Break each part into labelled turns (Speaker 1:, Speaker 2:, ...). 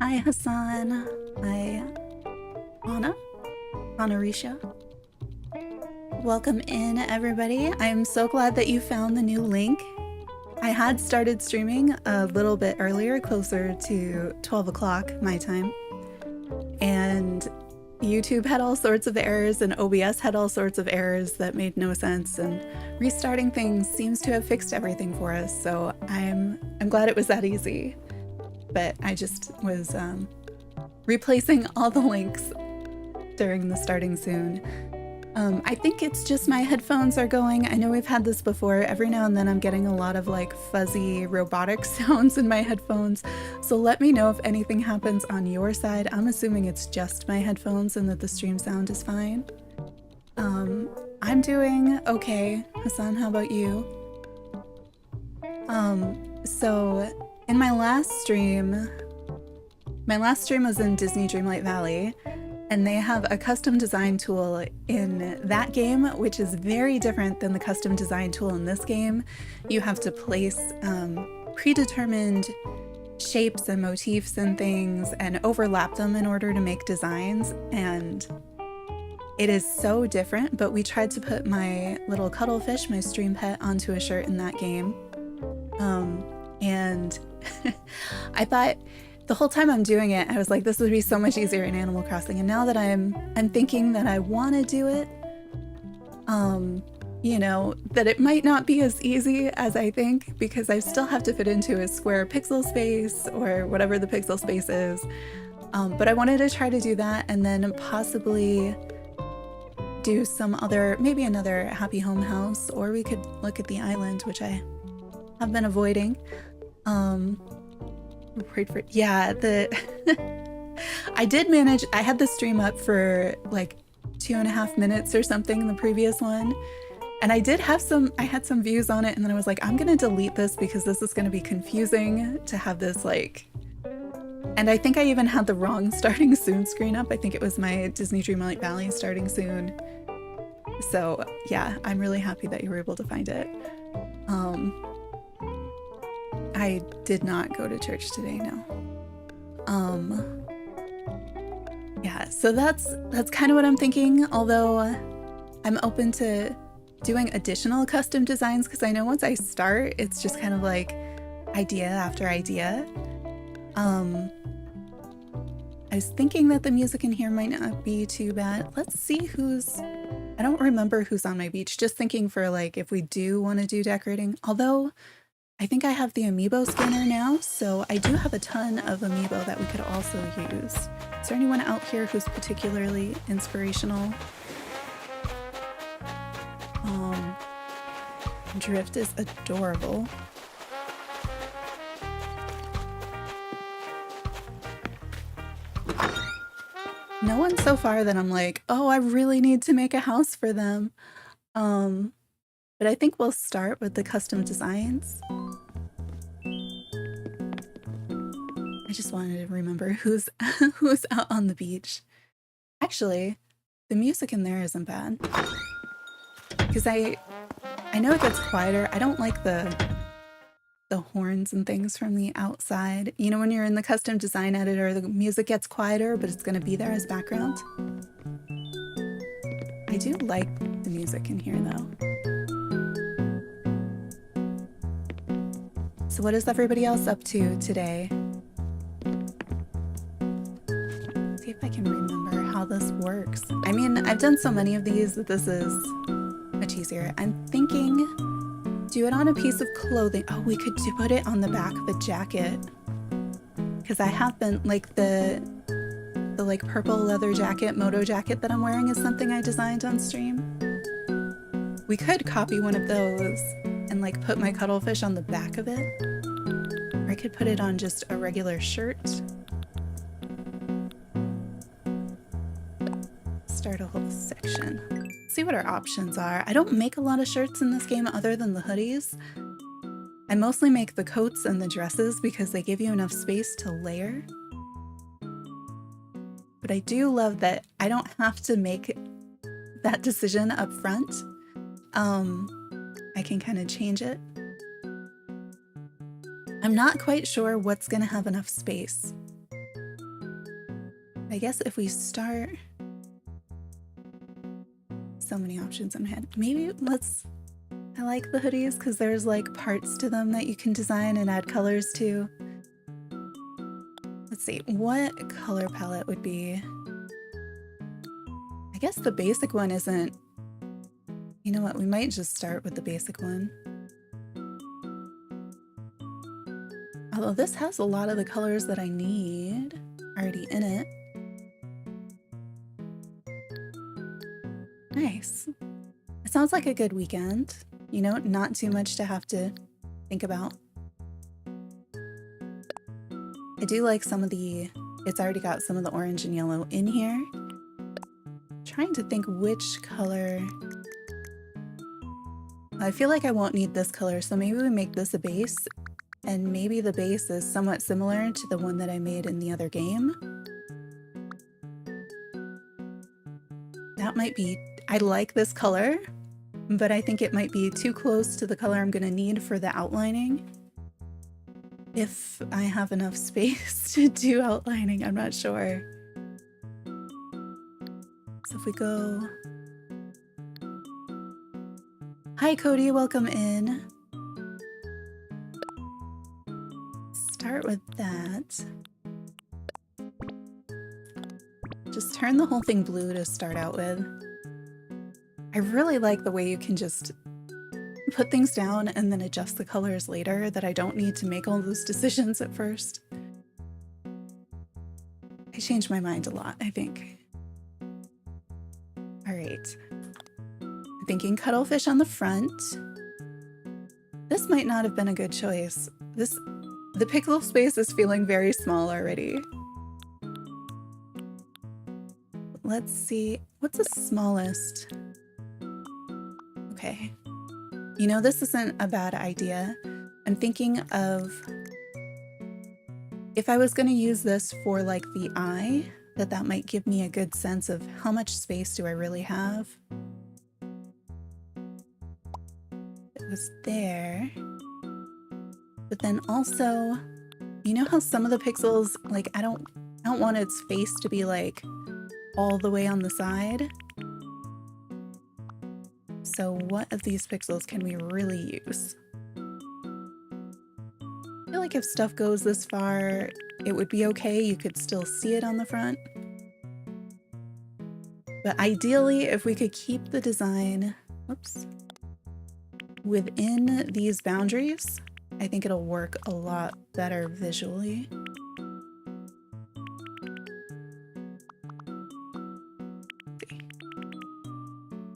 Speaker 1: Hi Hassan. Hi Anna. Anarisha. Welcome in everybody. I'm so glad that you found the new link. I had started streaming a little bit earlier, closer to 12 o'clock my time. And YouTube had all sorts of errors and OBS had all sorts of errors that made no sense, and restarting things seems to have fixed everything for us. So I'm glad it was that easy. But I just was replacing all the links during the starting soon. I think it's just my headphones are going. I know we've had this before. Every now and then I'm getting a lot of like fuzzy robotic sounds in my headphones. So let me know if anything happens on your side. I'm assuming it's just my headphones and that the stream sound is fine. I'm doing okay. Hassan, how about you? So in my last stream was in Disney Dreamlight Valley, and they have a custom design tool in that game, which is very different than the custom design tool in this game. You have to place predetermined shapes and motifs and things and overlap them in order to make designs, and it is so different. But we tried to put my little cuttlefish, my stream pet, onto a shirt in that game. And I thought the whole time I'm doing it, I was like, this would be so much easier in Animal Crossing. And now that I'm thinking that I want to do it, you know, that it might not be as easy as I think, because I still have to fit into a square pixel space or whatever the pixel space is. But I wanted to try to do that and then possibly do some other, maybe another Happy Home house, or we could look at the island, which I have been avoiding. Yeah, I did manage. I had the stream up for like 2.5 minutes or something in the previous one, and I had some views on it, and then I was like, I'm gonna delete this because this is gonna be confusing to have this like, and I think I even had the wrong starting soon screen up. I think it was my Disney Dreamlight Valley starting soon. So yeah, I'm really happy that you were able to find it. I did not go to church today, no. Yeah, so that's kind of what I'm thinking, although I'm open to doing additional custom designs, because I know once I start, it's just kind of like idea after idea. I was thinking that the music in here might not be too bad. Let's see I don't remember who's on my beach, just thinking for like if we do want to do decorating, although I think I have the amiibo scanner now, so I do have a ton of amiibo that we could also use. Is there anyone out here who's particularly inspirational? Drift is adorable. No one so far that I'm like, oh, I really need to make a house for them. But I think we'll start with the custom designs. I just wanted to remember who's who's out on the beach. Actually, the music in there isn't bad. Because I know it gets quieter. I don't like the horns and things from the outside. You know, when you're in the custom design editor, the music gets quieter, but it's going to be there as background. I do like the music in here though. So what is everybody else up to today? Let's see if I can remember how this works. I mean, I've done so many of these that this is much easier. I'm thinking do it on a piece of clothing. Oh, we could put it on the back of a jacket. Because I have been, like the like purple leather jacket, moto jacket that I'm wearing is something I designed on stream. We could copy one of those and like put my cuttlefish on the back of it. Or I could put it on just a regular shirt. Start a whole section. See what our options are. I don't make a lot of shirts in this game other than the hoodies. I mostly make the coats and the dresses because they give you enough space to layer. But I do love that I don't have to make that decision up front. I can kind of change it. I'm not quite sure what's gonna have enough space. I guess if we start... So many options in my head. Maybe let's... I like the hoodies because there's like parts to them that you can design and add colors to. Let's see, what color palette would be... I guess the basic one isn't... You know what, we might just start with the basic one. Although this has a lot of the colors that I need already in it. Nice. It sounds like a good weekend. You know, not too much to have to think about. I do like some of the... It's already got some of the orange and yellow in here. Trying to think which color... I feel like I won't need this color, so maybe we make this a base, and maybe the base is somewhat similar to the one that I made in the other game. That might be... I like this color, but I think it might be too close to the color I'm going to need for the outlining. If I have enough space to do outlining, I'm not sure. So if we go... Hi Cody, welcome in. Start with that. Just turn the whole thing blue to start out with. I really like the way you can just put things down and then adjust the colors later, that I don't need to make all those decisions at first. I changed my mind a lot, I think. All right. I'm thinking cuttlefish on the front. This might not have been a good choice. The pixel space is feeling very small already. Let's see, what's the smallest? Okay. You know, this isn't a bad idea. I'm thinking of if I was going to use this for like the eye, that might give me a good sense of how much space do I really have. It was there. But then also, you know how some of the pixels, like I don't want its face to be like all the way on the side. So what of these pixels can we really use? I feel like if stuff goes this far, it would be okay. You could still see it on the front. But ideally, if we could keep the design, whoops, within these boundaries, I think it'll work a lot better visually.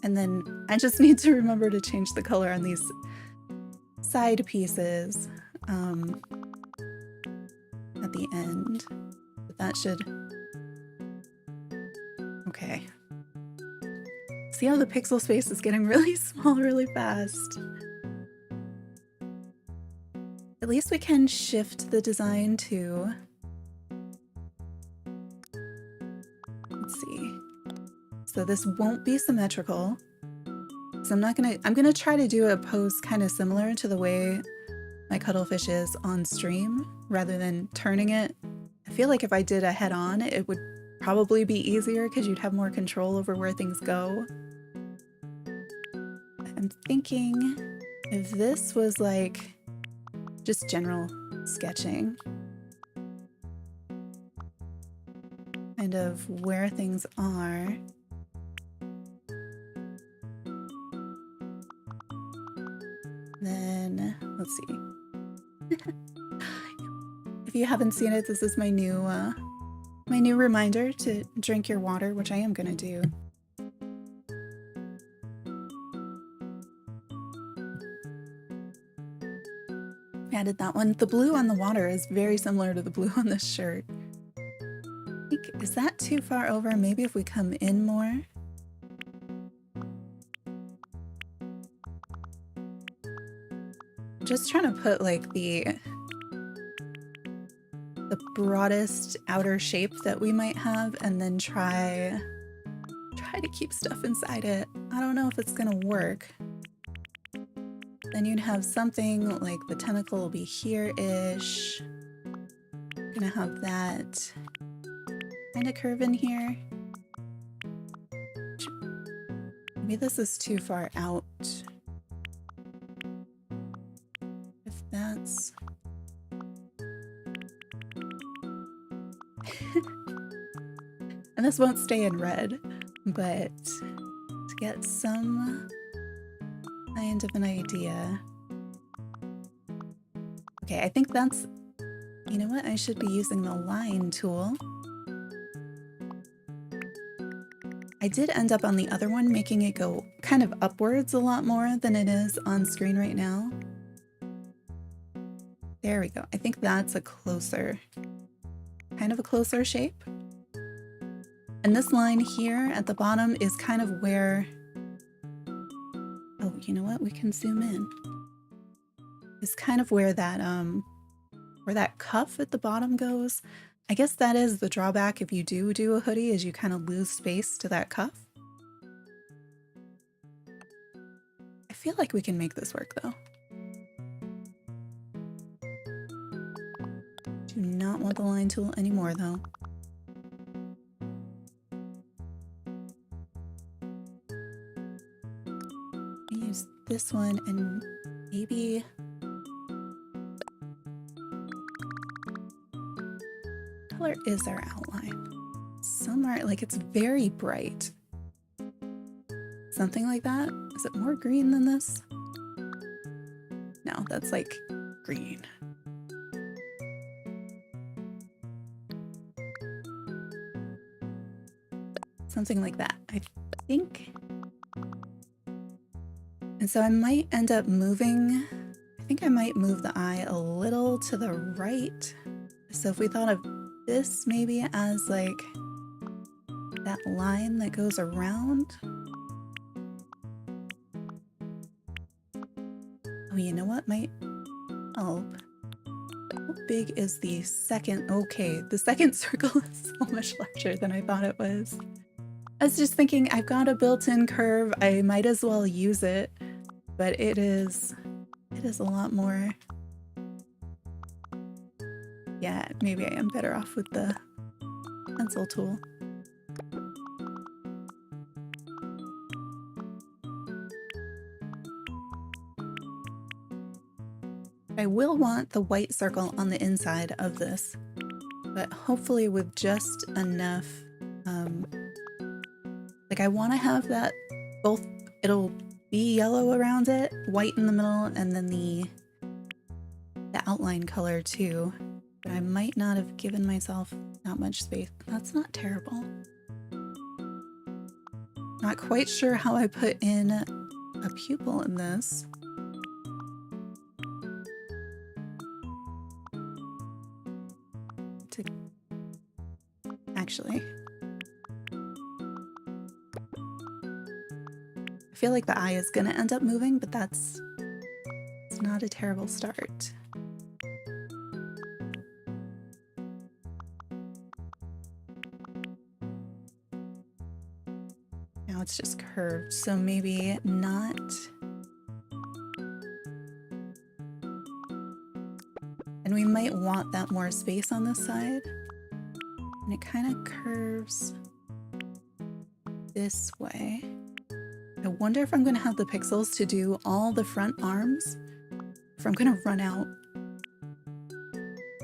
Speaker 1: And then I just need to remember to change the color on these side pieces at the end. But that should Okay. See how the pixel space is getting really small really fast. At least we can shift the design to... Let's see. So this won't be symmetrical. So I'm gonna try to do a pose kind of similar to the way my cuttlefish is on stream, rather than turning it. I feel like if I did a head-on, it would probably be easier because you'd have more control over where things go. I'm thinking if this was like just general sketching, kind of where things are. Then, let's see. If you haven't seen it, this is my new reminder to drink your water, which I am gonna do. Added that one. The blue on the water is very similar to the blue on this shirt. I think, is that too far over? Maybe if we come in more. Just trying to put like the broadest outer shape that we might have, and then try to keep stuff inside it. I don't know if it's gonna work. Then you'd have something like the tentacle will be here-ish. Gonna have that kind of curve in here. Maybe this is too far out. If that's... And this won't stay in red, but to get some kind of an idea. Okay, I think that's... You know what? I should be using the line tool. I did end up on the other one making it go kind of upwards a lot more than it is on screen right now. There we go. I think that's a closer, kind of a closer shape. And this line here at the bottom is kind of where... Oh, you know what? We can zoom in. It's kind of where that cuff at the bottom goes. I guess that is the drawback if you do a hoodie, is you kind of lose space to that cuff. I feel like we can make this work though. Do not want the line tool anymore though. Use this one and maybe... Color is our outline. Somewhere, like it's very bright. Something like that. Is it more green than this? No, that's like green. Something like that, I think. And so I might end up moving, I think I might move the eye a little to the right. So if we thought of this maybe as like that line that goes around. Oh, you know what might help? How big is the second? Okay, the second circle is so much larger than I thought it was. I was just thinking, I've got a built-in curve, I might as well use it, but it is a lot more. Yeah, maybe I am better off with the pencil tool. I will want the white circle on the inside of this, but hopefully with just enough, like I want to have that both, it'll be yellow around it, white in the middle, and then the outline color too. But I might not have given myself that much space. That's not terrible. Not quite sure how I put in a pupil in this. Actually, feel like the eye is gonna end up moving, but it's not a terrible start. Now it's just curved, so maybe not. And we might want that more space on this side. And it kind of curves this way. I wonder if I'm going to have the pixels to do all the front arms, if I'm going to run out.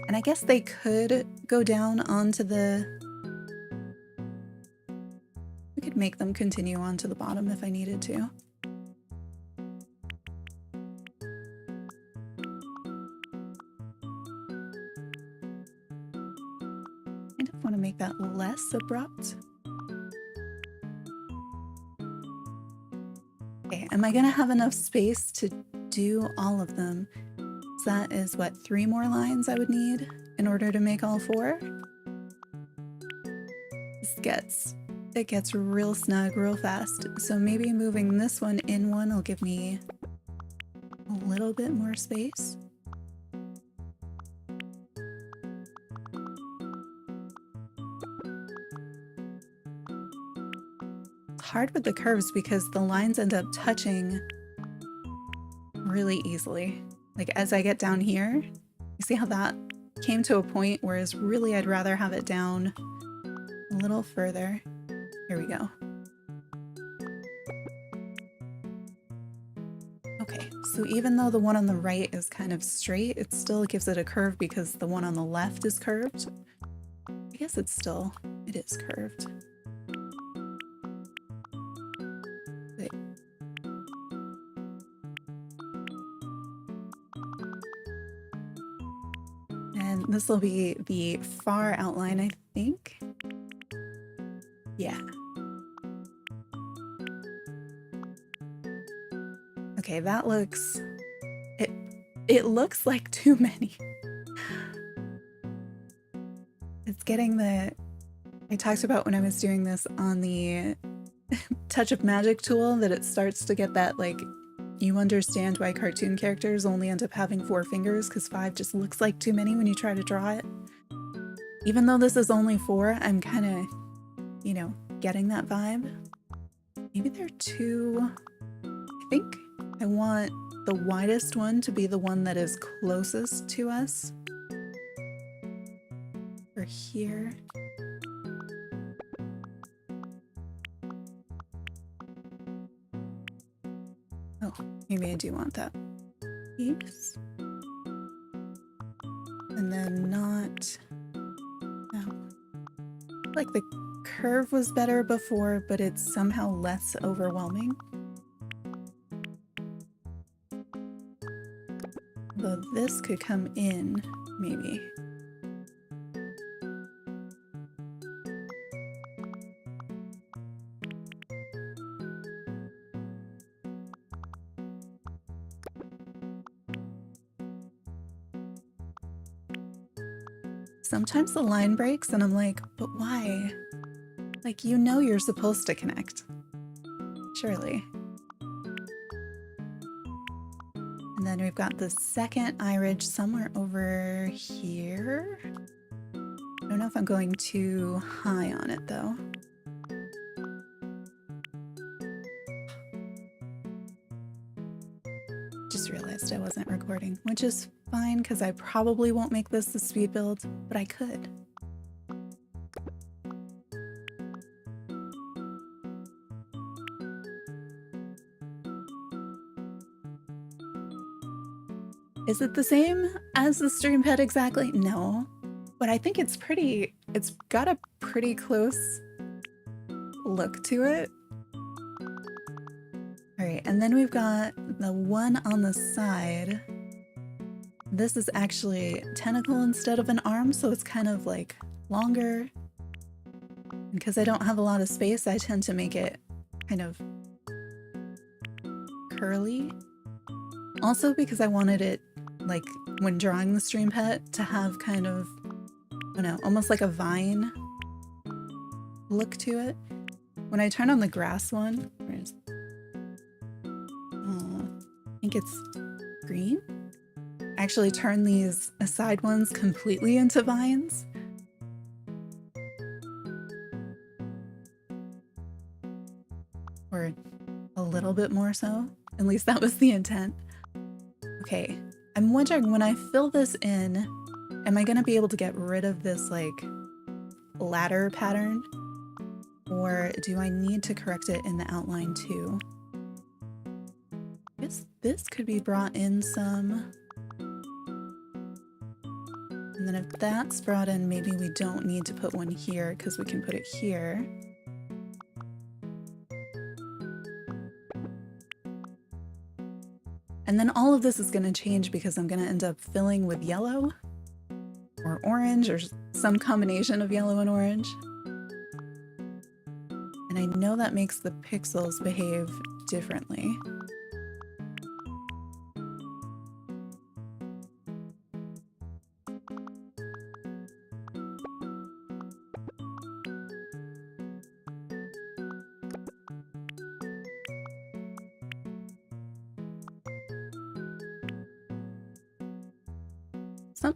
Speaker 1: And I guess they could go down onto the... We could make them continue onto the bottom if I needed to. I just want to make that less abrupt. Okay, am I going to have enough space to do all of them? So that is what, 3 more lines I would need in order to make all 4? It gets real snug real fast. So maybe moving this one in one will give me a little bit more space. It's hard with the curves because the lines end up touching really easily. Like as I get down here, you see how that came to a point, whereas really I'd rather have it down a little further. Here we go. Okay, so even though the one on the right is kind of straight, it still gives it a curve because the one on the left is curved. I guess it is curved. Wait. And this will be the far outline, I think. Yeah. Okay, that looks... It looks like too many. It's getting the... I talked about when I was doing this on the Touch of Magic tool that it starts to get that, like, you understand why cartoon characters only end up having 4 fingers because 5 just looks like too many when you try to draw it. Even though this is only 4, I'm kind of, you know, getting that vibe. Maybe they're too... I think I want the widest one to be the one that is closest to us. Or here. Oh, maybe I do want that piece. And then not... Oh. Like the curve was better before, but it's somehow less overwhelming. Though this could come in, maybe. Sometimes the line breaks and I'm like, but why? Like, you know you're supposed to connect. Surely. And then we've got the second eye ridge somewhere over here. I don't know if I'm going too high on it though. Just realized I wasn't recording, which is fine because I probably won't make this the speed build, but I could. Is it the same as the StreamPet exactly? No, but I think it's got a pretty close look to it. All right, and then we've got the one on the side. This is actually a tentacle instead of an arm, so it's kind of like longer. Because I don't have a lot of space, I tend to make it kind of curly. Also because I wanted it, like when drawing the StreamPet, to have kind of, I don't know, almost like a vine look to it. When I turn on the grass one, think it's green. Actually turn these side ones completely into vines. Or a little bit more so. At least that was the intent. Okay, I'm wondering when I fill this in, am I gonna be able to get rid of this like ladder pattern? Or do I need to correct it in the outline too? I guess this could be brought in some. And then if that's brought in, maybe we don't need to put one here because we can put it here. And then all of this is going to change because I'm going to end up filling with yellow or orange or some combination of yellow and orange. And I know that makes the pixels behave differently.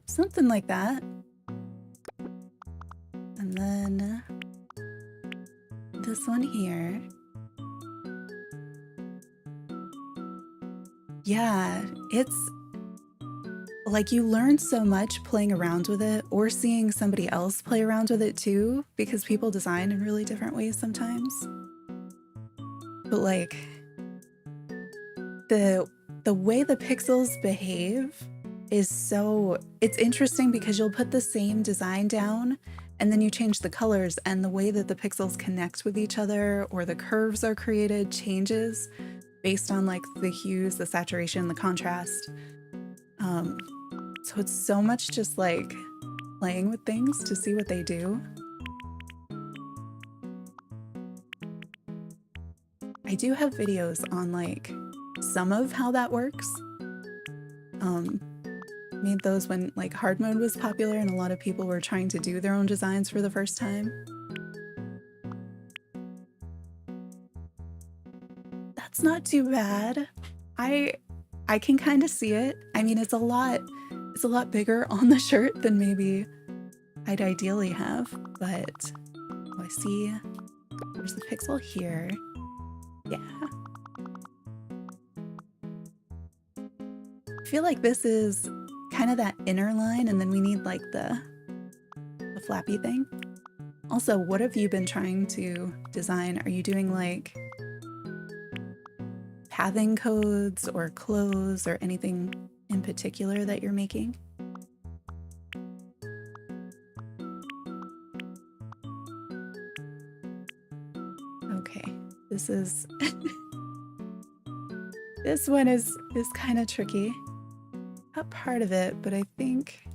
Speaker 1: Something like that. And then this one here. Yeah, it's like you learn so much playing around with it or seeing somebody else play around with it too, because people design in really different ways sometimes. But like the way the pixels behave is so, it's interesting because you'll put the same design down and then you change the colors and the way that the pixels connect with each other or the curves are created changes based on like the hues, the saturation, the contrast. So it's so much just like playing with things to see what they do. I do have videos on like some of how that works. Made those when like hard mode was popular and a lot of people were trying to do their own designs for the first time. That's not too bad. I can kind of see it. I mean, it's a lot bigger on the shirt than maybe I'd ideally have, but oh, I see there's the pixel here. Yeah. I feel like this is kind of that inner line and then we need like the flappy thing. Also, what have you been trying to design? Are you doing like pathing codes or clothes or anything in particular that you're making? Okay, this is this one is kind of tricky. Not part of it, but I think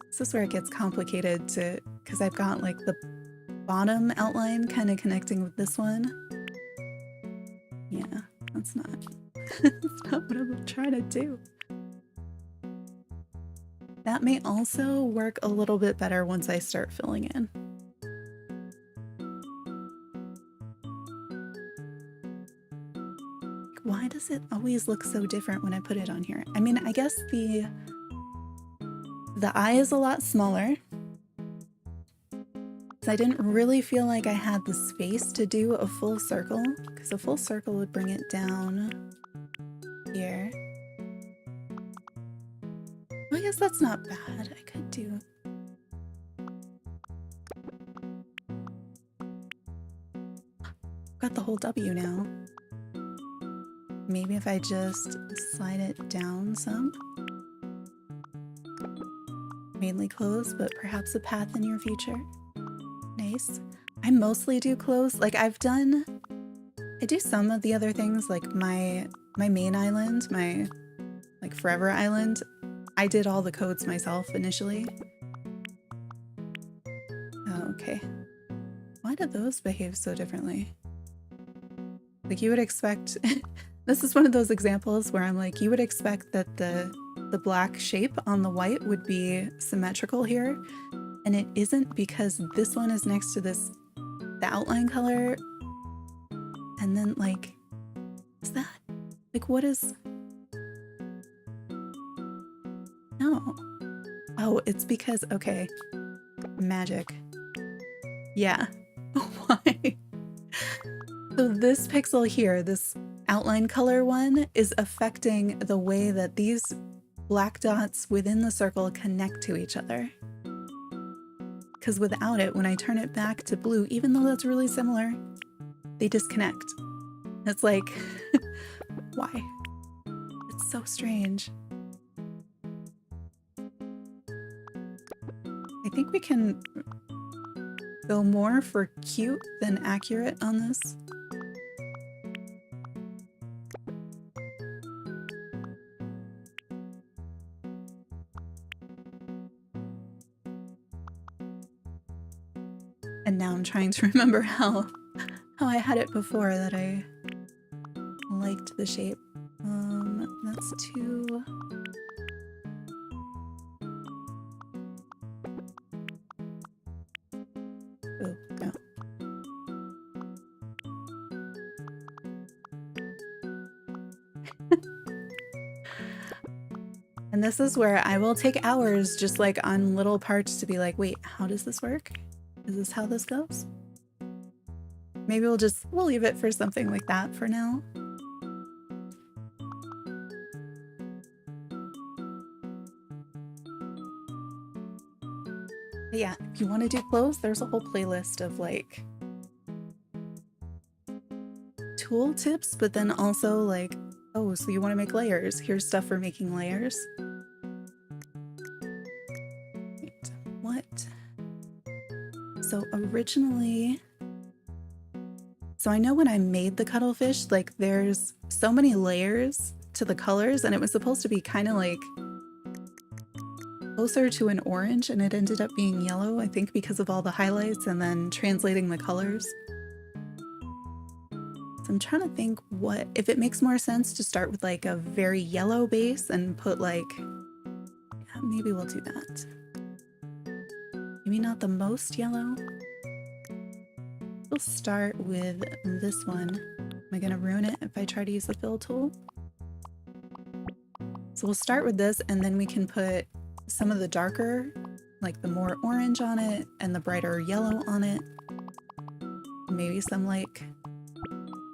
Speaker 1: this is where it gets complicated because I've got like the bottom outline kind of connecting with this one. Yeah, that's not what I'm trying to do. That may also work a little bit better once I start filling in. Why does it always look so different when I put it on here? I mean, I guess the eye is a lot smaller. So I didn't really feel like I had the space to do a full circle, because a full circle would bring it down here. Well, I guess that's not bad. I could do... Got the whole W now. Maybe if I just slide it down some. Mainly clothes, but perhaps a path in your future. Nice. I mostly do clothes. Like I do some of the other things, like my main island, my like forever island. I did all the codes myself initially. Oh, okay. Why do those behave so differently? Like you would expect, this is one of those examples where I'm like, you would expect that the black shape on the white would be symmetrical here. And it isn't, because this one is next to the outline color. And then like, is that? Like, what is... No. Oh, it's because, okay. Magic. Yeah. Why? So this pixel here, this outline color one, is affecting the way that these black dots within the circle connect to each other. Because without it, when I turn it back to blue, even though that's really similar, they disconnect. It's like, why? It's so strange. I think we can go more for cute than accurate on this. And now I'm trying to remember how I had it before that I liked the shape. That's too... Oh, no. And this is where I will take hours just like on little parts to be like, wait, how does this work? Is this how this goes? Maybe we'll leave it for something like that for now. But yeah, if you want to do clothes, there's a whole playlist of like tool tips, but then also like, oh, so you want to make layers. Here's stuff for making layers. Wait, what? So originally, so I know when I made the cuttlefish, like there's so many layers to the colors and it was supposed to be kind of like closer to an orange and it ended up being yellow, I think because of all the highlights and then translating the colors. So I'm trying to think what, if it makes more sense to start with like a very yellow base and put like, yeah, maybe we'll do that. Maybe not the most yellow. We'll start with this one. Am I gonna ruin it if I try to use the fill tool? So we'll start with this and then we can put some of the darker, like the more orange on it and the brighter yellow on it. Maybe some like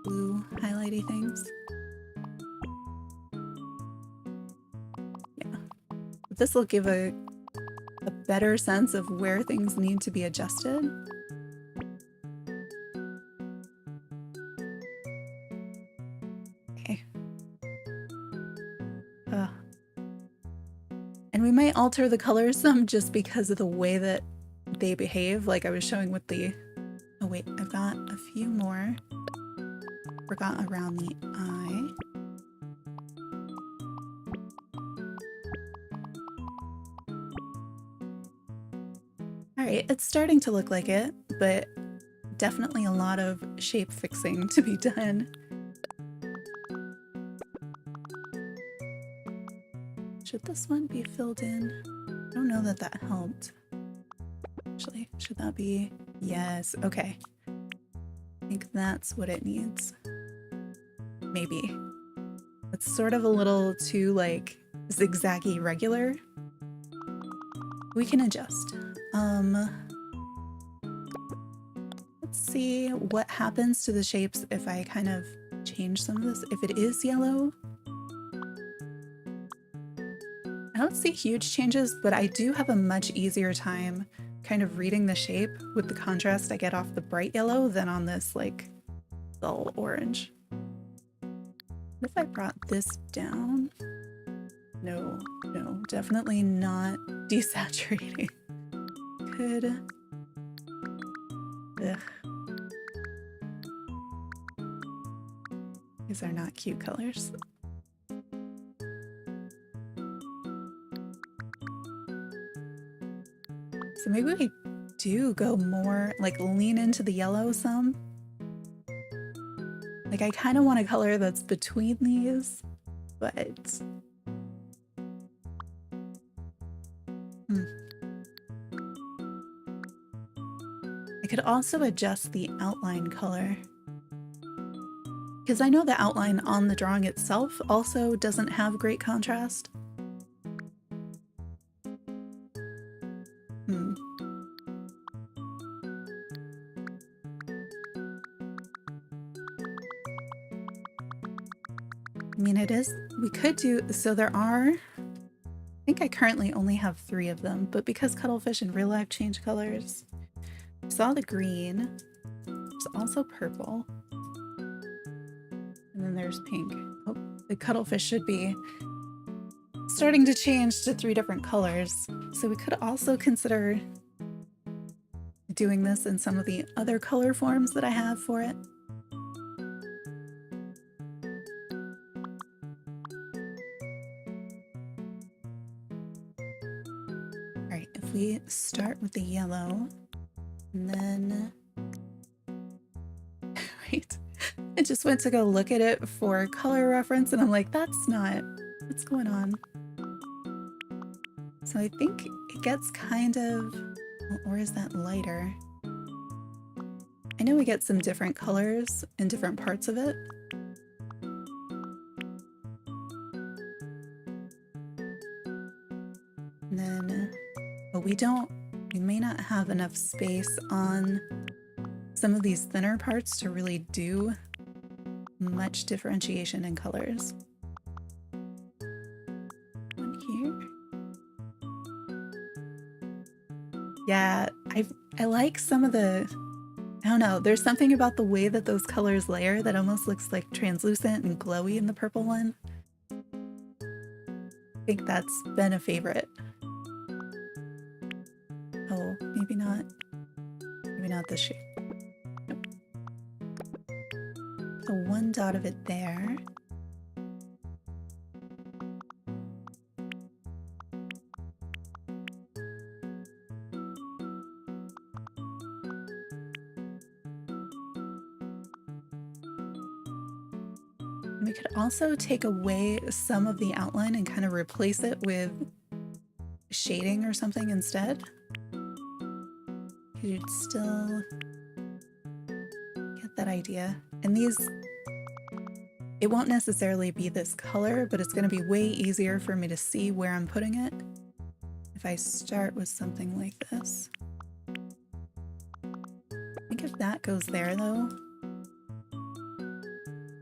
Speaker 1: blue highlighty things. Yeah. But this will give a better sense of where things need to be adjusted. Okay. And we might alter the colors some just because of the way that they behave, like I was showing with the... Oh wait, I've got a few more. Forgot around the eye. Alright, it's starting to look like it, but definitely a lot of shape fixing to be done. Should this one be filled in? I don't know that that helped. Actually, should that be? Yes, okay. I think that's what it needs. Maybe. It's sort of a little too like zigzaggy regular. We can adjust. Let's see what happens to the shapes if I kind of change some of this. If it is yellow, I don't see huge changes, but I do have a much easier time kind of reading the shape with the contrast I get off the bright yellow than on this like dull orange. What if I brought this down? No, no, definitely not desaturating. Could... Ugh. These are not cute colors. So maybe we do go more, like lean into the yellow some. Like I kind of want a color that's between these, but... I could also adjust the outline color. Because I know the outline on the drawing itself also doesn't have great contrast. I mean, it is, we could do, so there are, I think I currently only have 3 of them, but because cuttlefish in real life change colors, I saw the green, there's also purple, and then there's pink. Oh, the cuttlefish should be starting to change to 3 different colors. So we could also consider doing this in some of the other color forms that I have for it. All right, if we start with the yellow, and then, right, I just went to go look at it for color reference, and I'm like, that's not, what's going on? So I think it gets kind of, or is that lighter? I know we get some different colors in different parts of it. And then, but we may not have enough space on some of these thinner parts to really do much differentiation in colors. One here. Yeah, I like some of the, I don't know, there's something about the way that those colors layer that almost looks like translucent and glowy in the purple one. I think that's been a favorite. Oh, maybe not this shape. Nope. So 1 dot of it there. We could also take away some of the outline and kind of replace it with shading or something instead. You'd still get that idea. And these, it won't necessarily be this color, but it's going to be way easier for me to see where I'm putting it if I start with something like this. I think if that goes there though,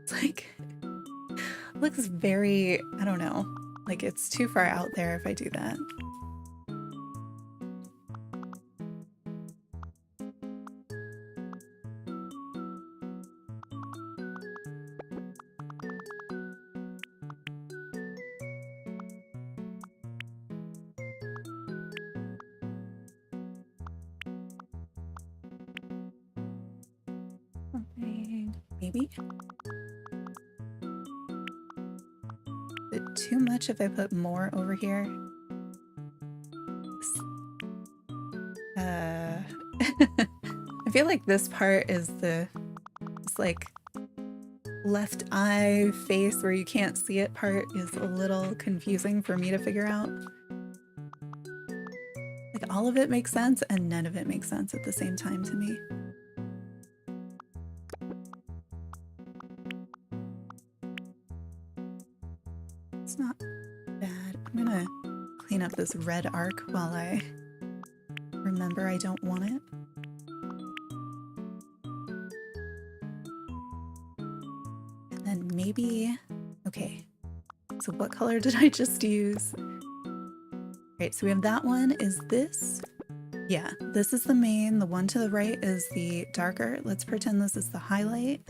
Speaker 1: it's like, looks very, I don't know, like it's too far out there if I do that. Maybe. Is it too much if I put more over here? I feel like this part is it's like left eye face where you can't see it part is a little confusing for me to figure out. Like all of it makes sense and none of it makes sense at the same time to me. It's not bad. I'm gonna clean up this red arc while I remember I don't want it. And then maybe, okay, so what color did I just use? Right, so we have that one is this. Yeah, this is the main. The one to the right is the darker. Let's pretend this is the highlight.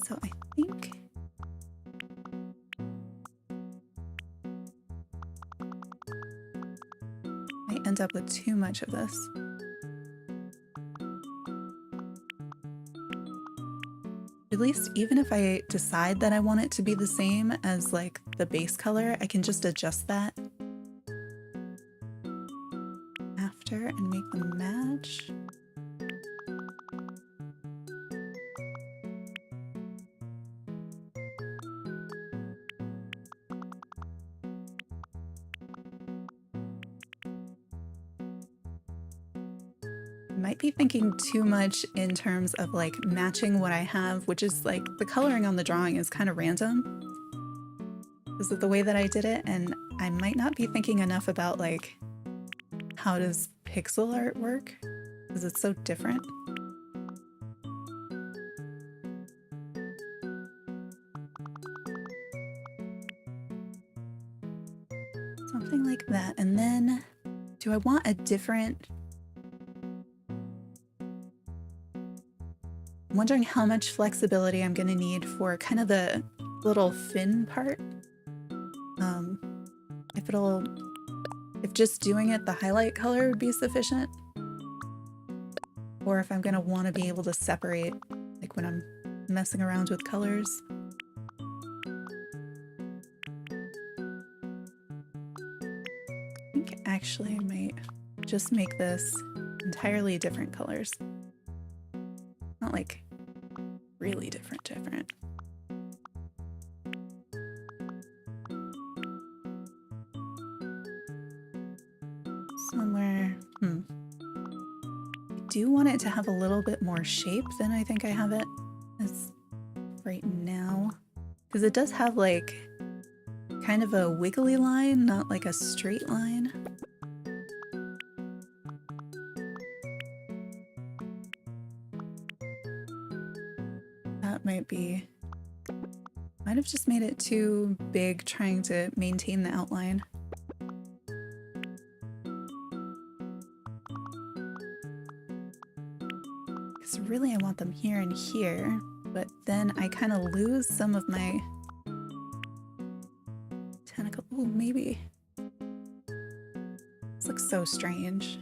Speaker 1: So I think I end up with too much of this. At least even if I decide that I want it to be the same as like the base color, I can just adjust that after and make them match. might be thinking too much in terms of like matching what I have, which is like the coloring on the drawing is kind of random. This is the way that I did it, and I might not be thinking enough about like how does pixel art work, because it's so different. Something like that. And then do I want a different... I'm wondering how much flexibility I'm going to need for kind of the little fin part. If just doing it the highlight color would be sufficient, or if I'm going to want to be able to separate like when I'm messing around with colors. I think actually I might just make this entirely different colors. Not like really different. Somewhere, I do want it to have a little bit more shape than I think I have it as right now. Because it does have like kind of a wiggly line, not like a straight line. That might have just made it too big trying to maintain the outline. Because really I want them here and here, but then I kind of lose some of my tentacle. Oh, maybe. This looks so strange.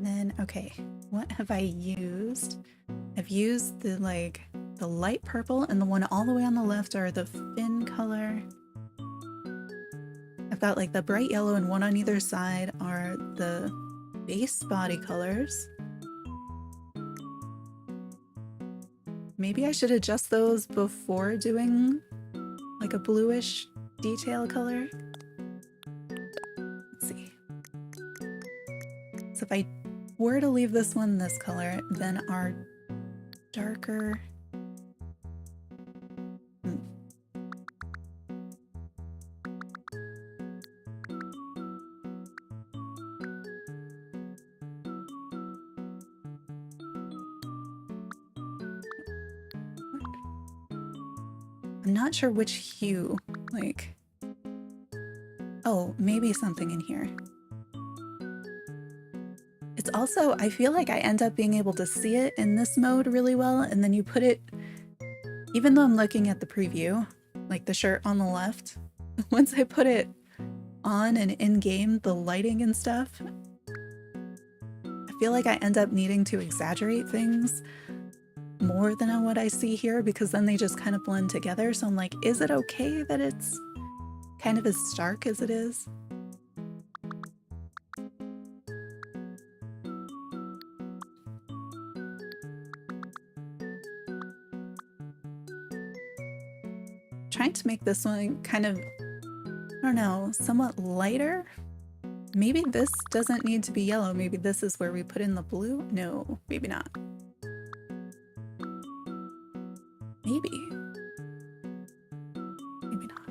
Speaker 1: Then, okay, what have I used? I've used the light purple, and the one all the way on the left are the fin color. I've got like the bright yellow, and one on either side are the base body colors. Maybe I should adjust those before doing like a bluish detail color. Let's see. So if I were to leave this one this color, then our darker... I'm not sure which hue, like... Oh, maybe something in here. It's also, I feel like I end up being able to see it in this mode really well, and then you put it, even though I'm looking at the preview, like the shirt on the left, once I put it on and in-game, the lighting and stuff, I feel like I end up needing to exaggerate things more than what I see here, because then they just kind of blend together. So I'm like, is it okay that it's kind of as stark as it is? Trying to make this one kind of, I don't know, somewhat lighter. Maybe this doesn't need to be yellow. Maybe this is where we put in the blue. No, maybe not. Maybe. Maybe not.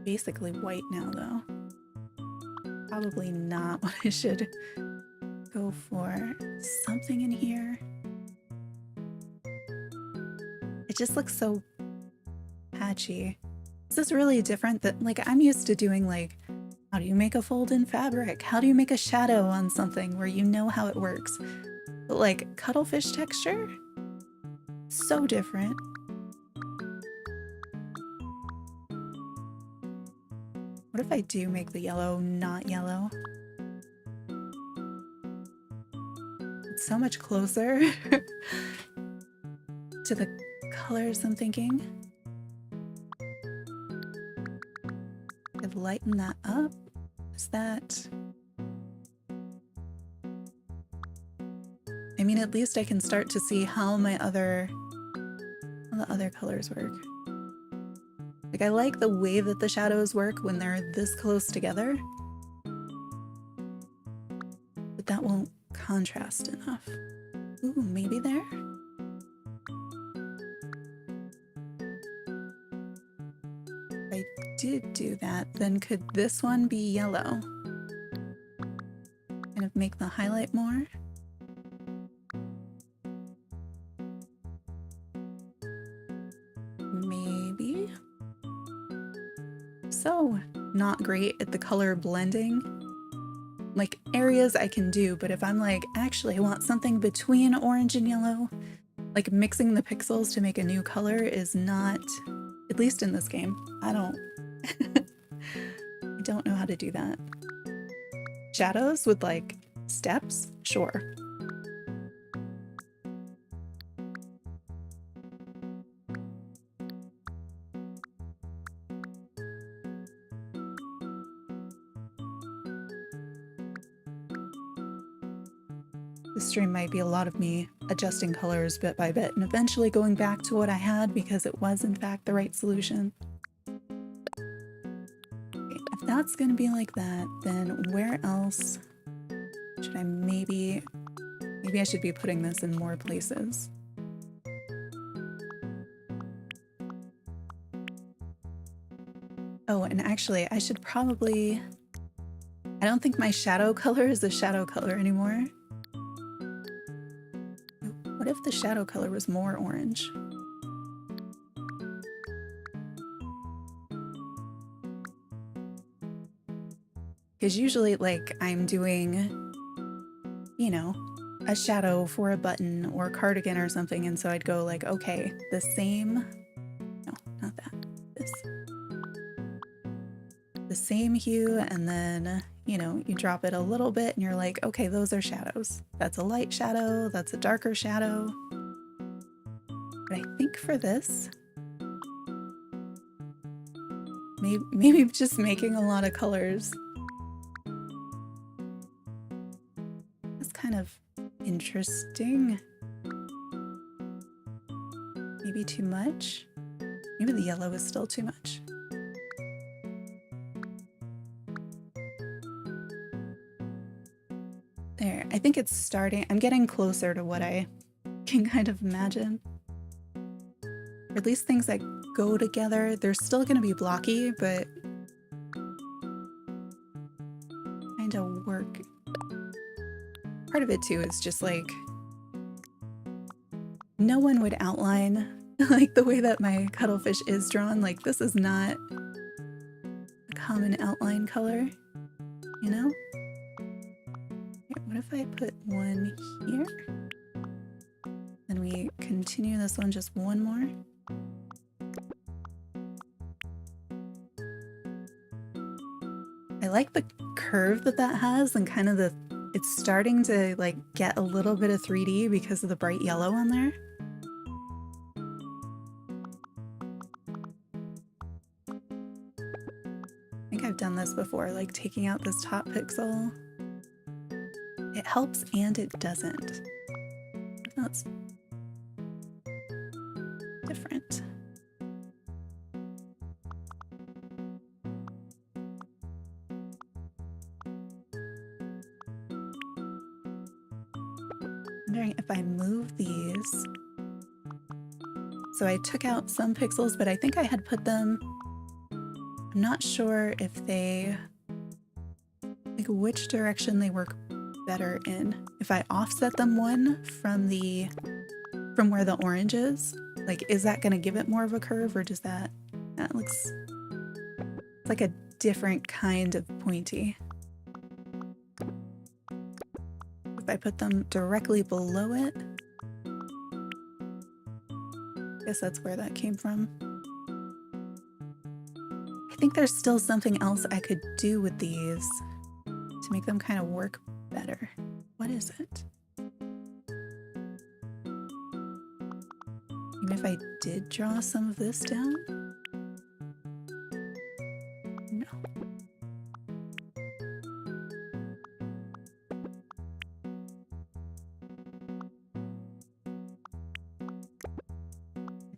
Speaker 1: Basically white now, though. Probably not what I should go for. Something in here. It just looks so patchy. This is really different that, like, I'm used to doing, like, how do you make a fold in fabric? How do you make a shadow on something where you know how it works? But, like, cuttlefish texture? So different. What if I do make the yellow not yellow? It's so much closer to the colors I'm thinking. Could lighten that up. Is that... mean, at least I can start to see how the other colors work. Like, I like the way that the shadows work when they're this close together, but that won't contrast enough. Ooh, maybe there? If I did do that, then could this one be yellow? Kind of make the highlight more? Maybe? So, not great at the color blending. Like, areas I can do, but if I'm like, actually I want something between orange and yellow, like mixing the pixels to make a new color is not, at least in this game, I don't know how to do that. Shadows with like steps? Sure. This stream might be a lot of me adjusting colors bit by bit and eventually going back to what I had because it was in fact the right solution. Okay, if that's gonna be like that, then where else should I maybe I should be putting this in more places. Oh, and actually I should probably, I don't think my shadow color is a shadow color anymore. What if the shadow color was more orange? Because usually, like, I'm doing, you know, a shadow for a button or a cardigan or something, and so I'd go like, okay, the same, no, not that, this. The same hue, and then, you know, you drop it a little bit and you're like, okay, those are shadows. That's a light shadow, that's a darker shadow. But I think for this, maybe just making a lot of colors. That's kind of interesting. Maybe too much? Maybe the yellow is still too much. There, I think it's starting. I'm getting closer to what I can kind of imagine. Or at least things that go together. They're still going to be blocky, but kind of work. Part of it too is just like, no one would outline like the way that my cuttlefish is drawn. Like, this is not a common outline color, you know? What if I put one here? Then we continue this one just one more. I like the curve that has and kind of it's starting to like get a little bit of 3D because of the bright yellow on there. I think I've done this before, like taking out this top pixel. It helps and it doesn't. That's different. Wondering if I move these. So I took out some pixels, but I think I had put them, I'm not sure if they, like which direction they work better in. If I offset them one from where the orange is, like, is that going to give it more of a curve, or does that looks like a different kind of pointy. If I put them directly below it, I guess that's where that came from. I think there's still something else I could do with these to make them kind of work better. What is it? Even if I did draw some of this down? No.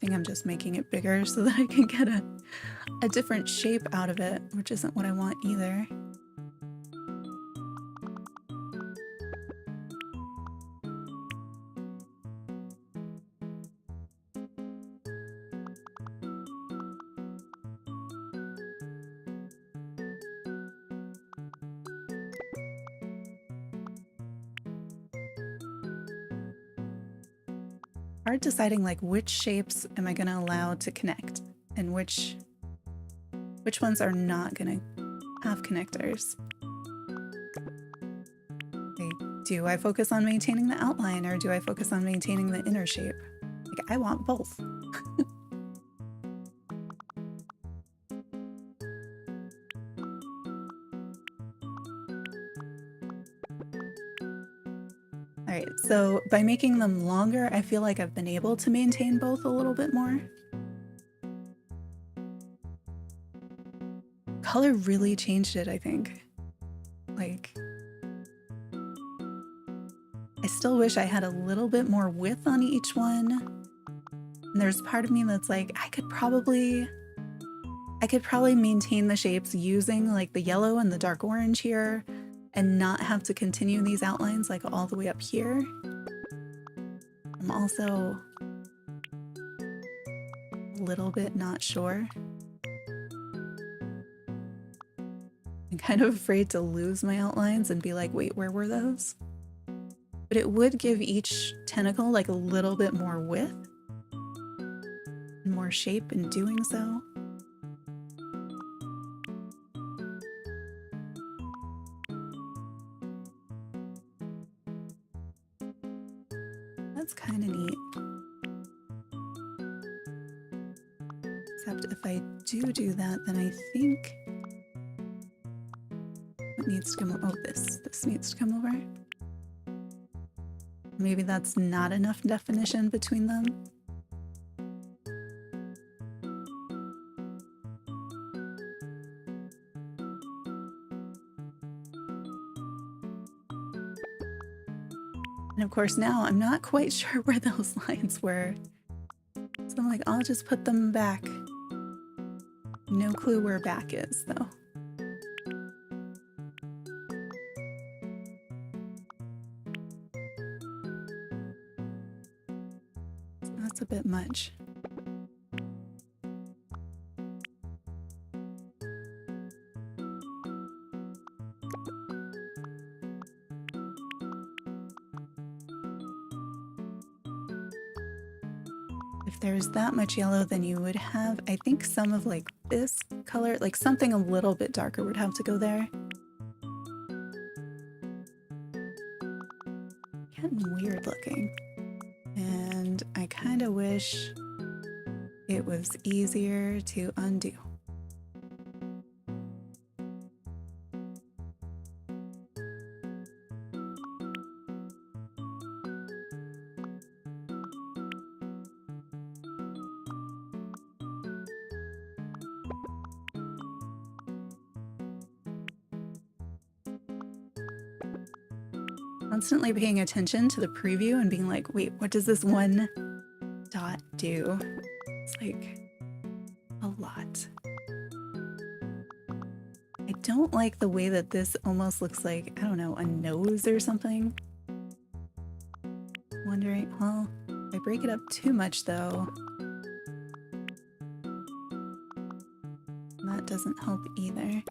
Speaker 1: think I'm just making it bigger so that I can get a different shape out of it, which isn't what I want either. Hard deciding like which shapes am I gonna allow to connect and which ones are not gonna have connectors. Like, do I focus on maintaining the outline or do I focus on maintaining the inner shape? Like, I want both. All right, so by making them longer, I feel like I've been able to maintain both a little bit more. Color really changed it, I think. Like, I still wish I had a little bit more width on each one. And there's part of me that's like, I could probably maintain the shapes using like the yellow and the dark orange here and not have to continue these outlines like all the way up here. I'm also a little bit not sure. I'm kind of afraid to lose my outlines and be like, wait, where were those? But it would give each tentacle like a little bit more width and more shape in doing so. That's kind of neat. Except if I do that, then I think what needs to come over? Oh, this needs to come over. Maybe that's not enough definition between them. And of course now I'm not quite sure where those lines were. So I'm like, I'll just put them back. No clue where back is though. So that's a bit much. If there's that much yellow, then you would have, I think, some of like this color, like something a little bit darker would have to go there. Getting weird looking. And I kind of wish it was easier to undo. Constantly paying attention to the preview and being like, wait, what does this one dot do? It's like a lot. I don't like the way that this almost looks like, I don't know, a nose or something. Wondering, well, if I break it up too much though, that doesn't help either.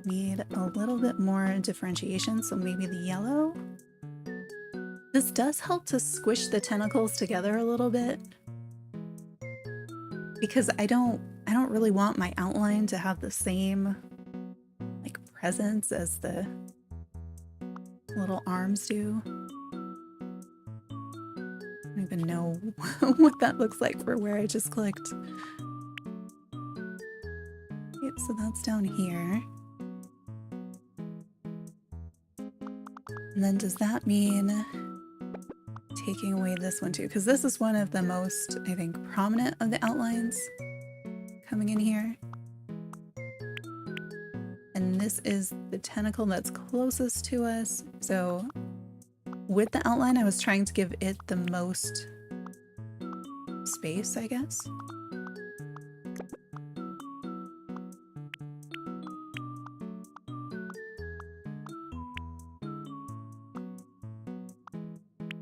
Speaker 1: Need a little bit more differentiation, so maybe the yellow. This does help to squish the tentacles together a little bit because I don't really want my outline to have the same like presence as the little arms do. I don't even know what that looks like for where I just clicked. Okay, so that's down here. And then does that mean taking away this one too? Because this is one of the most, I think, prominent of the outlines coming in here. And this is the tentacle that's closest to us. So with the outline, I was trying to give it the most space, I guess.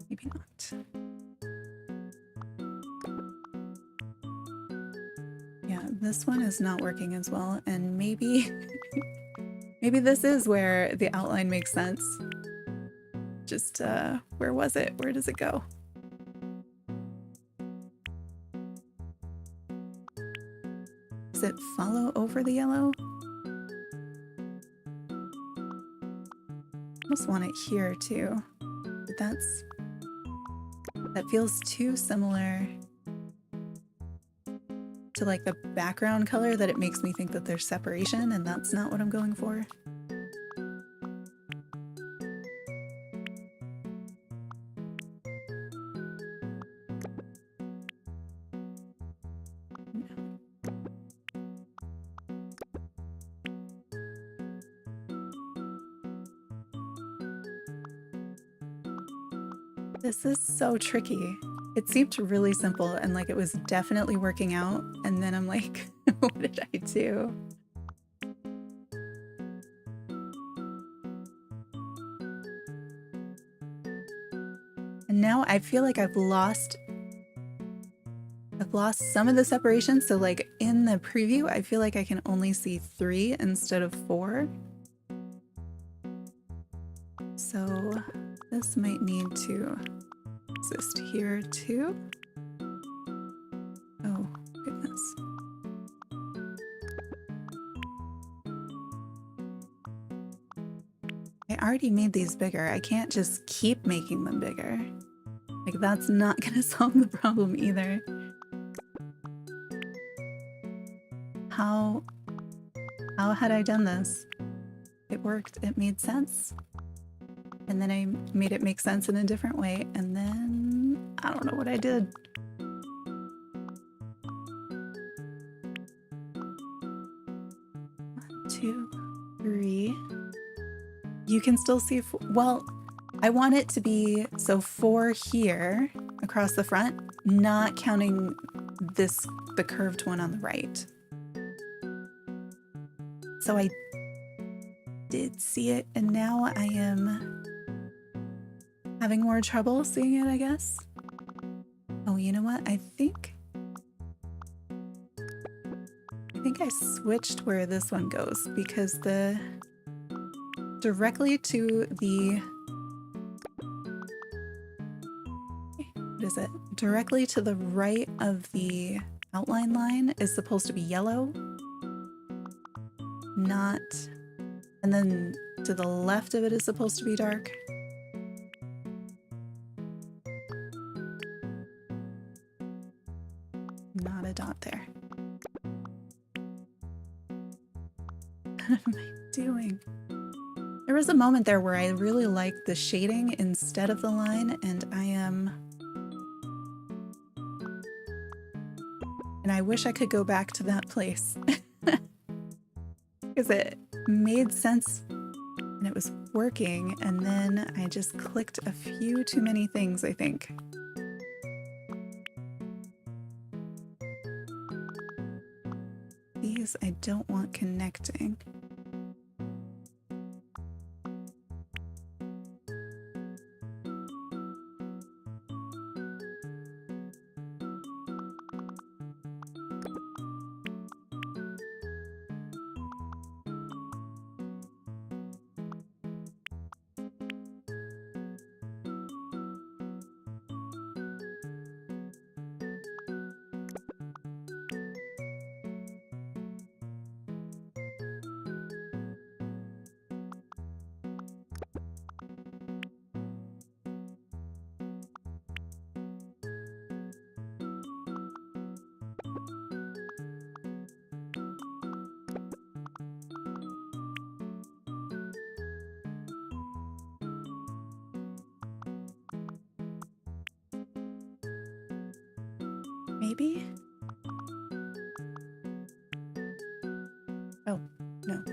Speaker 1: Maybe not. Yeah, this one is not working as well, and maybe maybe this is where the outline makes sense. Just where was it? Where does it go? Does it follow over the yellow? I almost want it here too. But that feels too similar to like the background color that it makes me think that there's separation, and that's not what I'm going for. This is so tricky. It seemed really simple and like it was definitely working out, and then I'm like, what did I do? And now I feel like I've lost some of the separation. So like in the preview, I feel like I can only see 3 instead of 4. So this might need to exist here too. Oh, goodness. I already made these bigger. I can't just keep making them bigger. Like, that's not gonna solve the problem either. How had I done this? It worked. It made sense. And then I made it make sense in a different way, and then I don't know what I did. One, 2, 3. You can still see, well, I want it to be, so 4 here across the front, not counting the curved one on the right. So I did see it, and now I am having more trouble seeing it, I guess. Oh, you know what? I think I switched where this one goes, because directly to the, what is it? Directly to the right of the outline line is supposed to be yellow. Not, and then to the left of it is supposed to be dark. Not a dot there. What am I doing? There was a moment there where I really liked the shading instead of the line, and I wish I could go back to that place. Because it made sense and it was working, and then I just clicked a few too many things, I think. These I don't want connecting. Maybe? Oh, no.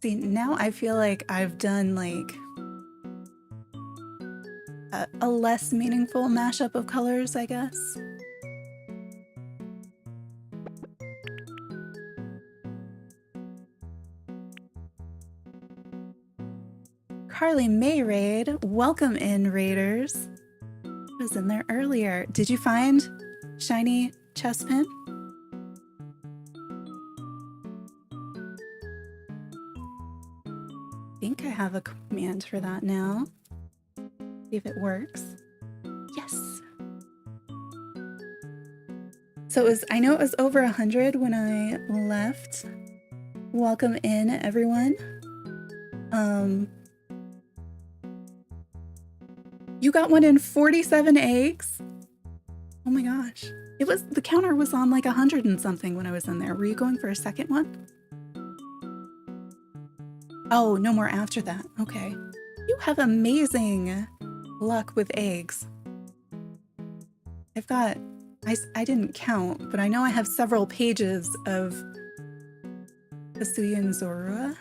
Speaker 1: See, now I feel like I've done like a less meaningful mashup of colors, I guess. Carly May Raid, welcome in, Raiders. I was in there earlier. Did you find shiny chest pin? I think I have a command for that now. See if it works. Yes. So it was, I know it was over 100 when I left. Welcome in, everyone. You got one in 47 eggs? Oh my gosh. It was, the counter was on like 100 and something when I was in there. Were you going for a second one? Oh, no more after that. Okay. You have amazing luck with eggs. I've got, I didn't count, but I know I have several pages of Kasuya and Zorua.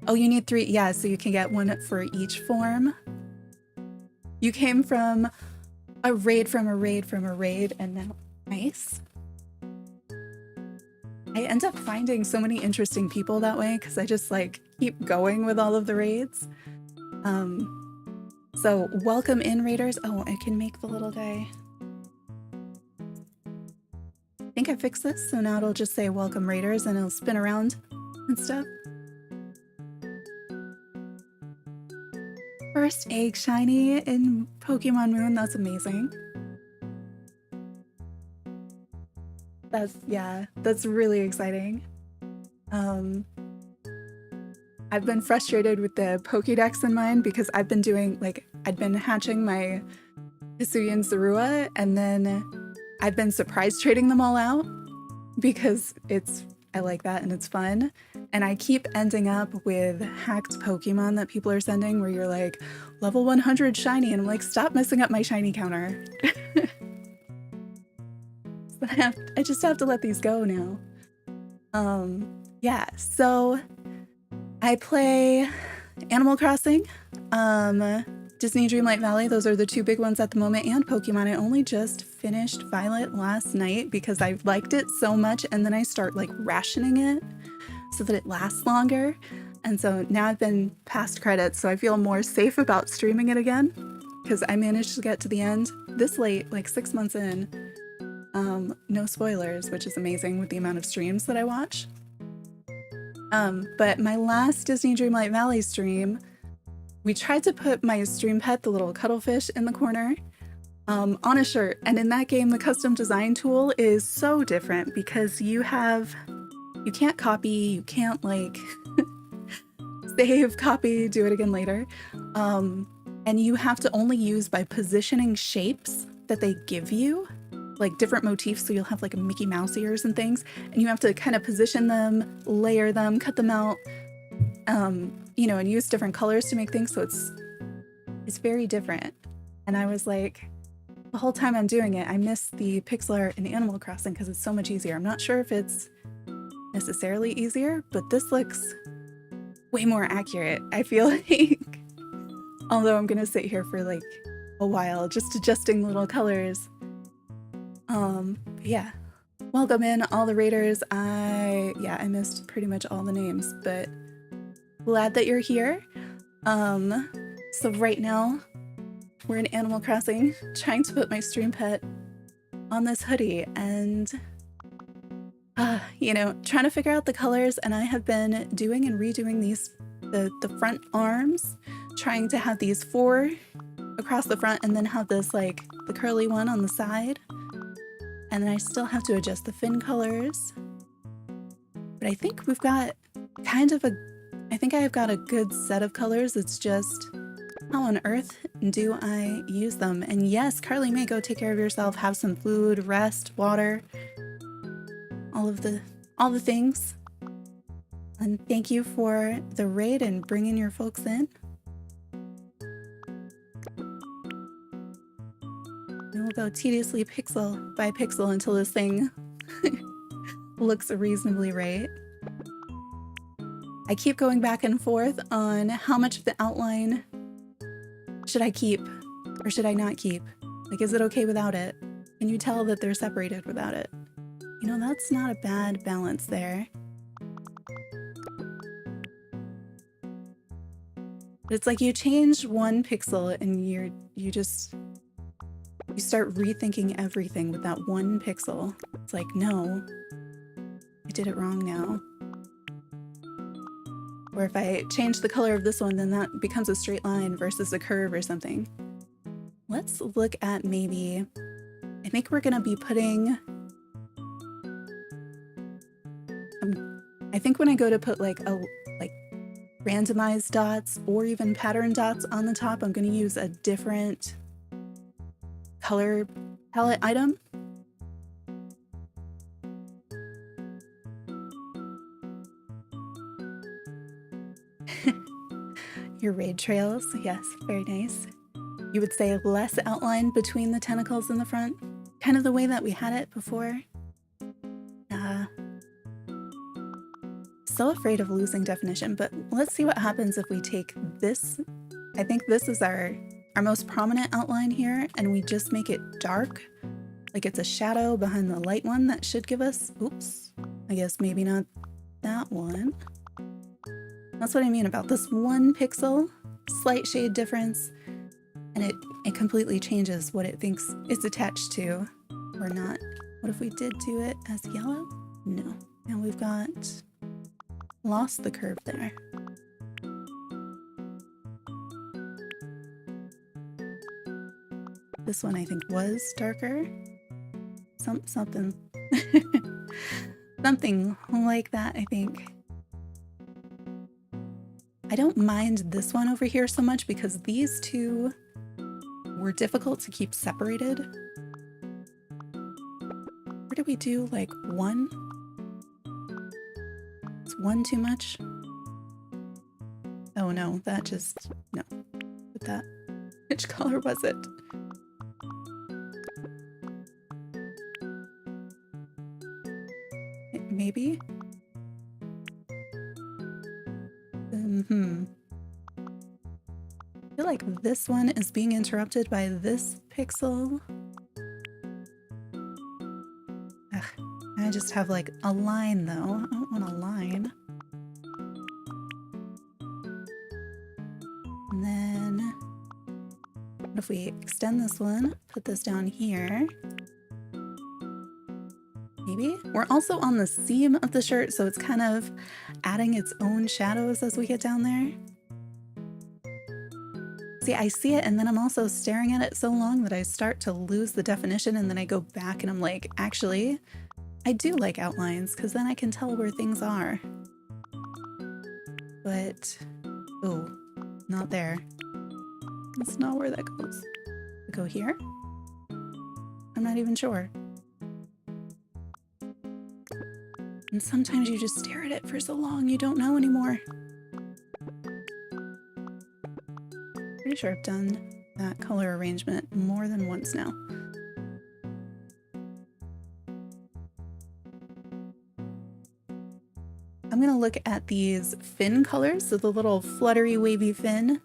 Speaker 1: Oh, you need 3. Yeah, so you can get one for each form. You came from a raid from a raid from a raid, and now nice. I end up finding so many interesting people that way because I just like keep going with all of the raids. So welcome in, raiders. Oh, I can make the little guy. I think I fixed this, so now it'll just say welcome, raiders, and it'll spin around and stuff. First egg shiny in Pokemon Moon. That's amazing. That's really exciting. I've been frustrated with the Pokédex in mine because I've been doing, like, I'd been hatching my Kasuya and Zorua, and then I've been surprise trading them all out because I like that and it's fun. And I keep ending up with hacked Pokemon that people are sending where you're like, level 100 shiny, and I'm like, stop messing up my shiny counter. I just have to let these go now. Yeah, so I play Animal Crossing, Disney Dreamlight Valley. Those are the 2 big ones at the moment, and Pokemon. I only just finished Violet last night because I liked it so much, and then I start like rationing it so that it lasts longer. And so now I've been past credits, so I feel more safe about streaming it again because I managed to get to the end this late, like 6 months in. No spoilers, which is amazing with the amount of streams that I watch. But my last Disney Dreamlight Valley stream, we tried to put my StreamPet, the little cuttlefish, in the corner on a shirt. And in that game, the custom design tool is so different because you can't copy, you can't like save, copy, do it again later. And you have to only use by positioning shapes that they give you, like different motifs. So you'll have like Mickey Mouse ears and things, and you have to kind of position them, layer them, cut them out, you know, and use different colors to make things. So it's very different. And I was like, the whole time I'm doing it, I miss the pixel art in Animal Crossing because it's so much easier. I'm not sure if it's necessarily easier, but this looks way more accurate, I feel like. Although I'm gonna sit here for like a while just adjusting little colors. Yeah. Welcome in all the raiders. I missed pretty much all the names, but glad that you're here. So right now we're in Animal Crossing trying to put my StreamPet on this hoodie and you know, trying to figure out the colors, and I have been doing and redoing the front arms, trying to have these 4 across the front and then have this like the curly one on the side. And then I still have to adjust the fin colors. But I think we've got kind of I think I've got a good set of colors. It's just how on earth do I use them? And yes, Carly May, go take care of yourself, have some food, rest, water, all the things. And thank you for the raid and bringing your folks in. We'll go tediously pixel by pixel until this thing looks reasonably right. I keep going back and forth on how much of the outline should I keep or should I not keep? Like, is it okay without it? Can you tell that they're separated without it? You know, that's not a bad balance there. But it's like you change one pixel and you start rethinking everything with that one pixel. It's like, no, I did it wrong now. Or if I change the color of this one, then that becomes a straight line versus a curve or something. Let's look at maybe, I think we're gonna be putting, I think when I go to put like randomized dots or even pattern dots on the top, I'm gonna use a different color palette item. Your raid trails, yes, very nice. You would say less outline between the tentacles in the front, kind of the way that we had it before. So afraid of losing definition, but let's see what happens if we take this. I think this is our most prominent outline here, and we just make it dark, like it's a shadow behind the light one. That should give us, oops, I guess maybe not that one. That's what I mean about this one pixel, slight shade difference, and it completely changes what it thinks it's attached to or not. What if we did do it as yellow? No. Now we've got lost the curve there. This one I think was darker. Something something like that, I think. I don't mind this one over here so much because these two were difficult to keep separated. Or did we do like one? Is one too much? Oh no, that just, no. With that, which color was it? Maybe? I feel like this one is being interrupted by this pixel. Ugh, I just have like a line though. I don't want a line. And then what if we extend this one, put this down here? Maybe? We're also on the seam of the shirt, so it's kind of adding its own shadows as we get down there. See, I see it and then I'm also staring at it so long that I start to lose the definition, and then I go back and I'm like, actually, I do like outlines because then I can tell where things are. But, oh, not there. That's not where that goes. Go here? I'm not even sure. And sometimes you just stare at it for so long you don't know anymore. Pretty sure I've done that color arrangement more than once now. I'm gonna look at these fin colors, so the little fluttery wavy fin.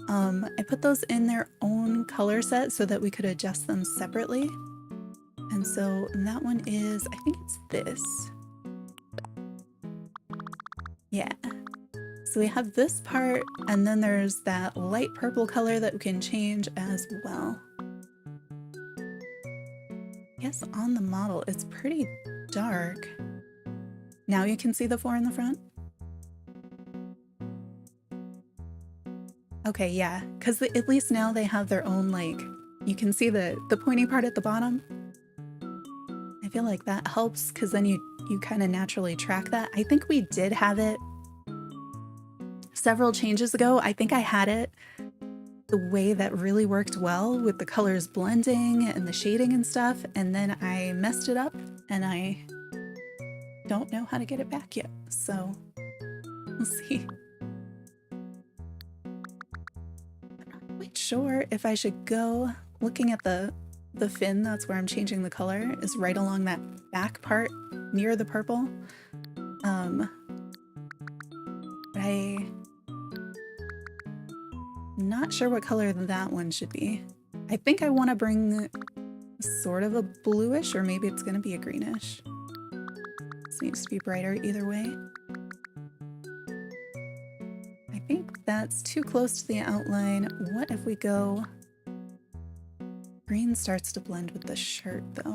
Speaker 1: I put those in their own color set so that we could adjust them separately. And so that one is, I think it's this. Yeah. So we have this part, and then there's that light purple color that we can change as well. I guess on the model it's pretty dark. Now you can see the 4 in the front? Okay, yeah, because at least now they have their own, like, you can see the pointy part at the bottom. I feel like that helps because then you kind of naturally track that. I think we did have it several changes ago. I think I had it the way that really worked well with the colors blending and the shading and stuff, and then I messed it up and I don't know how to get it back yet, so we'll see. I'm not quite sure if I should go looking at the fin. That's where I'm changing the color, is right along that back part near the purple. I'm not sure what color that one should be. I think I want to bring sort of a bluish, or maybe it's going to be a greenish. This needs to be brighter either way. I think that's too close to the outline. What if we go... Green starts to blend with the shirt though.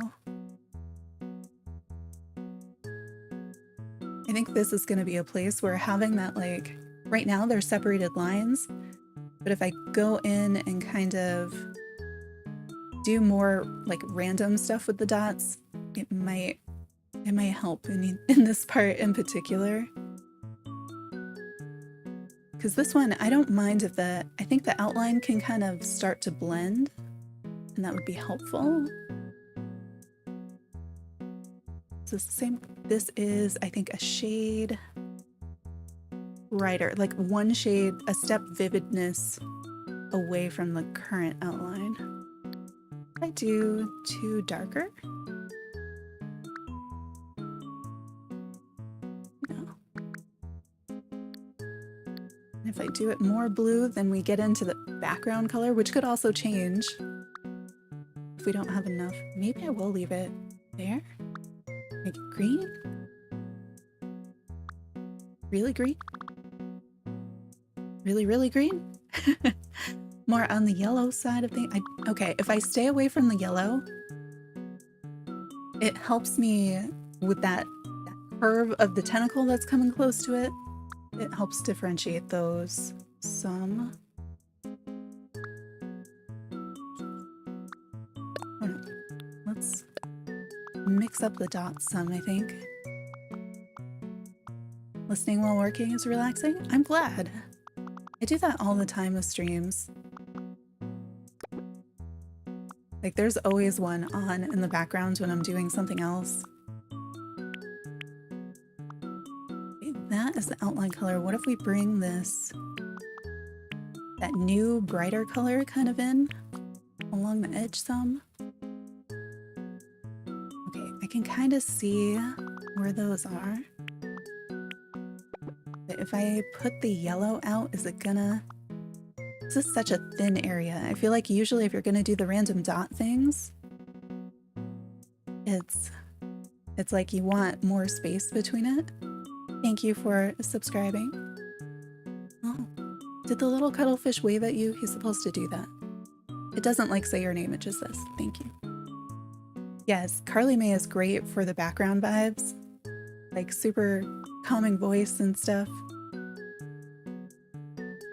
Speaker 1: I think this is going to be a place where having that, like, right now they're separated lines, but if I go in and kind of do more like random stuff with the dots, it might help in this part in particular. Because this one, I don't mind if I think the outline can kind of start to blend, and that would be helpful. So it's the same. This is, I think, a shade brighter, like one shade, a step vividness away from the current outline. I do too darker. No. And if I do it more blue, then we get into the background color, which could also change if we don't have enough. Maybe I will leave it there. Make it green. Really green? Really, really green? More on the yellow side of things. Okay, if I stay away from the yellow, it helps me with that curve of the tentacle that's coming close to it. It helps differentiate those some. Let's mix up the dots some, I think. Listening while working is relaxing? I'm glad. I do that all the time with streams. Like, there's always one on in the background when I'm doing something else. Okay, that is the outline color. What if we bring that new brighter color kind of in along the edge some? Okay, I can kind of see where those are. But if I put the yellow out, is it gonna... This is such a thin area. I feel like usually if you're gonna do the random dot things, it's like you want more space between it. Thank you for subscribing. Oh, did the little cuttlefish wave at you? He's supposed to do that. It doesn't like say your name, it just says thank you. Yes, Carly May is great for the background vibes. Like super calming voice and stuff.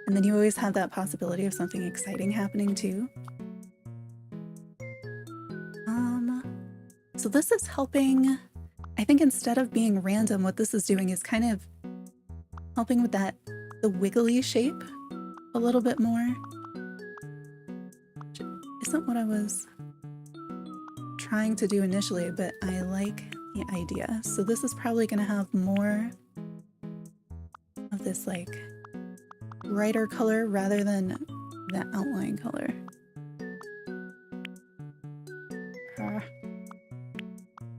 Speaker 1: And then you always have that possibility of something exciting happening too. So this is helping, I think instead of being random, what this is doing is kind of helping with the wiggly shape a little bit more. Which isn't what I was trying to do initially, but I like the idea. So this is probably going to have more of this like brighter color rather than that outline color.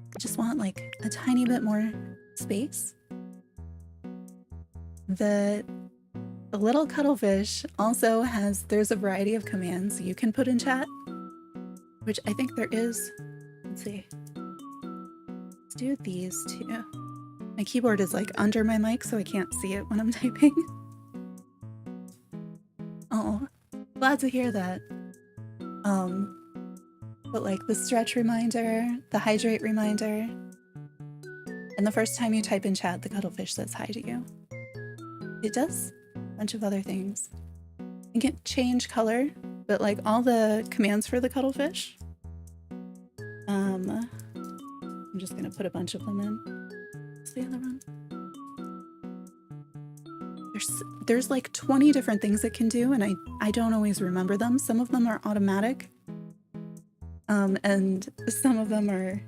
Speaker 1: I just want like a tiny bit more space. The little cuttlefish also there's a variety of commands you can put in chat, which I think there is. Let's see. Let's do these two. My keyboard is like under my mic, so I can't see it when I'm typing. Oh, glad to hear that. But like the stretch reminder, the hydrate reminder, and the first time you type in chat, the cuttlefish says hi to you. It does a bunch of other things. You can change color, but like all the commands for the cuttlefish, I'm just gonna put a bunch of them in. What's the other one? There's like 20 different things it can do, and I don't always remember them. Some of them are automatic, and some of them are,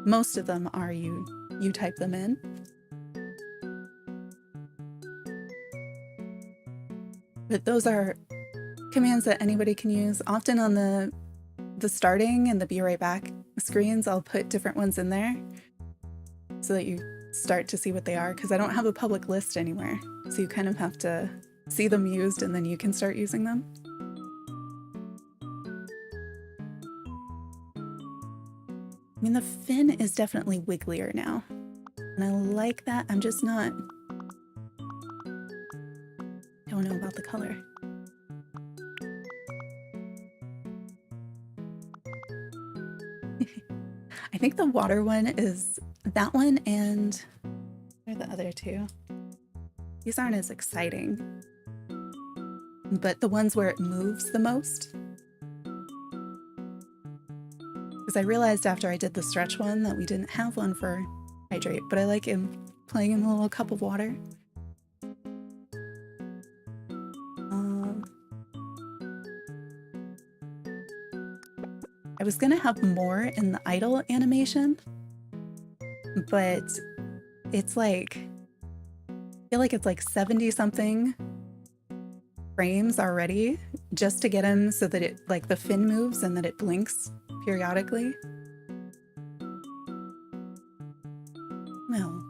Speaker 1: most of them are you type them in. But those are commands that anybody can use. Often on the starting and the be right back screens, I'll put different ones in there so that you start to see what they are, because I don't have a public list anywhere. So you kind of have to see them used and then you can start using them. I mean, the fin is definitely wigglier now, and I like that. I'm just not, don't know about the color. I think the water one is that one, and what are the other two? These aren't as exciting, but the ones where it moves the most. Because I realized after I did the stretch one that we didn't have one for hydrate, but I like him playing in a little cup of water. I was gonna have more in the idle animation, but it's like, I feel like it's like 70 something frames already just to get him so that it, like, the fin moves and that it blinks periodically. No,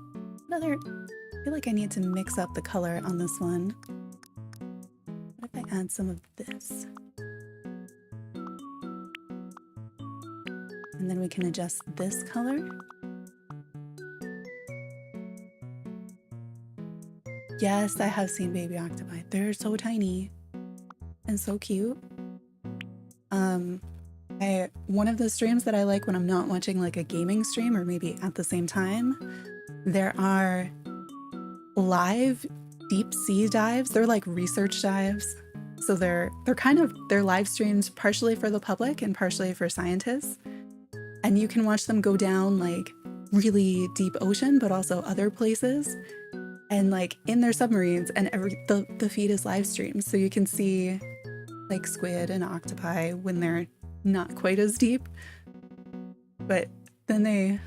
Speaker 1: another, I feel like I need to mix up the color on this one. What if I add some of this? And then we can adjust this color. Yes, I have seen baby octopi. They're so tiny and so cute. One of the streams that I like when I'm not watching like a gaming stream, or maybe at the same time, there are live deep sea dives. They're like research dives. So they're live streams partially for the public and partially for scientists. And you can watch them go down like really deep ocean, but also other places, and like in their submarines, and the feed is live streamed. So you can see like squid and octopi when they're not quite as deep. But then I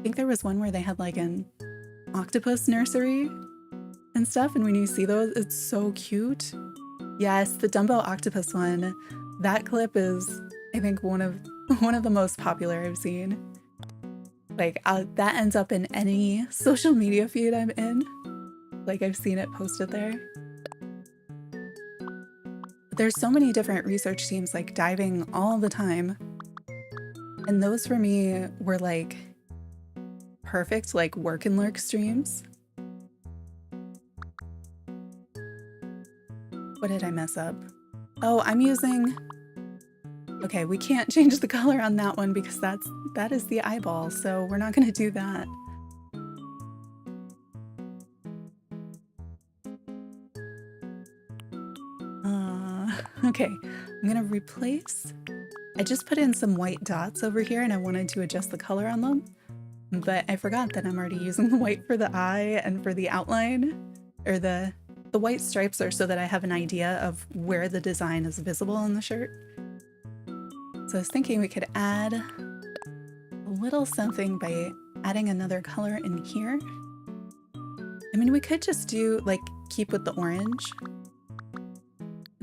Speaker 1: think there was one where they had like an octopus nursery and stuff. And when you see those, it's so cute. Yes, the Dumbo octopus one, that clip is, I think, one of the most popular I've seen. Like that ends up in any social media feed I'm in. Like I've seen it posted there. There's so many different research teams like diving all the time. And those for me were like perfect, like work and lurk streams. What did I mess up? Oh, I'm using, okay, we can't change the color on that one because that is the eyeball, so we're not gonna do that. Okay, I'm gonna replace, I just put in some white dots over here and I wanted to adjust the color on them, but I forgot that I'm already using the white for the eye and for the outline, or the white stripes are so that I have an idea of where the design is visible on the shirt. So I was thinking we could add a little something by adding another color in here. I mean, we could just do like keep with the orange,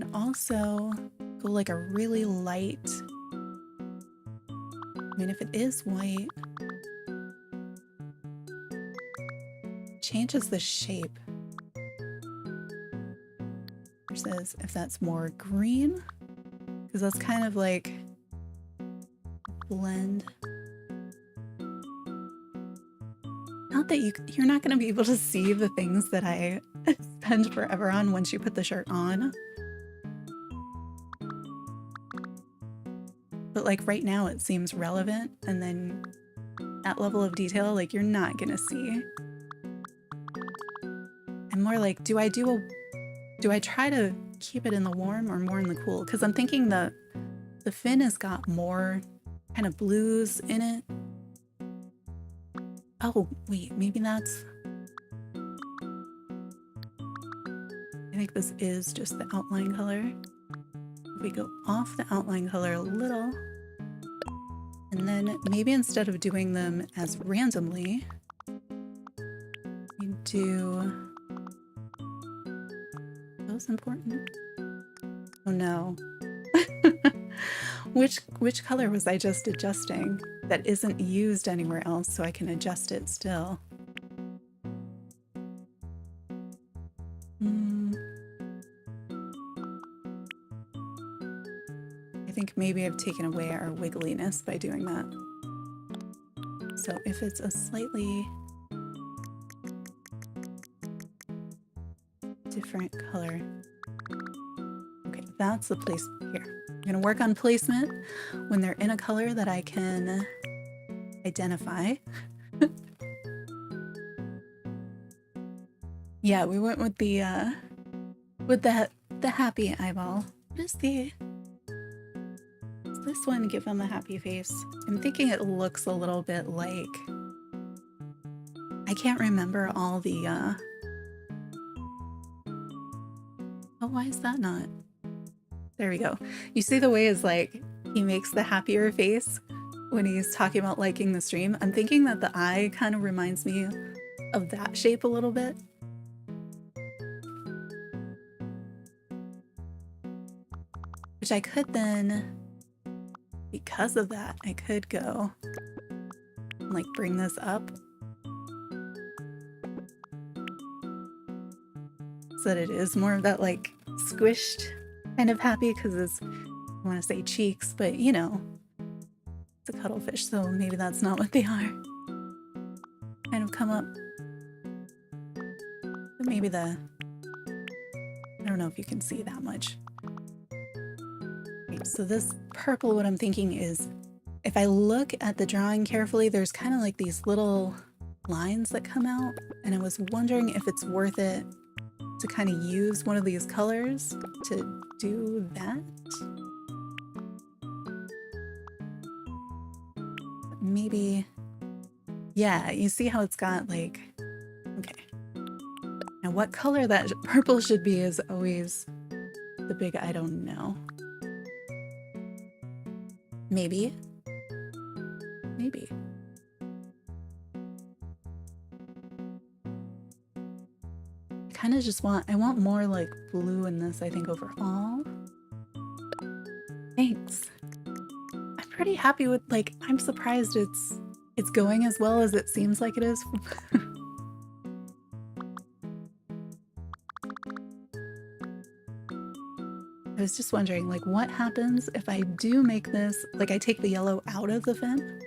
Speaker 1: and also go like a really light, I mean, if it is white, it changes the shape. Versus if that's more green, because that's kind of like blend. Not that you're not going to be able to see the things that I spend forever on once you put the shirt on. But like right now it seems relevant, and then that level of detail, like you're not going to see. I'm more like, do I try to keep it in the warm or more in the cool? Because I'm thinking the fin has got more kind of blues in it. Oh, wait, maybe that's... I think this is just the outline color. If we go off the outline color a little, and then maybe instead of doing them as randomly, we do... Those important? Oh no. Which color was I just adjusting that isn't used anywhere else so I can adjust it still? I think maybe I've taken away our wiggliness by doing that. So if it's a slightly different color. Okay, that's the place here. I'm gonna work on placement when they're in a color that I can identify. Yeah, we went with the happy eyeball. What is the... Does this one give him a happy face? I'm thinking it looks a little bit like... I can't remember all the Oh, why is that not? There we go. You see the way is like he makes the happier face when he's talking about liking the stream. I'm thinking that the eye kind of reminds me of that shape a little bit. Which I could then, because of that, I could go and like bring this up so that it is more of that like squished kind of happy, because it's, I want to say cheeks, but you know, it's a cuttlefish, so maybe that's not what they are. Kind of come up. But maybe the, I don't know if you can see that much. Okay, so this purple, what I'm thinking is, if I look at the drawing carefully, there's kind of like these little lines that come out, and I was wondering if it's worth it to kind of use one of these colors to do that. Maybe, yeah, you see how it's got like, okay. Now what color that purple should be is always the big I don't know. Maybe. Maybe. I kind of just want, I want more like blue in this, I think, overall. Thanks. I'm pretty happy with, like, I'm surprised it's going as well as it seems like it is. I was just wondering, like, what happens if I do make this, like, I take the yellow out of the fin?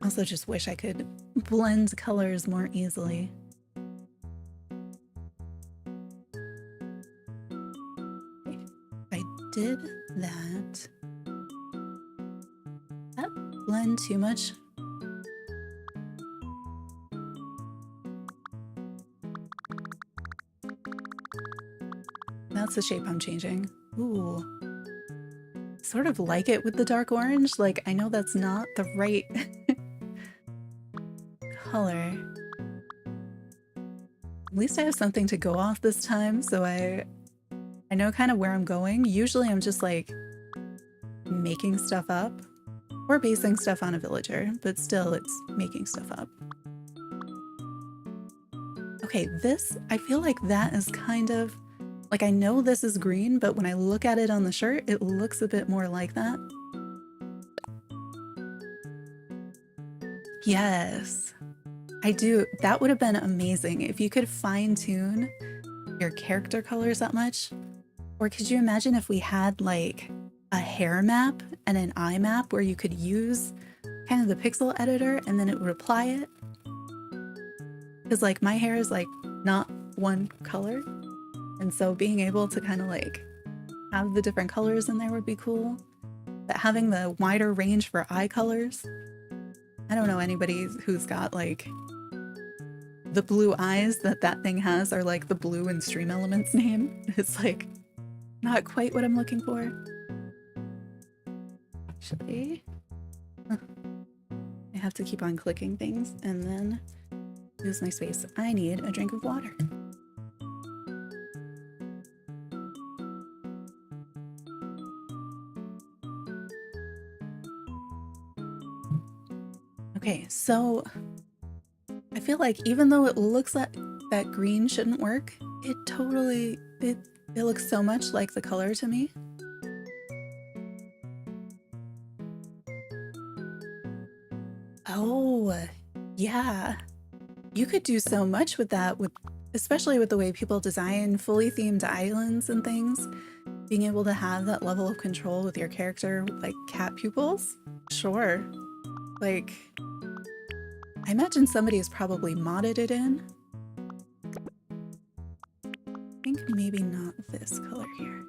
Speaker 1: Also just wish I could blend colors more easily. Okay. If I did that, blend too much? That's the shape I'm changing. Ooh. Sort of like it with the dark orange. Like, I know that's not the right color. At least I have something to go off this time, so I know kind of where I'm going. Usually I'm just like making stuff up or basing stuff on a villager, but still it's making stuff up. Okay, this, I feel like that is kind of, like, I know this is green, but when I look at it on the shirt, it looks a bit more like that. Yes, I do. That would have been amazing if you could fine tune your character colors that much. Or could you imagine if we had like a hair map and an eye map where you could use kind of the pixel editor and then it would apply it? Because like my hair is like not one color. And so being able to kind of like have the different colors in there would be cool. But having the wider range for eye colors, I don't know anybody who's got like the blue eyes that thing has are like the blue in Stream Elements name. It's like not quite what I'm looking for. Actually, I have to keep on clicking things and then use my space. I need a drink of water. Okay, so I feel like even though it looks like that green shouldn't work, it totally, it looks so much like the color to me. Oh, yeah. You could do so much with that, especially with the way people design fully themed islands and things. Being able to have that level of control with your character, with like cat pupils. Sure. Like, I imagine somebody has probably modded it in. I think maybe not this color here.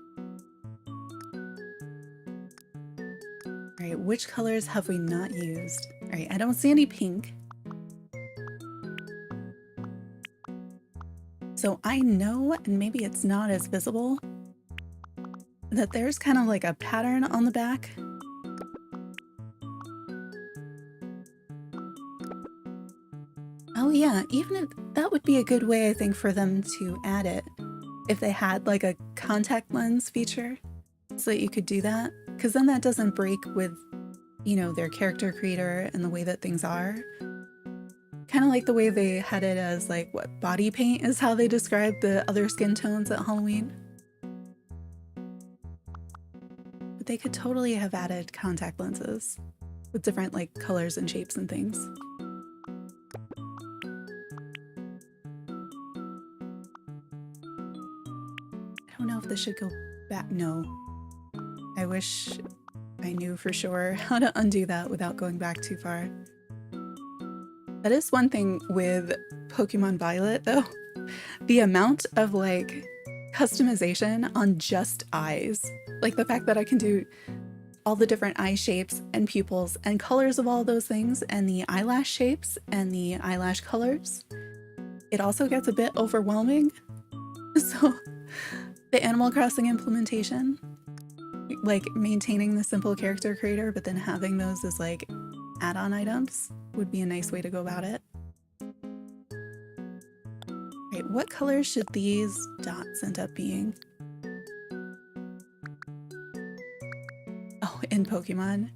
Speaker 1: All right, which colors have we not used? All right, I don't see any pink. So I know, and maybe it's not as visible, that there's kind of like a pattern on the back. Oh yeah, even if that would be a good way, I think, for them to add it. If they had like a contact lens feature so that you could do that. Because then that doesn't break with, you know, their character creator and the way that things are. Kind of like the way they had it as like, what, body paint is how they described the other skin tones at Halloween. But they could totally have added contact lenses with different like colors and shapes and things. I don't know if this should go back. No. I wish I knew for sure how to undo that without going back too far. That is one thing with Pokemon Violet, though. The amount of like customization on just eyes. Like the fact that I can do all the different eye shapes and pupils and colors of all those things, and the eyelash shapes and the eyelash colors. It also gets a bit overwhelming. So the Animal Crossing implementation, like maintaining the simple character creator, but then having those as like add-on items would be a nice way to go about it. Right, what colors should these dots end up being? Oh, in Pokemon.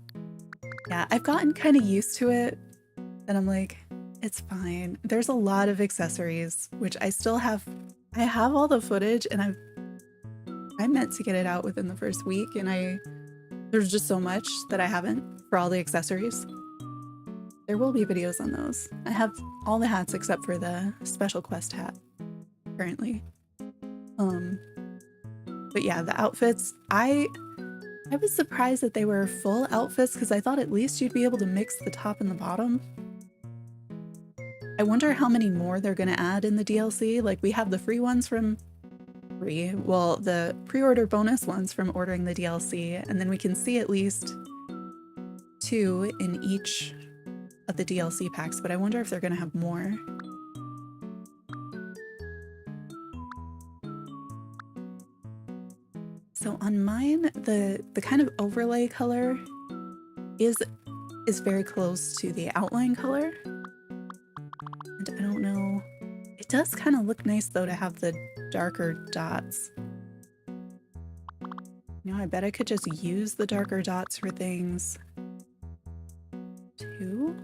Speaker 1: Yeah, I've gotten kind of used to it, and I'm like, it's fine. There's a lot of accessories, which I still have. I have all the footage, and I meant to get it out within the first week, and there's just so much that I haven't for all the accessories. There will be videos on those. I have all the hats except for the special quest hat currently. But yeah, the outfits, I was surprised that they were full outfits because I thought at least you'd be able to mix the top and the bottom. I wonder how many more they're going to add in the DLC. Like, we have the free ones from the pre-order bonus ones from ordering the DLC, and then we can see at least 2 in each of the DLC packs, but I wonder if they're going to have more. So on mine, the kind of overlay color is very close to the outline color. And I don't know, it does kind of look nice though to have the darker dots. You know, I bet I could just use the darker dots for things too.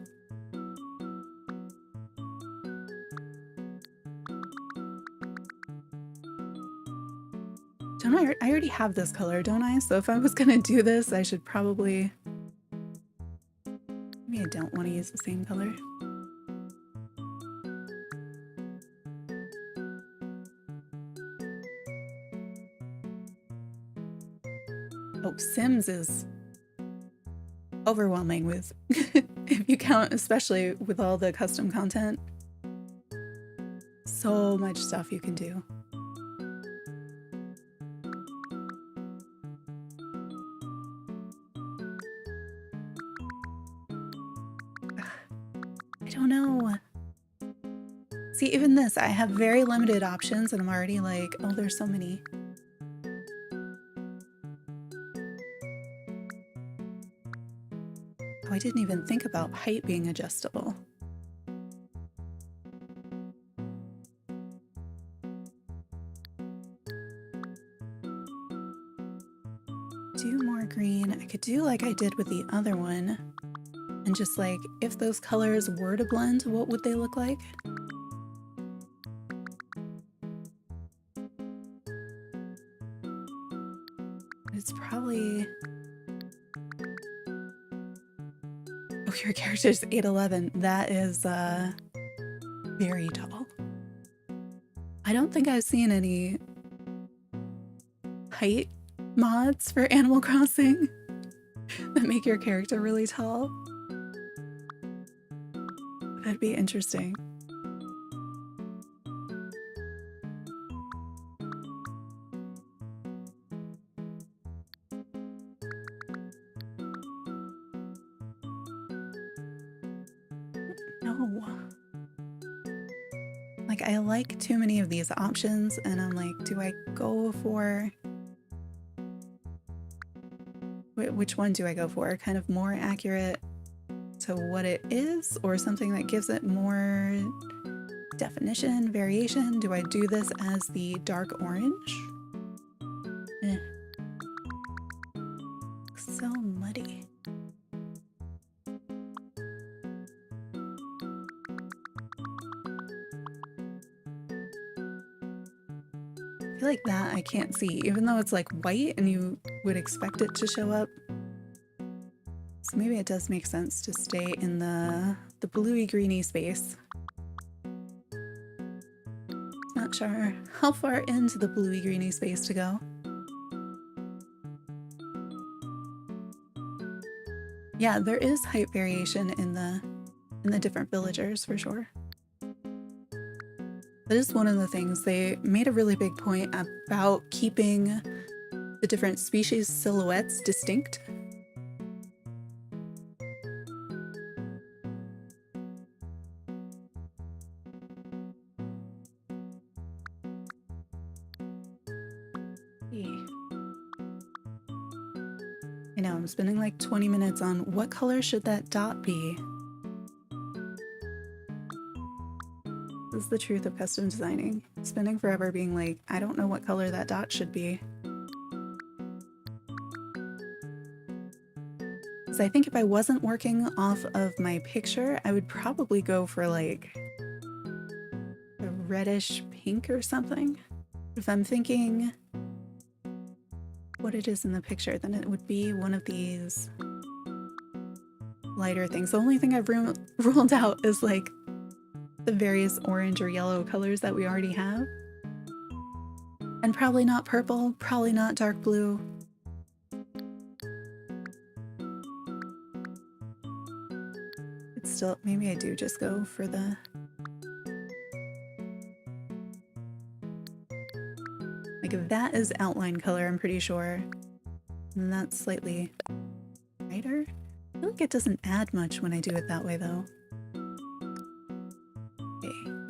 Speaker 1: I already have this color, don't I? So if I was gonna do this, I should probably... Maybe I don't want to use the same color. Oh, Sims is overwhelming with, if you count, especially with all the custom content. So much stuff you can do. I don't know. See, even this, I have very limited options and I'm already like, oh, there's so many. Oh, I didn't even think about height being adjustable. Do more green. I could do like I did with the other one. And just like, if those colors were to blend, what would they look like? It's probably... Oh, your character's 8'11". That is, very tall. I don't think I've seen any height mods for Animal Crossing that make your character really tall. That'd be interesting. No. Like, I like too many of these options, and I'm like, do I go for... Which one do I go for? Kind of more accurate to what it is, or something that gives it more definition, variation? Do I do this as the dark orange? So muddy. I feel like that I can't see, even though it's like white and you would expect it to show up. So maybe it does make sense to stay in the bluey greeny space. Not sure how far into the bluey greeny space to go. Yeah, there is height variation in the different villagers for sure. That is one of the things. They made a really big point about keeping the different species silhouettes distinct. I know, I'm spending like 20 minutes on what color should that dot be? This is the truth of custom designing. Spending forever being like, I don't know what color that dot should be. Because I think if I wasn't working off of my picture, I would probably go for like a reddish pink or something. If I'm thinking what it is in the picture, then it would be one of these lighter things. The only thing I've ruled out is like the various orange or yellow colors that we already have. And probably not purple, probably not dark blue. It's still, maybe I do just go for the... Like if that is outline color, I'm pretty sure. And that's slightly brighter. I feel like it doesn't add much when I do it that way though.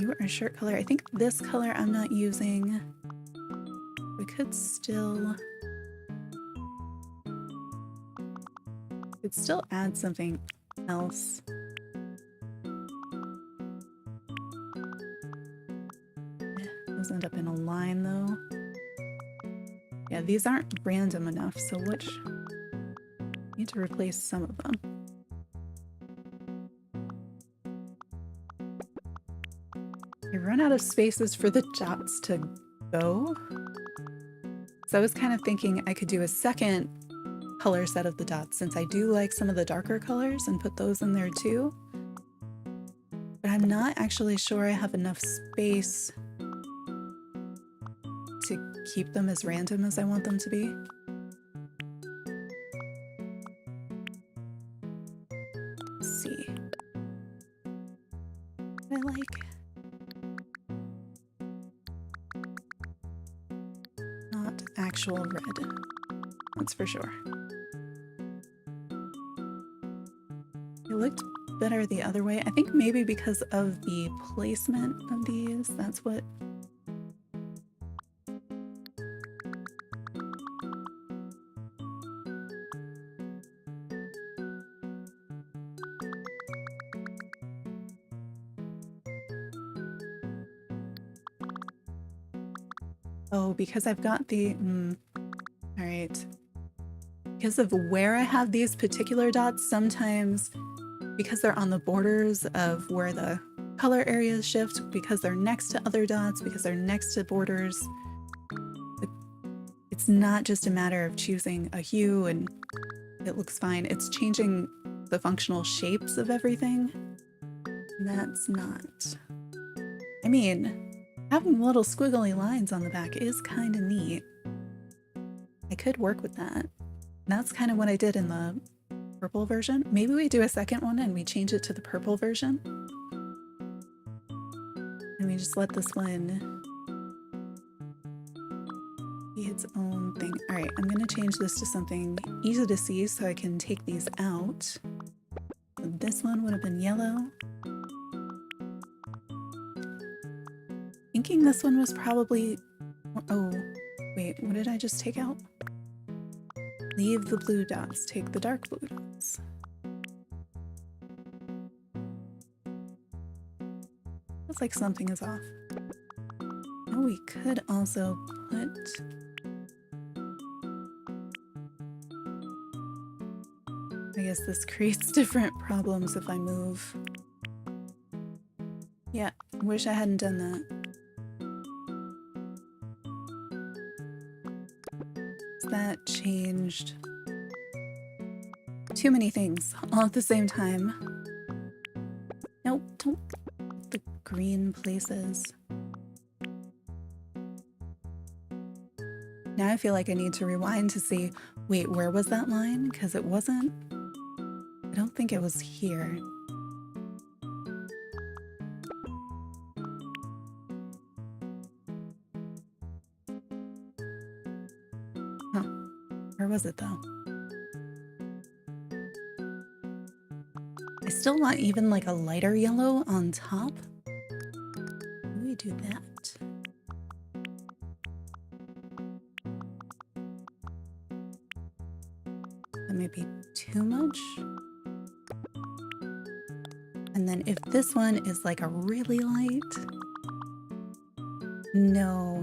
Speaker 1: You are a shirt color. I think this color I'm not using. We could still add something else. Those end up in a line though. Yeah, these aren't random enough, so which need to replace some of them. I run out of spaces for the dots to go. So I was kind of thinking I could do a second color set of the dots since I do like some of the darker colors and put those in there too. But I'm not actually sure I have enough space to keep them as random as I want them to be. Let's see. I like... Not actual red, that's for sure. It looked better the other way. I think maybe because of the placement of these, that's what... Oh, because I've got the... all right. Because of where I have these particular dots, sometimes because they're on the borders of where the color areas shift, because they're next to other dots, because they're next to borders, it's not just a matter of choosing a hue and it looks fine. It's changing the functional shapes of everything. That's not I mean, having little squiggly lines on the back is kind of neat. I could work with that. That's kind of what I did in the purple version. Maybe we do a second one and we change it to the purple version. And we just let this one be its own thing. All right, I'm gonna change this to something easy to see so I can take these out. So this one would have been yellow. Thinking this one was probably, oh, wait, what did I just take out? Leave the blue dots, take the dark blue dots. Looks like something is off. Oh, we could also put... I guess this creates different problems if I move. Yeah, wish I hadn't done that. That changed too many things all at the same time. Nope, don't put the green places. Now I feel like I need to rewind to see, wait, where was that line? Because it wasn't, I don't think it was here. Huh, where was it though? I still want even like a lighter yellow on top. How do we do that? That might be too much. And then if this one is like a really light, no,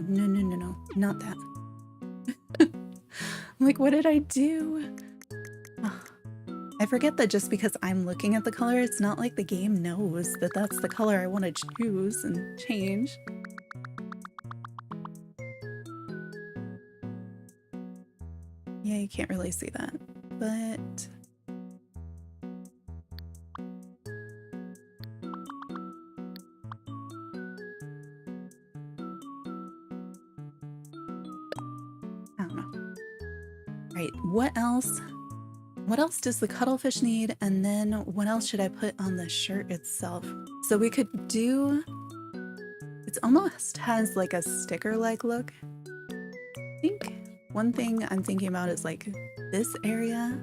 Speaker 1: not that. I'm like, what did I do? Oh, I forget that just because I'm looking at the color, it's not like the game knows that that's the color I want to choose and change. Yeah, you can't really see that, but... I don't know. Right, what else? What else does the cuttlefish need? And then what else should I put on the shirt itself? So we could do... It almost has like a sticker-like look. I think one thing I'm thinking about is like this area.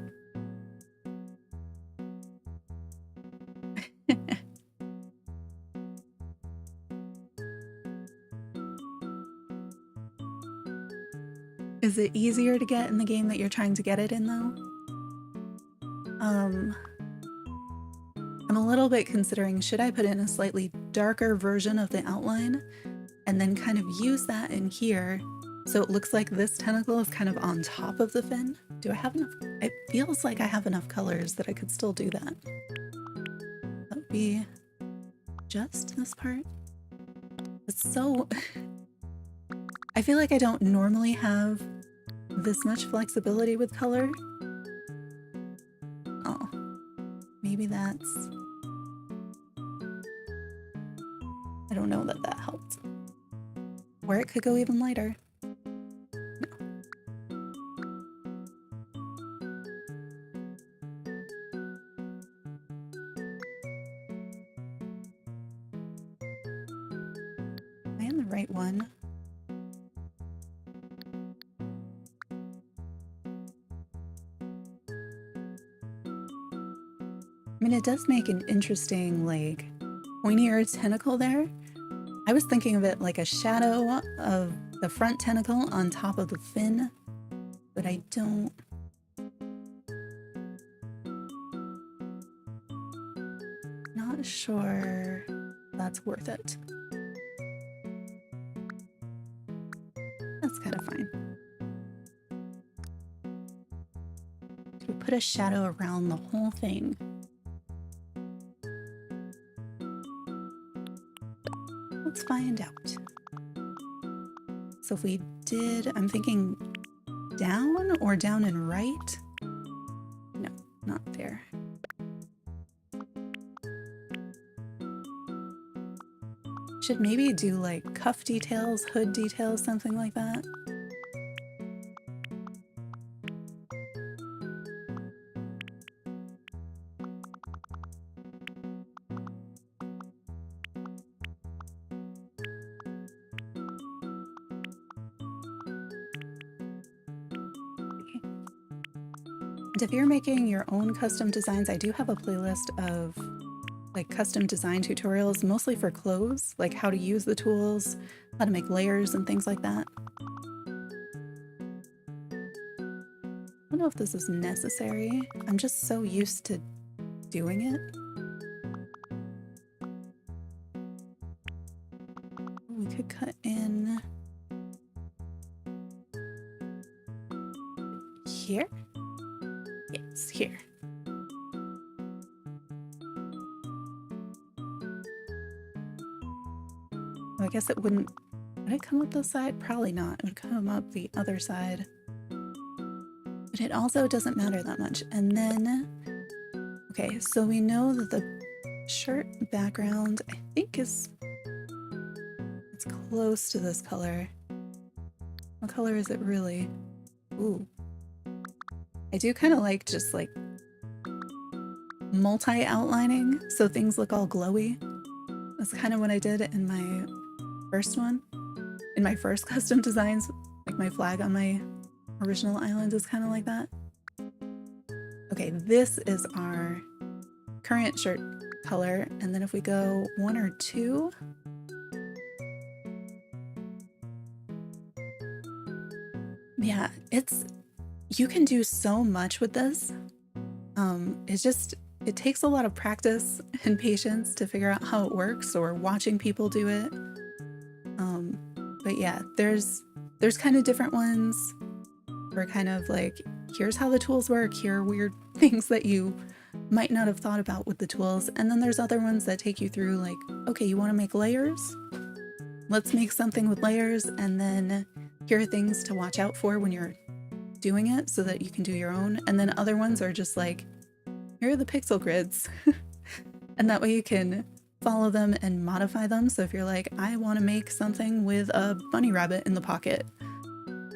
Speaker 1: Is it easier to get in the game that you're trying to get it in though? I'm a little bit considering, should I put in a slightly darker version of the outline and then kind of use that in here so it looks like this tentacle is kind of on top of the fin? Do I have enough? It feels like I have enough colors that I could still do that. That would be just this part. It's so... I feel like I don't normally have this much flexibility with color. Oh, maybe that's... I don't know that that helped. Or it could go even lighter. No. Am I in the right one? I mean, it does make an interesting, like, pointier tentacle there. I was thinking of it like a shadow of the front tentacle on top of the fin, but I don't... Not sure that's worth it. That's kind of fine. Should we put a shadow around the whole thing? Let's find out. So if we did, I'm thinking down or down and right? No, not there. Should maybe do like cuff details, hood details, something like that. And if you're making your own custom designs, I do have a playlist of like custom design tutorials, mostly for clothes, like how to use the tools, how to make layers and things like that. I don't know if this is necessary. I'm just so used to doing it. We could cut in here. Yes, here. I guess it wouldn't, would it come up this side? Probably not. It would come up the other side. But it also doesn't matter that much. And then, okay, so we know that the shirt background, I think it's close to this color. What color is it really? Ooh. I do kind of like just like multi-outlining so things look all glowy. That's kind of what I did in my first one. In my first custom designs, like my flag on my original island is kind of like that. Okay, this is our current shirt color. And then if we go 1 or 2, yeah, you can do so much with this. It takes a lot of practice and patience to figure out how it works, or watching people do it. But yeah, there's kind of different ones for kind of like, here's how the tools work, here are weird things that you might not have thought about with the tools. And then there's other ones that take you through like, okay, you want to make layers? Let's make something with layers, and then here are things to watch out for when you're doing it so that you can do your own. And then other ones are just like, here are the pixel grids. And that way you can follow them and modify them. So if you're like, I want to make something with a bunny rabbit in the pocket,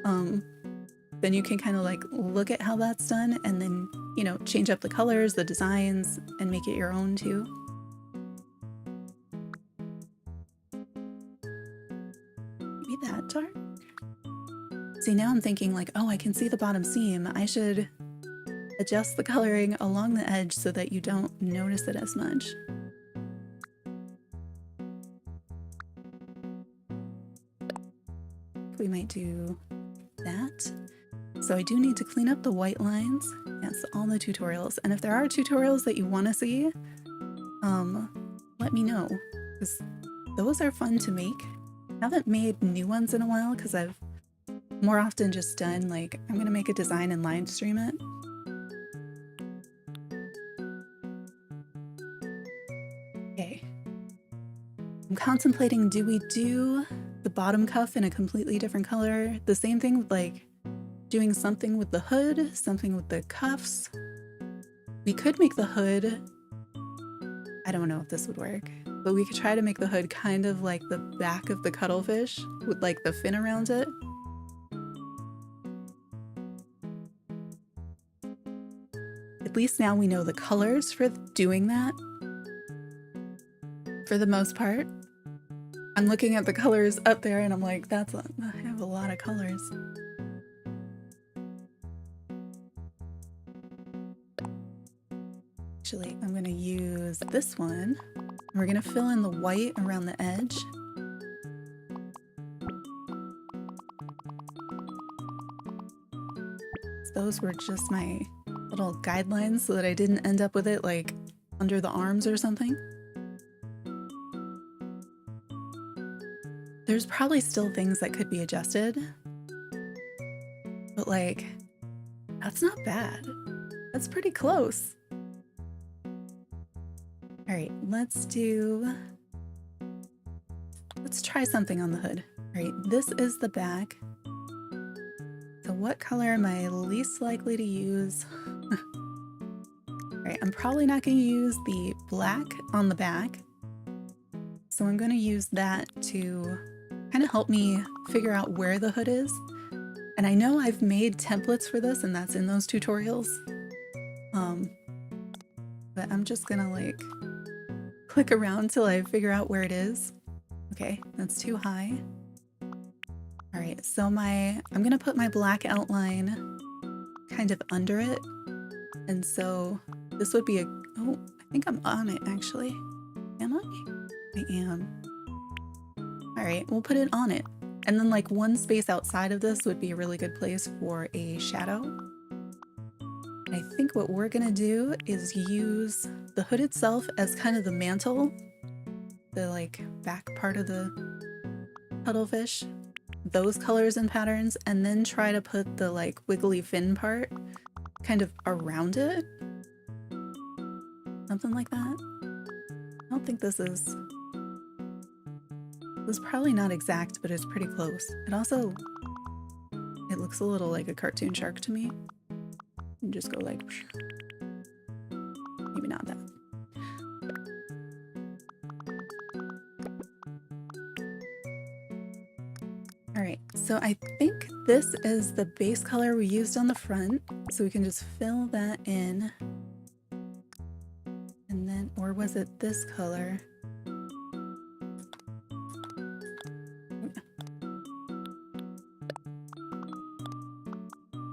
Speaker 1: then you can kind of like look at how that's done and then, you know, change up the colors, the designs, and make it your own too. Maybe that dark? See, now I'm thinking like, oh, I can see the bottom seam. I should adjust the coloring along the edge so that you don't notice it as much. We might do that. So I do need to clean up the white lines. Yes, all the tutorials. And if there are tutorials that you want to see, let me know, because those are fun to make. I haven't made new ones in a while because I've more often just done like, I'm gonna make a design and live stream it. Okay. I'm contemplating, do we do the bottom cuff in a completely different color? The same thing with like doing something with the hood, something with the cuffs. We could make the hood, I don't know if this would work, but we could try to make the hood kind of like the back of the cuttlefish with like the fin around it. At least now we know the colors for doing that. For the most part, I'm looking at the colors up there and I'm like, I have a lot of colors. Actually, I'm gonna use this one. We're gonna fill in the white around the edge. Those were just my little guidelines so that I didn't end up with it like under the arms or something. There's probably still things that could be adjusted, but like, that's not bad. That's pretty close. All right, let's try something on the hood. All right, this is the back. So what color am I least likely to use? All right, I'm probably not going to use the black on the back. So so I'm going to use that to kind of help me figure out where the hood is. And I know I've made templates for this, and that's in those tutorials. But I'm just gonna like click around till I figure out where it is. Okay, that's too high. All right, so I'm gonna put my black outline kind of under it. And so this would be oh, I think I'm on it actually. Am I? I am. All right, we'll put it on it. And then like one space outside of this would be a really good place for a shadow. I think what we're gonna do is use the hood itself as kind of the mantle, the like back part of the cuttlefish, those colors and patterns, and then try to put the like wiggly fin part kind of around it. Something like that. I don't think this is probably not exact, but it's pretty close. It looks a little like a cartoon shark to me. And just go like, maybe not that. All right, so I think this is the base color we used on the front, so we can just fill that in. And then, or was it this color?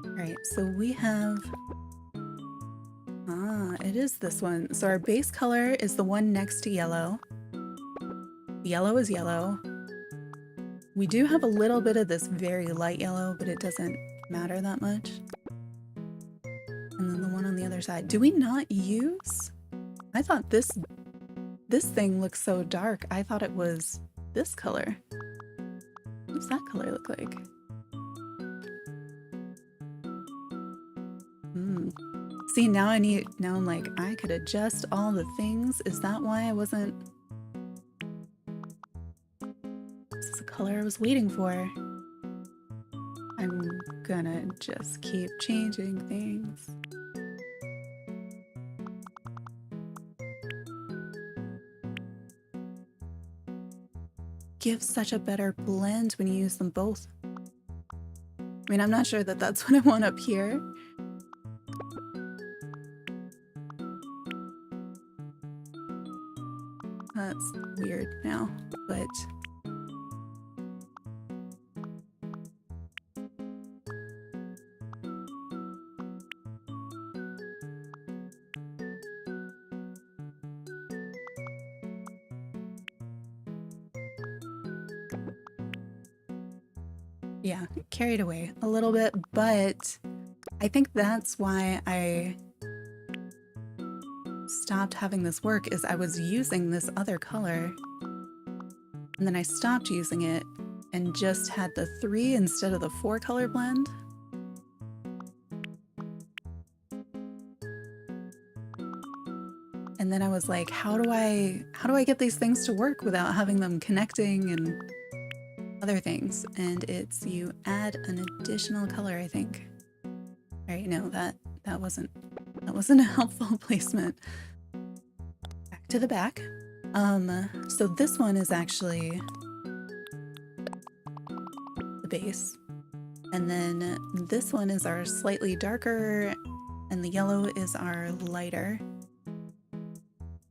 Speaker 1: All right, so we have, it is this one. So our base color is the one next to yellow. Yellow is yellow. We do have a little bit of this very light yellow, but it doesn't matter that much. And then the one on the other side. Do we not use? I thought this thing looks so dark. I thought it was this color. What does that color look like? See, now I'm like, I could adjust all the things. Is that why I wasn't? This is the color I was waiting for. I'm gonna just keep changing things. Gives such a better blend when you use them both. I mean, I'm not sure that that's what I want up here. That's weird now, but yeah, carried away a little bit, but I think that's why I stopped having this work is I was using this other color and then I stopped using it and just had the 3 instead of the 4 color blend. And then I was like, how do I get these things to work without having them connecting and other things? And it's you add an additional color, I think. All right, no, that wasn't a helpful placement. Back to the back. So this one is actually the base. And then this one is our slightly darker and the yellow is our lighter.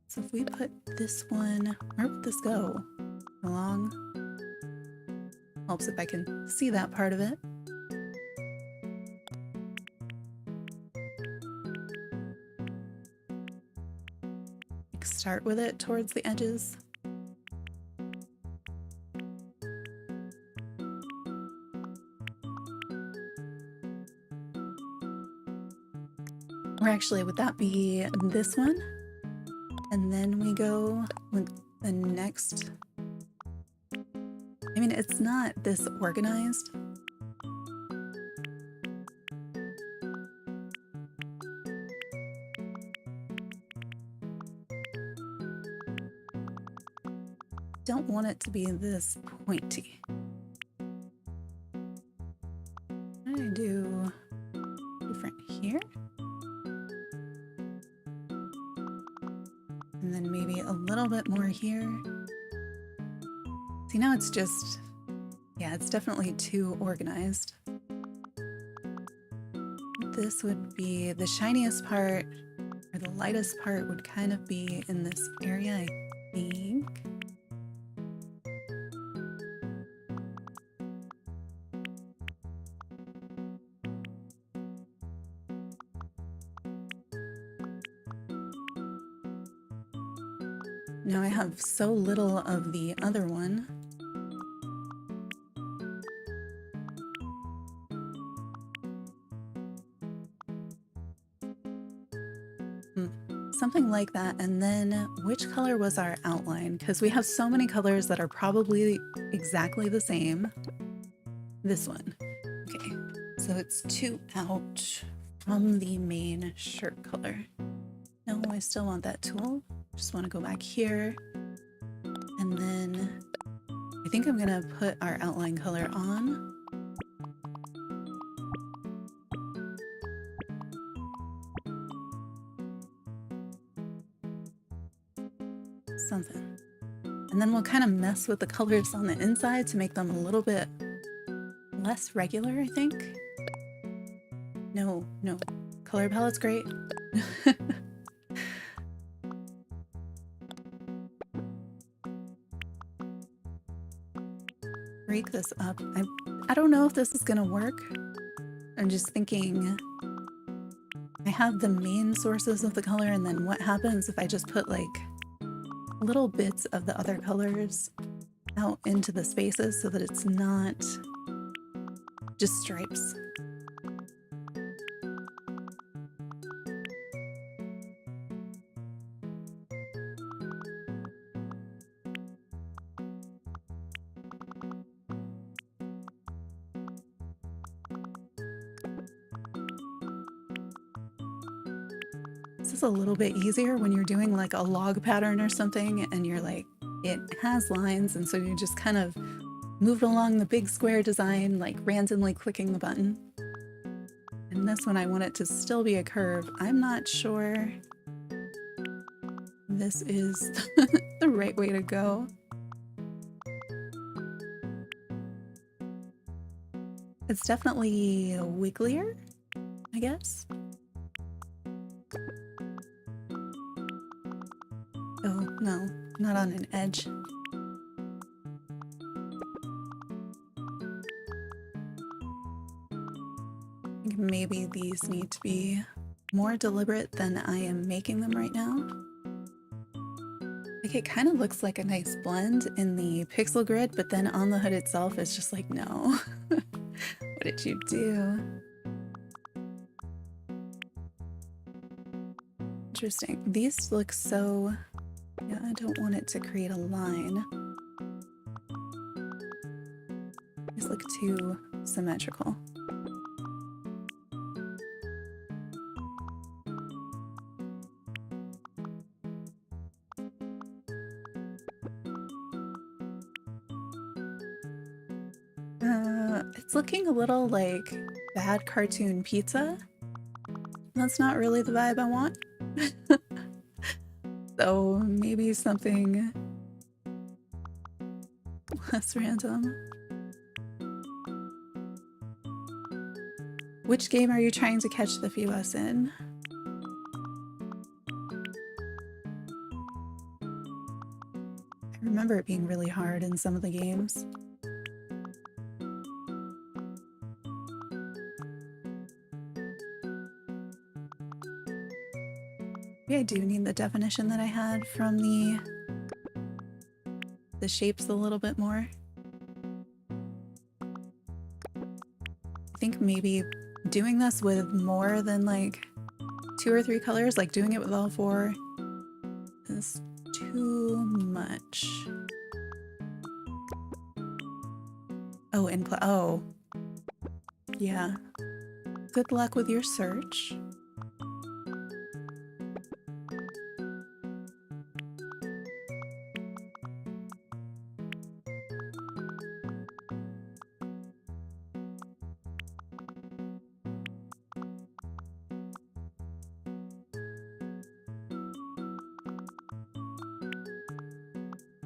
Speaker 1: So if we put this one, where would this go? Along? Helps if I can see that part of it. Start with it towards the edges. Or actually, would that be this one? And then we go with the next. I mean, it's not this organized. Don't want it to be this pointy. What do I do different here? And then maybe a little bit more here. See, now it's just, yeah, it's definitely too organized. This would be the shiniest part, or the lightest part would kind of be in this area, I think. Now I have so little of the other one. Something like that. And then which color was our outline? Because we have so many colors that are probably exactly the same. This one. Okay, so it's 2 out from the main shirt color. No, I still want that tool. Just want to go back here. And then I think I'm gonna put our outline color on. Something. And then we'll kind of mess with the colors on the inside to make them a little bit less regular, I think. No, color palette's great. Break this up. I don't know if this is gonna work. I'm just thinking I have the main sources of the color, and then what happens if I just put like little bits of the other colors out into the spaces so that it's not just stripes. This is a little bit easier when you're doing like a log pattern or something and you're like, it has lines, and so you just kind of move along the big square design, like randomly clicking the button. And this one, I want it to still be a curve. I'm not sure this is the right way to go. It's definitely wigglier, I guess. Oh, no, not on an edge. I think maybe these need to be more deliberate than I am making them right now. Like, it kind of looks like a nice blend in the pixel grid, but then on the hood itself, it's just like, no. What did you do? Interesting. These look so... yeah, I don't want it to create a line. These look too symmetrical. It's looking a little like bad cartoon pizza. That's not really the vibe I want. So maybe something less random. Which game are you trying to catch the FUS in? I remember it being really hard in some of the games. Maybe I do need the definition that I had from the shapes a little bit more. I think maybe doing this with more than like 2 or 3 colors, like doing it with all 4, is too much. Oh, oh. Yeah. Good luck with your search.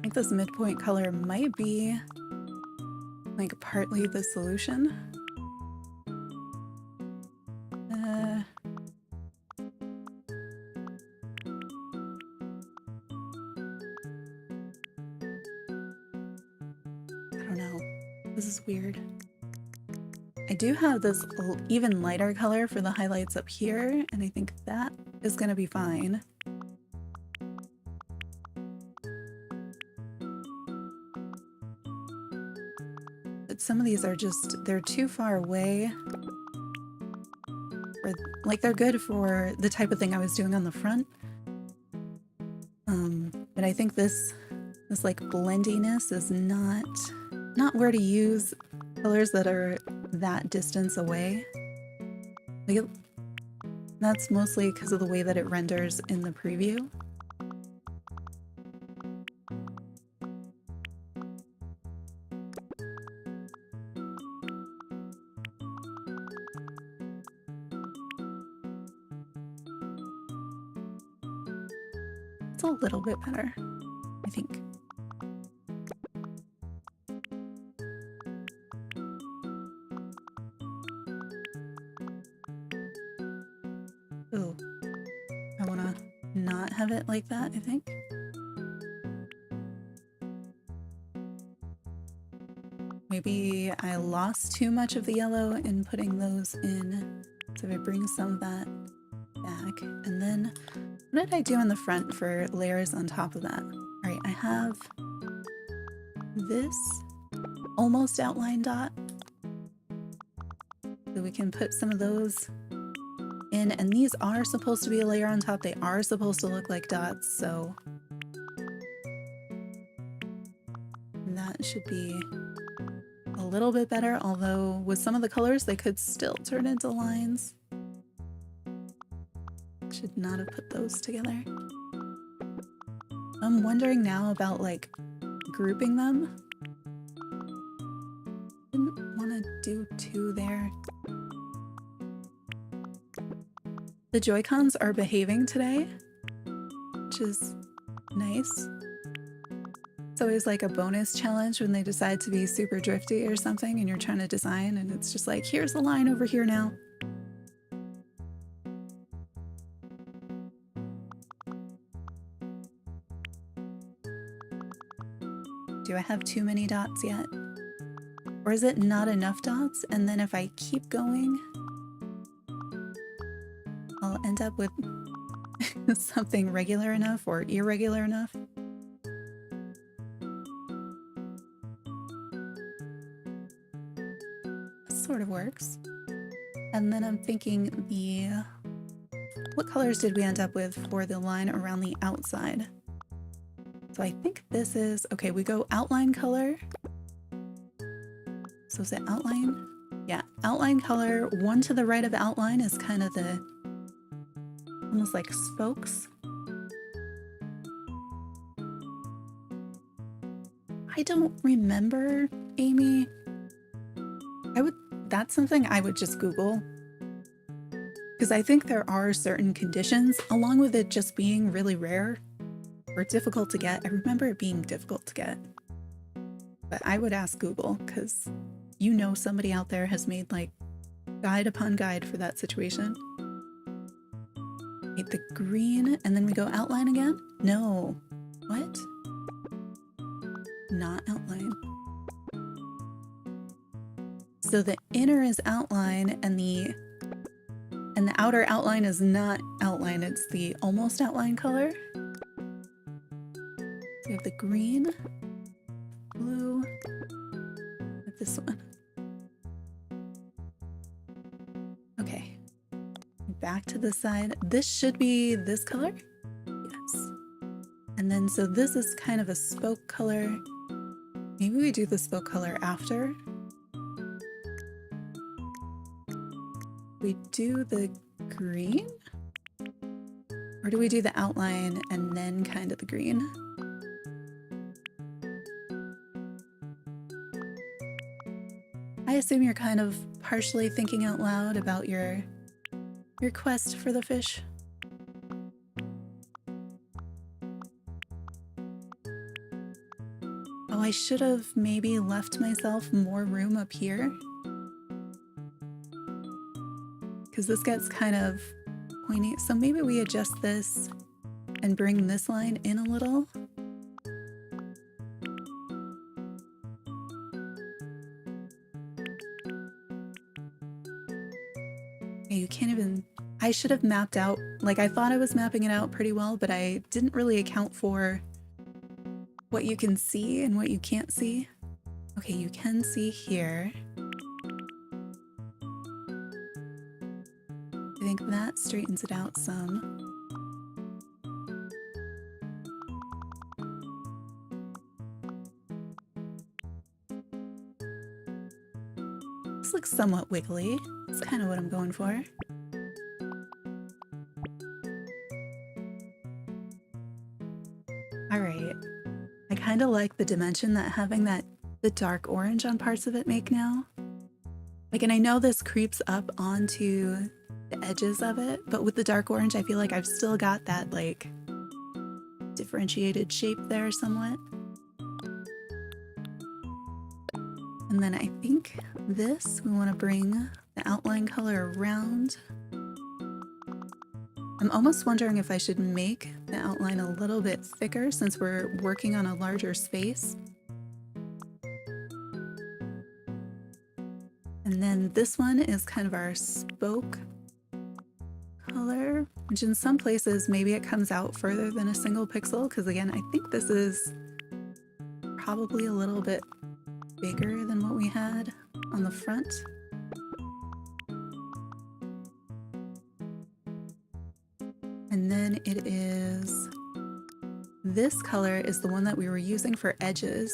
Speaker 1: think this midpoint color might be like partly the solution. I don't know. This is weird. I do have this even lighter color for the highlights up here, and I think that is gonna be fine. But some of these are just, they're too far away. Like, they're good for the type of thing I was doing on the front. But I think this like blendiness is not where to use colors that are that distance away. Like, that's mostly because of the way that it renders in the preview. It's a little bit better, I think. Oh, I want to not have it like that, I think. Maybe I lost too much of the yellow in putting those in. So if I bring some of that back, and then what did I do in the front for layers on top of that? All right, I have this almost outline dot. So we can put some of those in, and these are supposed to be a layer on top. They are supposed to look like dots, so that should be a little bit better, although with some of the colors they could still turn into lines. Should not have put those together. I'm wondering now about like grouping them. Didn't want to do two there. The Joy-Cons are behaving today, which is nice. It's always like a bonus challenge when they decide to be super drifty or something and you're trying to design and it's just like, here's the line over here now. Do I have too many dots yet? Or is it not enough dots? And then if I keep going, I'll end up with something regular enough or irregular enough. Sort of works. And then I'm thinking what colors did we end up with for the line around the outside? So I think this is, okay, we go outline color. So is it outline? Yeah, outline color. One to the right of outline is kind of the, almost like spokes. I don't remember, Amy. That's something I would just Google. Because I think there are certain conditions, along with it just being really rare or difficult to get. I remember it being difficult to get. But I would ask Google, because you know somebody out there has made like guide upon guide for that situation. Wait, the green, and then we go outline again? No. What? Not outline. So the inner is outline and the outer outline is not outline, it's the almost outline color. So we have the green, blue, with this one. Okay, back to the side. This should be this color? Yes. And then so this is kind of a spoke color. Maybe we do the spoke color after. We do the green? Or do we do the outline and then kind of the green? I assume you're kind of partially thinking out loud about your quest for the fish. Oh, I should have maybe left myself more room up here. Because this gets kind of pointy. So maybe we adjust this and bring this line in a little. You can't even, I should have mapped out, like I thought I was mapping it out pretty well, but I didn't really account for what you can see and what you can't see. Okay, you can see here. I think that straightens it out some. This looks somewhat wiggly. That's kind of what I'm going for. All right. I kind of like the dimension that having the dark orange on parts of it make now. Like, and I know this creeps up onto the edges of it, but with the dark orange, I feel like I've still got that like differentiated shape there somewhat. And then I think this, we want to bring the outline color around. I'm almost wondering if I should make the outline a little bit thicker since we're working on a larger space. And then this one is kind of our spoke color, which in some places maybe it comes out further than a single pixel, because again, I think this is probably a little bit bigger than what we had on the front. And then it is, this color is the one that we were using for edges.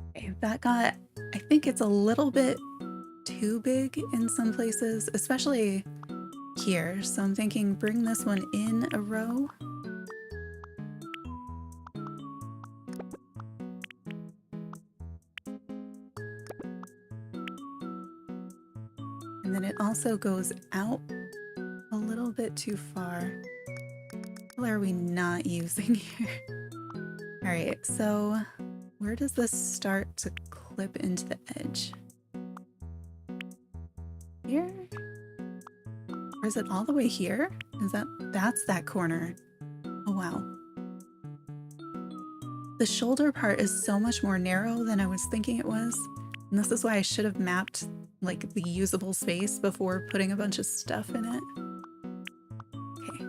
Speaker 1: Okay, that got, I think it's a little bit too big in some places, especially here. So I'm thinking bring this one in a row. And then it also goes out a little bit too far. What are we not using here? All right, so where does this start to clip into the edge? Here? Or is it all the way here? That's that corner. Oh wow. The shoulder part is so much more narrow than I was thinking it was. And this is why I should have mapped like the usable space before putting a bunch of stuff in it. Okay.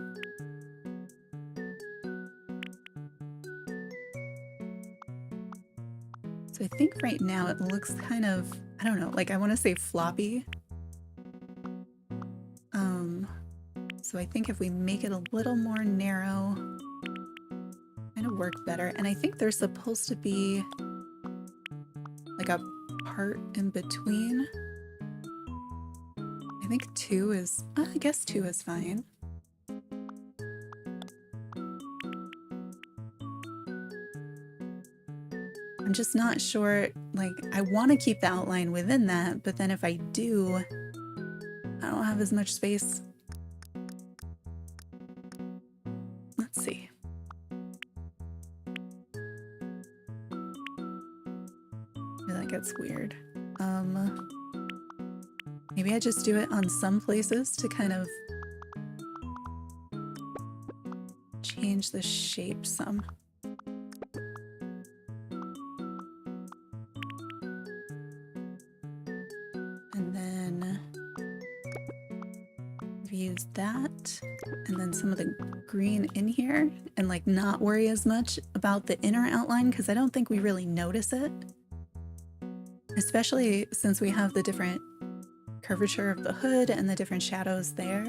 Speaker 1: So I think right now it looks kind of, I don't know, like I want to say floppy. So I think if we make it a little more narrow, kind of work better. And I think there's supposed to be like a part in between. I think 2 is, I guess 2 is fine. I'm just not sure, like I want to keep the outline within that, but then if I do, I don't have as much space. Let's see. That gets weird. Maybe I just do it on some places to kind of change the shape some. And then I've used that, and then some of the green in here, and like not worry as much about the inner outline because I don't think we really notice it. Especially since we have the different curvature of the hood and the different shadows there.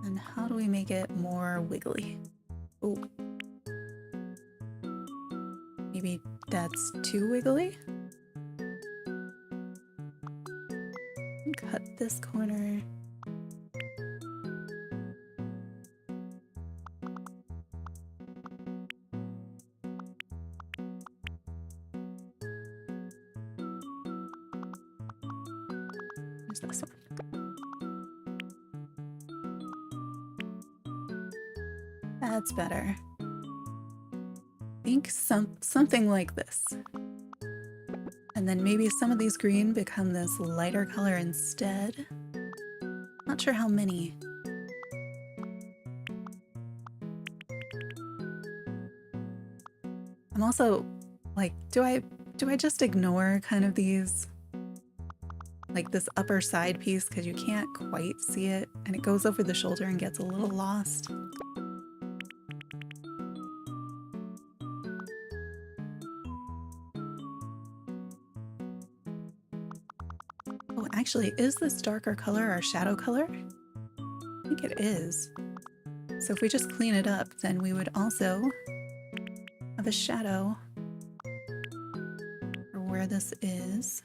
Speaker 1: And how do we make it more wiggly? Oh, maybe that's too wiggly. Cut this corner. Where's this one? That's better. I think something like this. And then maybe some of these green become this lighter color instead. Not sure how many. I'm also like, do I just ignore kind of these, like this upper side piece, because you can't quite see it and it goes over the shoulder and gets a little lost. Oh, actually, is this darker color our shadow color? I think it is. So if we just clean it up, then we would also have a shadow for where this is.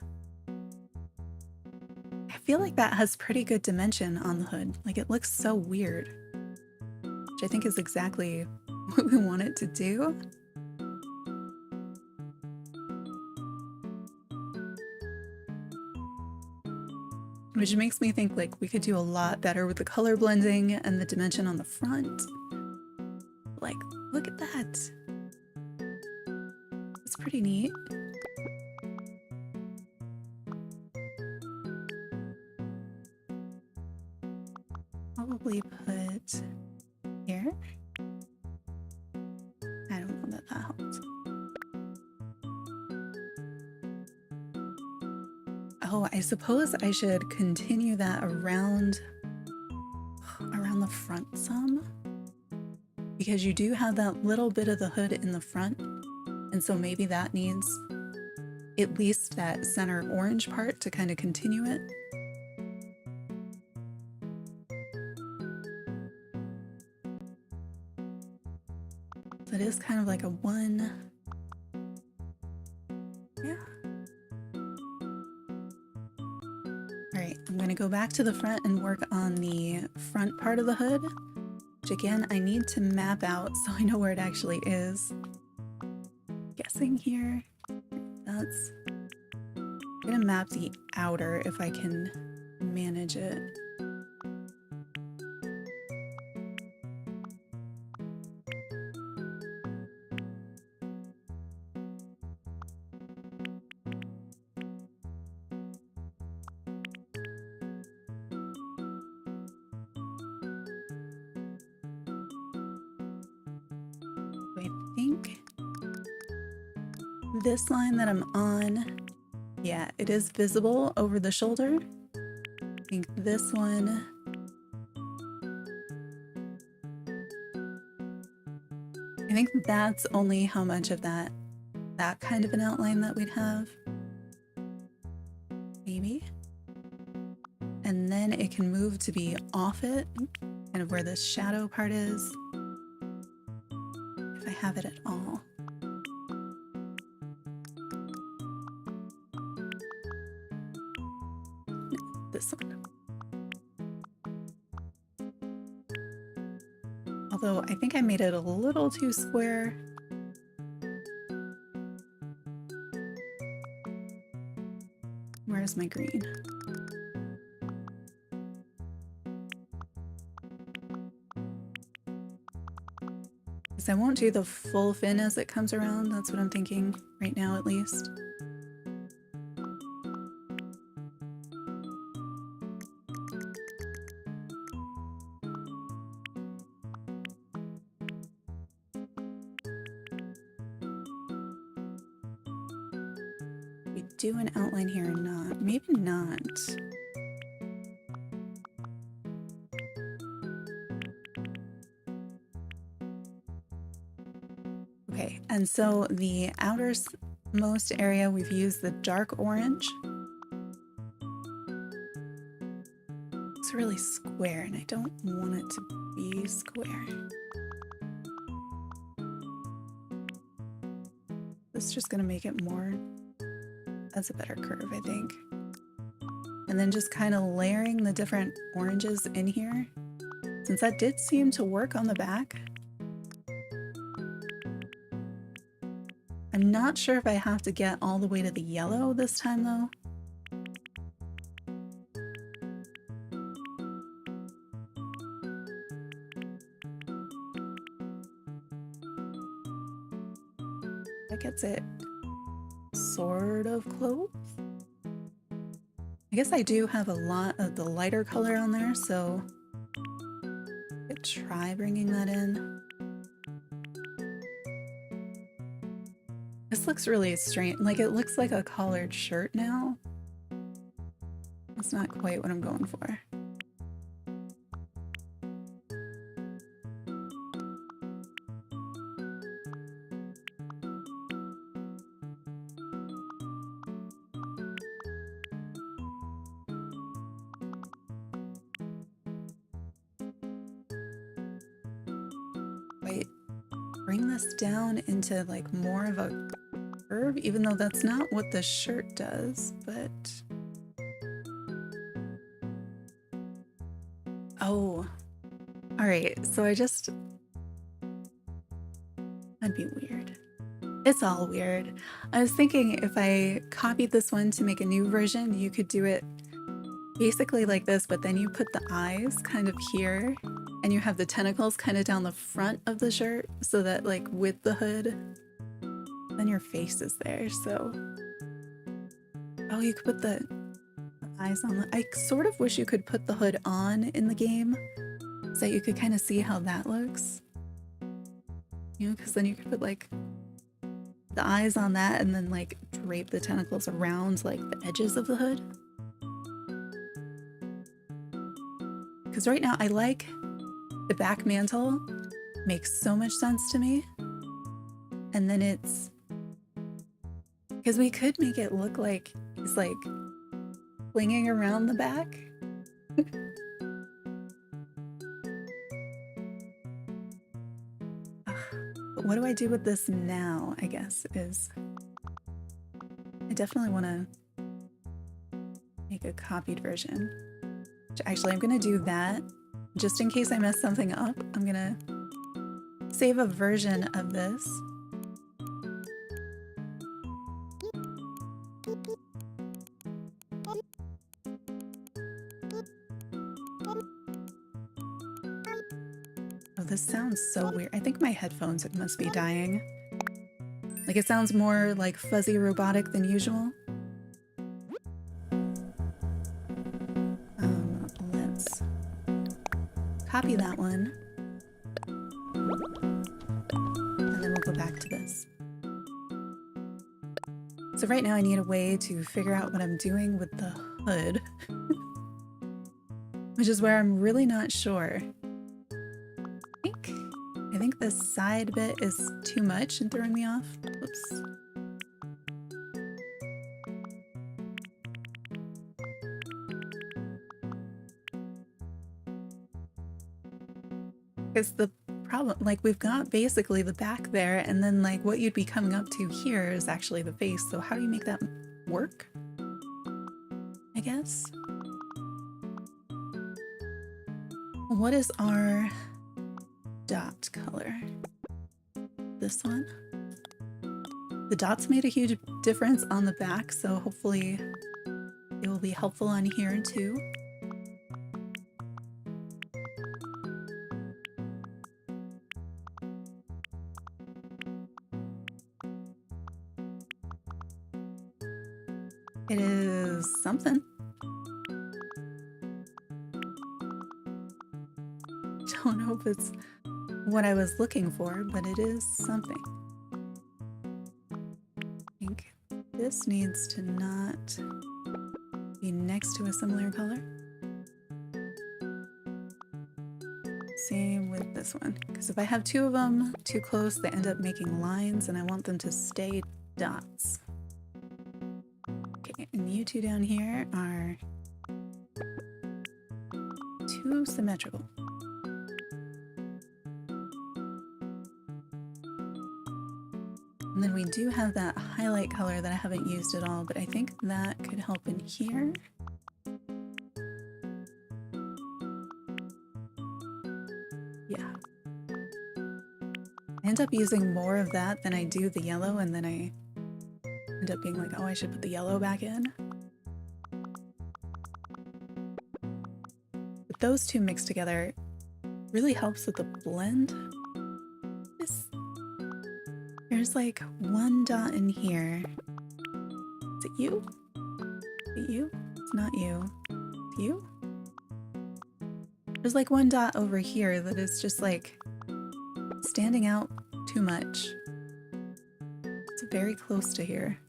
Speaker 1: I feel like that has pretty good dimension on the hood. Like, it looks so weird, which I think is exactly what we want it to do. Which makes me think like we could do a lot better with the color blending and the dimension on the front. Like, look at that. It's pretty neat. Probably put here. I don't know that that helps. Oh, I suppose I should continue that around the front some, because you do have that little bit of the hood in the front, and so maybe that needs at least that center orange part to kind of continue it. So it is kind of like a one. Yeah. Alright, I'm going to go back to the front and work on the front part of the hood, which again I need to map out so I know where it actually is. Guessing here, that's... I'm going to map the outer if I can manage it. I think this line that I'm on, yeah, it is visible over the shoulder. I think this one, I think that's only how much of that kind of an outline that we'd have. Maybe. And then it can move to be off it, kind of where this shadow part is, if I have it at all. No, this one. Although I think I made it a little too square. Where's my green? Because I won't do the full fin as it comes around. That's what I'm thinking right now, at least. We do an outline here or not? Maybe not. Okay, and so the outermost area, we've used the dark orange. It's really square, and I don't want it to be square. This is just going to make it more... That's a better curve, I think. And then just kind of layering the different oranges in here. Since that did seem to work on the back. I'm not sure if I have to get all the way to the yellow this time, though. That gets it sort of close. I guess I do have a lot of the lighter color on there, so I could try bringing that in. This looks really strange. Like, it looks like a collared shirt now. That's not quite what I'm going for. Wait, bring this down into like more of a curve, even though that's not what the shirt does, but... Oh, all right, so that'd be weird. It's all weird. I was thinking if I copied this one to make a new version, you could do it basically like this, but then you put the eyes kind of here and you have the tentacles kind of down the front of the shirt so that like with the hood, then your face is there. So, oh, you could put the eyes on I sort of wish you could put the hood on in the game so that you could kind of see how that looks. You know, because then you could put like the eyes on that and then like drape the tentacles around like the edges of the hood. Because right now I like the back mantle, makes so much sense to me. And then it's, because we could make it look like he's like flinging around the back. But what do I do with this now, I guess, is I definitely want to make a copied version. Actually, I'm going to do that just in case I mess something up. I'm going to save a version of this. Oh, this sounds so weird. I think my headphones must be dying. Like, it sounds more like fuzzy robotic than usual. Let's copy that one. And then we'll go back to this. So right now I need a way to figure out what I'm doing with the hood. Which is where I'm really not sure. I think this side bit is too much and throwing me off. Oops. Because the problem, like, we've got basically the back there, and then like what you'd be coming up to here is actually the face. So how do you make that work? I guess. What is our dot color? This one? The dots made a huge difference on the back, so hopefully it will be helpful on here too. It is something. Don't know if it's what I was looking for, but it is something. I think this needs to not be next to a similar color. Same with this one, because if I have two of them too close, they end up making lines, and I want them to stay dots. Okay, and you two down here are too symmetrical. And then we do have that highlight color that I haven't used at all, but I think that could help in here. Yeah. I end up using more of that than I do the yellow, and then I end up being like, oh, I should put the yellow back in. But those two mixed together really helps with the blend. There's like one dot in here. Is it you? Is it you? It's not you. It's you? There's like one dot over here that is just like standing out too much. It's very close to here.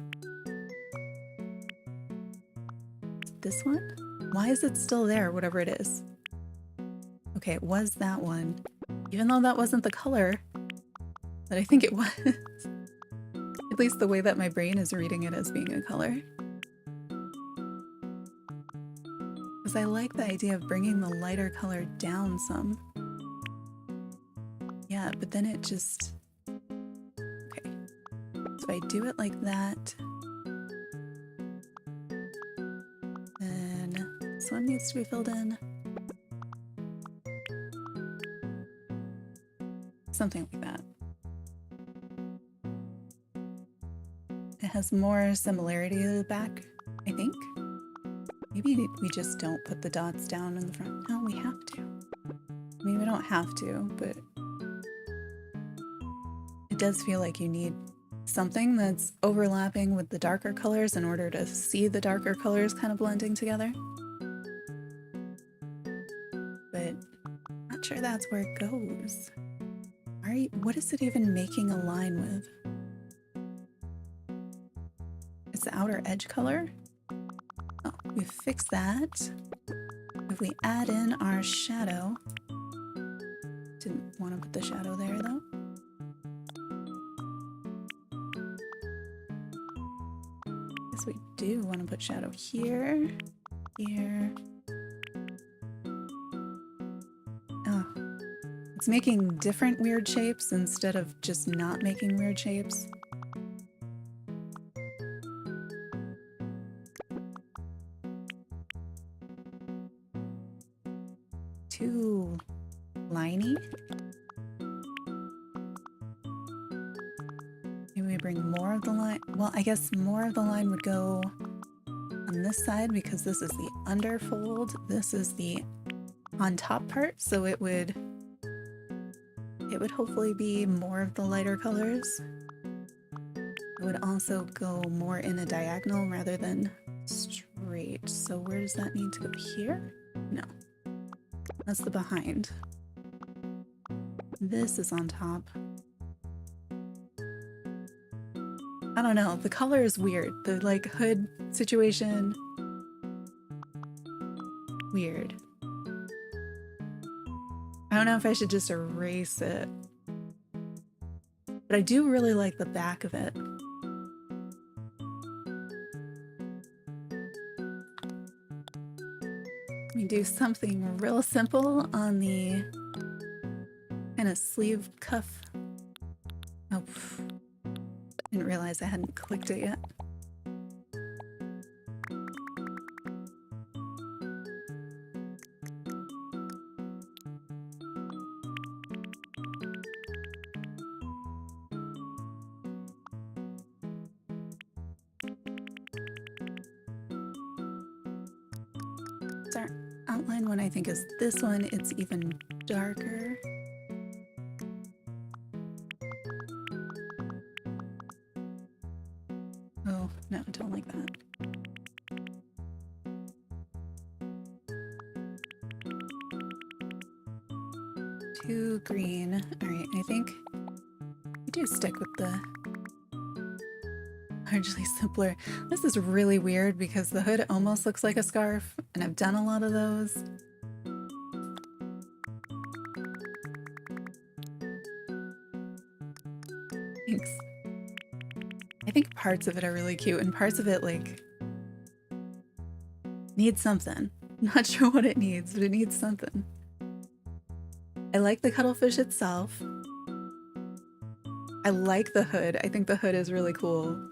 Speaker 1: This one? Why is it still there, whatever it is? Okay, it was that one. Even though that wasn't the color that I think it was. At least the way that my brain is reading it as being a color. Because I like the idea of bringing the lighter color down some. Yeah, but then it just... Okay. So I do it like that. Then this one needs to be filled in. Something like that. It has more similarity to the back, I think. Maybe we just don't put the dots down in the front. No, we have to. I mean, we don't have to, but it does feel like you need something that's overlapping with the darker colors in order to see the darker colors kind of blending together. But I'm not sure that's where it goes. What is it even making a line with? It's the outer edge color. Oh, we fix that. If we add in our shadow, didn't want to put the shadow there though. Guess we do want to put shadow here, here. Oh, it's making different weird shapes instead of just not making weird shapes. Too liney. Maybe we bring more of the line. Well, I guess more of the line would go on this side because this is the underfold. This is the on top part, so it would hopefully be more of the lighter colors. It would also go more in a diagonal rather than straight. So where does that need to go? Here? No. That's the behind. This is on top. I don't know, the color is weird. The like hood situation, weird. I don't know if I should just erase it, but I do really like the back of it. We do something real simple on the kind of sleeve cuff. Oh, didn't realize I hadn't clicked it yet. So our outline one I think is this one. It's even darker. Oh, no, I don't like that. Too green. All right, I think we do stick with the largely simpler. This is really weird because the hood almost looks like a scarf, and I've done a lot of those. Thanks. I think parts of it are really cute, and parts of it, like, needs something. Not sure what it needs, but it needs something. I like the cuttlefish itself. I like the hood. I think the hood is really cool.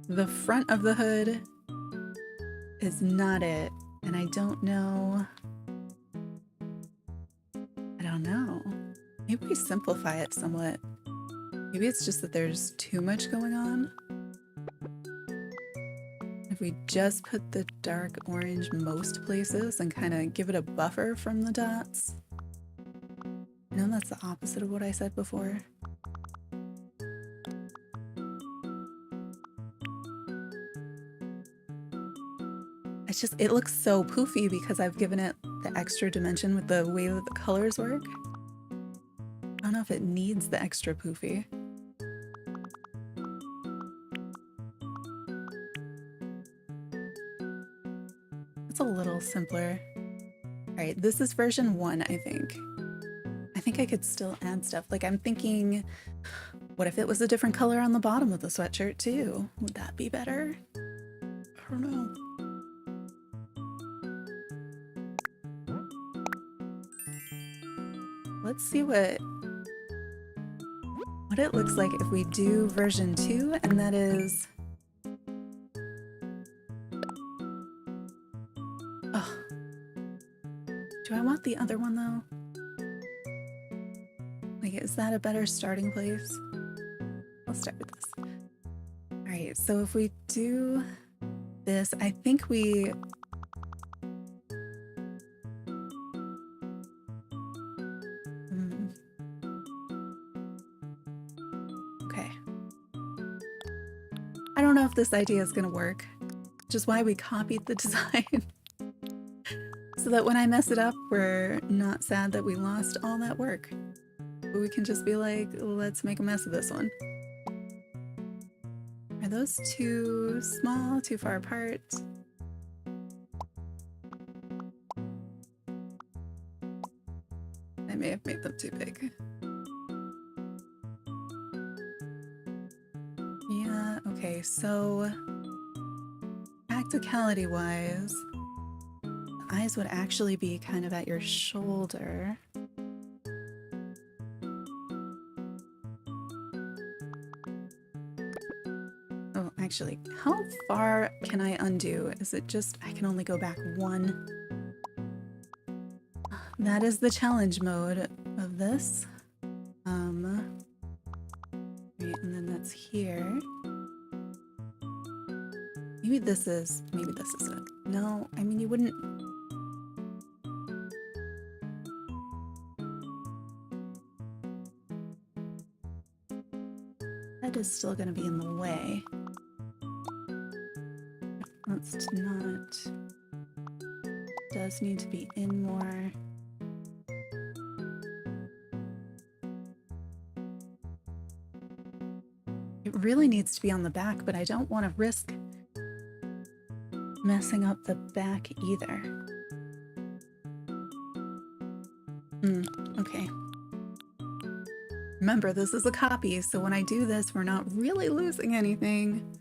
Speaker 1: The front of the hood is not it, and I don't know. I don't know. Maybe we simplify it somewhat. Maybe it's just that there's too much going on. If we just put the dark orange most places and kind of give it a buffer from the dots. I know that's the opposite of what I said before. just, it looks so poofy because I've given it the extra dimension with the way that the colors work. I don't know if it needs the extra poofy. It's a little simpler. All right, this is version 1, I think. I think I could still add stuff. Like, I'm thinking, what if it was a different color on the bottom of the sweatshirt too? Would that be better? I don't know. Let's see what it looks like if we do version 2, and that is... Oh. Do I want the other one though? Like, is that a better starting place? I'll start with this. All right, so if we do this, I think we... Okay. I don't know if this idea is gonna work, which is why we copied the design. So that when I mess it up, we're not sad that we lost all that work. But we can just be like, let's make a mess of this one. Are those too small, too far apart? I may have made them too big. Yeah, okay, so practicality-wise, the eyes would actually be kind of at your shoulder. Oh, actually, how far can I undo? Is it just, I can only go back 1? That is the challenge mode of this. Right, and then that's here. Maybe this is it. No, I mean, you wouldn't... That is still gonna be in the way. Let's not... Does need to be in more. It really needs to be on the back, but I don't want to risk messing up the back either. Okay. Remember, this is a copy, so when I do this, we're not really losing anything.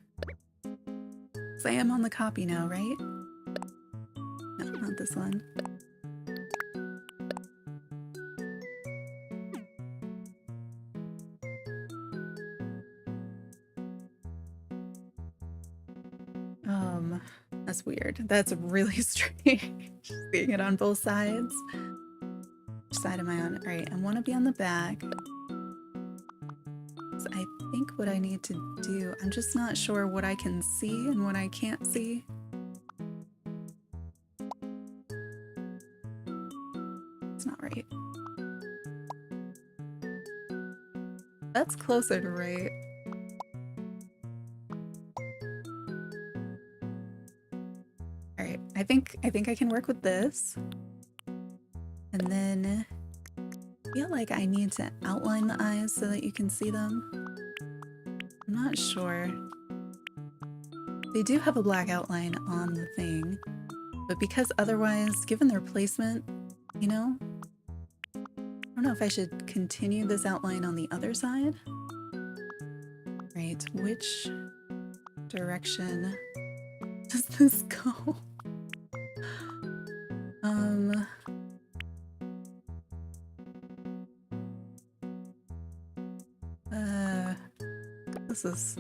Speaker 1: So I am on the copy now, right? No, not this one. That's weird. That's really strange. Seeing it on both sides. Which side am I on? Alright, I want to be on the back. So I think what I need to do, I'm just not sure what I can see and what I can't see. It's not right. That's closer to right. Alright, I think I can work with this. And then I feel like I need to outline the eyes so that you can see them. I'm not sure. They do have a black outline on the thing, but because otherwise, given their placement, you know, I don't know if I should continue this outline on the other side. Right, which direction does this go? This is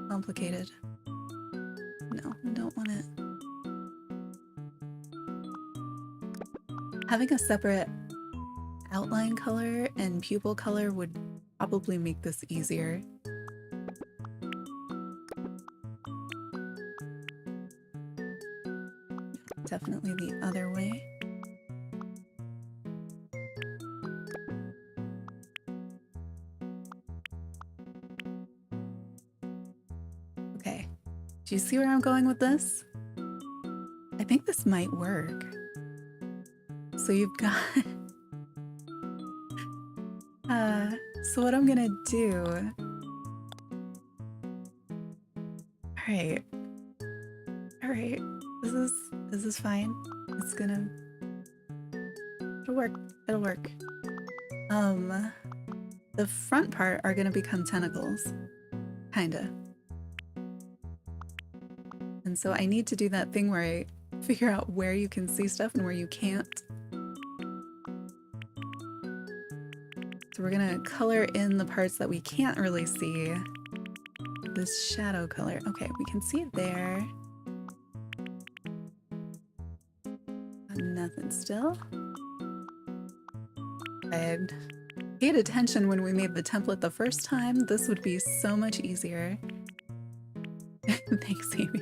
Speaker 1: complicated. No, I don't want it. Having a separate outline color and pupil color would probably make this easier. Definitely the other way. Okay, do you see where I'm going with this? I think think this might work. So you've got... so what I'm gonna do... Alright, this is fine. It's gonna... It'll work. The front part are gonna become tentacles. Kinda. And so I need to do that thing where I figure out where you can see stuff and where you can't. So we're gonna color in the parts that we can't really see. This shadow color. Okay, we can see it there. Nothing still. I paid attention when we made the template the first time. This would be so much easier. Thanks, Amy.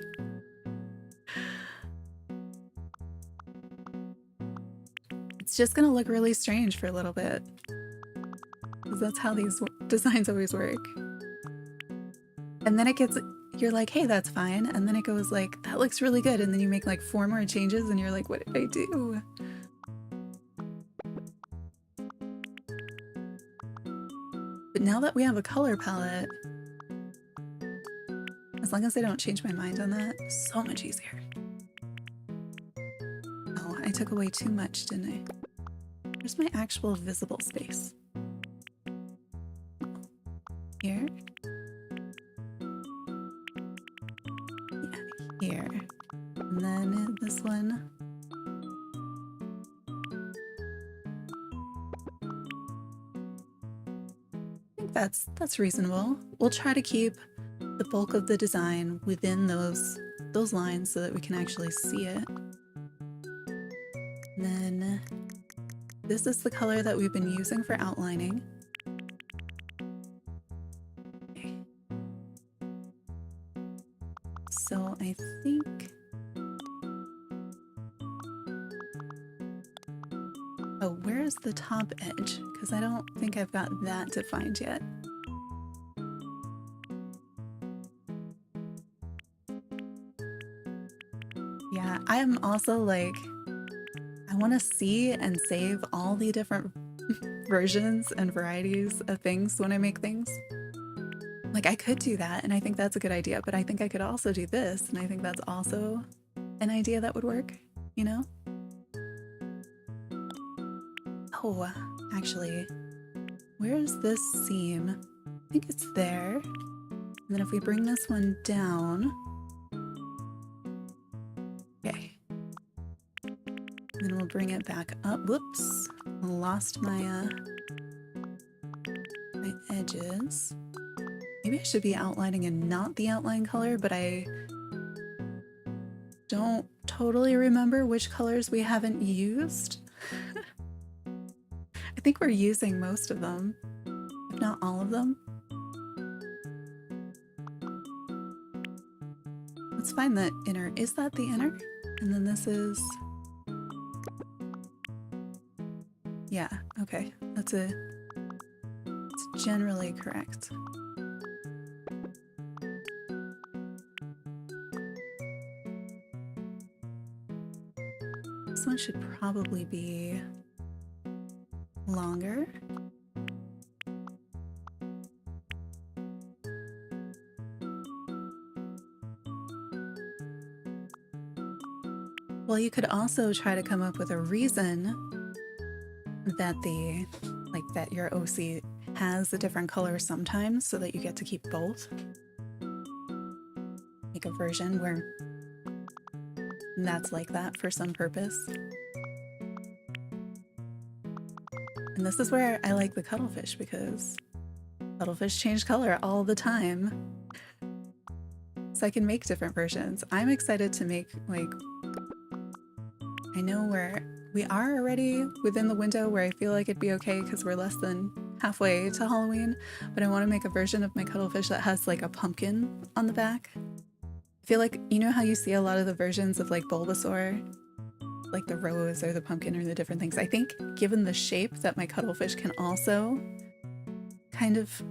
Speaker 1: It's just gonna look really strange for a little bit. Because that's how these designs always work. And then it gets, you're like, hey, that's fine. And then it goes like, that looks really good. And then you make like 4 more changes and you're like, what did I do? But now that we have a color palette, as long as I don't change my mind on that, so much easier. Oh, I took away too much, didn't I? Where's my actual visible space? Here? Yeah, here. And then this one. I think that's reasonable. We'll try to keep the bulk of the design within those lines so that we can actually see it. And then this is the color that we've been using for outlining. Okay. So I think... Oh, where's the top edge? Because I don't think I've got that defined yet. Yeah, I am also like, I want to see and save all the different versions and varieties of things when I make things. Like, I could do that, and I think that's a good idea, but I think I could also do this, and I think that's also an idea that would work, you know? Oh, actually, where's this seam? I think it's there. And then if we bring this one down... Okay. And then we'll bring it back up. Whoops, lost my my edges. Maybe I should be outlining and not the outline color, but I don't totally remember which colors we haven't used. I think we're using most of them, if not all of them. Let's find the inner. Is that the inner? And then this is... Yeah, okay. It's generally correct. This one should probably be longer. Well, you could also try to come up with a reason that that your OC has a different color sometimes so that you get to keep both. Make a version where that's like that for some purpose. And this is where I like the cuttlefish, because cuttlefish change color all the time. So I can make different versions. I'm excited to make, like, I know we are already within the window where I feel like it'd be okay because we're less than halfway to Halloween, but I want to make a version of my cuttlefish that has like a pumpkin on the back. I feel like, you know how you see a lot of the versions of like Bulbasaur, like the rose or the pumpkin or the different things. I think given the shape that my cuttlefish can also kind of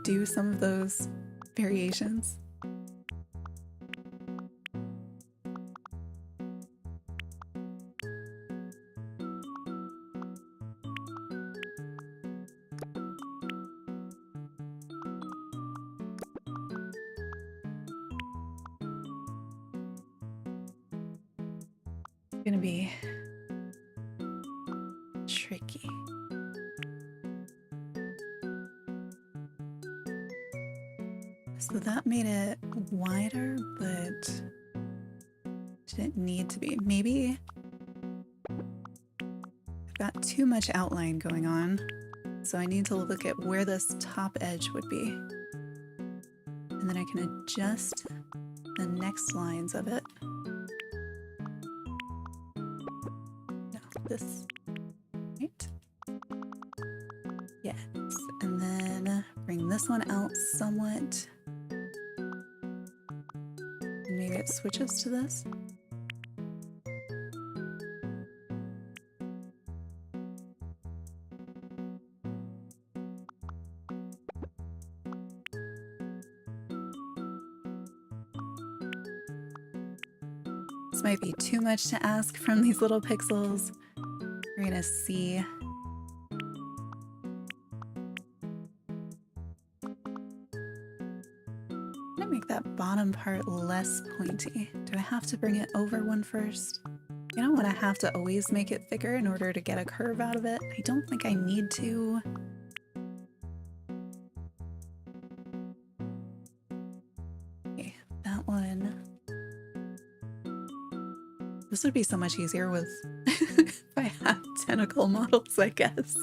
Speaker 1: do some of those variations. gonna be tricky. So that made it wider, but didn't need to be. Maybe I've got too much outline going on, so I need to look at where this top edge would be. And then I can adjust the next lines of it. No, this, right? Yes, and then bring this one out somewhat. And maybe it switches to this. This might be too much to ask from these little pixels. We're gonna see. I'm gonna make that bottom part less pointy. Do I have to bring it over one first? You know what, I have to always make it thicker in order to get a curve out of it. I don't think I need to. Okay, that one. This would be so much easier with if I had tentacle models, I guess.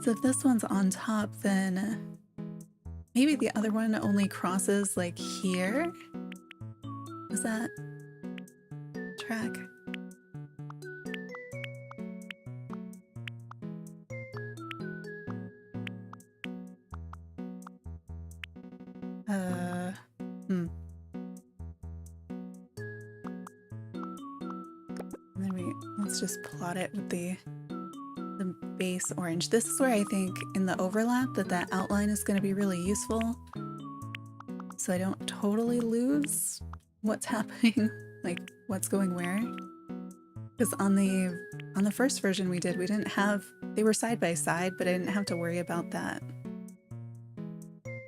Speaker 1: So if this one's on top, then maybe the other one only crosses like here. Does that track? Let's just plot it with the base orange. This is where I think in the overlap that outline is going to be really useful, so I don't totally lose what's happening, like what's going where. Because on the first version we didn't have, they were side by side, but I didn't have to worry about that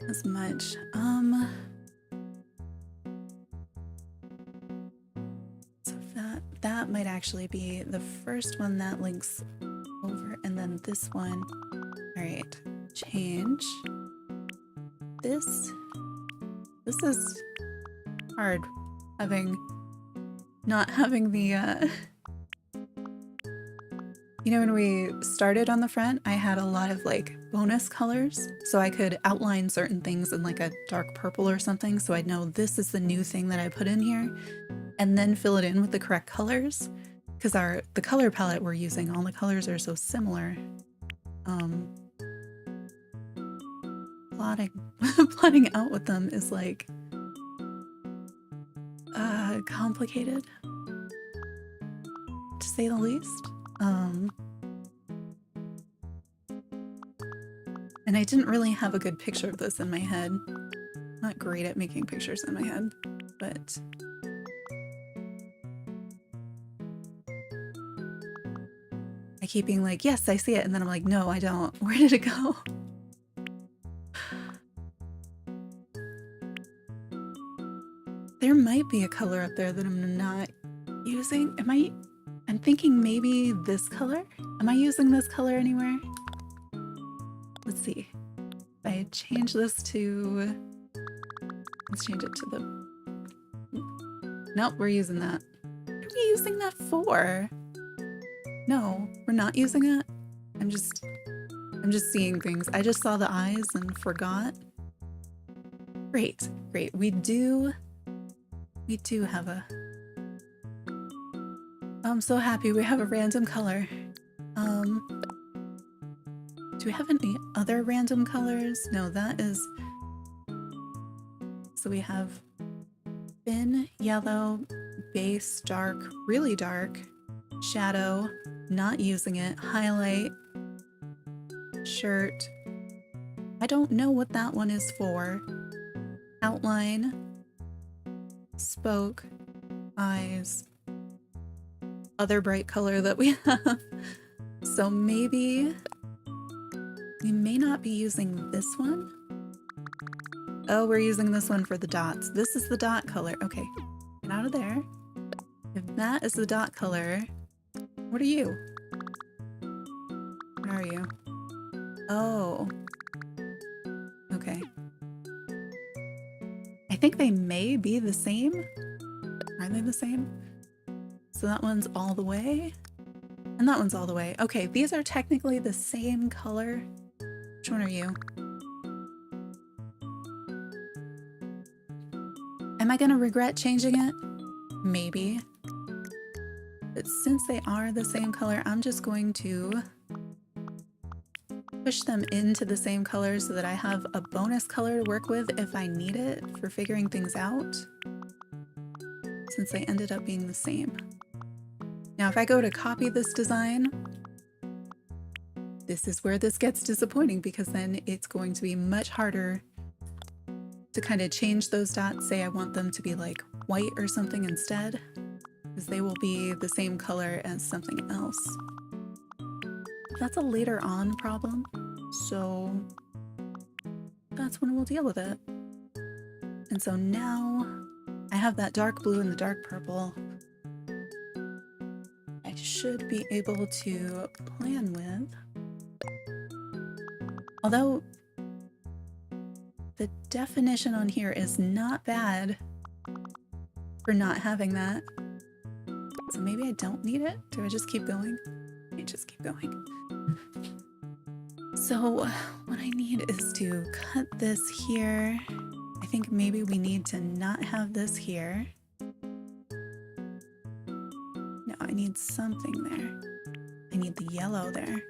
Speaker 1: as much. That might actually be the first one that links over, and then this one. All right, change. This is hard, not having the, you know, when we started on the front, I had a lot of like bonus colors, so I could outline certain things in like a dark purple or something, so I'd know this is the new thing that I put in here. And then fill it in with the correct colors, because the color palette we're using, all the colors are so similar. Plotting out with them is like complicated, to say the least. And I didn't really have a good picture of this in my head. I'm not great at making pictures in my head, but I keep being like, yes, I see it, and then I'm like, no, I don't. Where did it go? There might be a color up there that I'm not using. I'm thinking maybe this color? Am I using this color anywhere? Let's see. If I change this to, let's change it to the, nope, we're using that. What are we using that for? No, we're not using it. I'm just seeing things. I just saw the eyes and forgot. Great. We do have a, I'm so happy we have a random color. Do we have any other random colors? No, that is, so we have thin, yellow, base, dark, really dark, shadow, not using it, highlight, shirt. I don't know what that one is for. Outline, spoke, eyes, other bright color that we have. So maybe we may not be using this one. Oh, we're using this one for the dots. This is the dot color. Okay. Get out of there. If that is the dot color, what are you? What are you? Oh. Okay. I think they may be the same. Are they the same? So that one's all the way. And that one's all the way. Okay, these are technically the same color. Which one are you? Am I gonna regret changing it? Maybe. But since they are the same color, I'm just going to push them into the same color so that I have a bonus color to work with if I need it for figuring things out, since they ended up being the same. Now, if I go to copy this design, this is where this gets disappointing, because then it's going to be much harder to kind of change those dots. Say I want them to be like white or something instead, because they will be the same color as something else. That's a later on problem, so that's when we'll deal with it. And so now I have that dark blue and the dark purple. I should be able to plan with. Although the definition on here is not bad for not having that. So maybe I don't need it? Do I just keep going? I just keep going. So what I need is to cut this here. I think maybe we need to not have this here. No, I need something there. I need the yellow there.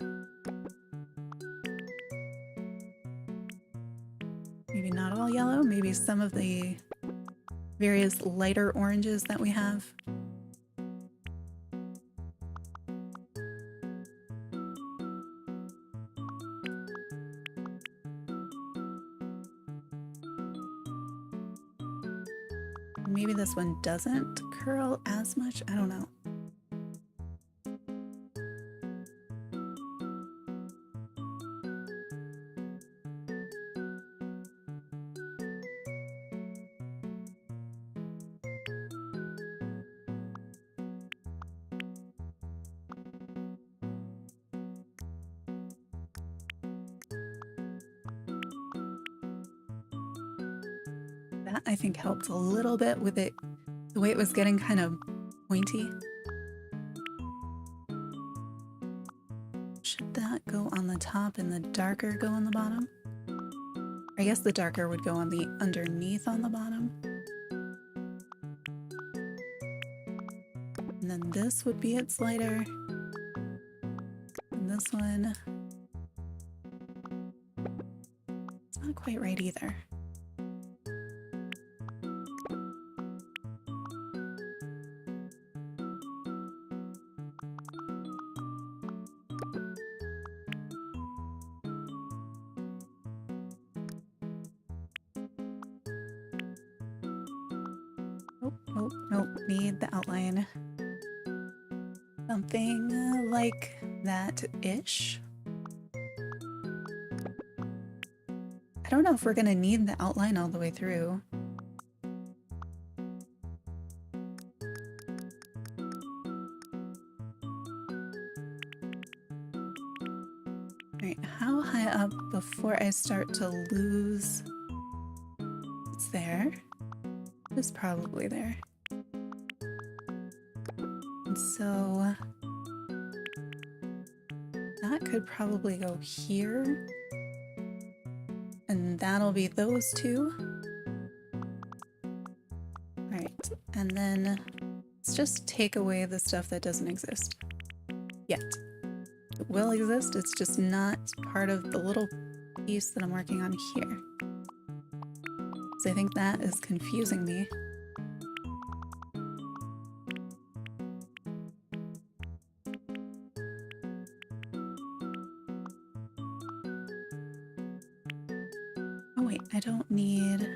Speaker 1: Maybe not all yellow, maybe some of the various lighter oranges that we have. Maybe this one doesn't curl as much, I don't know. That I think helped a little bit with it, the way it was getting kind of pointy. Should that go on the top and the darker go on the bottom? I guess the darker would go on the underneath on the bottom. And then this would be its lighter. And this one, it's not quite right either. Nope, need the outline. Something like that-ish. I don't know if we're gonna need the outline all the way through. Alright, how high up before I start to lose? It's there. It's probably there. And so that could probably go here. And that'll be those two. Right, and then let's just take away the stuff that doesn't exist yet. It will exist, it's just not part of the little piece that I'm working on here. So I think that is confusing me. Oh wait, I don't need...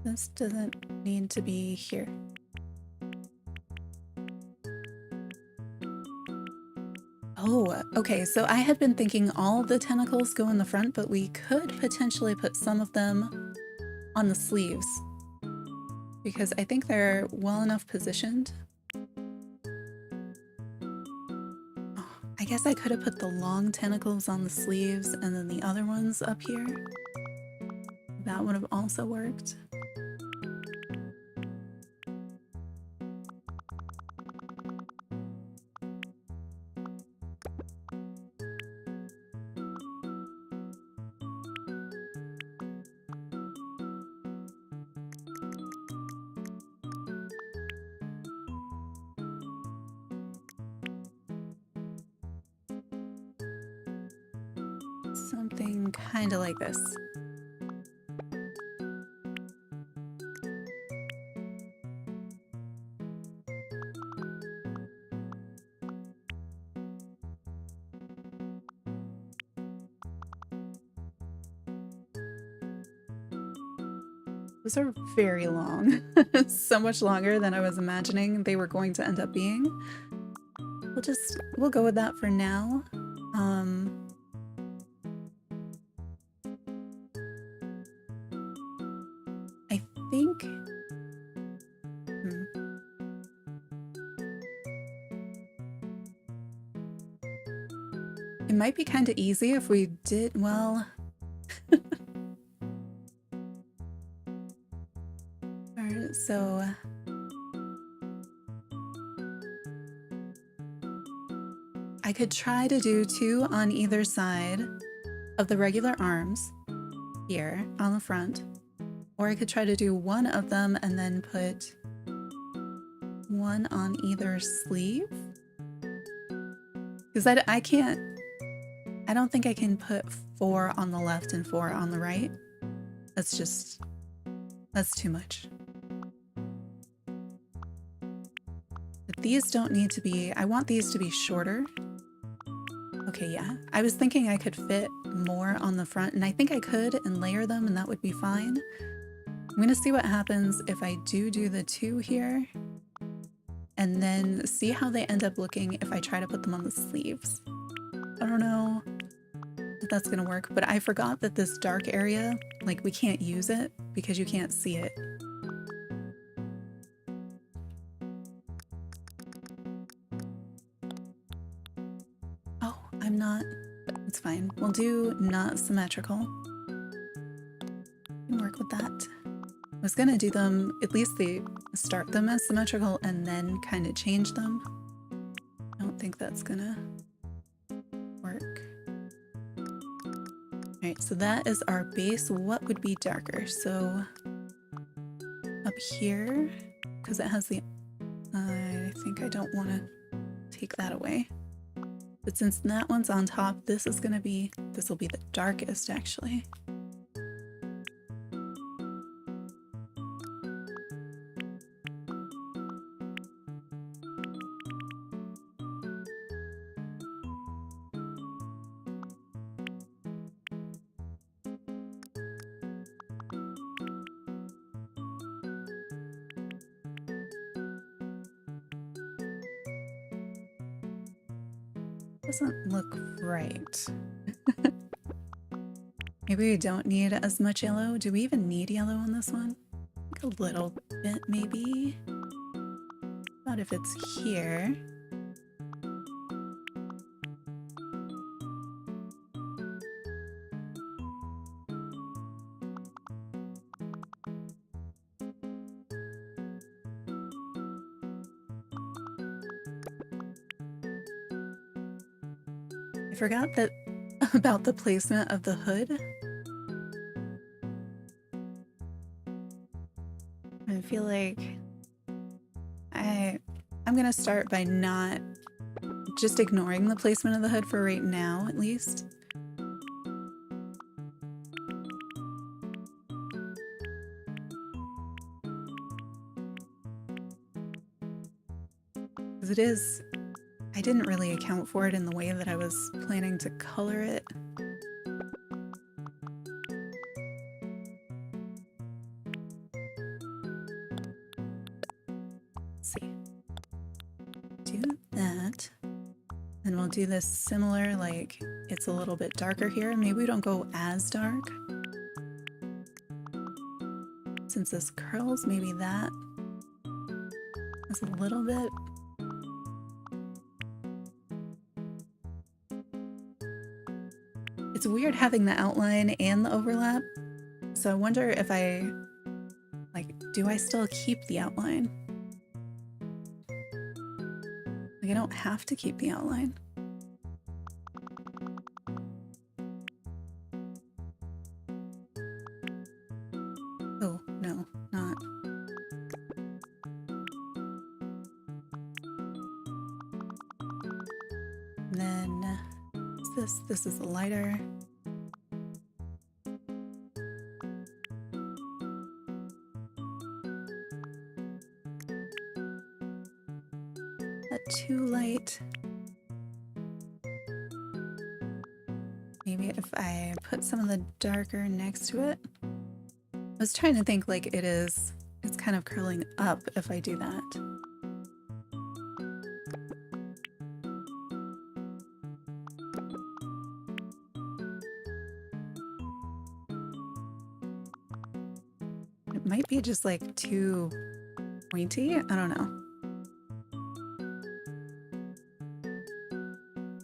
Speaker 1: This doesn't need to be here. Oh, okay, so I had been thinking all of the tentacles go in the front, but we could potentially put some of them on the sleeves because I think they're well enough positioned. Oh, I guess I could have put the long tentacles on the sleeves and then the other ones up here. That would have also worked. Something kind of like this. Those are very long. So much longer than I was imagining they were going to end up being. We'll go with that for now. I think it might be kind of easy if we did, well, so I could try to do 2 on either side of the regular arms here on the front, or I could try to do 1 of them and then put 1 on either sleeve. Because I don't think I can put 4 on the left and 4 on the right. That's too much. But these don't need to be, I want these to be shorter. Okay, yeah. I was thinking I could fit more on the front, and I think I could and layer them, and that would be fine. I'm gonna see what happens if I do the 2 here, and then see how they end up looking if I try to put them on the sleeves. I don't know if that's gonna work, but I forgot that this dark area, like, we can't use it because you can't see it. Oh, I'm not. It's fine. We'll do not symmetrical. We can work with that. I was gonna do them, at least start them as symmetrical and then kind of change them. I don't think that's gonna work. Alright, so that is our base. What would be darker? So up here, because it has the, I think I don't want to take that away. But since that one's on top, this will be the darkest actually. Doesn't look right. Maybe we don't need as much yellow. Do we even need yellow on this one? Like a little bit, maybe. Not if it's here. I forgot that about the placement of the hood. I feel like I'm gonna start by not just ignoring the placement of the hood for right now, at least. Because it is, I didn't really account for it in the way that I was planning to color it. Let's see. Do that. And we'll do this similar, like it's a little bit darker here. Maybe we don't go as dark. Since this curls, maybe that is a little bit. It's weird having the outline and the overlap. So I wonder if do I still keep the outline? Like I don't have to keep the outline. Oh, no, not. And then this is the lighter. That too light. Maybe if I put some of the darker next to it. I was trying to think like it's kind of curling up if I do that. It might be just like too pointy. I don't know.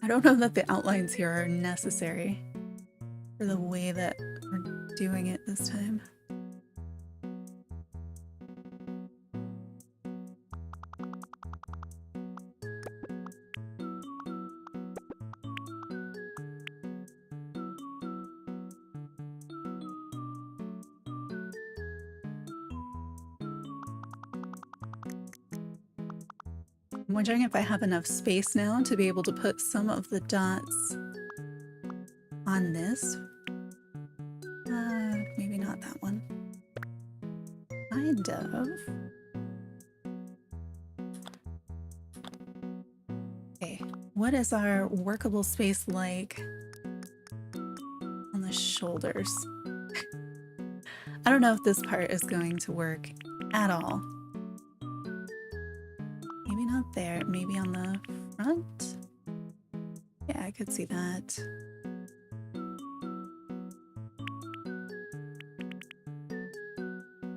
Speaker 1: I don't know that the outlines here are necessary for the way that we're doing it this time. I'm wondering if I have enough space now to be able to put some of the dots on this. Maybe not that one. Kind of. Okay, what is our workable space like on the shoulders? I don't know if this part is going to work at all. Maybe not there, maybe on the front? Yeah, I could see that.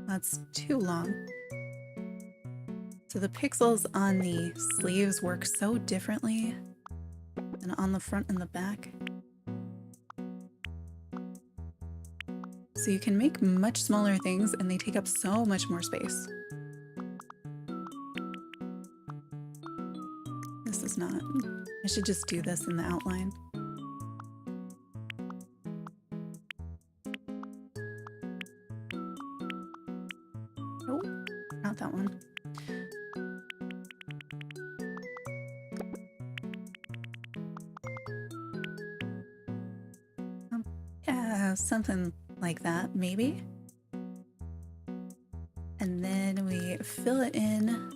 Speaker 1: That's too long. So the pixels on the sleeves work so differently than on the front and the back. So you can make much smaller things and they take up so much more space. This is not. I should just do this in the outline. Oh, not that one. Yeah, something like that, maybe. And then we fill it in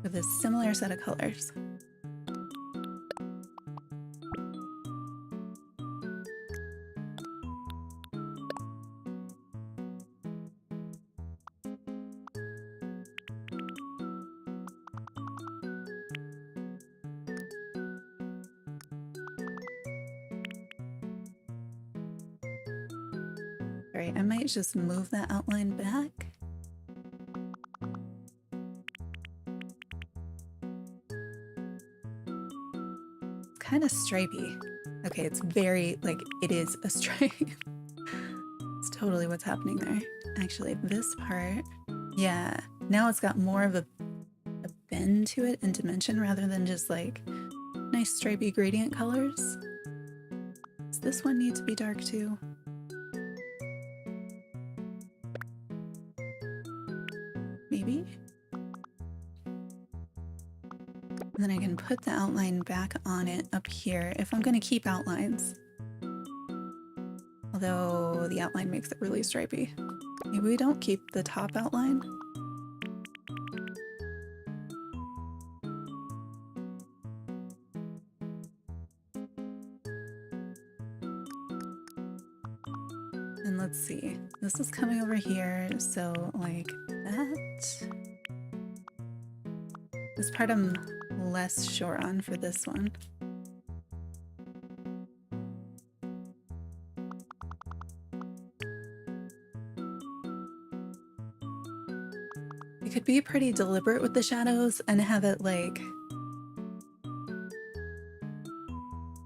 Speaker 1: with a similar set of colors. Alright, I might just move that outline back. It's kind of stripey. Okay, it's very, like, it is a stripe. It's totally what's happening there. Actually, this part, yeah, now it's got more of a bend to it and dimension rather than just like nice stripey gradient colors. Does this one need to be dark too? Maybe? And then I can put the outline back on it up here if I'm going to keep outlines. Although the outline makes it really stripey. Maybe we don't keep the top outline. And let's see, this is coming over here, so like that. This part I'm less sure on for this one. You could be pretty deliberate with the shadows and have it like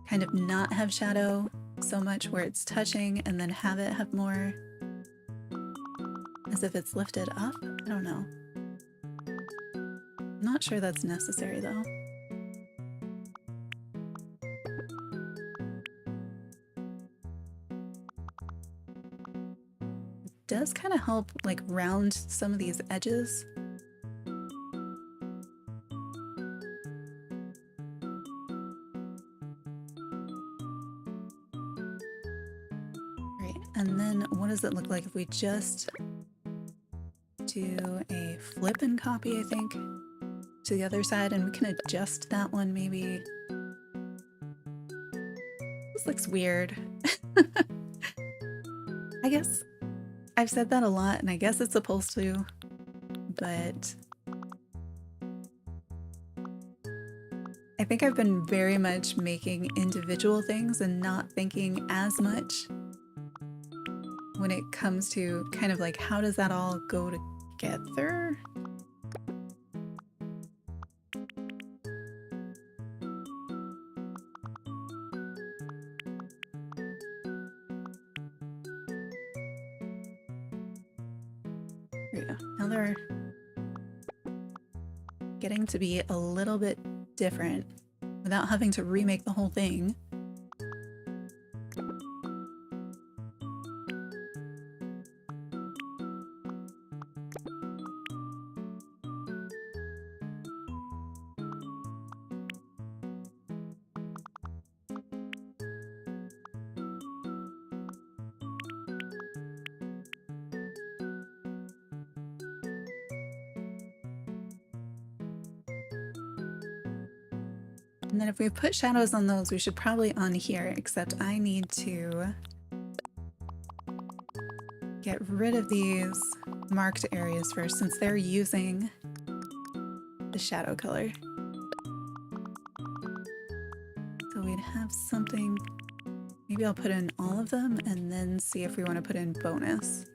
Speaker 1: kind of not have shadow so much where it's touching, and then have it have more as if it's lifted up. I don't know. I'm not sure that's necessary though. It does kind of help like round some of these edges. Right, and then what does it look like if we just do a flip and copy, I think, to the other side, and we can adjust that one maybe. This looks weird. I guess I've said that a lot, and I guess it's supposed to, but I think I've been very much making individual things and not thinking as much when it comes to kind of like how does that all go together? There we go. Now they're getting to be a little bit different without having to remake the whole thing. And then if we put shadows on those, we should probably on here, except I need to get rid of these marked areas first, since they're using the shadow color. So we'd have something, maybe I'll put in all of them and then see if we want to put in bonus.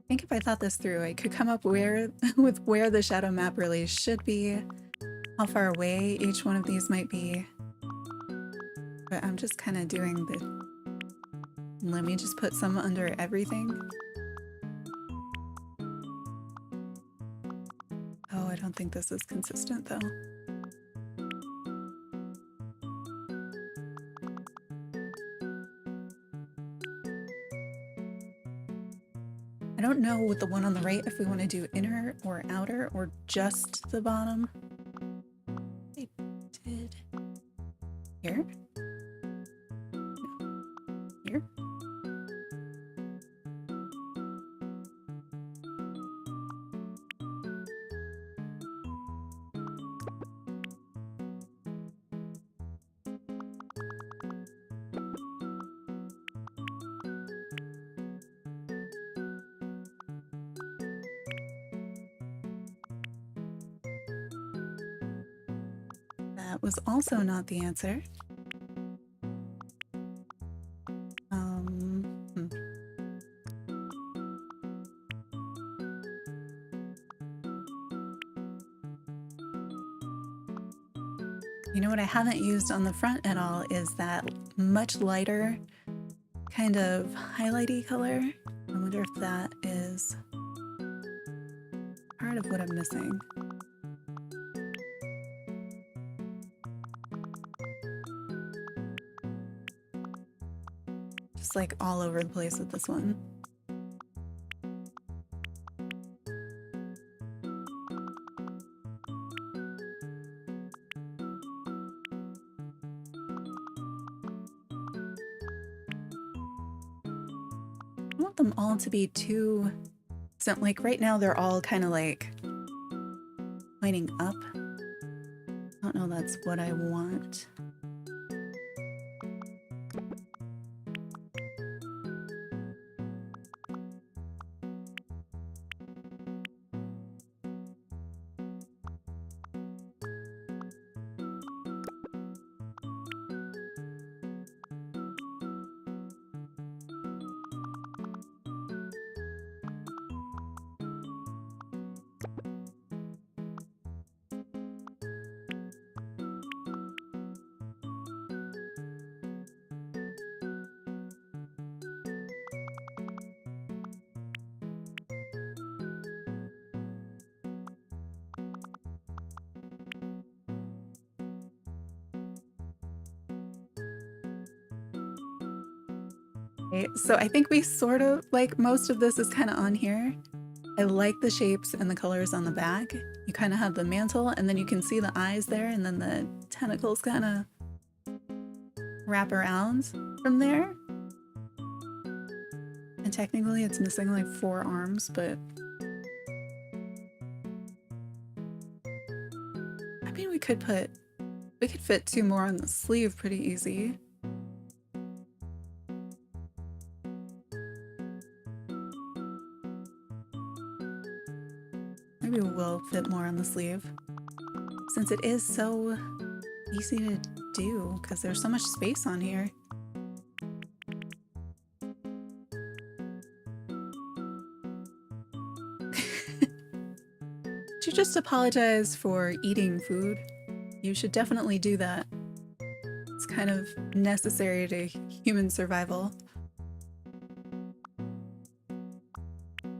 Speaker 1: I think if I thought this through, I could come up with where the shadow map really should be, how far away each one of these might be. But I'm just kind of doing the, let me just put some under everything. Oh, I don't think this is consistent though. I don't know with the one on the right if we want to do inner or outer or just the bottom. I did here. No. Here. That was also not the answer. You know what I haven't used on the front at all is that much lighter kind of highlighty color. I wonder if that is part of what I'm missing. Just like all over the place with this one. I want them all to be too, so like right now they're all kind of like pointing up. I don't know that's what I want. Okay, so I think we sort of, like, most of this is kind of on here. I like the shapes and the colors on the back. You kind of have the mantle, and then you can see the eyes there, and then the tentacles kind of wrap around from there. And technically it's missing like 4 arms, but I mean we could fit 2 more on the sleeve pretty easy. Maybe we'll fit more on the sleeve, since it is so easy to do because there's so much space on here. Did you just apologize for eating food? You should definitely do that. It's kind of necessary to human survival.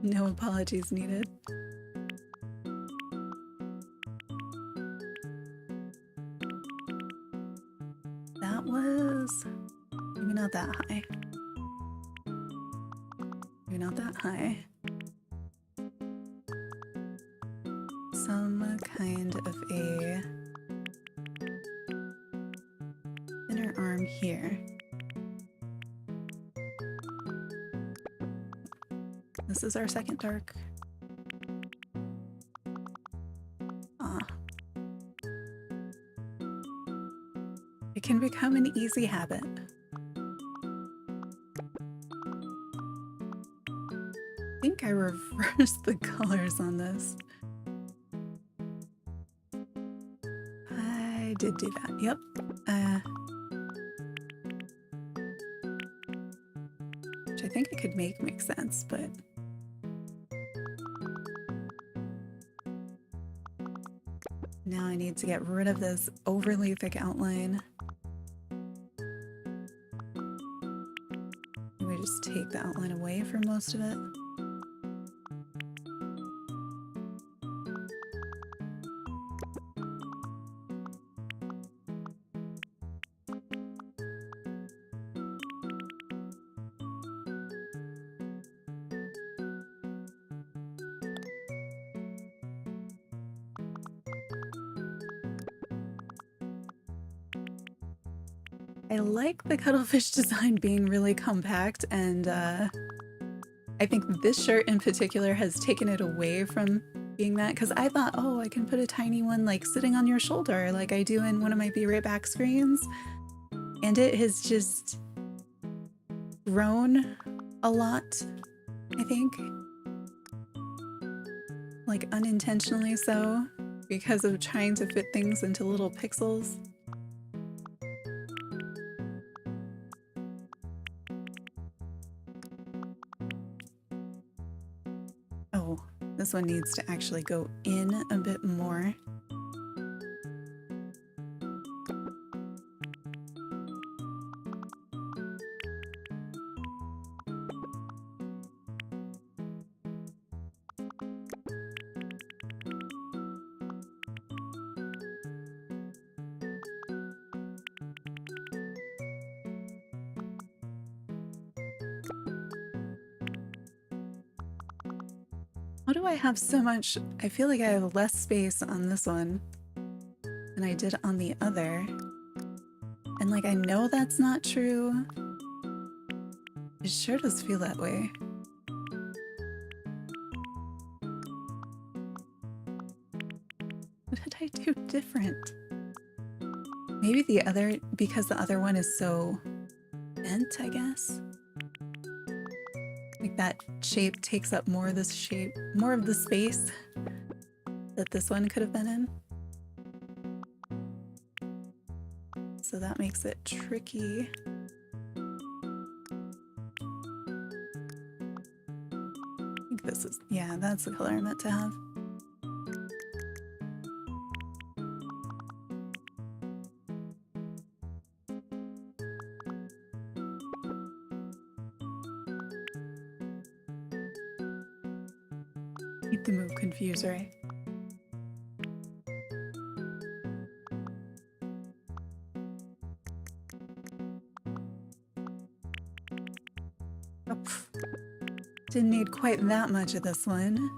Speaker 1: No apologies needed. That was maybe not that high. Maybe not that high. Some kind of a thinner arm here. This is our second dark. Ah. It can become an easy habit. I think I reversed the colors on this. I did do that, yep. Which I think I could make sense, but now I need to get rid of this overly thick outline. Maybe just take the outline away from most of it. I like the Cuttlefish design being really compact, and I think this shirt in particular has taken it away from being that, because I thought, oh, I can put a tiny one like sitting on your shoulder like I do in one of my Be Right Back screens, and it has just grown a lot, I think. Like unintentionally so, because of trying to fit things into little pixels. Oh, this one needs to actually go in a bit more. Why do I have so much? I feel like I have less space on this one than I did on the other. And like, I know that's not true. It sure does feel that way. What did I do different? Maybe the other, because the other one is so bent, I guess. Like that shape takes up more of this shape, more of the space that this one could have been in. So that makes it tricky. I think this is, yeah, that's the color I meant to have. Need to move confuser. Oh, didn't need quite that much of this one.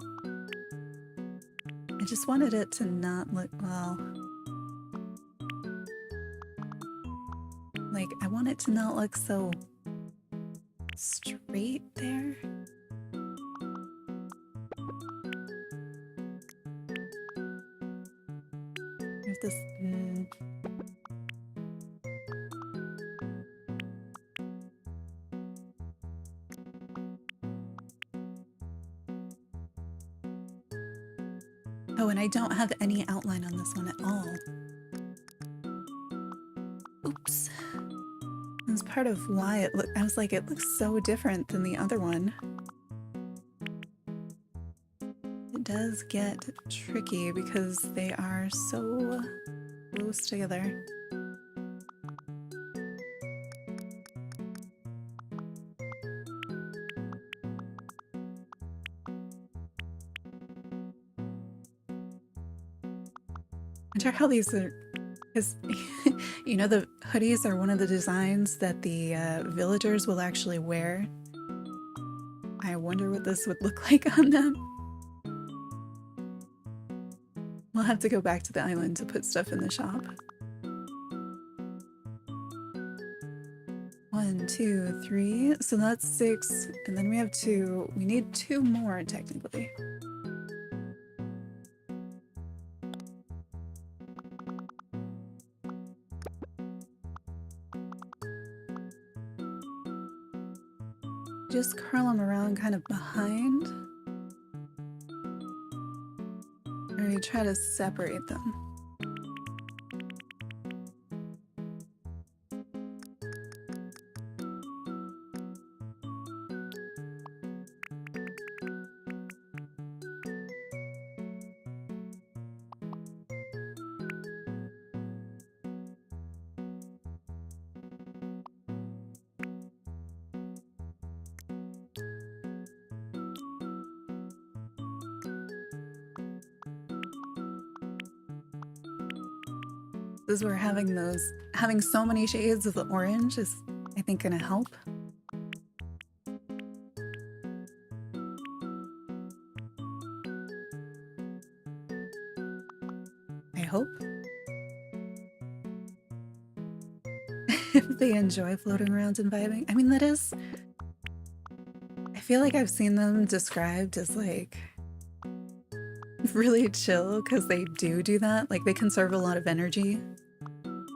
Speaker 1: I just wanted it to not look, well, like I want it to not look so straight there. There's this, oh, and I don't have any outline on this one at all. Oops. That's part of why it looked, I was like, it looks so different than the other one. It does get tricky because they are so close together. I wonder how these are, because you know, the hoodies are one of the designs that the villagers will actually wear. I wonder what this would look like on them. We'll have to go back to the island to put stuff in the shop. 1, 2, 3. So that's 6. And then we have 2. We need 2 more technically. Just curl them around kind of behind. Or you try to separate them. This is where having so many shades of the orange is, I think, gonna help. I hope. If they enjoy floating around and vibing. I mean, that is, I feel like I've seen them described as like really chill because they do that. Like they conserve a lot of energy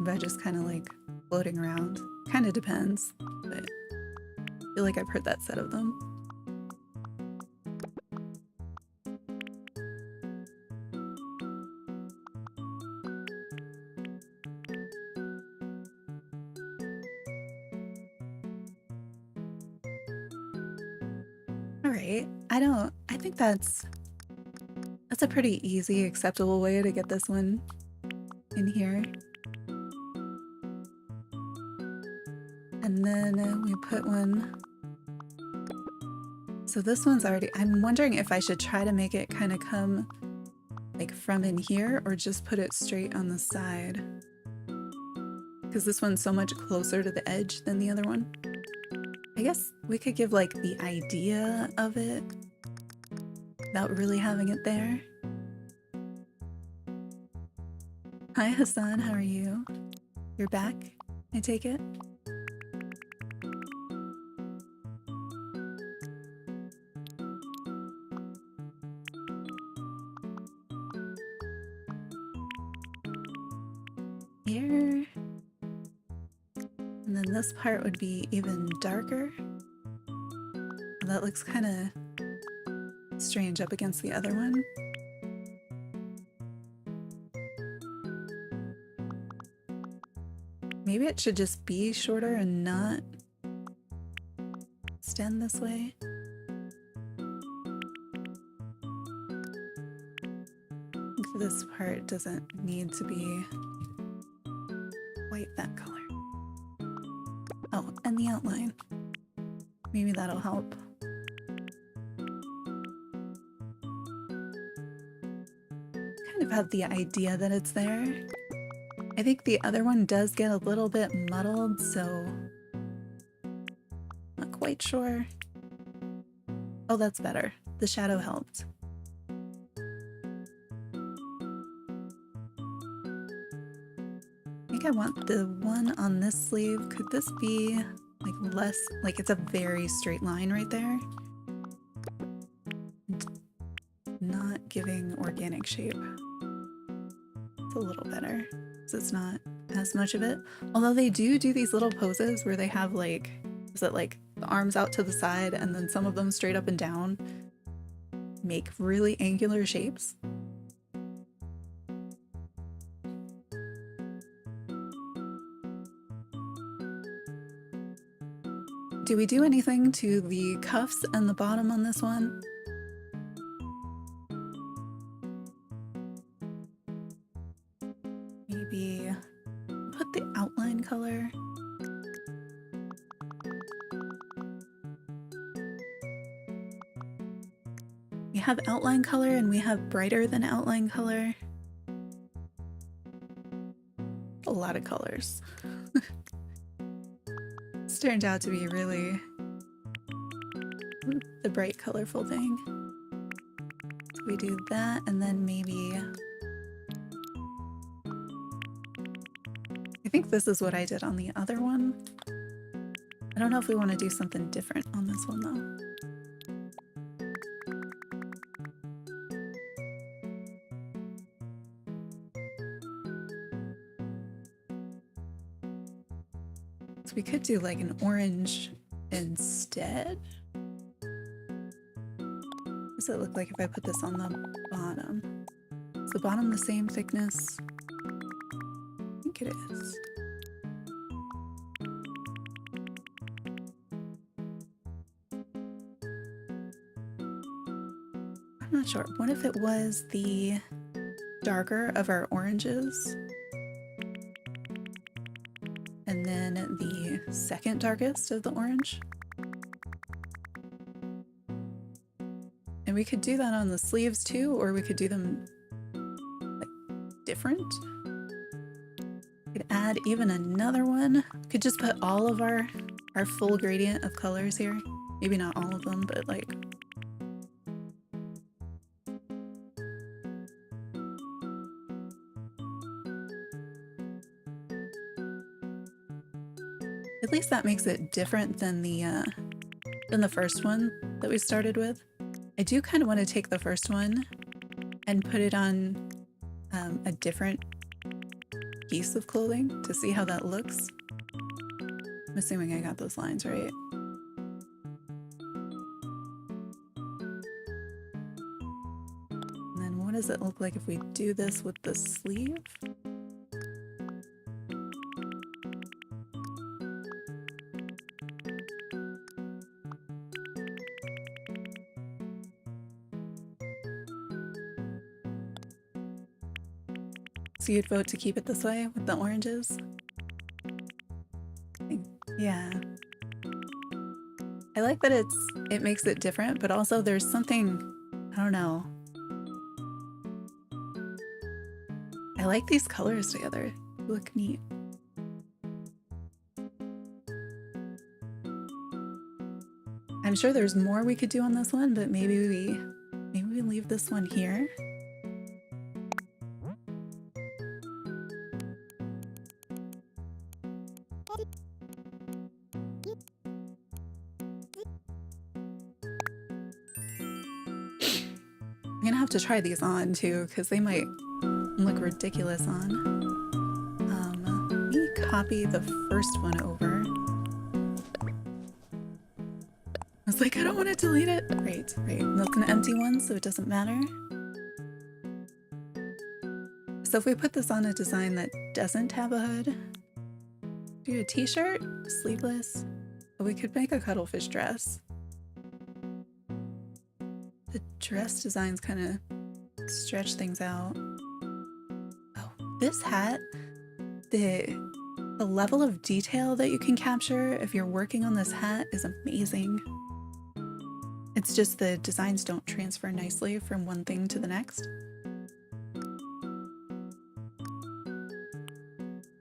Speaker 1: by just kind of like floating around. Kind of depends, but I feel like I've heard that said of them. All right, I think that's a pretty easy, acceptable way to get this one in here. And then we put one. So this one's already, I'm wondering if I should try to make it kind of come like from in here or just put it straight on the side. Because this one's so much closer to the edge than the other one. I guess we could give like the idea of it without really having it there. Hi Hassan, how are you? You're back, I take it? Here. And then this part would be even darker. That looks kind of strange up against the other one. Maybe it should just be shorter and not extend this way. This part doesn't need to be quite that color. Oh, and the outline. Maybe that'll help. Kind of have the idea that it's there. I think the other one does get a little bit muddled, so not quite sure. Oh, that's better. The shadow helped. I think I want the one on this sleeve. Could this be like less, like it's a very straight line right there? Not giving organic shape. It's a little better, so it's not as much of it. Although they do these little poses where they have like, is it like the arms out to the side and then some of them straight up and down, make really angular shapes. Do we do anything to the cuffs and the bottom on this one? Maybe put the outline color. We have outline color and we have brighter than outline color. A lot of colors. This turned out to be really the bright colorful thing. So we do that and then maybe, I think this is what I did on the other one. I don't know if we want to do something different on this one though. So we could do like an orange instead. What does it look like if I put this on the bottom? Is the bottom the same thickness? I think it is. I'm not sure. What if it was the darker of our oranges? And then the second darkest of the orange. And we could do that on the sleeves too, or we could do them like different. We could add even another one. We could just put all of our full gradient of colors here. Maybe not all of them, but like at least that makes it different than the first one that we started with. I do kind of want to take the first one and put it on a different piece of clothing to see how that looks. I'm assuming I got those lines right. And then what does it look like if we do this with the sleeve? So you'd vote to keep it this way with the oranges? Yeah. I like that it makes it different, but also there's something, I don't know. I like these colors together. They look neat. I'm sure there's more we could do on this one, but maybe we leave this one here. I'm gonna have to try these on too, because they might look ridiculous on. Let me copy the first one over. I was like, I don't want to delete it. Great. That's an empty one, so it doesn't matter. So if we put this on a design that doesn't have a hood, do a t-shirt, sleeveless, but we could make a cuttlefish dress. The dress designs kind of stretch things out. Oh, this hat, the level of detail that you can capture if you're working on this hat is amazing. It's just the designs don't transfer nicely from one thing to the next.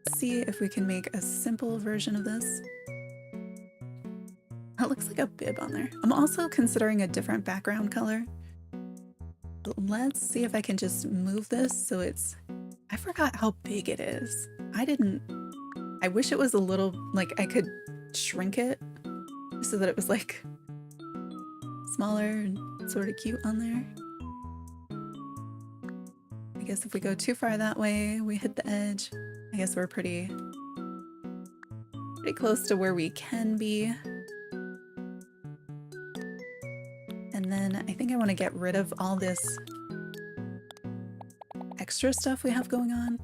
Speaker 1: Let's see if we can make a simple version of this. That looks like a bib on there. I'm also considering a different background color. But let's see if I can just move this so it's... I forgot how big it is. I wish it was a little, like I could shrink it so that it was like smaller and sort of cute on there. I guess if we go too far that way, we hit the edge. I guess we're pretty close to where we can be. And then I think I want to get rid of all this extra stuff we have going on.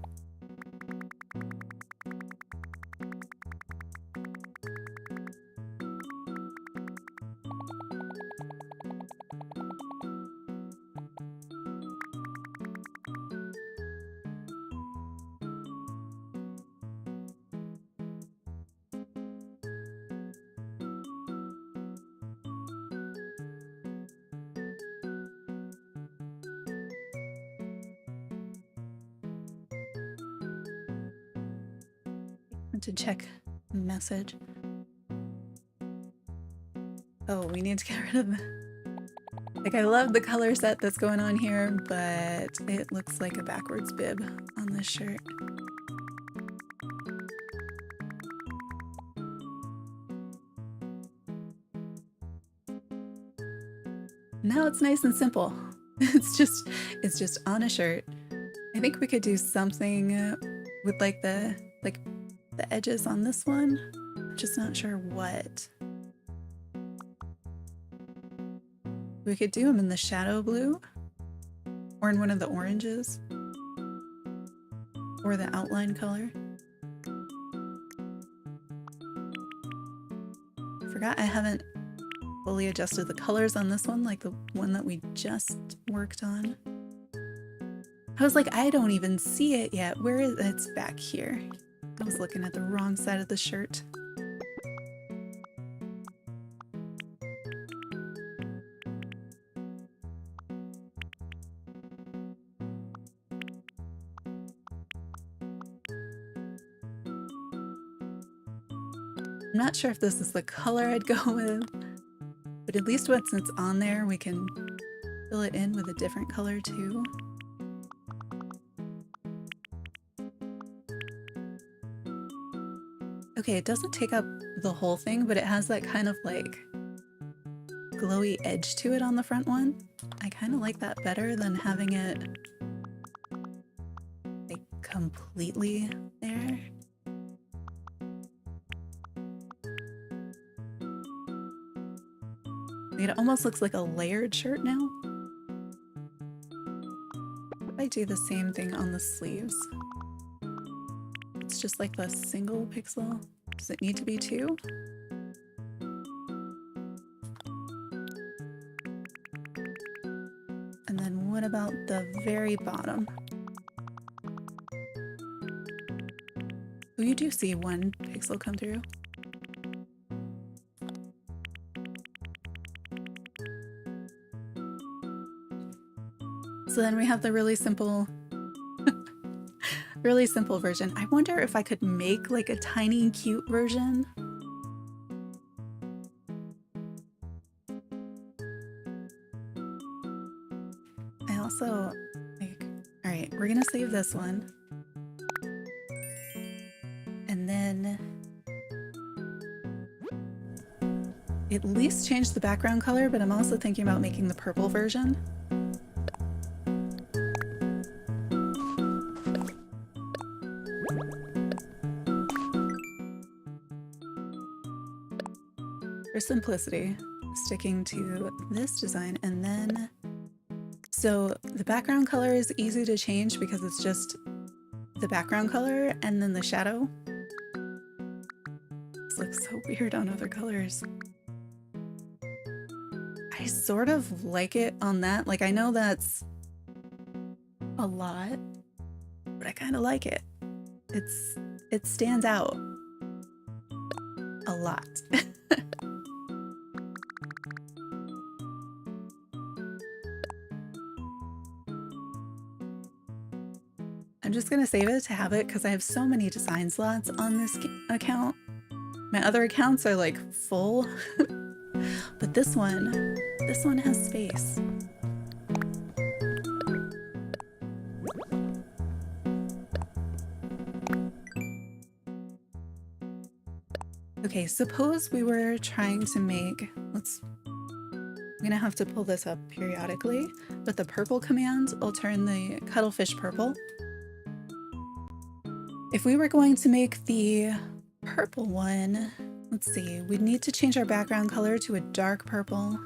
Speaker 1: To check message. Oh, we need to get rid of like, I love the color set that's going on here, but it looks like a backwards bib on this shirt. Now it's nice and simple. It's just on a shirt. I think we could do something with like the edges on this one. I'm just not sure what. We could do them in the shadow blue or in one of the oranges or the outline color. I forgot I haven't fully adjusted the colors on this one, like the one that we just worked on. I was like, I don't even see it yet. Where is it? It's back here. I was looking at the wrong side of the shirt. I'm not sure if this is the color I'd go with, but at least once it's on there, we can fill it in with a different color too. Okay, it doesn't take up the whole thing, but it has that kind of like glowy edge to it on the front one. I kind of like that better than having it like completely there. It almost looks like a layered shirt now. I do the same thing on the sleeves. It's just like the single pixel. Does it need to be two? And then what about the very bottom? Oh, you do see one pixel come through. So then we have the really simple version. I wonder if I could make like a tiny cute version. I also like, all right, we're gonna save this one. And then at least change the background color, but I'm also thinking about making the purple version. For simplicity, sticking to this design, and then so the background color is easy to change because it's just the background color and then the shadow. This looks so weird on other colors. I sort of like it on that. Like, I know that's a lot, but I kind of like it. It stands out a lot. I'm just gonna save it to have it because I have so many design slots on this account. My other accounts are like full. But this one has space. Okay, suppose we were trying to make, I'm gonna have to pull this up periodically, but the purple command will turn the cuttlefish purple. If we were going to make the purple one, let's see, we'd need to change our background color to a dark purple.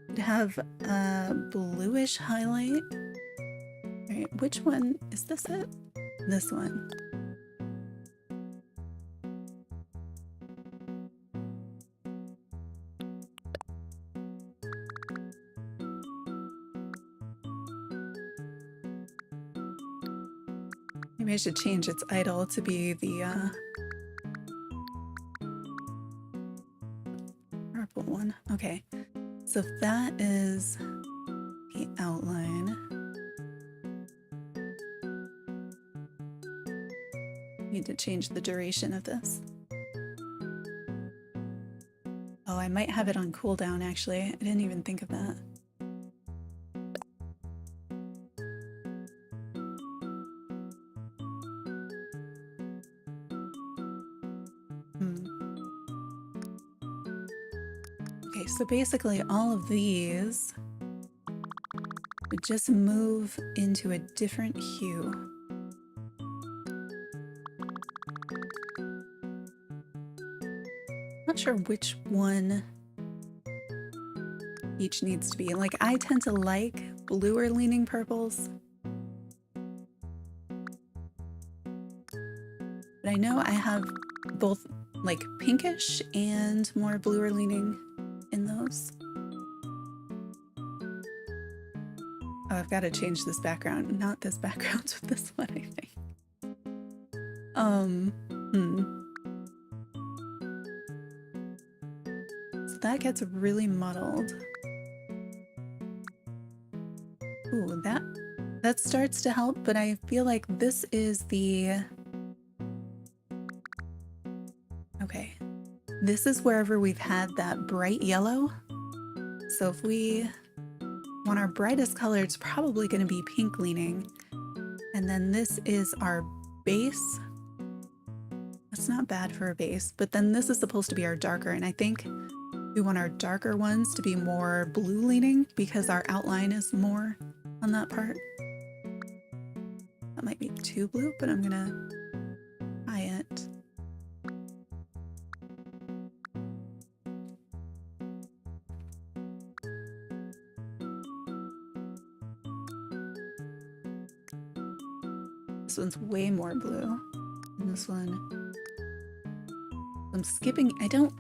Speaker 1: We'd have a bluish highlight. All right, which one is this it? This one. Maybe I should change its idle to be the purple one. Okay, so that is the outline. Need to change the duration of this. Oh, I might have it on cooldown actually. I didn't even think of that. Okay, so basically all of these would just move into a different hue. Not sure which one each needs to be. Like, I tend to like bluer leaning purples. But I know I have both like pinkish and more bluer leaning in those. Oh, I've got to change this background. Not this background, with this one, I think. So that gets really muddled. Ooh, that starts to help, but I feel like this is the... Okay. This is wherever we've had that bright yellow. So if we want our brightest color, it's probably going to be pink leaning. And then this is our base. That's not bad for a base, but then this is supposed to be our darker. And I think we want our darker ones to be more blue leaning because our outline is more on that part. That might be too blue, but I'm gonna try it. This one's way more blue than this one. I'm skipping, I don't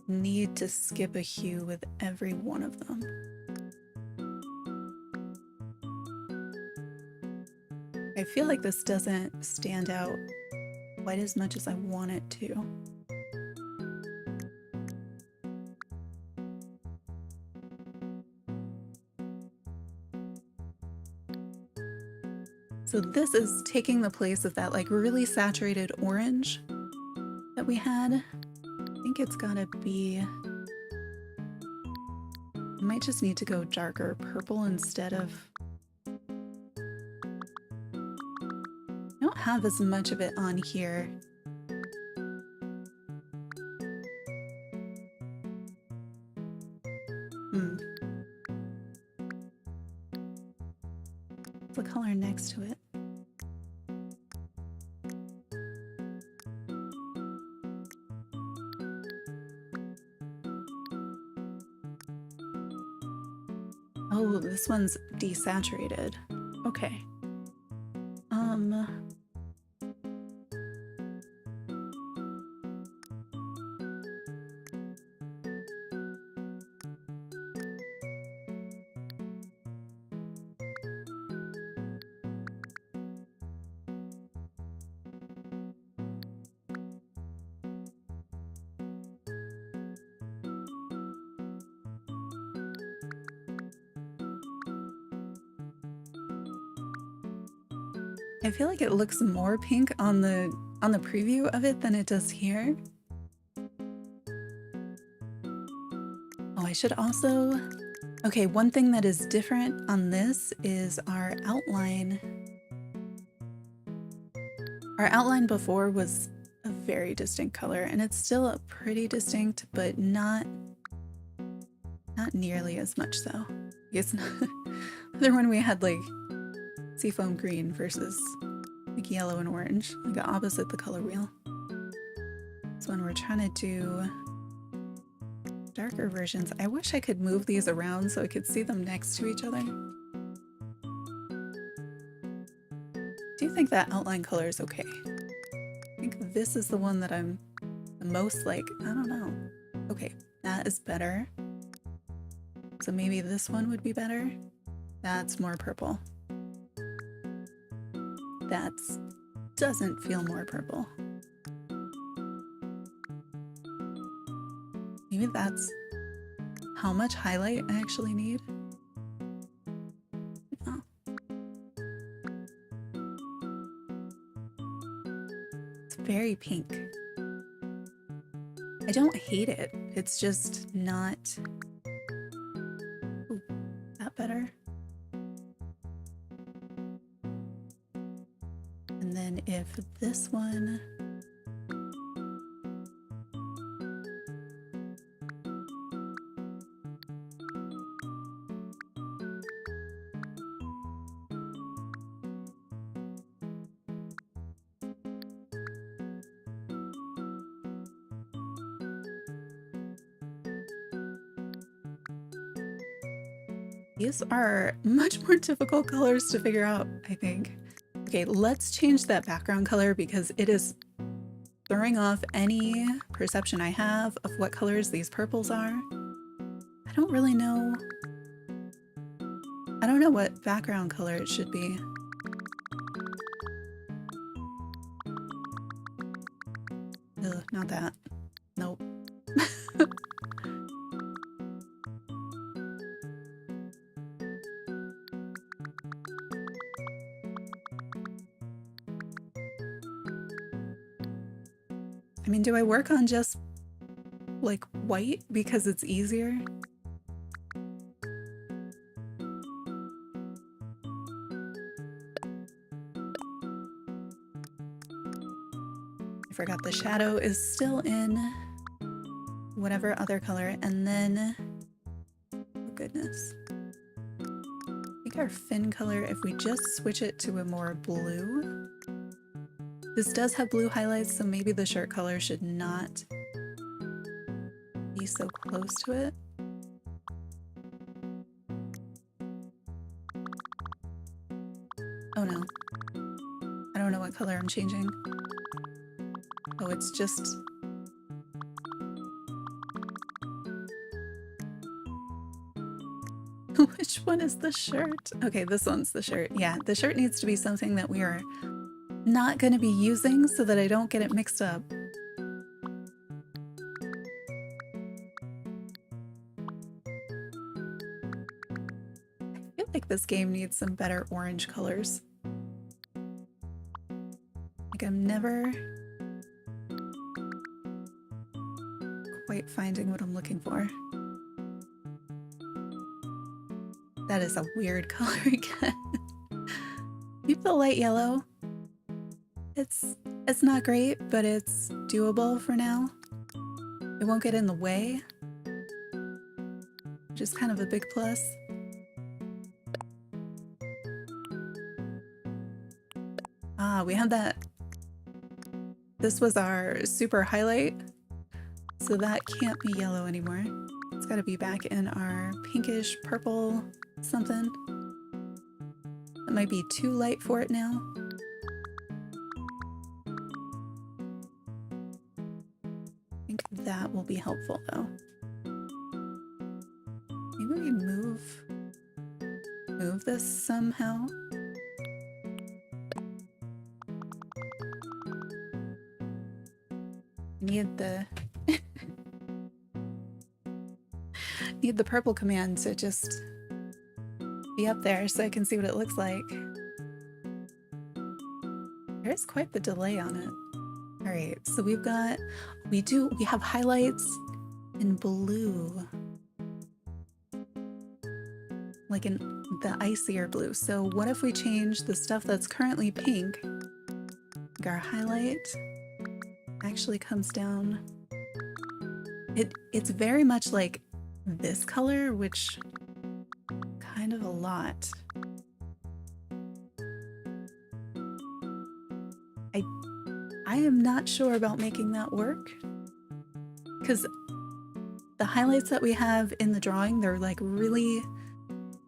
Speaker 1: need to skip a hue with every one of them. I feel like this doesn't stand out quite as much as I want it to. So this is taking the place of that like really saturated orange that we had. I think it's gotta be, I might just need to go darker purple instead of, I don't have as much of it on here. The color next to it. Oh, this one's desaturated. Okay. I feel like it looks more pink on the preview of it than it does here. Oh, I should also... Okay, one thing that is different on this is our outline. Our outline before was a very distinct color, and it's still a pretty distinct, but not nearly as much so. I guess the other one we had like seafoam green versus like yellow and orange, like opposite the color wheel. This one we're trying to do darker versions. I wish I could move these around so I could see them next to each other. Do you think that outline color is okay? I think this is the one that I'm the most like, I don't know. Okay, that is better. So maybe this one would be better. That's more purple. That doesn't feel more purple. Maybe that's how much highlight I actually need. Oh. It's very pink. I don't hate it. It's just not... Ooh, that better? And then if this one... These are much more difficult colors to figure out, I think. Okay, let's change that background color because it is throwing off any perception I have of what colors these purples are. I don't really know. I don't know what background color it should be. Ugh, not that. Nope. I mean, do I work on just like white because it's easier? I forgot the shadow is still in whatever other color, and then, oh goodness. I think our fin color, if we just switch it to a more blue. This does have blue highlights, so maybe the shirt color should not be so close to it. Oh no. I don't know what color I'm changing. Oh, it's just... Which one is the shirt? Okay, this one's the shirt. Yeah, the shirt needs to be something that we are not going to be using so that I don't get it mixed up. I feel like this game needs some better orange colors. Like I'm never quite finding what I'm looking for. That is a weird color again. Keep the light yellow. It's not great, but it's doable for now. It won't get in the way, which is kind of a big plus. Ah, we had that. This was our super highlight, so that can't be yellow anymore. It's got to be back in our pinkish purple something. That might be too light for it now. I think that will be helpful though. Maybe we move this somehow. Need the need the purple command to just be up there so I can see what it looks like. There's quite the delay on it. All right, so we have highlights in blue. like in the icier blue. So what if we change the stuff that's currently pink, like our highlight actually comes down. It's very much like this color, which kind of a lot. I am not sure about making that work, because the highlights that we have in the drawing, they're like really,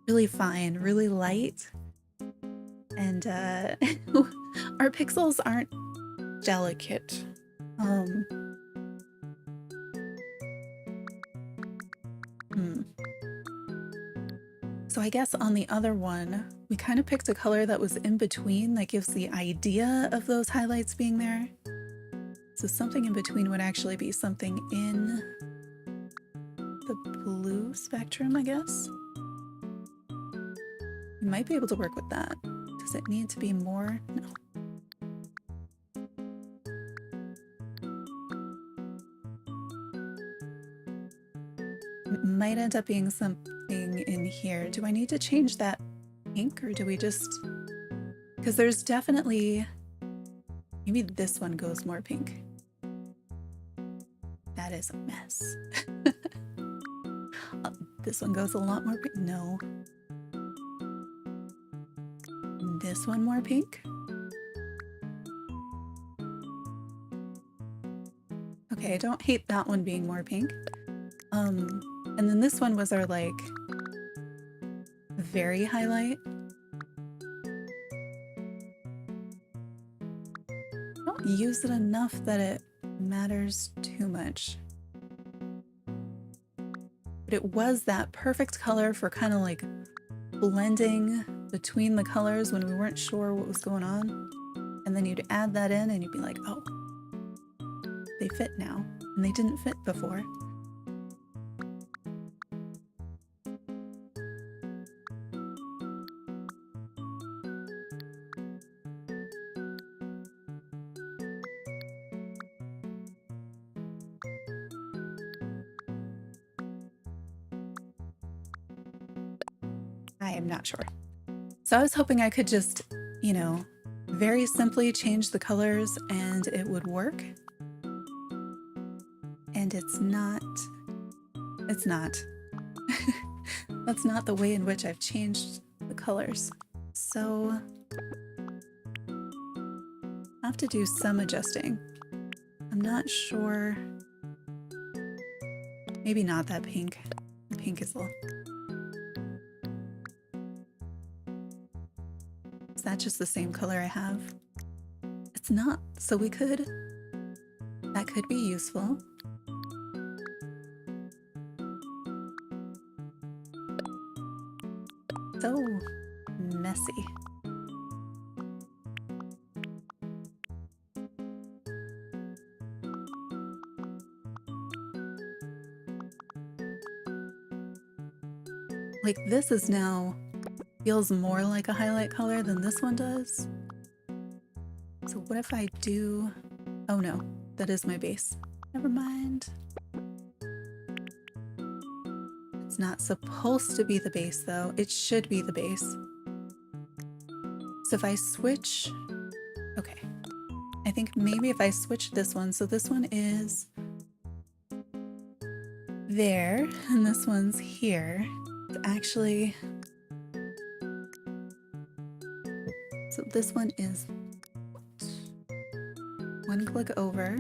Speaker 1: really fine, really light. And our pixels aren't delicate. So I guess on the other one, we kind of picked a color that was in between that gives the idea of those highlights being there. So something in between would actually be something in the blue spectrum, I guess. You might be able to work with that. Does it need to be more? No. It might end up being something in here. Do I need to change that pink, or do we just... Because there's definitely... Maybe this one goes more pink. That is a mess. This one goes a lot more pink. No. This one more pink. Okay, I don't hate that one being more pink. And then this one was our, like, very highlight. I don't use it enough that it matters too much. But it was that perfect color for kind of like blending between the colors when we weren't sure what was going on. And then you'd add that in and you'd be like, oh, they fit now. And they didn't fit before. I am not sure. So I was hoping I could just, you know, very simply change the colors and it would work. And it's not. It's not. That's not the way in which I've changed the colors. So I have to do some adjusting. I'm not sure. Maybe not that pink. The pink is a little... Is that just the same color I have? It's not. So we could... That could be useful. So messy. Like this is now feels more like a highlight color than this one does. So what if I do... Oh no, that is my base. Never mind. It's not supposed to be the base though. It should be the base. So if I switch... Okay. I think maybe if I switch this one, so this one is there and this one's here. It's actually... So this one is one click over,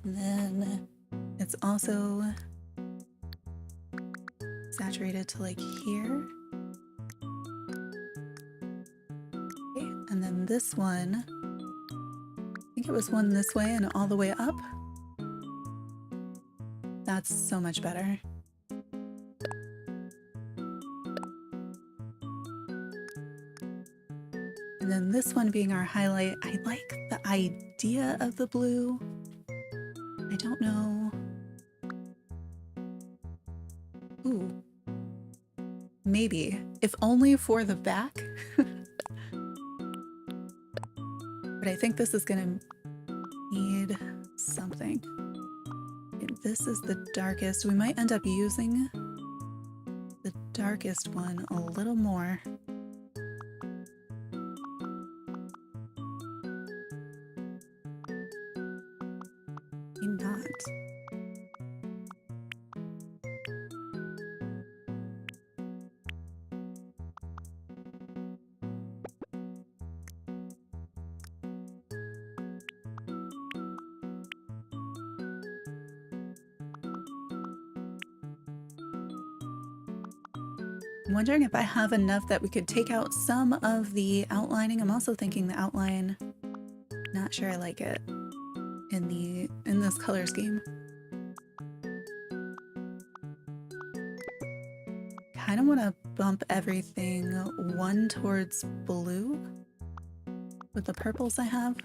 Speaker 1: and then it's also saturated to like here. Okay, and then this one, I think it was one this way and all the way up. That's so much better. And then this one being our highlight, I like the idea of the blue. I don't know. Ooh. Maybe, if only for the back. But I think this is gonna need something. Okay, this is the darkest. We might end up using darkest one a little more. Maybe not. I'm wondering if I have enough that we could take out some of the outlining. I'm also thinking the outline, not sure I like it in this color scheme. Kind of want to bump everything one towards blue with the purples I have.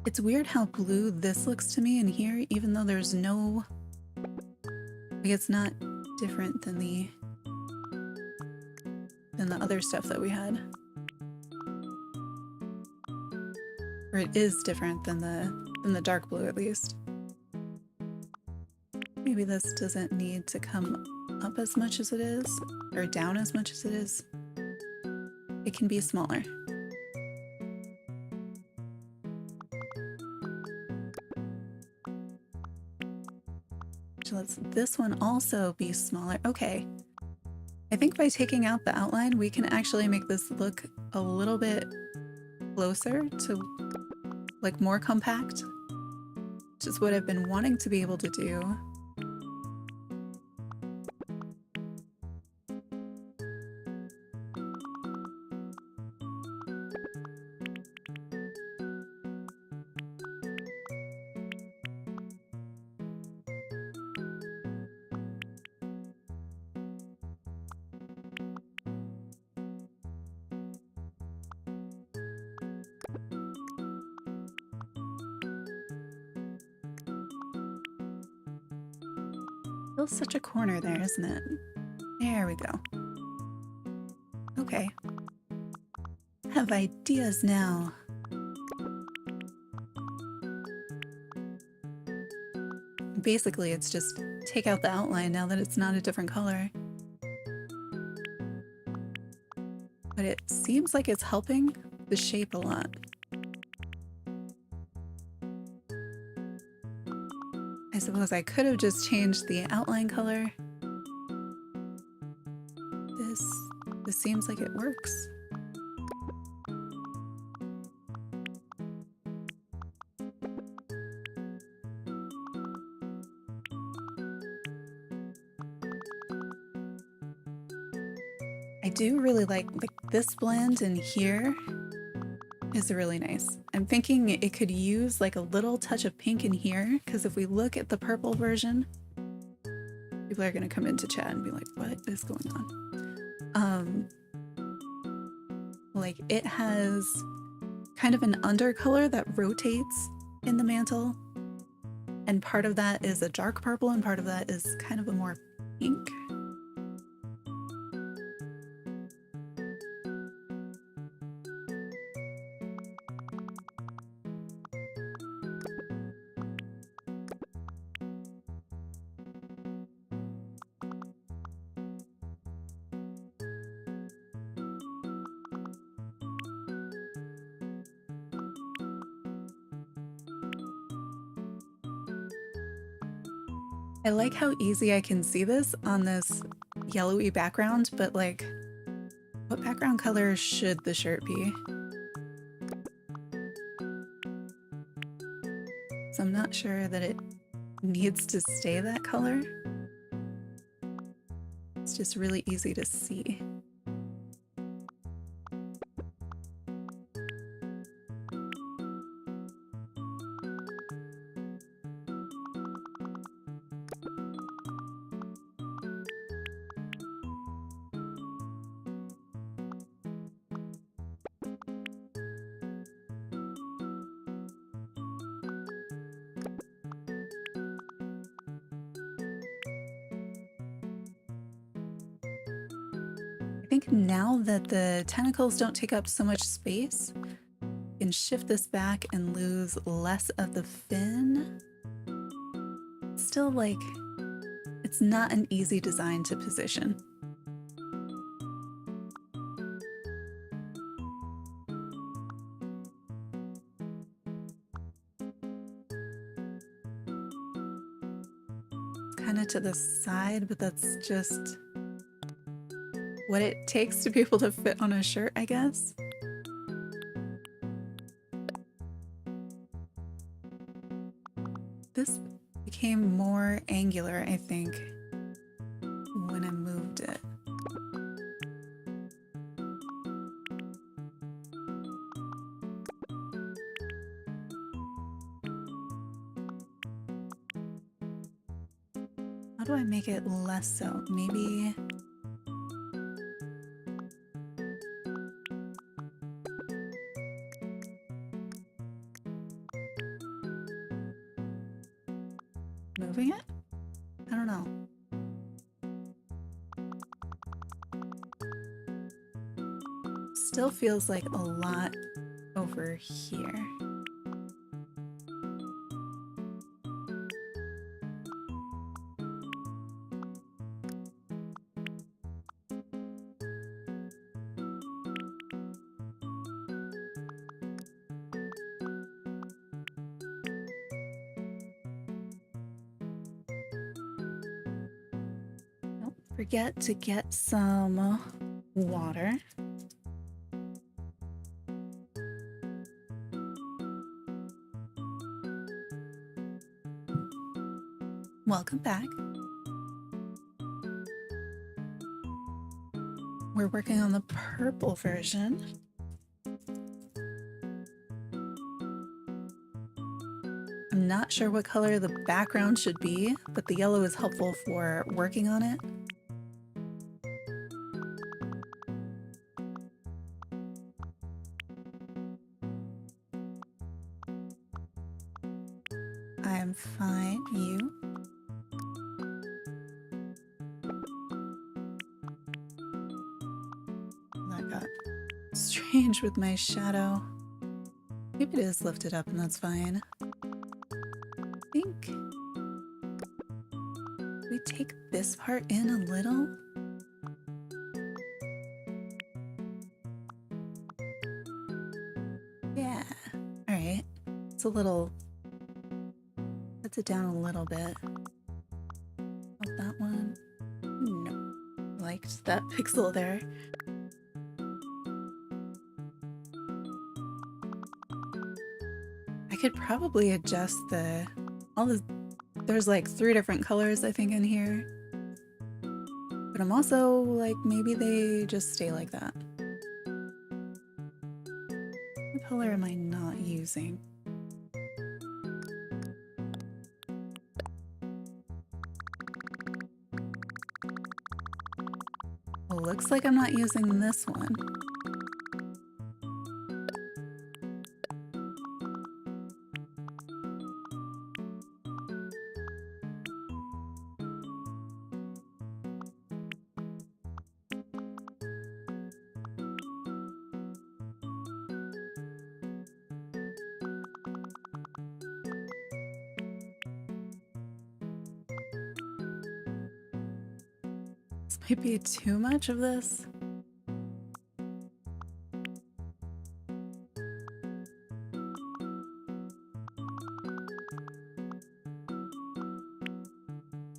Speaker 1: It's weird how blue this looks to me in here, even though there's no, like, it's not different than the other stuff that we had. Or it is different than the dark blue, at least. Maybe this doesn't need to come up as much as it is, or down as much as it is. It can be smaller. So let's this one also be smaller. Okay. I think by taking out the outline, we can actually make this look a little bit closer to, like, more compact, which is what I've been wanting to be able to do. Still such a corner there, isn't it? There we go. Okay. I have ideas now. Basically, it's just take out the outline now that it's not a different color. But it seems like it's helping the shape a lot. I suppose I could have just changed the outline color. This seems like it works. I do really like this blend in here is really nice. I'm thinking it could use like a little touch of pink in here, because if we look at the purple version, people are gonna come into chat and be like, what is going on? Like it has kind of an undercolor that rotates in the mantle, and part of that is a dark purple and part of that is kind of a more pink. I like how easy I can see this on this yellowy background, but like, what background color should the shirt be? So I'm not sure that it needs to stay that color. It's just really easy to see. think now that the tentacles don't take up so much space, you can shift this back and lose less of the fin. Still, like, it's not an easy design to position. Kind of to the side, but that's just what it takes to be able to fit on a shirt, I guess. This became more angular, I think, when I moved it. How do I make it less so? Maybe... moving it? I don't know. Still feels like a lot over here. Don't forget to get some water. Welcome back. We're working on the purple version. I'm not sure what color the background should be, but the yellow is helpful for working on it. I'm fine. You? That got strange with my shadow. Maybe it is lifted up and that's fine. I think we take this part in a little. Yeah. All right. It's a little... Let's it down a little bit. Oh, that one. No. Liked that pixel there. I could probably adjust there's like 3 different colors I think in here. But I'm also like, maybe they just stay like that. What color am I not using? Well, looks like I'm not using this one. This might be too much of this.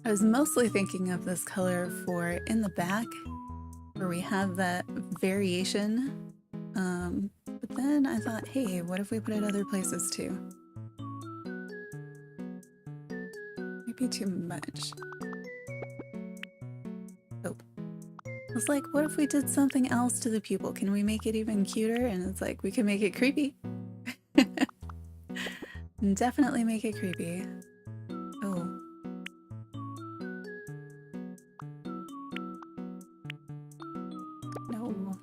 Speaker 1: I was mostly thinking of this color for in the back, where we have that variation. But then I thought, hey, what if we put it other places too? Might be too much. Oh. I was like, what if we did something else to the pupil? Can we make it even cuter? And it's like, we can make it creepy. Definitely make it creepy. Oh. No.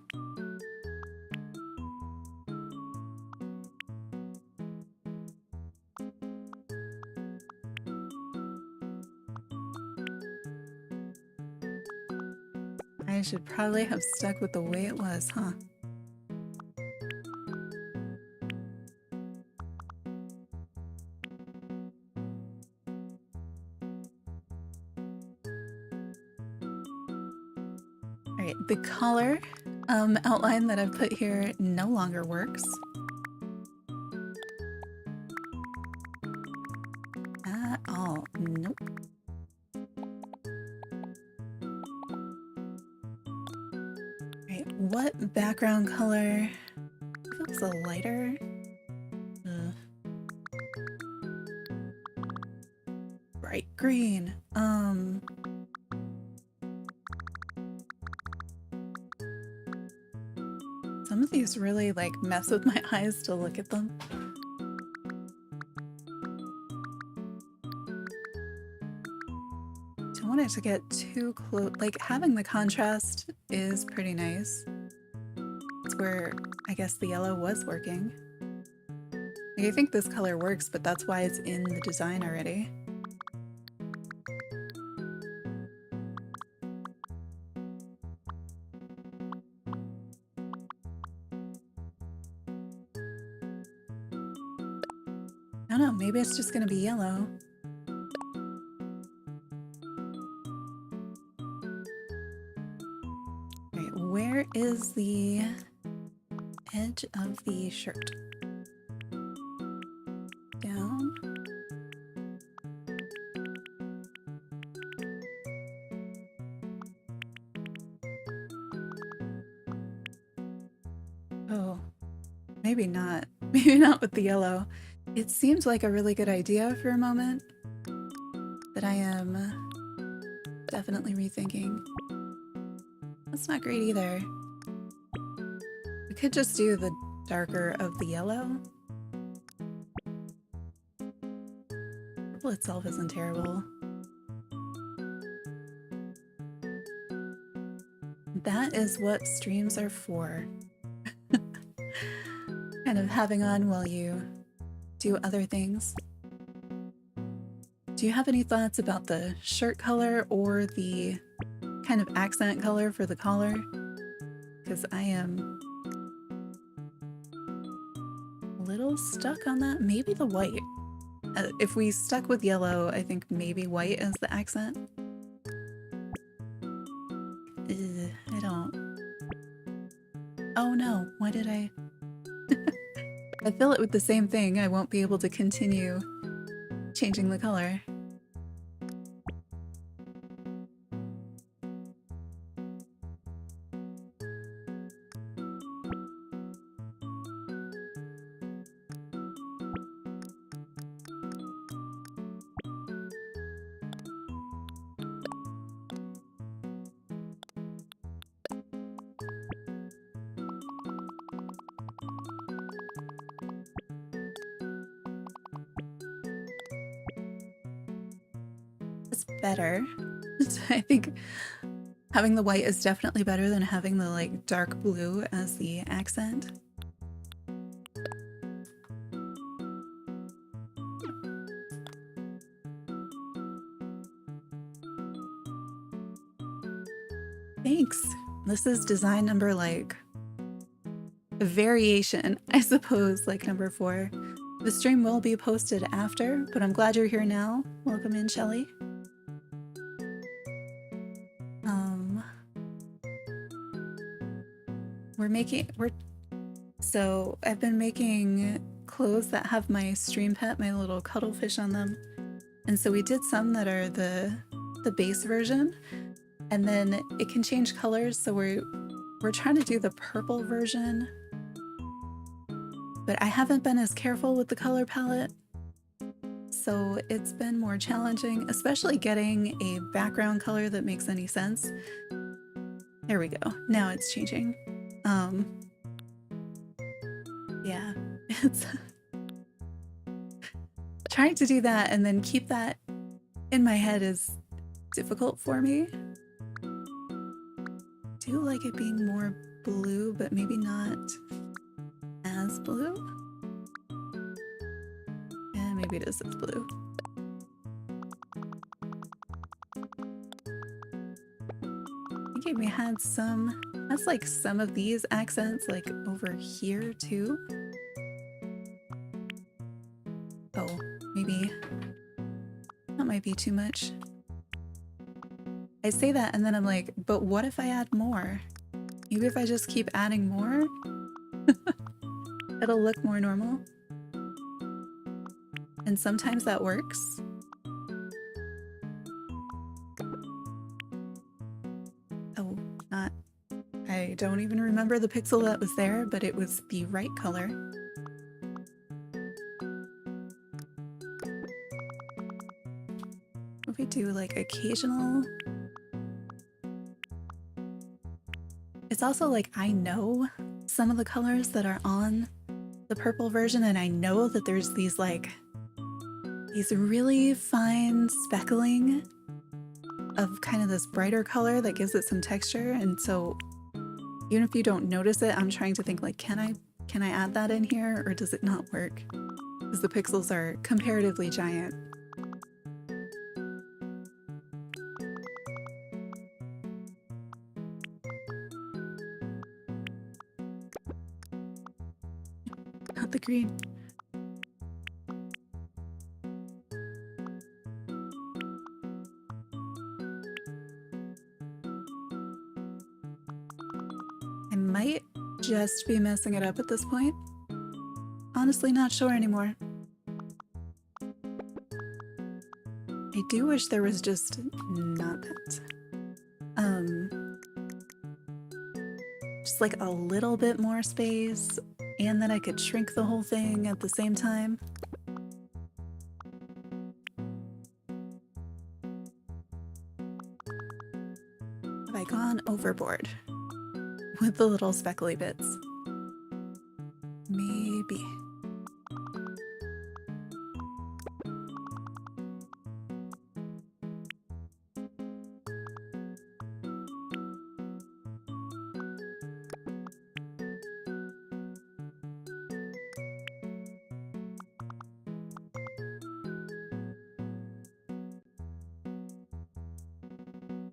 Speaker 1: I should probably have stuck with the way it was, huh? Alright, the collar outline that I've put here no longer works. At all. Nope. Alright, what background color feels a lighter? Bright green. Some of these really like mess with my eyes to look at them. Don't want it to get too close. Like having the contrast is pretty nice. It's where I guess the yellow was working. Like, I think this color works, but that's why it's in the design already. I don't know, maybe it's just gonna be yellow. Alright, where is the edge of the shirt? Down. Oh, maybe not. Maybe not with the yellow. It seems like a really good idea for a moment that I am definitely rethinking. That's not great either. We could just do the darker of the yellow. Purple itself isn't terrible. That is what streams are for. Kind of having on while you do other things. Do you have any thoughts about the shirt color or the kind of accent color for the collar? Because I am a little stuck on that. Maybe the white. If we stuck with yellow, I think maybe white is the accent. I don't. Oh no, why did I? I fill it with the same thing, I won't be able to continue changing the color. Better. I think having the white is definitely better than having the like dark blue as the accent. Thanks. This is design number like a variation, I suppose, like number 4. The stream will be posted after, but I'm glad you're here now. Welcome in, Shelly. So I've been making clothes that have my StreamPet, my little cuttlefish on them. And so we did some that are the base version, and then it can change colors. So we're trying to do the purple version, but I haven't been as careful with the color palette. So it's been more challenging, especially getting a background color that makes any sense. There we go. Now it's changing. Yeah, it's trying to do that and then keep that in my head is difficult for me. Do like it being more blue, but maybe not as blue. Yeah, maybe it is as blue. I think I we had some, that's like some of these accents like over here too. Oh, maybe that might be too much. I say that and then I'm like, but what if I add more? Maybe if I just keep adding more, it'll look more normal. And sometimes that works. Oh, not. I don't even remember the pixel that was there, but it was the right color. If we do like occasional. It's also like I know some of the colors that are on the purple version, and I know that there's these like these really fine speckling of kind of this brighter color that gives it some texture. And so even if you don't notice it, I'm trying to think like, can I add that in here, or does it not work? Because the pixels are comparatively giant. Not the green. I might just be messing it up at this point. Honestly, not sure anymore. I do wish there was just not that. Just like a little bit more space, and that I could shrink the whole thing at the same time. Have I gone overboard with the little speckly bits? Maybe.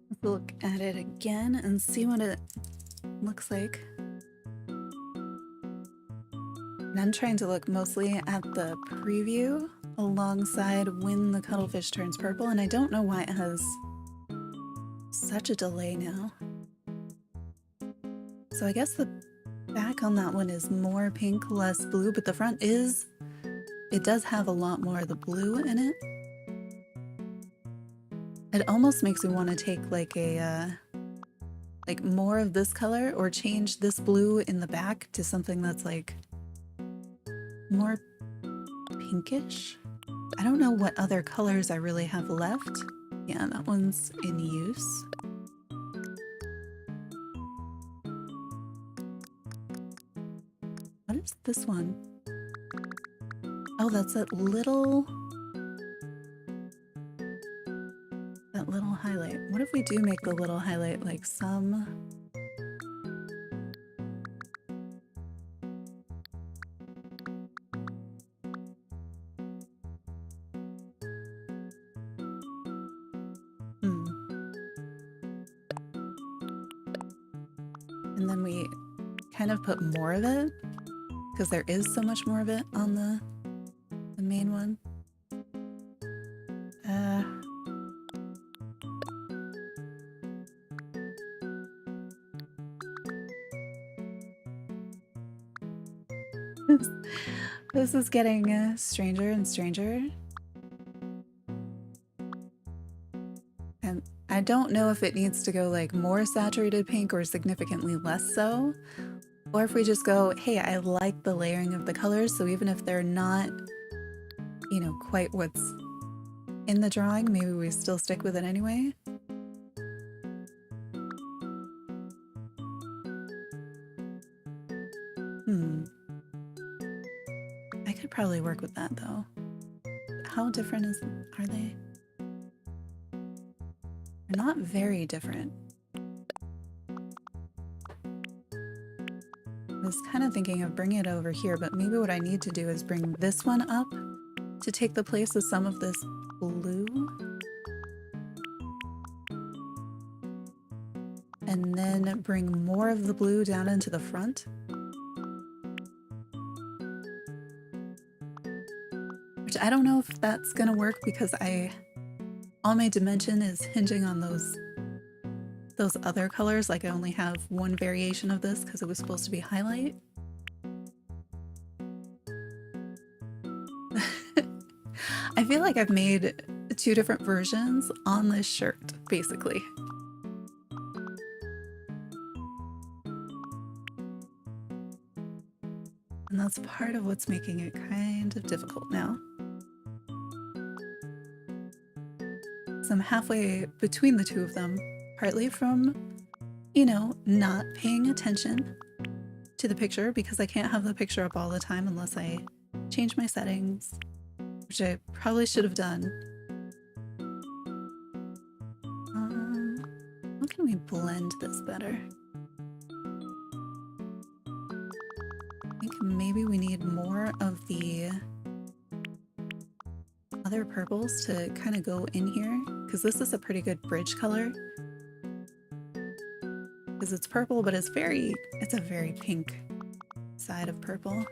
Speaker 1: Let's look at it again and see what it looks like. And I'm trying to look mostly at the preview alongside when the cuttlefish turns purple, and I don't know why it has such a delay now. So I guess the back on that one is more pink, less blue, but the front is, it does have a lot more of the blue in it. It almost makes me want to take like a, like more of this color, or change this blue in the back to something that's like more pinkish. I don't know what other colors I really have left. Yeah, that one's in use. What is this one? Oh, that's that little highlight. What if we do make the little highlight like some... And then we kind of put more of it, because there is so much more of it on the main one. This is getting stranger and stranger. And I don't know if it needs to go like more saturated pink or significantly less so. Or if we just go, hey, I like the layering of the colors, so even if they're not, you know, quite what's in the drawing, maybe we still stick with it anyway. I could probably work with that though. How different are they? They're not very different. I was kind of thinking of bringing it over here, but maybe what I need to do is bring this one up to take the place of some of this blue. and then bring more of the blue down into the front. Which I don't know if that's gonna work because all my dimension is hinging on those other colors. Like I only have one variation of this because it was supposed to be highlight. I feel like I've made 2 different versions on this shirt, basically. And that's part of what's making it kind of difficult now. So I'm halfway between the 2 of them, partly from, you know, not paying attention to the picture because I can't have the picture up all the time unless I change my settings, which I probably should have done. How can we blend this better? I think maybe we need more of the other purples to kind of go in here, because this is a pretty good bridge color. Because it's purple, but it's a very pink side of purple.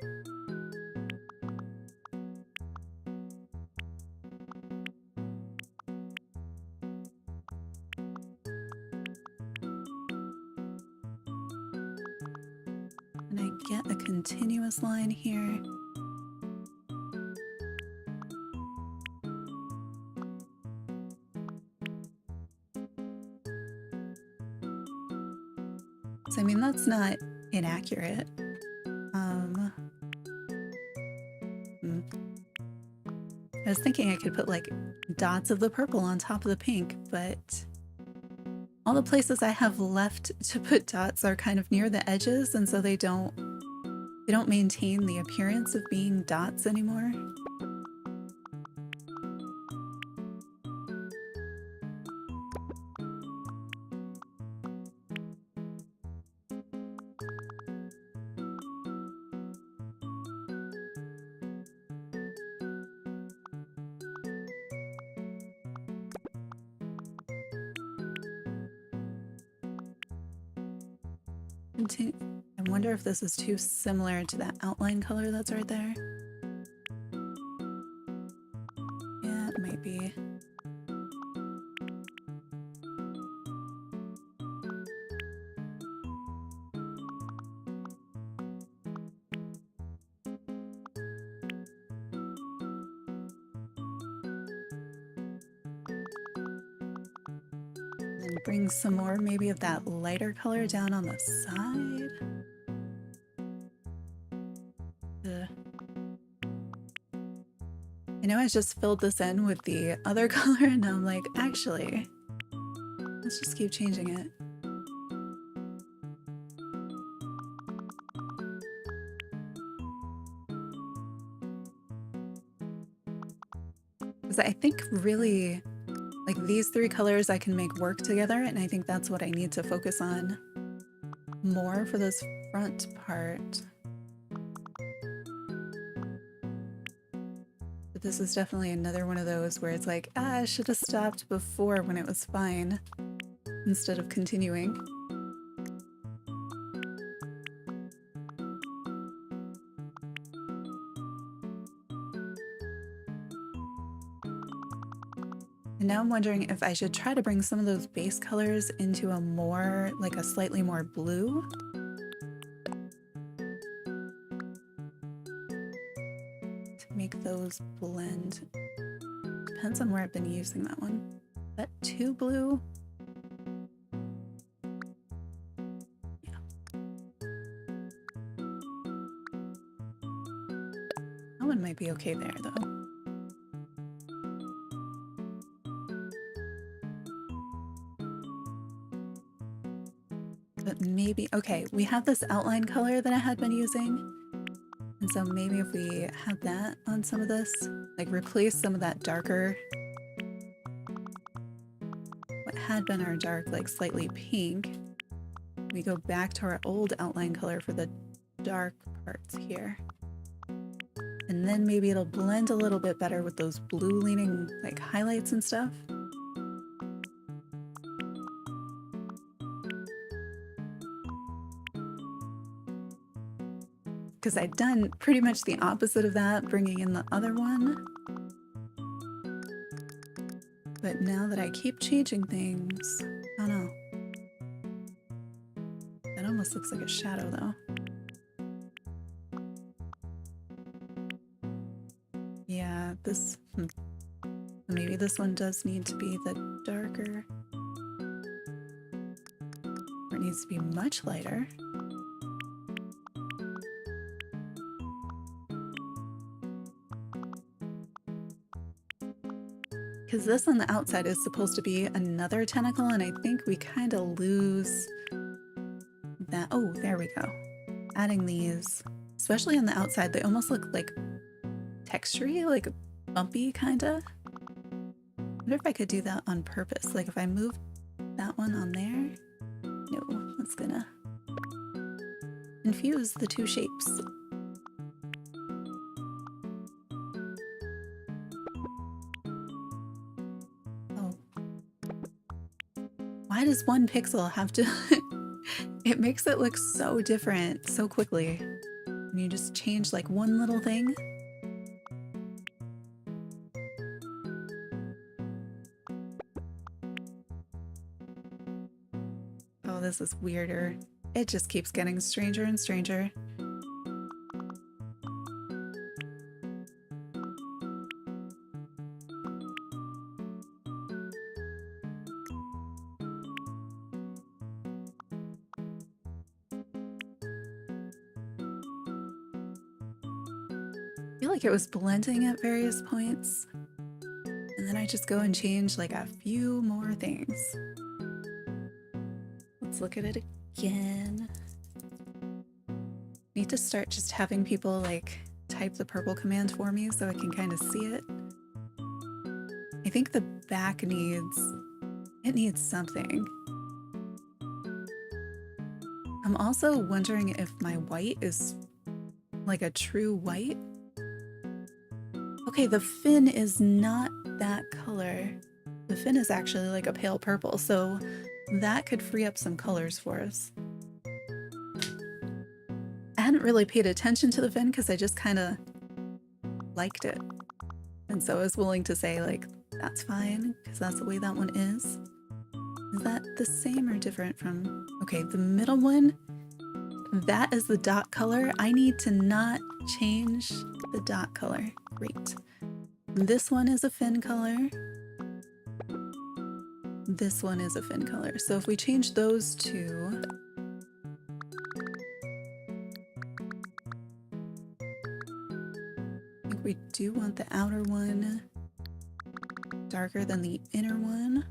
Speaker 1: And I get a continuous line here. So, I mean, that's not inaccurate. I was thinking I could put like dots of the purple on top of the pink, but all the places I have left to put dots are kind of near the edges, and so they don't maintain the appearance of being dots anymore. I wonder if this is too similar to that outline color that's right there. Yeah, it might be. And bring some more maybe of that lighter color down on the side. I know I just filled this in with the other color and now I'm like, actually, let's just keep changing it. Because I think really, like these 3 colors I can make work together, and I think that's what I need to focus on more for this front part. But this is definitely another one of those where it's like, I should have stopped before when it was fine instead of continuing. And now I'm wondering if I should try to bring some of those base colors into a more, like a slightly more blue. To make those blend. Depends on where I've been using that one. But too blue? Yeah. That one might be okay there though. But maybe, okay, we have this outline color that I had been using. And so maybe if we have that on some of this, like replace some of that darker, what had been our dark, like slightly pink, we go back to our old outline color for the dark parts here. And then maybe it'll blend a little bit better with those blue leaning like highlights and stuff. because I'd done pretty much the opposite of that, bringing in the other one. But now that I keep changing things, I don't know. That almost looks like a shadow though. Yeah, this, maybe this one does need to be the darker. Or it needs to be much lighter. Because this on the outside is supposed to be another tentacle, and I think we kind of lose that. Oh, there we go. Adding these, especially on the outside, they almost look like textury, like bumpy kind of. I wonder if I could do that on purpose. Like if I move that one on there. No, that's gonna confuse the two shapes. Oh. Why does one pixel have to... It makes it look so different so quickly. When you just change like one little thing. Oh, this is weirder. It just keeps getting stranger and stranger. I feel like it was blending at various points, and then I just go and change like a few more things. Let's look at it again. Need to start just having people like type the purple command for me so I can kind of see it. I think the back needs something. I'm also wondering if my white is like a true white. Okay, the fin is not that color. The fin is actually like a pale purple, so that could free up some colors for us. I hadn't really paid attention to the fin because I just kind of liked it. And so I was willing to say like, that's fine, because that's the way that one is. Is that the same or different from... Okay, the middle one, that is the dot color. I need to not change the dot color. Great. This one is a fin color. This one is a fin color. So if we change those two, I think we do want the outer one darker than the inner one.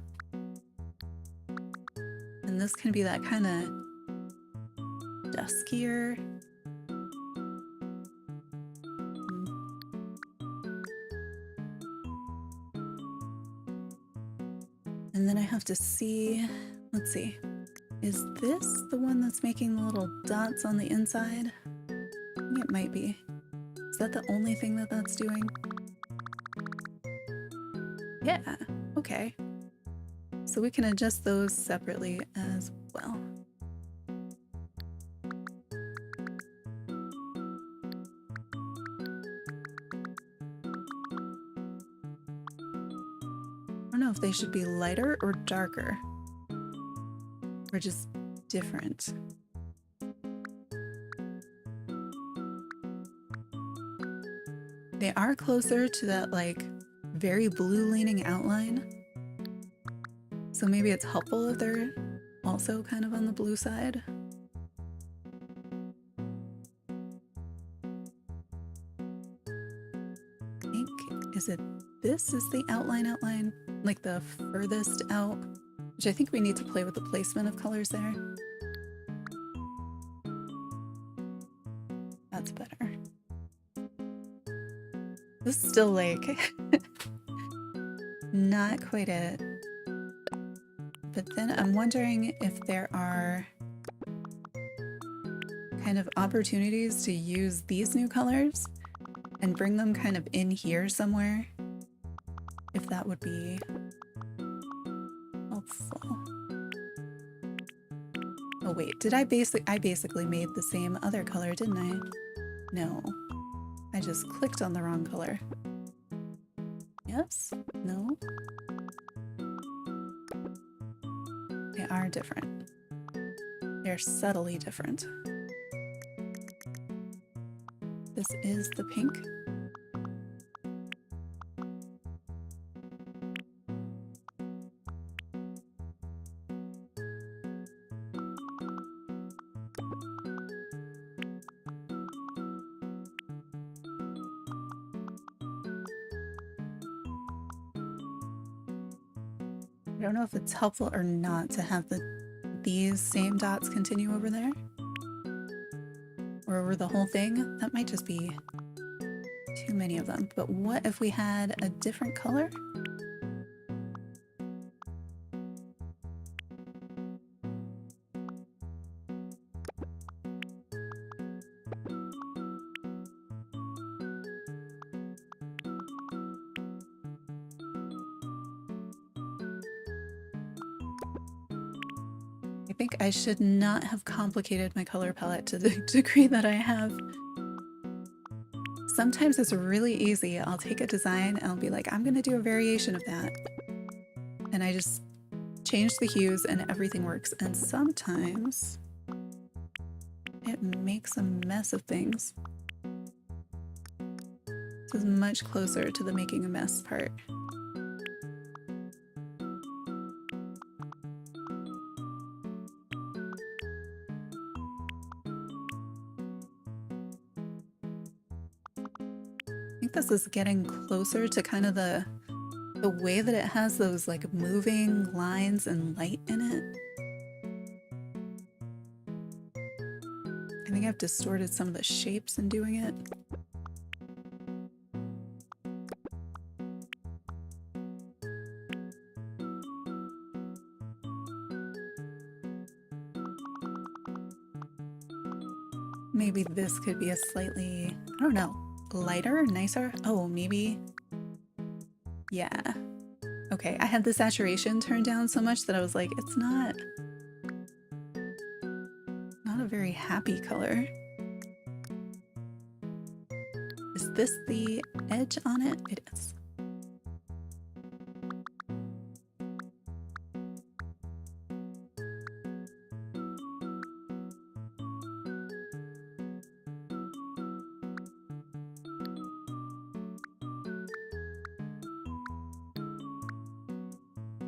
Speaker 1: And this can be that kind of duskier. And then I have to see, let's see, is this the one that's making the little dots on the inside? I think it might be. Is that the only thing that that's doing? Yeah, okay. So we can adjust those separately as well. I don't know if they should be lighter or darker, or just different. They are closer to that like very blue leaning outline. So maybe it's helpful if they're also kind of on the blue side. I think, is it this is the outline, like the furthest out, which I think we need to play with the placement of colors there. That's better. This is still like not quite it. But then I'm wondering if there are kind of opportunities to use these new colors and bring them kind of in here somewhere, if that would be helpful. Oh wait, did I basically made the same other color, didn't I? No. I just clicked on the wrong color. Yes? No? They are different. They're subtly different. This is the pink. I don't know if it's helpful or not to have these same dots continue over there. Or over the whole thing. That might just be too many of them. But what if we had a different color? I think I should not have complicated my color palette to the degree that I have. Sometimes it's really easy. I'll take a design and I'll be like, I'm gonna do a variation of that. And I just change the hues and everything works. And sometimes it makes a mess of things. This is much closer to the making a mess part. I think this is getting closer to kind of the way that it has those like moving lines and light in it. I think I've distorted some of the shapes in doing it. Maybe this could be a slightly, I don't know, lighter, nicer? Oh, maybe. Yeah. Okay, I had the saturation turned down so much that I was like, it's not a very happy color. Is this the edge on it? It is.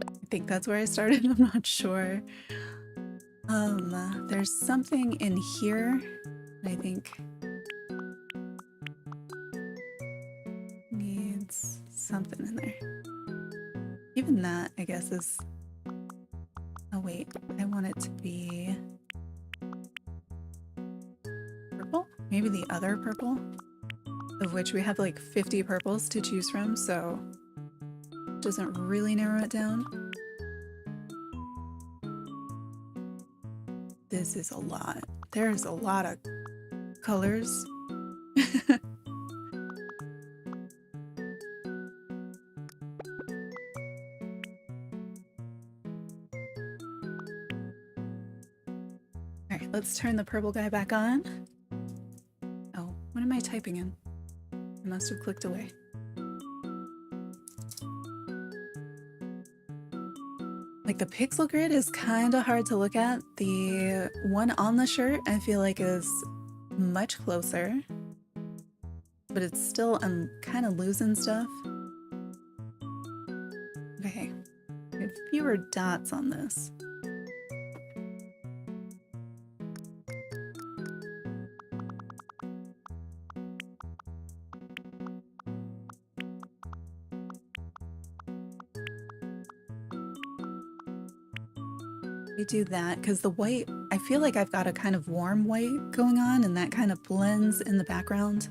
Speaker 1: I think that's where I started. I'm not sure. There's something in here that I think needs something in there. Even that, I guess, is... Oh wait, I want it to be purple? Maybe the other purple? Of which we have like 50 purples to choose from, so it doesn't really narrow it down. This is a lot. There's a lot of colors. Alright, let's turn the purple guy back on. Oh, what am I typing in? I must have clicked away. Like the pixel grid is kind of hard to look at. The one on the shirt I feel like is much closer, but it's still, I'm kind of losing stuff. Okay, we have fewer dots on this. We do that because the white, I feel like I've got a kind of warm white going on and that kind of blends in the background.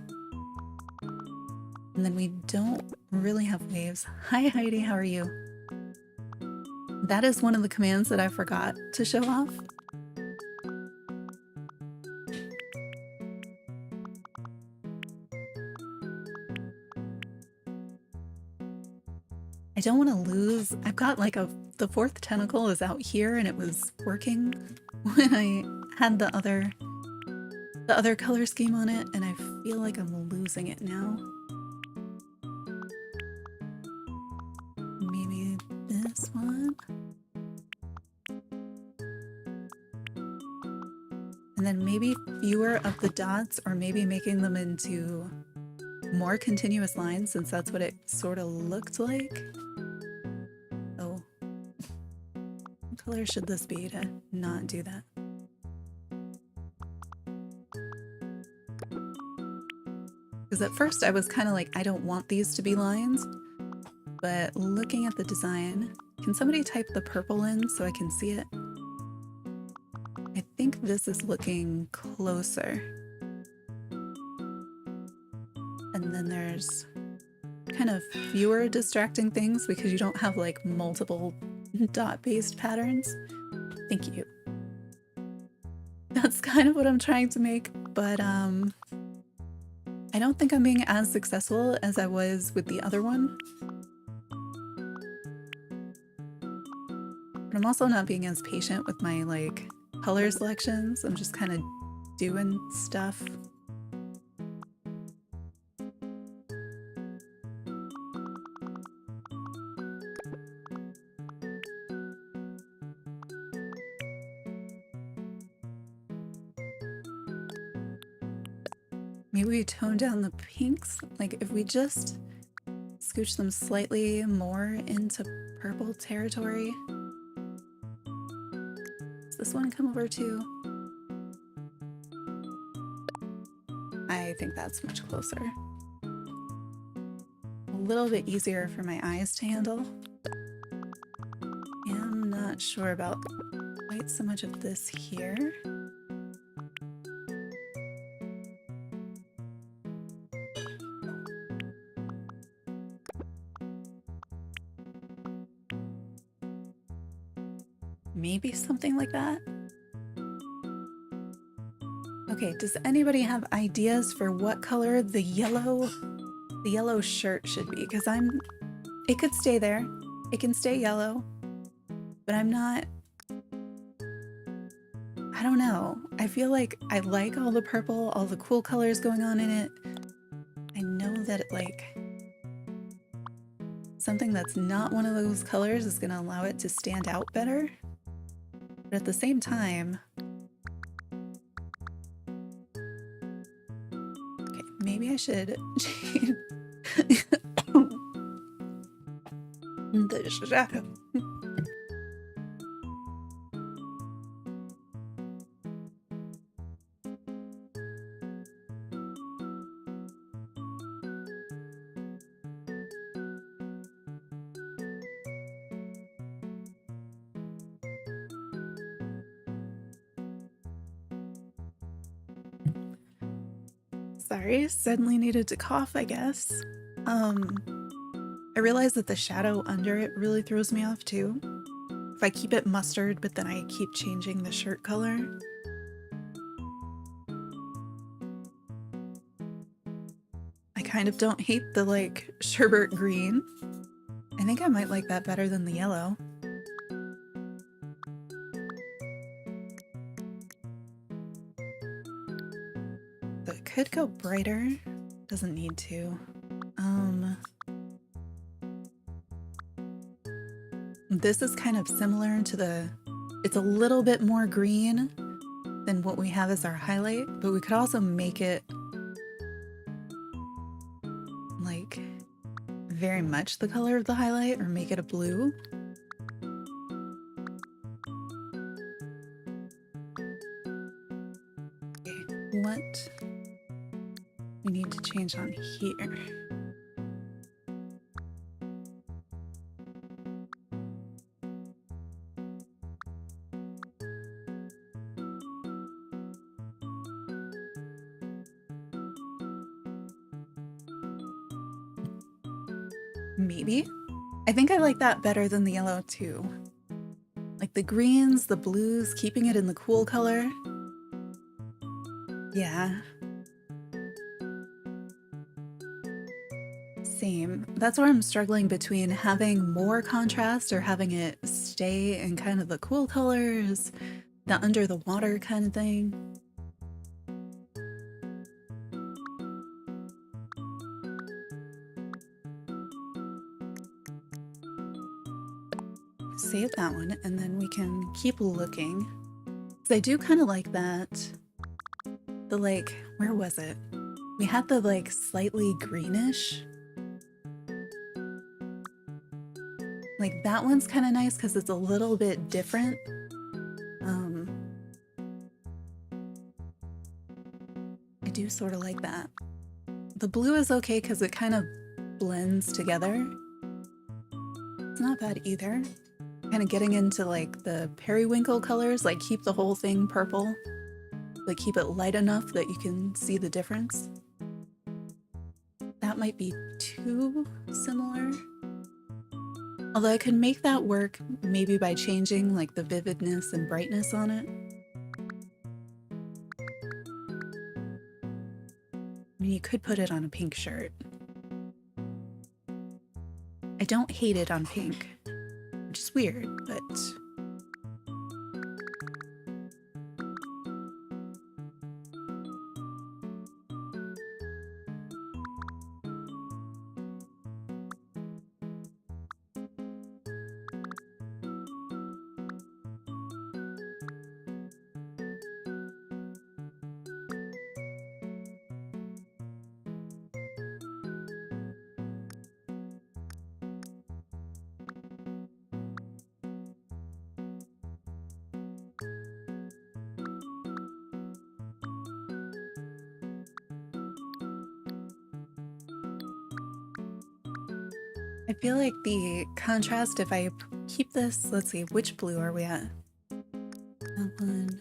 Speaker 1: And then we don't really have waves. Hi Heidi, how are you? That is one of the commands that I forgot to show off. I don't want to lose, I've got like the fourth tentacle is out here and it was working when I had the other color scheme on it, and I feel like I'm losing it now. Maybe this one. And then maybe fewer of the dots, or maybe making them into more continuous lines, since that's what it sort of looked like. Oh. What color should this be to not do that? Because at first I was kind of like, I don't want these to be lines, but looking at the design, can somebody type the purple in so I can see it? I think this is looking closer. And then there's kind of fewer distracting things because you don't have like multiple dot-based patterns. Thank you. That's kind of what I'm trying to make, but I don't think I'm being as successful as I was with the other one. But I'm also not being as patient with my like color selections. I'm just kind of doing stuff. Maybe we tone down the pinks. Like if we just scooch them slightly more into purple territory. Does this one come over too? I think that's much closer. A little bit easier for my eyes to handle. And I'm not sure about quite so much of this here. Maybe something like that. Okay, does anybody have ideas for what color the yellow shirt should be? Because it could stay there. It can stay yellow, but I'm not, I don't know. I feel like I like all the purple, all the cool colors going on in it. I know that like something that's not one of those colors is gonna allow it to stand out better. But at the same time, okay, maybe I should change the shadow. Sorry, suddenly needed to cough, I guess. I realize that the shadow under it really throws me off too. If I keep it mustard, but then I keep changing the shirt color. I kind of don't hate the like sherbet green. I think I might like that better than the yellow. So it could go brighter. Doesn't need to. This is kind of similar to the, it's a little bit more green than what we have as our highlight, but we could also make it like very much the color of the highlight or make it a blue. Okay, what we need to change on here? Maybe. I think I like that better than the yellow too. Like the greens, the blues, keeping it in the cool color. Yeah. Same. That's where I'm struggling between having more contrast or having it stay in kind of the cool colors, the under the water kind of thing. save that one and then we can keep looking. 'Cause I do kind of like that. The like, where was it? We had the like slightly greenish. Like that one's kind of nice because it's a little bit different. I do sort of like that. The blue is okay because it kind of blends together. It's not bad either. Kind of getting into like the periwinkle colors, like keep the whole thing purple, but keep it light enough that you can see the difference. That might be too similar. Although I could make that work maybe by changing like the vividness and brightness on it. I mean, you could put it on a pink shirt. I don't hate it on pink, which is weird, but... I feel like the contrast, if I keep this, let's see, which blue are we at? That one.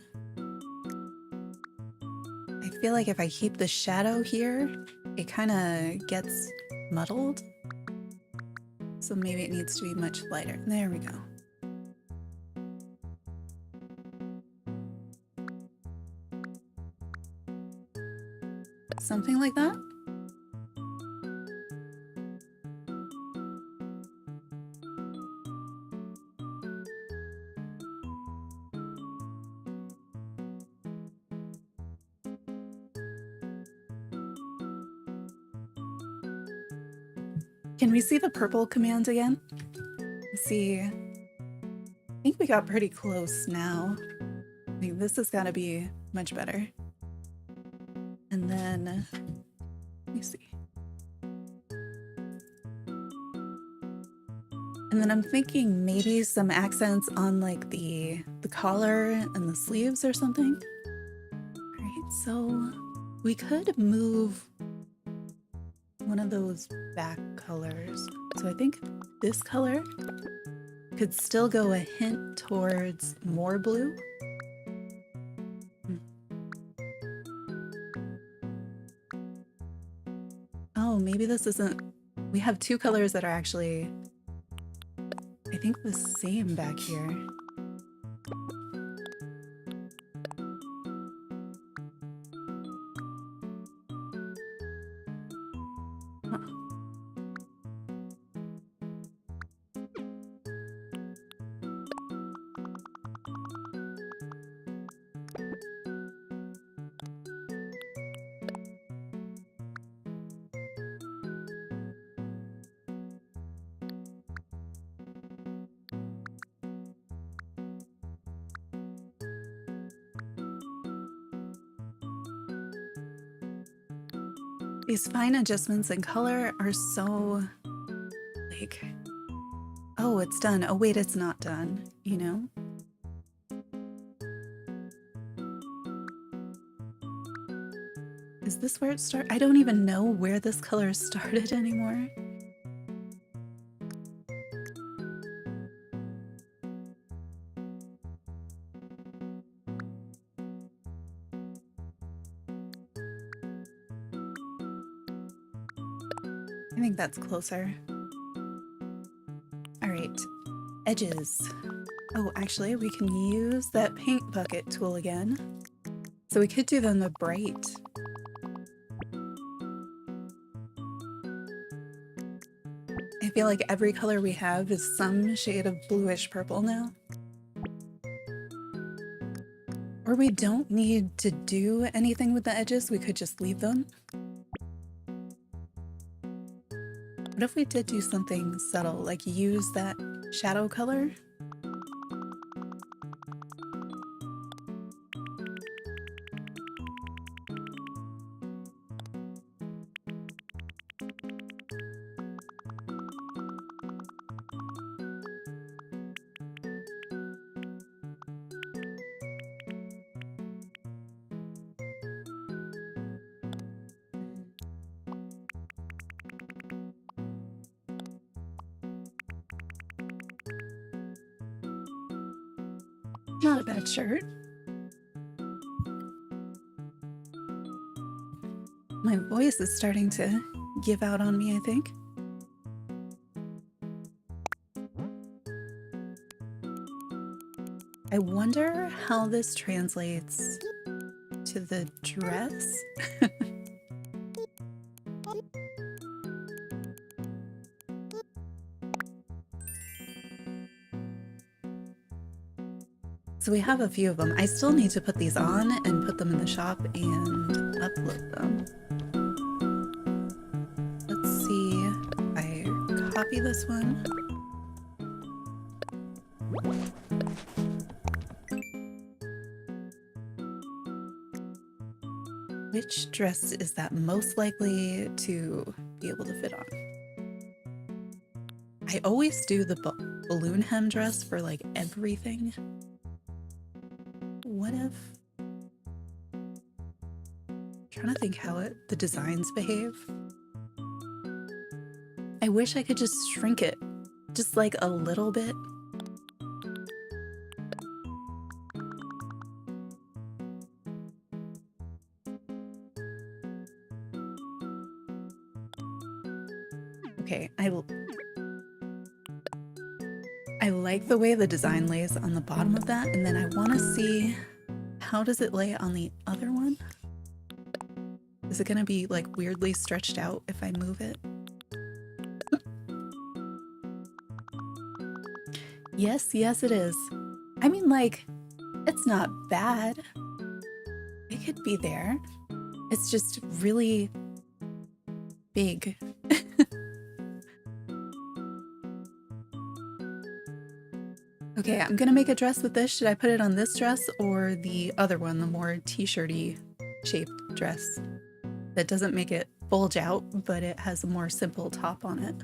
Speaker 1: I feel like if I keep the shadow here, it kind of gets muddled. So maybe it needs to be much lighter. There we go. Something like that? Can we see the purple command again? Let's see. I think we got pretty close now. I think this has got to be much better. And then, let me see. And then I'm thinking maybe some accents on like the collar and the sleeves or something. All right, so we could move one of those back colors. So I think this color could still go a hint towards more blue. Oh, maybe this isn't... We have two colors that are actually, I think, the same back here. These fine adjustments in color are so, like, oh, it's done. Oh, wait, it's not done, you know? Is this where it started? I don't even know where this color started anymore. I think that's closer. All right, edges. Oh, actually, we can use that paint bucket tool again. So we could do them the bright. I feel like every color we have is some shade of bluish purple now. Or we don't need to do anything with the edges, we could just leave them. What if we did do something subtle, like use that shadow color? Not a bad shirt. My voice is starting to give out on me, I think. I wonder how this translates to the dress. So we have a few of them. I still need to put these on and put them in the shop and upload them. Let's see if I copy this one. Which dress is that most likely to be able to fit on? I always do the balloon hem dress for like everything. What if... I'm trying to think how the designs behave. I wish I could just shrink it just like a little bit. Okay, I like the way the design lays on the bottom of that, and then I want to see how does it lay on the other one? Is it going to be like weirdly stretched out if I move it? Yes, yes it is. I mean, like, it's not bad. It could be there. It's just really big. Okay, I'm gonna make a dress with this. Should I put it on this dress or the other one, the more t-shirty shaped dress that doesn't make it bulge out, but it has a more simple top on it?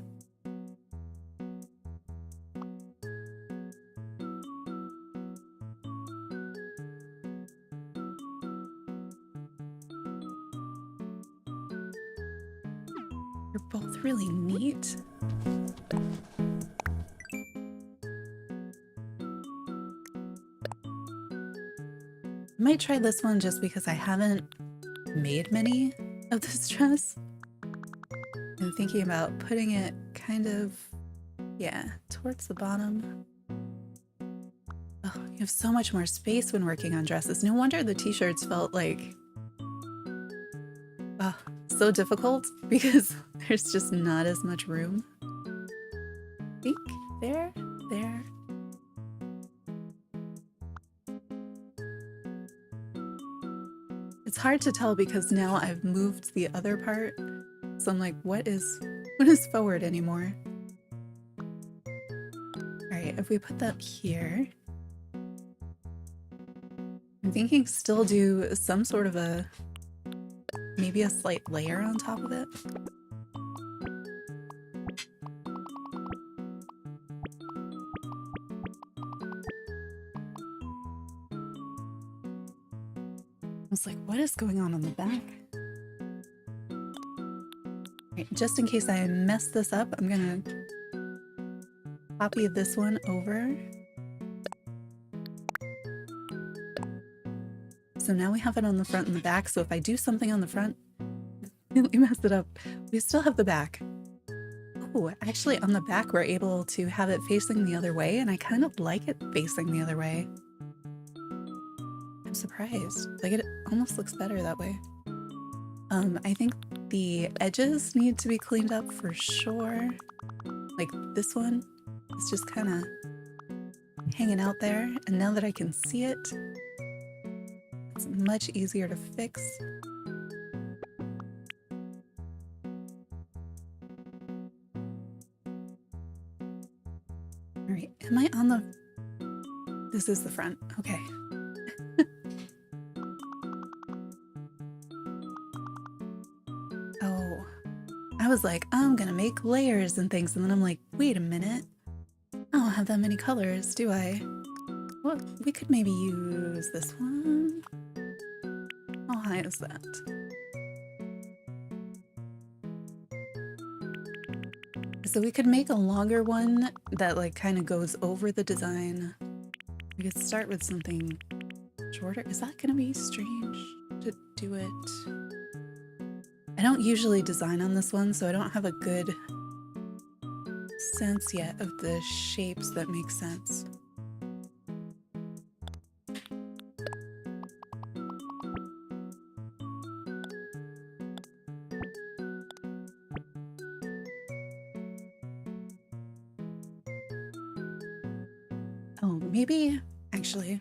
Speaker 1: They're both really neat. I might try this one just because I haven't made many of this dress. I'm thinking about putting it kind of, yeah, towards the bottom. Oh, you have so much more space when working on dresses. No wonder the t-shirts felt like, oh, so difficult because there's just not as much room. I think there. It's hard to tell because now I've moved the other part, so I'm like, what is forward anymore? All right, if we put that here, I'm thinking still do some sort of maybe a slight layer on top of it. I was like, what is going on the back? Right, just in case I mess this up, I'm gonna copy this one over. So now we have it on the front and the back, so if I do something on the front, we mess it up, we still have the back. Oh, actually on the back we're able to have it facing the other way, and I kind of like it facing the other way. I'm surprised. Like, it almost looks better that way. I think the edges need to be cleaned up for sure. Like this one is just kind of hanging out there, and now that I can see it, it's much easier to fix. All right, am I on the... This is the front, okay. Oh, I was like, I'm gonna make layers and things, and then I'm like, wait a minute. I don't have that many colors, do I? Well, we could maybe use this one. How high is that? So we could make a longer one that like kind of goes over the design. We could start with something shorter. Is that gonna be strange to do it? I don't usually design on this one, so I don't have a good sense yet of the shapes that make sense. Oh, maybe, actually,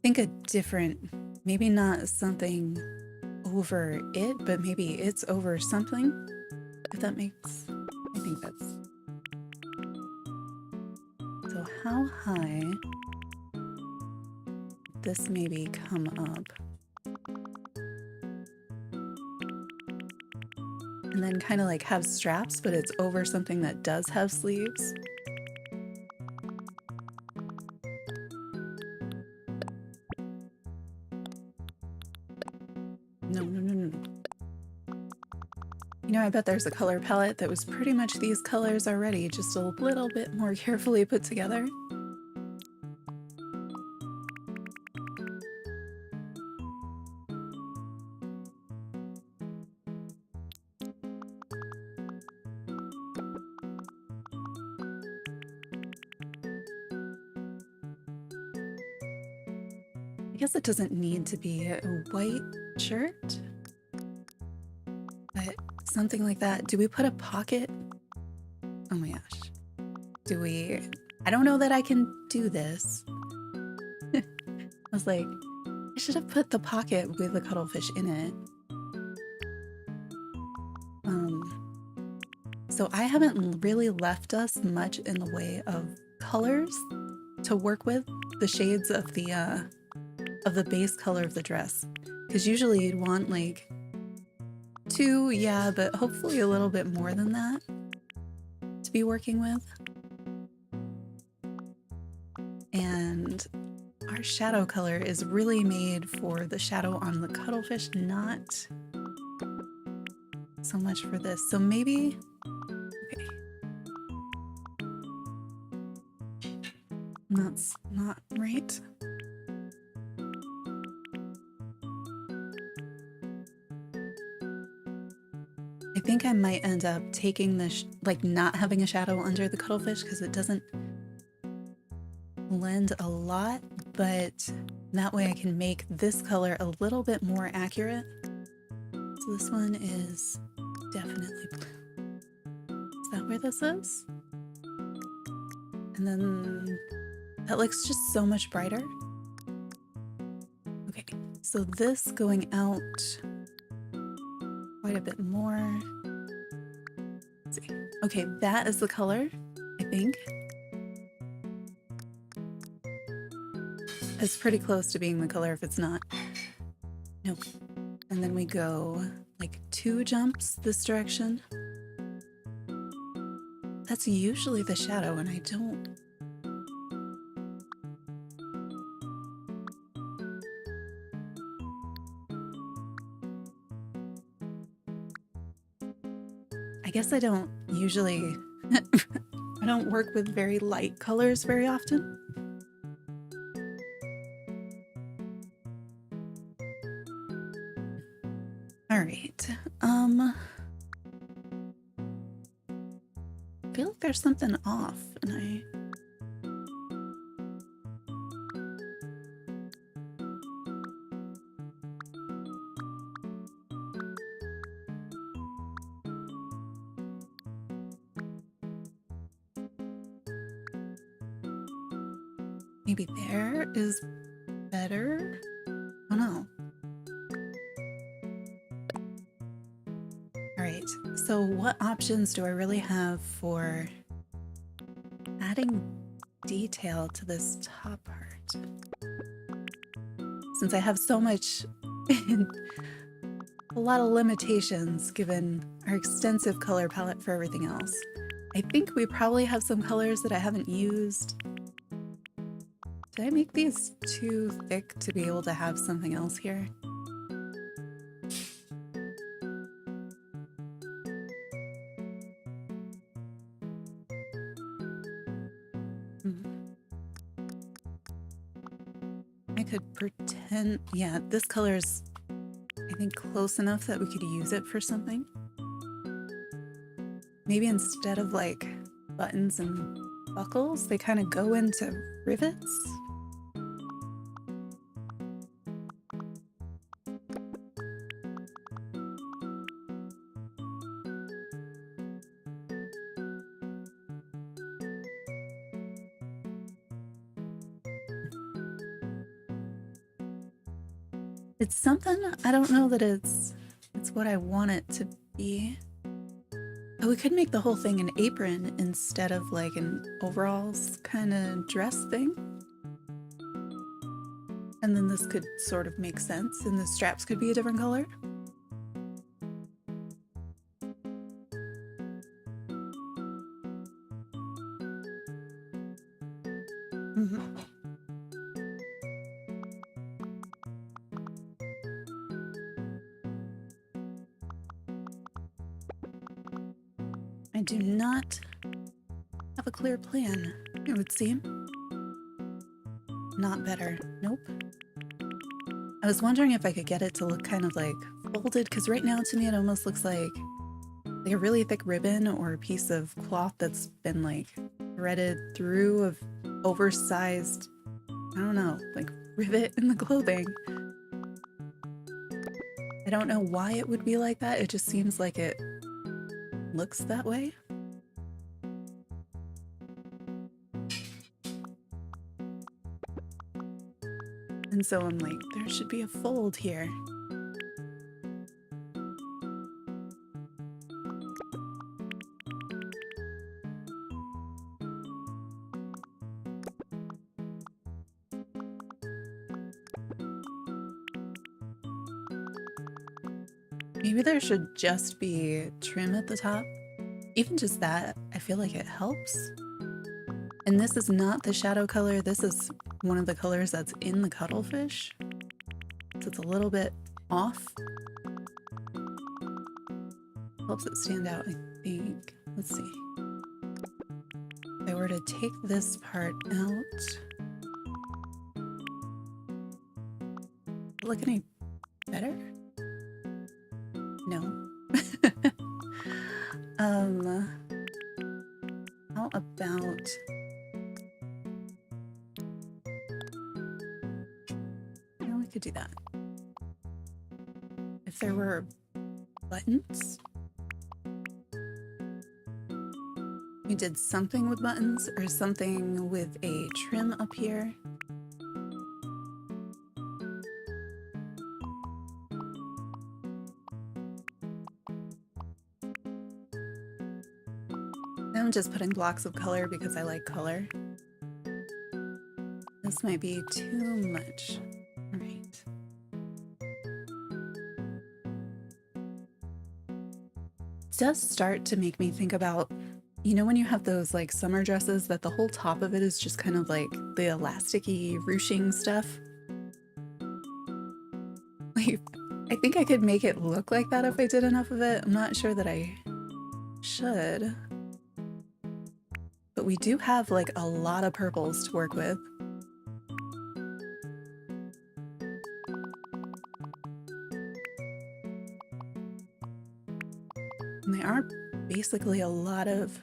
Speaker 1: think a different, maybe not something over it, but maybe it's over something, if that makes, I think that's, so how high this maybe come up? And then kind of like have straps, but it's over something that does have sleeves. No. You know, I bet there's a color palette that was pretty much these colors already, just a little bit more carefully put together. I guess it doesn't need to be a white shirt, but something like that. Do we put a pocket? Oh my gosh. Do we? I don't know that I can do this. I was like, I should have put the pocket with the cuttlefish in it. So I haven't really left us much in the way of colors to work with, the shades of the base color of the dress, because usually you'd want like 2, yeah, but hopefully a little bit more than that to be working with. And our shadow color is really made for the shadow on the cuttlefish, not so much for this. So maybe, okay, that's not right. I think I might end up taking the, like not having a shadow under the cuttlefish because it doesn't blend a lot, but that way I can make this color a little bit more accurate. So this one is definitely blue. Is that where this is? And then that looks just so much brighter. Okay, so this going out quite a bit more. Let's see. Okay, that is the color, I think. It's pretty close to being the color if it's not. Nope. And then we go like 2 jumps this direction. That's usually the shadow, and I don't... I guess I don't usually... I don't work with very light colors very often. All right. I feel like there's something off, and maybe there is better. Oh no. All right, so what options do I really have for adding detail to this top part? Since I have so much, a lot of limitations given our extensive color palette for everything else. I think we probably have some colors that I haven't used. Did I make these too thick to be able to have something else here? could pretend, yeah, this color is, I think, close enough that we could use it for something. Maybe instead of like buttons and buckles, they kind of go into rivets. It's something, I don't know that it's what I want it to be. Oh, we could make the whole thing an apron instead of like an overalls kind of dress thing. And then this could sort of make sense, and the straps could be a different color. I do not have a clear plan, it would seem. Not better. Nope. I was wondering if I could get it to look kind of like folded, because right now to me it almost looks like a really thick ribbon or a piece of cloth that's been like threaded through of oversized, I don't know, like rivet in the clothing. I don't know why it would be like that, it just seems like it looks that way. And so I'm like, there should be a fold here. Maybe there should just be trim at the top. Even just that, I feel like it helps. And this is not the shadow color, this is one of the colors that's in the cuttlefish. So it's a little bit off. Helps it stand out, I think. Let's see. If I were to take this part out, look any better? No. How about we could do that. If there were buttons, we did something with buttons or something with a trim up here. I'm just putting blocks of color because I like color. This might be too much. All right. It does start to make me think about, you know, when you have those like summer dresses that the whole top of it is just kind of like the elasticy ruching stuff. Like, I think I could make it look like that if I did enough of it. I'm not sure that I should. But we do have like a lot of purples to work with. And they are basically a lot of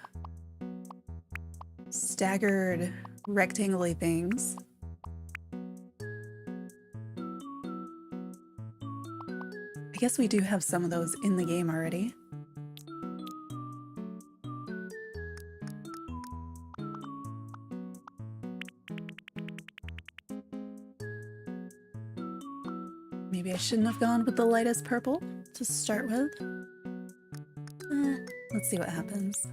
Speaker 1: staggered rectangle-y things. I guess we do have some of those in the game already. Maybe I shouldn't have gone with the lightest purple to start with. Let's see what happens.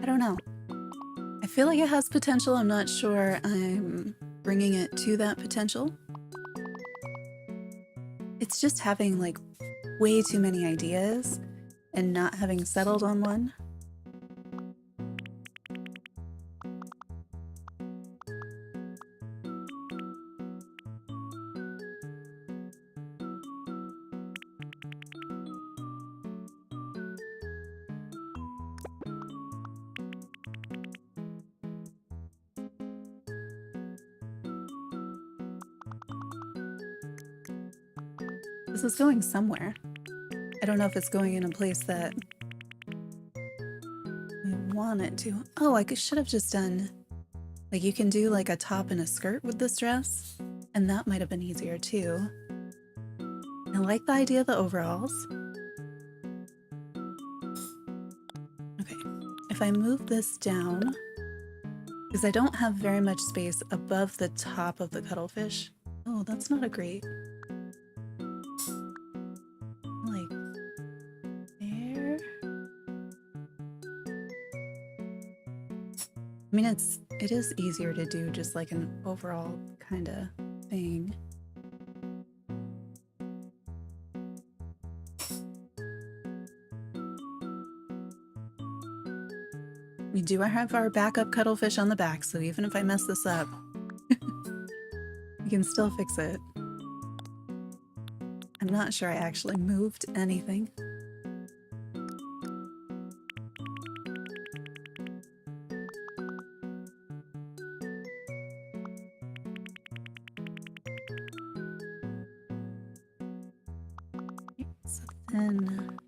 Speaker 1: I don't know. I feel like it has potential. I'm not sure I'm bringing it to that potential. It's just having like way too many ideas and not having settled on one. This is going somewhere. I don't know if it's going in a place that we want it to. Oh, I should have just done, like, you can do like a top and a skirt with this dress, and that might have been easier too. I like the idea of the overalls. Okay, if I move this down, because I don't have very much space above the top of the cuttlefish. Oh, that's not a great. Like there. I mean, it is easier to do just like an overall kind of thing. We do have our backup cuttlefish on the back, so even if I mess this up, we can still fix it. I'm not sure I actually moved anything. So then...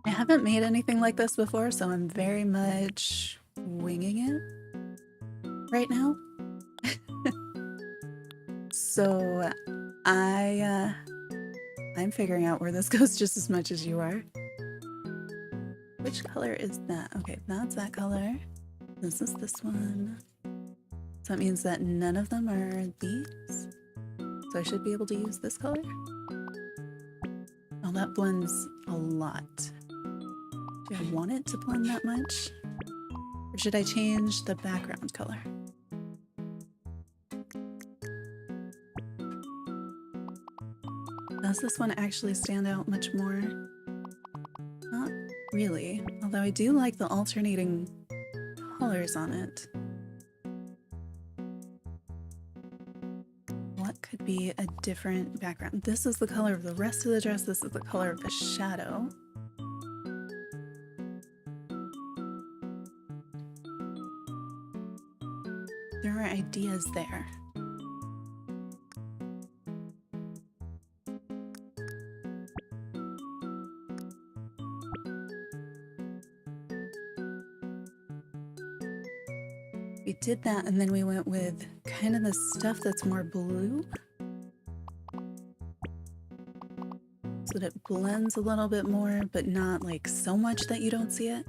Speaker 1: I haven't made anything like this before, so I'm very much winging it right now. So I'm figuring out where this goes just as much as you are. Which color is that? Okay, that's that color. This is this one. So that means that none of them are these. So I should be able to use this color. Oh, that blends a lot. Do I want it to blend that much? Or should I change the background color? Does this one actually stand out much more? Not really, although I do like the alternating colors on it. What could be a different background? This is the color of the rest of the dress, this is the color of the shadow. There are ideas there. We did that and then we went with kind of the stuff that's more blue. So that it blends a little bit more, but not like so much that you don't see it.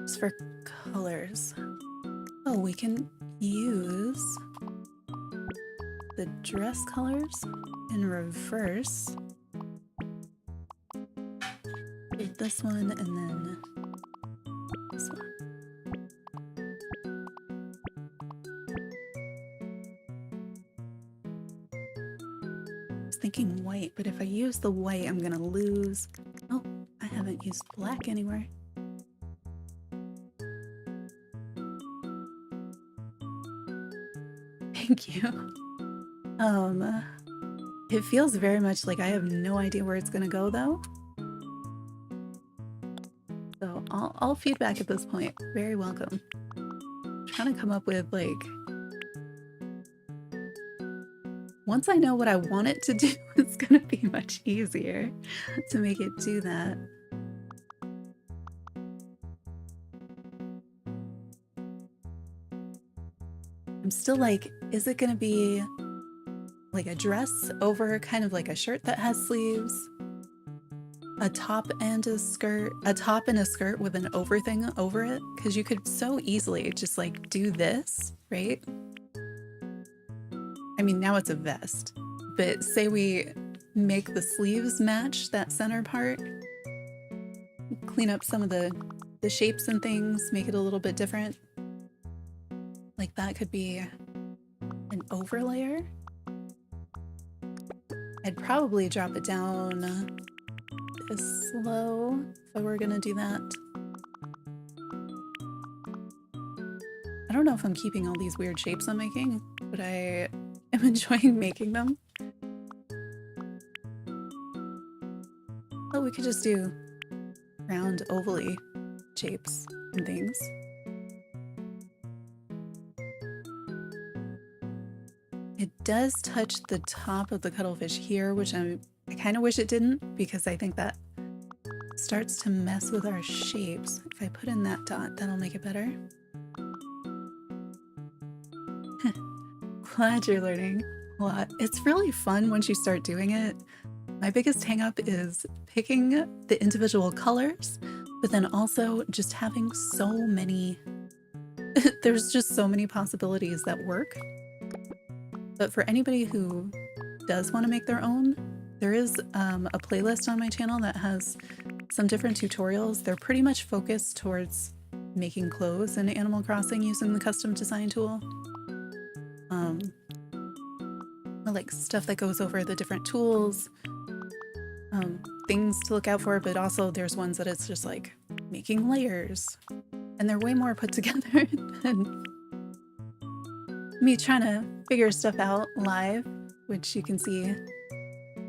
Speaker 1: Just for colors. Oh, we can use the dress colors in reverse. Take this one and then this one. I was thinking white, but if I use the white, I'm gonna lose. Oh, I haven't used black anywhere. Thank you. It feels very much like I have no idea where it's gonna go though. So all feedback at this point, very welcome. I'm trying to come up with like once I know what I want it to do, it's gonna be much easier to make it do that. I'm still like, is it gonna be like a dress over kind of like a shirt that has sleeves? A top and a skirt, a top and a skirt with an over thing over it? Because you could so easily just like do this, right? I mean, now it's a vest, but say we make the sleeves match that center part, clean up some of the shapes and things, make it a little bit different. Like that could be an overlayer. I'd probably drop it down this low if I were gonna do that. I don't know if I'm keeping all these weird shapes I'm making, but I am enjoying making them. Oh, we could just do round ovally shapes and things. It does touch the top of the cuttlefish here, which I kind of wish it didn't, because I think that starts to mess with our shapes. If I put in that dot, that'll make it better. Glad you're learning a lot. It's really fun once you start doing it. My biggest hang up is picking the individual colors, but then also just having so many, there's just so many possibilities that work. But for anybody who does want to make their own, there is a playlist on my channel that has some different tutorials. They're pretty much focused towards making clothes in Animal Crossing using the custom design tool. Like stuff that goes over the different tools, things to look out for, but also there's ones that it's just like making layers, and they're way more put together than me trying to figure stuff out live, which you can see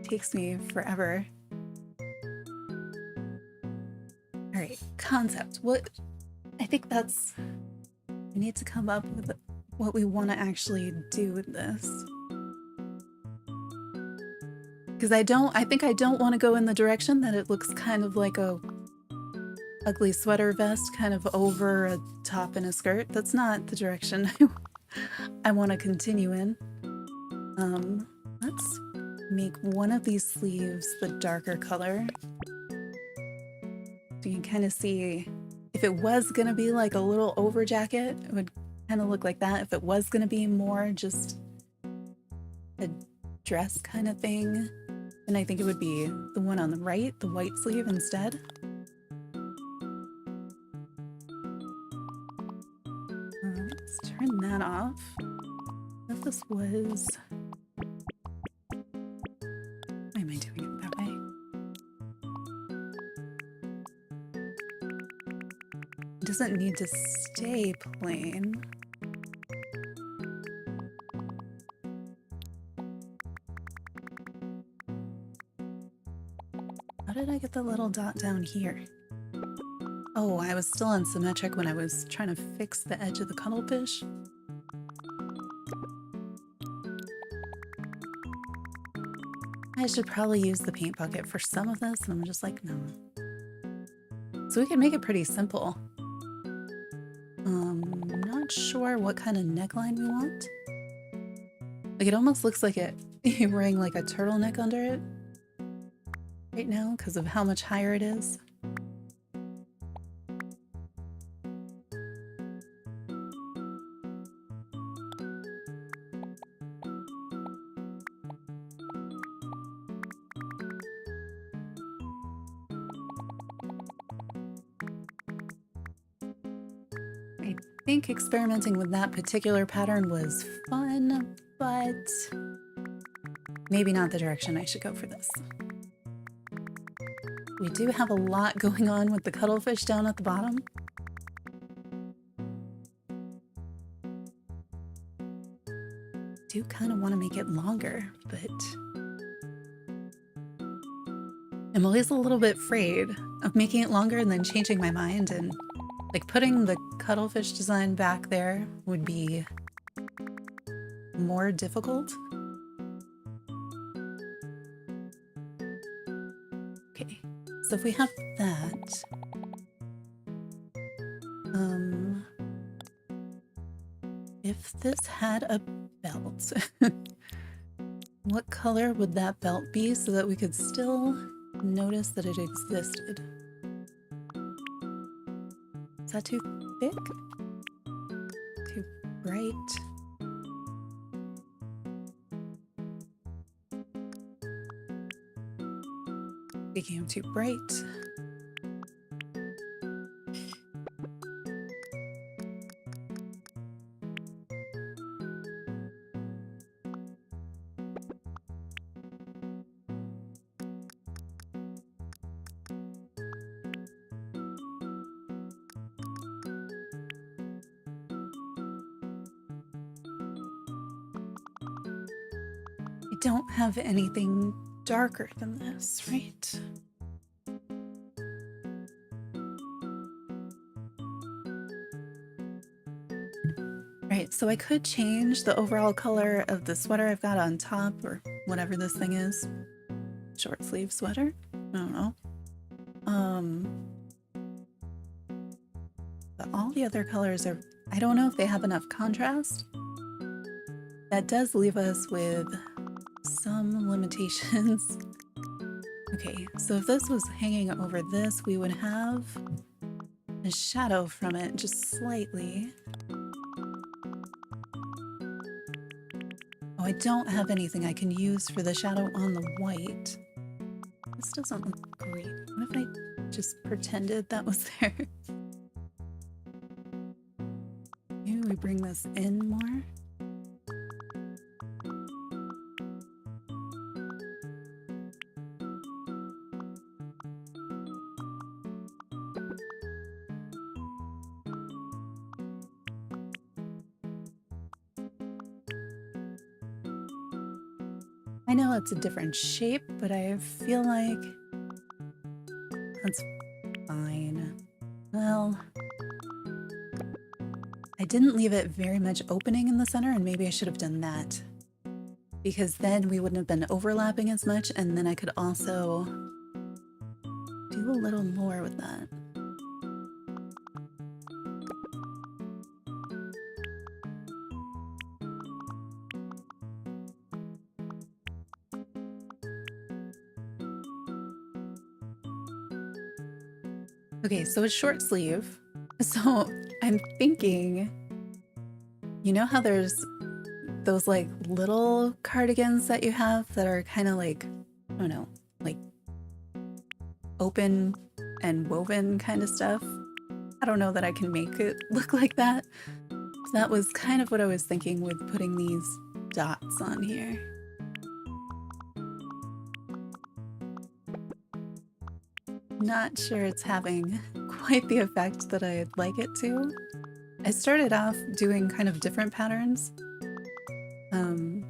Speaker 1: takes me forever. All right, concept. What I think that's, we need to come up with what we want to actually do with this. Because I think I don't want to go in the direction that it looks kind of like a ugly sweater vest kind of over a top and a skirt. That's not the direction I want to continue in. Let's make one of these sleeves the darker color. So you can kind of see if it was going to be like a little over jacket, it would kind of look like that. If it was going to be more just a dress kind of thing, then I think it would be the one on the right, the white sleeve instead. Let's turn that off. If this was... Why am I doing it that way? It doesn't need to stay plain. How did I get the little dot down here? Oh, I was still unsymmetric when I was trying to fix the edge of the cuttlefish. I should probably use the paint bucket for some of this, and I'm just like, no. So we can make it pretty simple. Not sure what kind of neckline we want. Like, it almost looks like you're wearing like a turtleneck under it right now because of how much higher it is. I think experimenting with that particular pattern was fun, but maybe not the direction I should go for this. We do have a lot going on with the cuttlefish down at the bottom. Do kind of want to make it longer, but I'm always a little bit afraid of making it longer and then changing my mind, and like putting the cuttlefish design back there would be more difficult. So if we have that, if this had a belt, what color would that belt be so that we could still notice that it existed? Is that too thick? Too bright? Became too bright. I don't have anything darker than this, right? Right, so I could change the overall color of the sweater I've got on top, or whatever this thing is. Short sleeve sweater? I don't know. But all the other colors are, I don't know if they have enough contrast. That does leave us with some limitations. Okay, so if this was hanging over this, we would have a shadow from it, just slightly. Oh, I don't have anything I can use for the shadow on the white. This doesn't look great. What if I just pretended that was there? Maybe we bring this in more? I know it's a different shape, but I feel like that's fine. Well, I didn't leave it very much opening in the center, and maybe I should have done that. Because then we wouldn't have been overlapping as much, and then I could also do a little more with that. Okay, so it's short sleeve. So I'm thinking, you know how there's those like little cardigans that you have that are kind of like, I don't know, like open and woven kind of stuff? I don't know that I can make it look like that. So that was kind of what I was thinking with putting these dots on here. Not sure it's having quite the effect that I'd like it to. I started off doing kind of different patterns,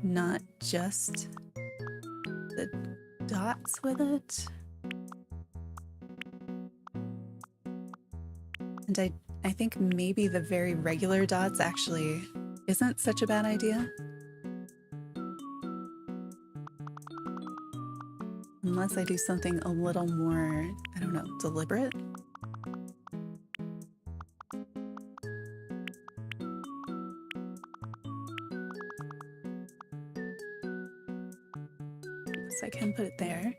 Speaker 1: not just the dots with it. And I think maybe the very regular dots actually isn't such a bad idea. Unless I do something a little more, I don't know, deliberate. So I can put it there.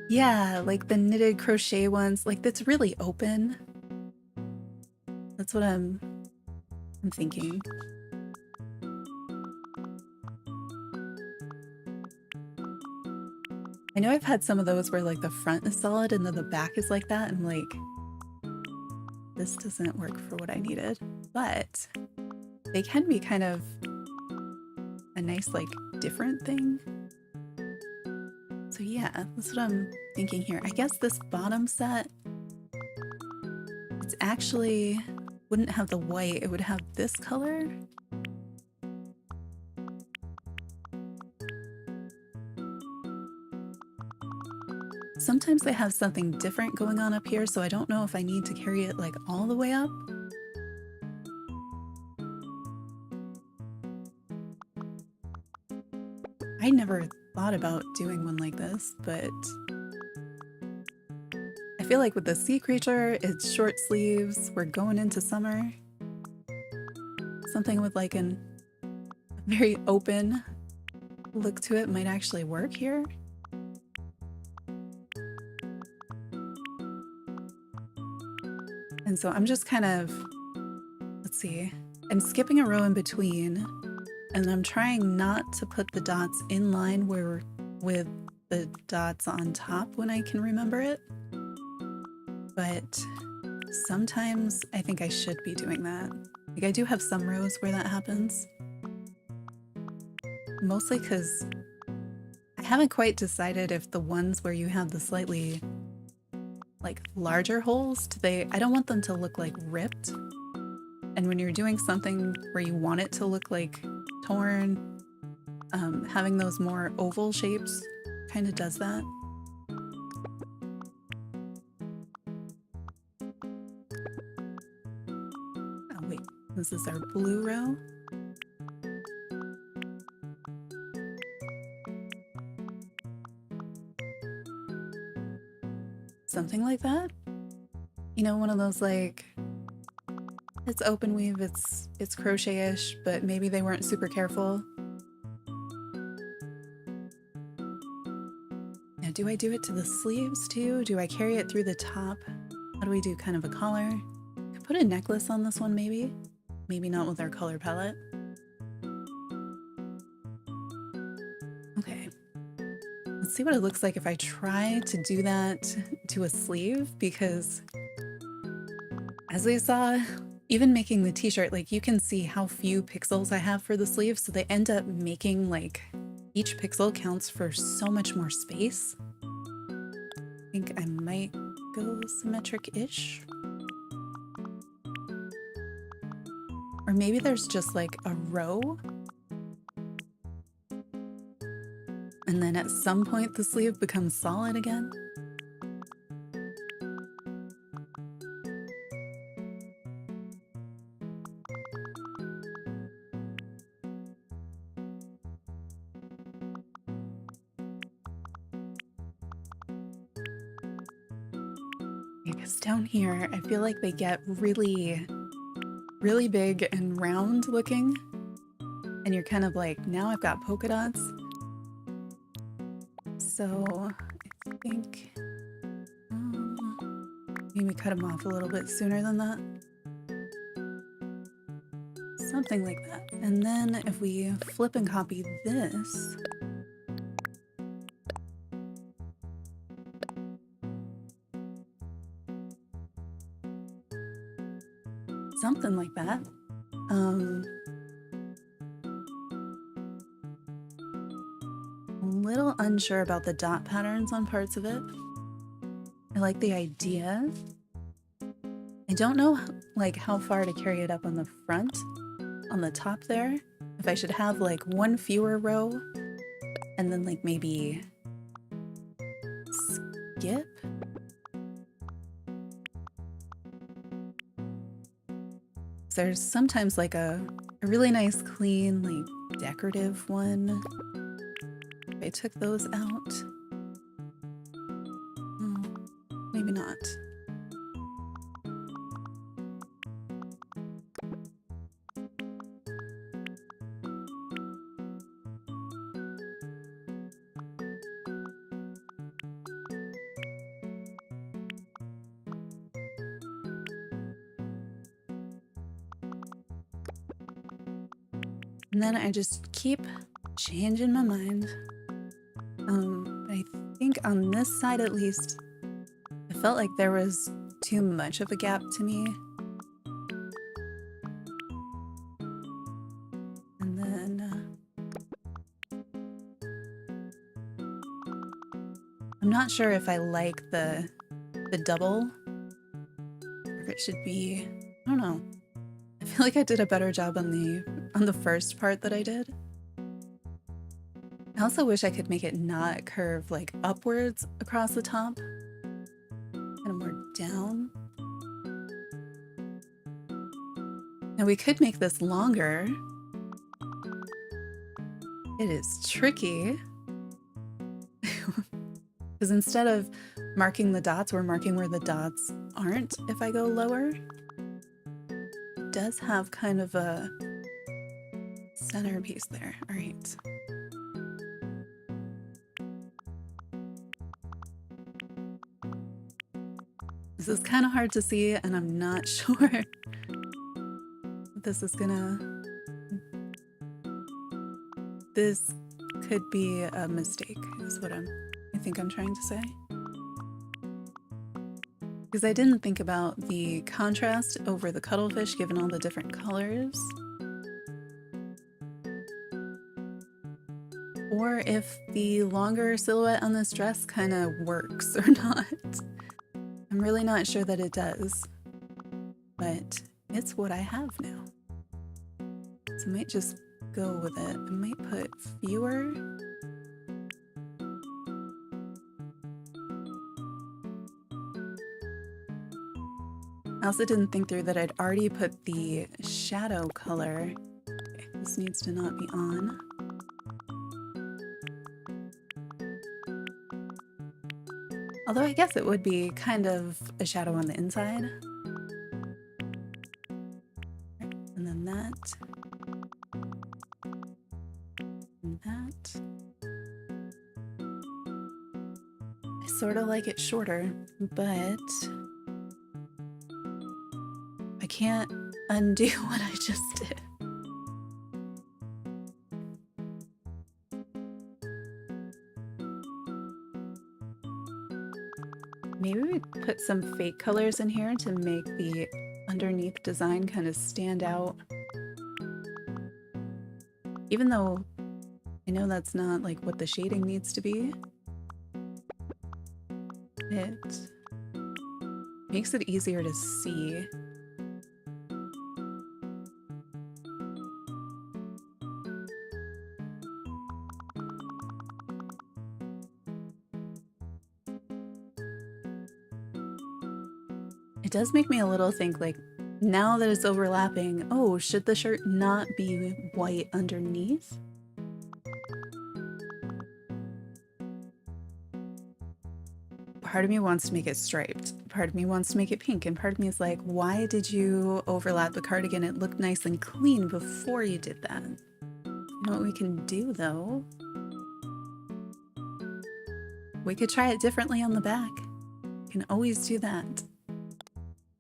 Speaker 1: Yeah, like the knitted crochet ones, like that's really open. That's what I'm thinking. I know I've had some of those where like the front is solid and then the back is like that, and like this doesn't work for what I needed, but they can be kind of a nice like different thing. So yeah, that's what I'm thinking here. I guess this bottom set, it's actually wouldn't have the white, it would have this color. Sometimes they have something different going on up here, so I don't know if I need to carry it like all the way up. I never thought about doing one like this, but I feel like with the sea creature, it's short sleeves, we're going into summer. Something with like a very open look to it might actually work here. And so I'm just kind of, let's see, I'm skipping a row in between, and I'm trying not to put the dots in line with the dots on top when I can remember it. But sometimes I think I should be doing that. Like I do have some rows where that happens. Mostly because I haven't quite decided if the ones where you have the slightly like larger holes, I don't want them to look like ripped. And when you're doing something where you want it to look like torn, having those more oval shapes kind of does that. Oh wait, this is our blue row. Something like that. You know, one of those like, it's open weave, it's crochet-ish, but maybe they weren't super careful. Now, do I do it to the sleeves too? Do I carry it through the top? How do we do kind of a collar? I could put a necklace on this one maybe. Maybe not with our color palette. Okay. Let's see what it looks like if I try to do that to a sleeve, because as we saw, even making the t-shirt, like you can see how few pixels I have for the sleeve, so they end up making like each pixel counts for so much more space. I think I might go symmetric-ish. Or maybe there's just like a row. And then at some point the sleeve becomes solid again. Because down here, I feel like they get really, really big and round looking. And you're kind of like, now I've got polka dots. So I think maybe cut them off a little bit sooner than that. Something like that. And then if we flip and copy this, something like that. A little unsure about the dot patterns on parts of it. I like the idea. I don't know like how far to carry it up on the front, on the top there. If I should have like one fewer row and then like maybe skip. There's sometimes like a really nice clean like decorative one. If I took those out. Maybe not. And then I just keep changing my mind. I think on this side at least, I felt like there was too much of a gap to me. And then I'm not sure if I like the double, or if it should be, I don't know. I feel like I did a better job on the first part that I did. I also wish I could make it not curve like upwards across the top, kind of more down. Now we could make this longer. It is tricky. Because instead of marking the dots, we're marking where the dots aren't if I go lower. It does have kind of a centerpiece there. All right. This is kind of hard to see, and I'm not sure this is gonna... This could be a mistake, is what I think I'm trying to say. Because I didn't think about the contrast over the cuttlefish given all the different colors. Or if the longer silhouette on this dress kind of works or not. I'm really not sure that it does, but it's what I have now. So I might just go with it. I might put fewer. I also didn't think through that I'd already put the shadow color. Okay, this needs to not be on. Although I guess it would be kind of a shadow on the inside. And then that. And that. I sort of like it shorter, but I can't undo what I just did. Maybe we put some fake colors in here to make the underneath design kind of stand out. Even though I know that's not like what the shading needs to be. It makes it easier to see. It does make me a little think, like, now that it's overlapping, oh, should the shirt not be white underneath? Part of me wants to make it striped, part of me wants to make it pink, and part of me is like, why did you overlap the cardigan? It looked nice and clean before you did that. You know what we can do, though? We could try it differently on the back. We can always do that.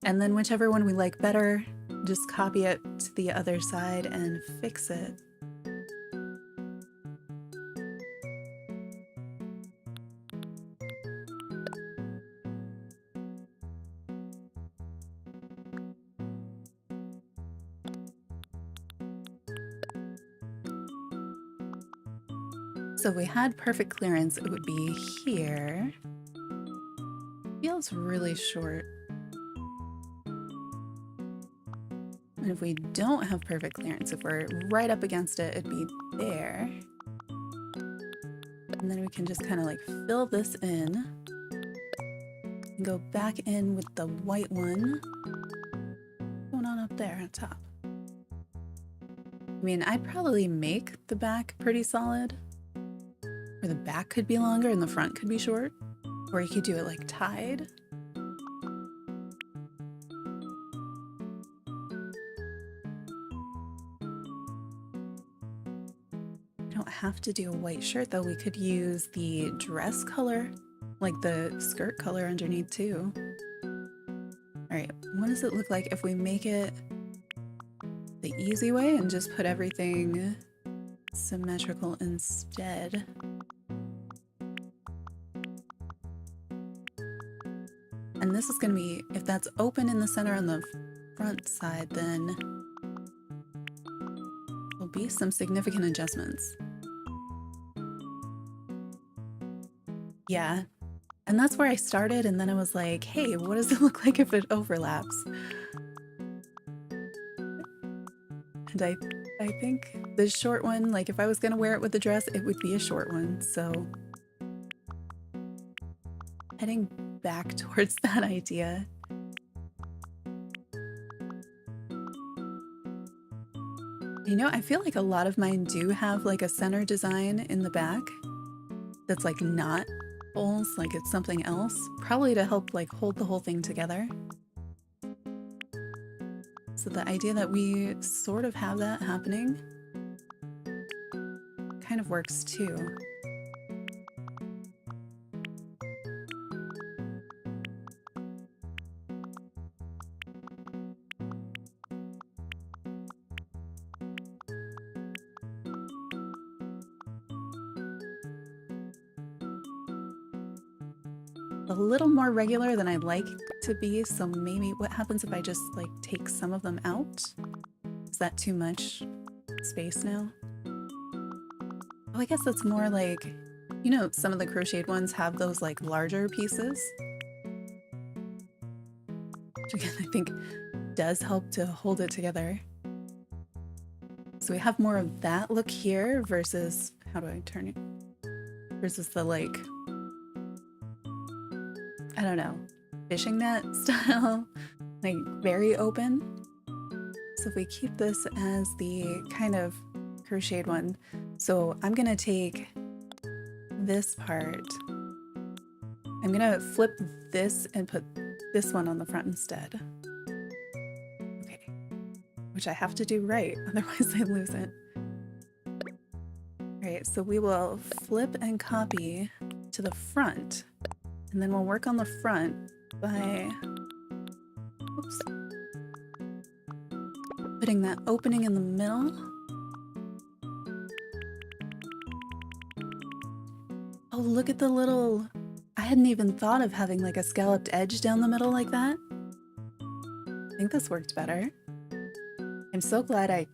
Speaker 1: And then whichever one we like better, just copy it to the other side and fix it. So if we had perfect clearance, it would be here. Feels really short. And if we don't have perfect clearance, if we're right up against it, it'd be there. And then we can just kind of like fill this in and go back in with the white one going on up there at top. I mean, I'd probably make the back pretty solid, or the back could be longer and the front could be short, or you could do it like tied. Have to do a white shirt though. We could use the dress color, like the skirt color underneath too. All right, what does it look like if we make it the easy way and just put everything symmetrical instead? And this is going to be, if that's open in the center on the front side, then there'll be some significant adjustments. Yeah, and that's where I started, and then I was like, hey, what does it look like if it overlaps? And I think the short one, like if I was gonna wear it with a dress, it would be a short one, so heading back towards that idea. You know, I feel like a lot of mine do have like a center design in the back that's like not holes like it's something else, probably to help like hold the whole thing together. So the idea that we sort of have that happening kind of works too. A little more regular than I'd like to be, so maybe what happens if I just like take some of them out? Is that too much space now? Oh, I guess it's more like, you know, some of the crocheted ones have those like larger pieces, which again I think does help to hold it together. So we have more of that look here versus, how do I turn it? Versus the like, I don't know, fishing net style, like very open. So if we keep this as the kind of crocheted one, so I'm gonna take this part, I'm gonna flip this and put this one on the front instead. Okay, which I have to do right, otherwise I lose it. All right, so we will flip and copy to the front, and then we'll work on the front by, oops, putting that opening in the middle. Oh, look at the little, I hadn't even thought of having like a scalloped edge down the middle like that. I think this worked better. I'm so glad I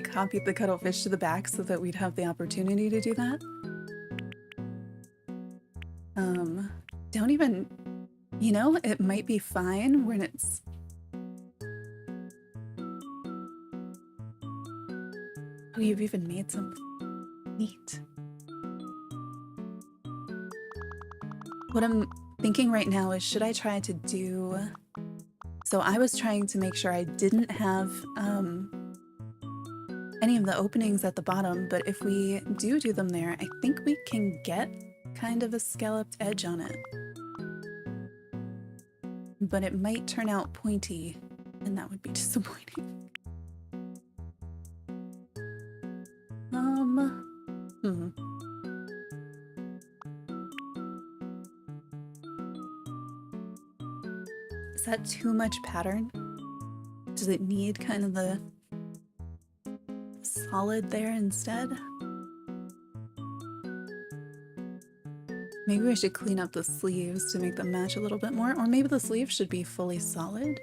Speaker 1: copied the cuttlefish to the back so that we'd have the opportunity to do that. Don't even, you know, it might be fine when it's, oh, you've even made something neat. What I'm thinking right now is, should I try to do, so I was trying to make sure I didn't have any of the openings at the bottom, but if we do them there, I think we can get kind of a scalloped edge on it. But it might turn out pointy, and that would be disappointing. Is that too much pattern? Does it need kind of the solid there instead? Maybe we should clean up the sleeves to make them match a little bit more, or maybe the sleeves should be fully solid.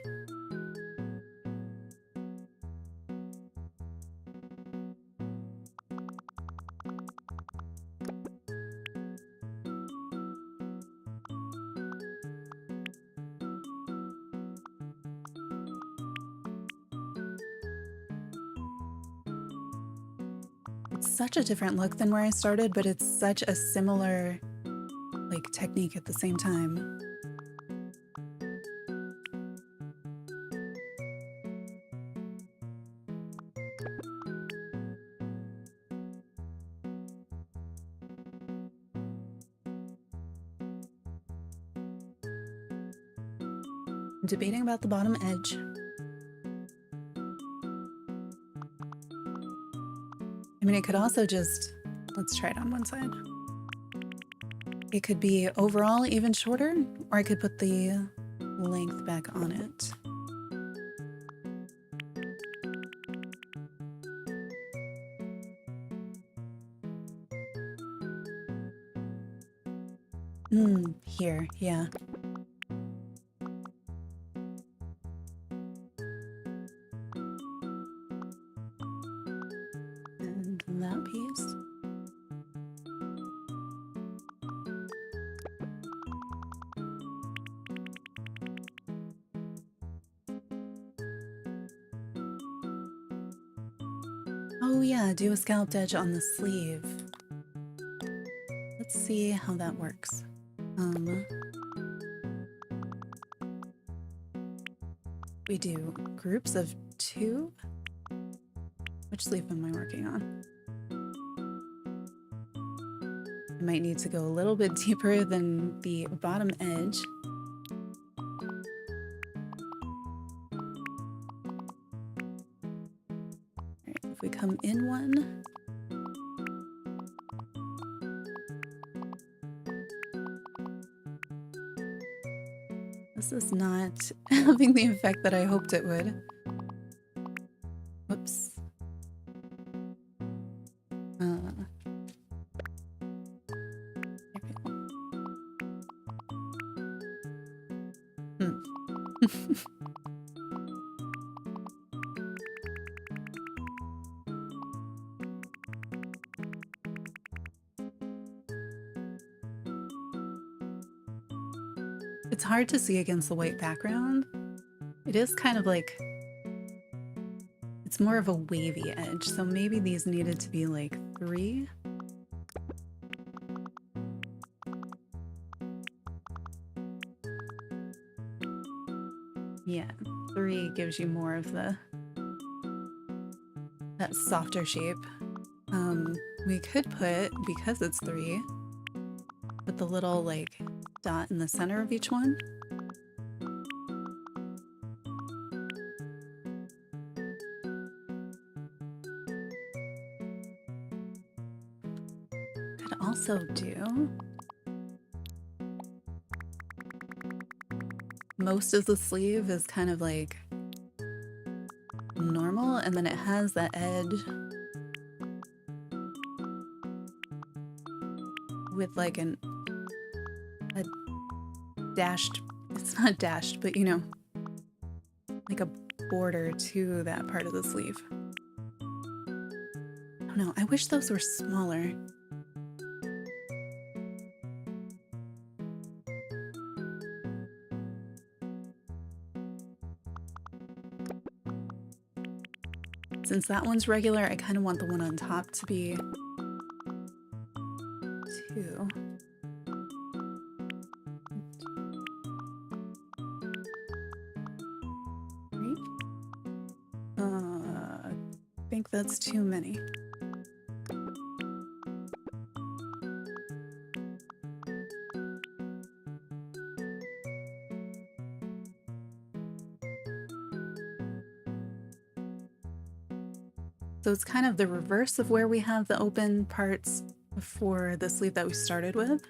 Speaker 1: It's such a different look than where I started, but it's such a similar like technique at the same time. I'm debating about the bottom edge. I mean, it could also just, let's try it on one side. It could be overall even shorter, or I could put the length back on it. Here, yeah. And that piece. Oh yeah, do a scalloped edge on the sleeve. Let's see how that works. We do groups of 2. Which sleeve am I working on? might need to go a little bit deeper than the bottom edge. All right, if we come in one, this is not having the effect that I hoped it would. Whoops. It's hard to see against the white background. It is kind of like, it's more of a wavy edge, so maybe these needed to be like 3. Yeah, 3 gives you more of that softer shape. We could put, because it's 3, put the little like dot in the center of each one. Could also do most of the sleeve is kind of like normal, and then it has that edge with like a dashed, it's not dashed, but you know, like a border to that part of the sleeve. I don't know, I wish those were smaller. Since that one's regular, I kind of want the one on top to be 2. I think that's too many. So it's kind of the reverse of where we have the open parts for the sleeve that we started with.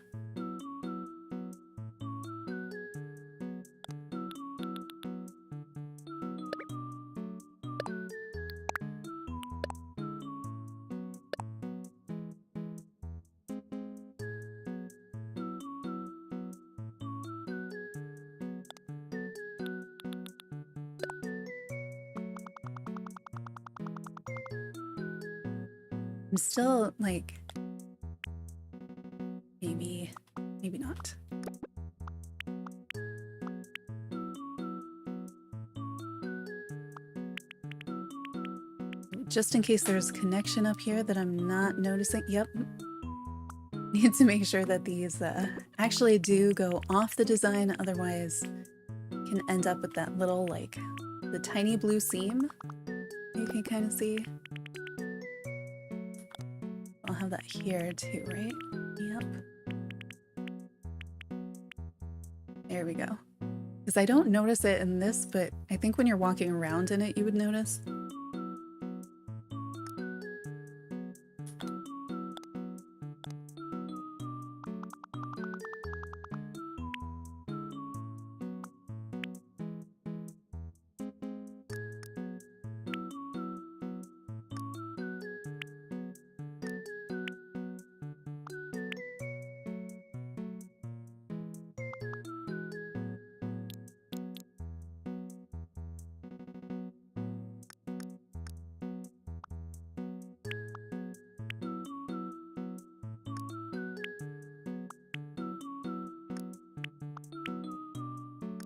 Speaker 1: I'm still like, maybe not. Just in case there's connection up here that I'm not noticing. Yep. Need to make sure that these actually do go off the design, otherwise can end up with that little, like, the tiny blue seam you can kind of see. I'll have that here too, right? Yep. There we go. Because I don't notice it in this, but I think when you're walking around in it, you would notice.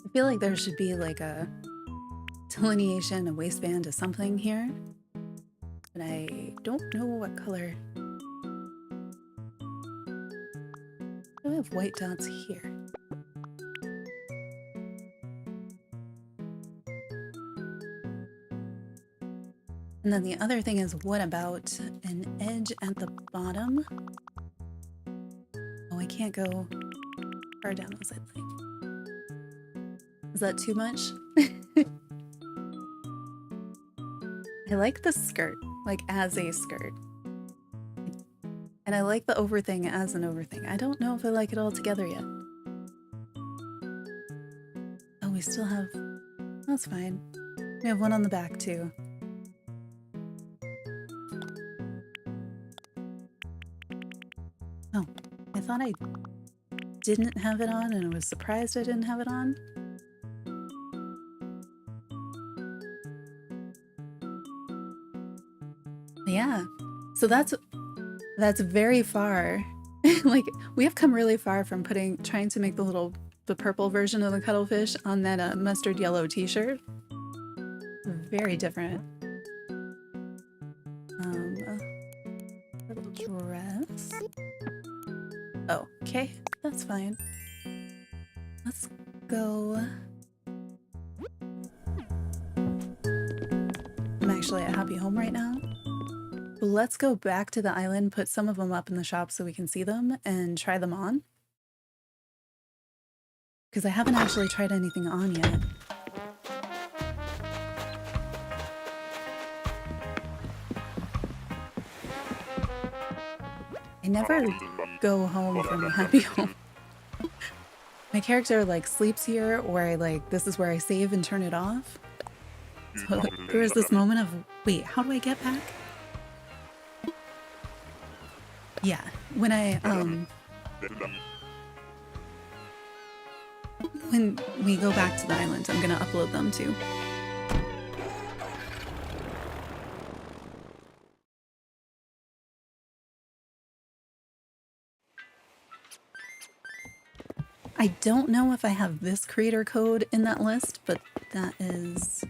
Speaker 1: I feel like there should be like a delineation, a waistband, or something here, but I don't know what color. I have white dots here. And then the other thing is, what about an edge at the bottom? can't go far down as I'd like. Is that too much? I like the skirt, like as a skirt. And I like the over thing as an over thing. I don't know if I like it all together yet. Oh, we still have... That's fine. We have one on the back too. Oh, I thought I didn't have it on and I was surprised I didn't have it on. Yeah, so that's very far. Like, we have come really far from trying to make the purple version of the cuttlefish on that mustard yellow t-shirt. Very different. Little dress. Oh, okay, that's fine. Let's go. I'm actually at Happy Home right now. Let's go back to the island, put some of them up in the shop so we can see them and try them on. Because I haven't actually tried anything on yet. I never go home from a Happy Home. My character like sleeps here, or this is where I save and turn it off. So there was this moment of, wait, how do I get back? Yeah, when we go back to the island, I'm gonna upload them too. I don't know if I have this creator code in that list, but that is...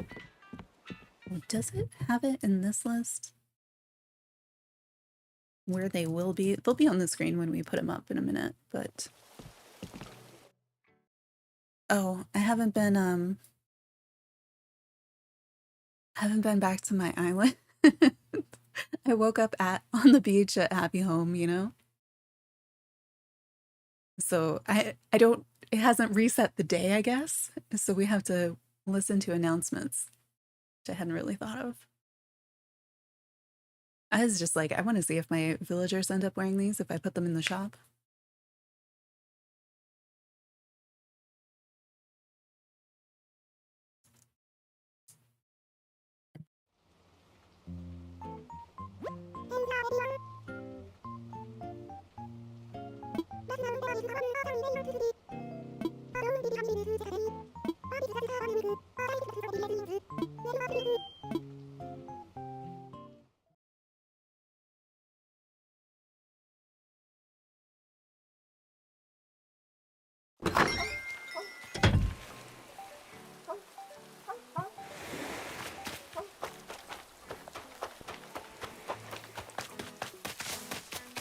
Speaker 1: Does it have it in this list? Where they will be? They'll be on the screen when we put them up in a minute, but... Oh, I haven't been back to my island. I woke up on the beach at Happy Home, you know? So I don't, it hasn't reset the day, I guess. So we have to listen to announcements, which I hadn't really thought of. I was just like, I want to see if my villagers end up wearing these if I put them in the shop.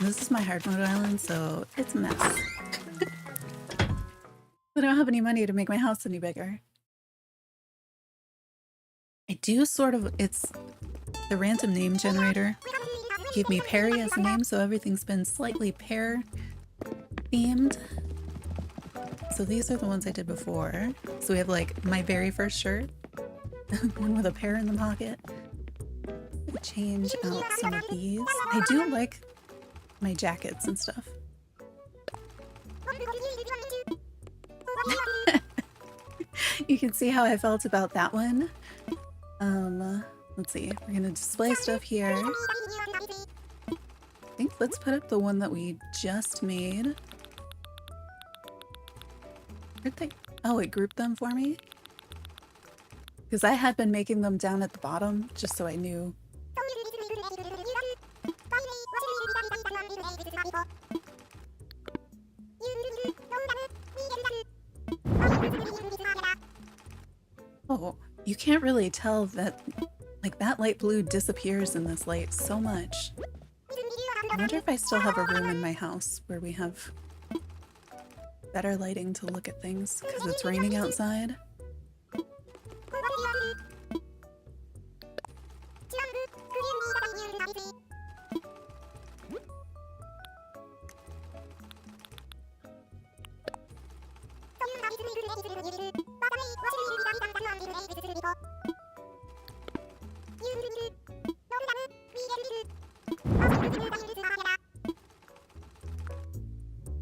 Speaker 1: This is my hard mode island, so it's a mess. I don't have any money to make my house any bigger. I do sort of, it's the random name generator gave me Perry as a name, so everything's been slightly pear themed. So these are the ones I did before. So we have like my very first shirt, one with a pear in the pocket. Change out some of these. I do like my jackets and stuff. You can see how I felt about that one. Let's see. We're gonna display stuff here. I think let's put up the one that we just made. Where'd they? Oh, it grouped them for me? Because I had been making them down at the bottom, just so I knew. Oh, you can't really tell that, like, that light blue disappears in this light so much. I wonder if I still have a room in my house where we have better lighting to look at things because it's raining outside.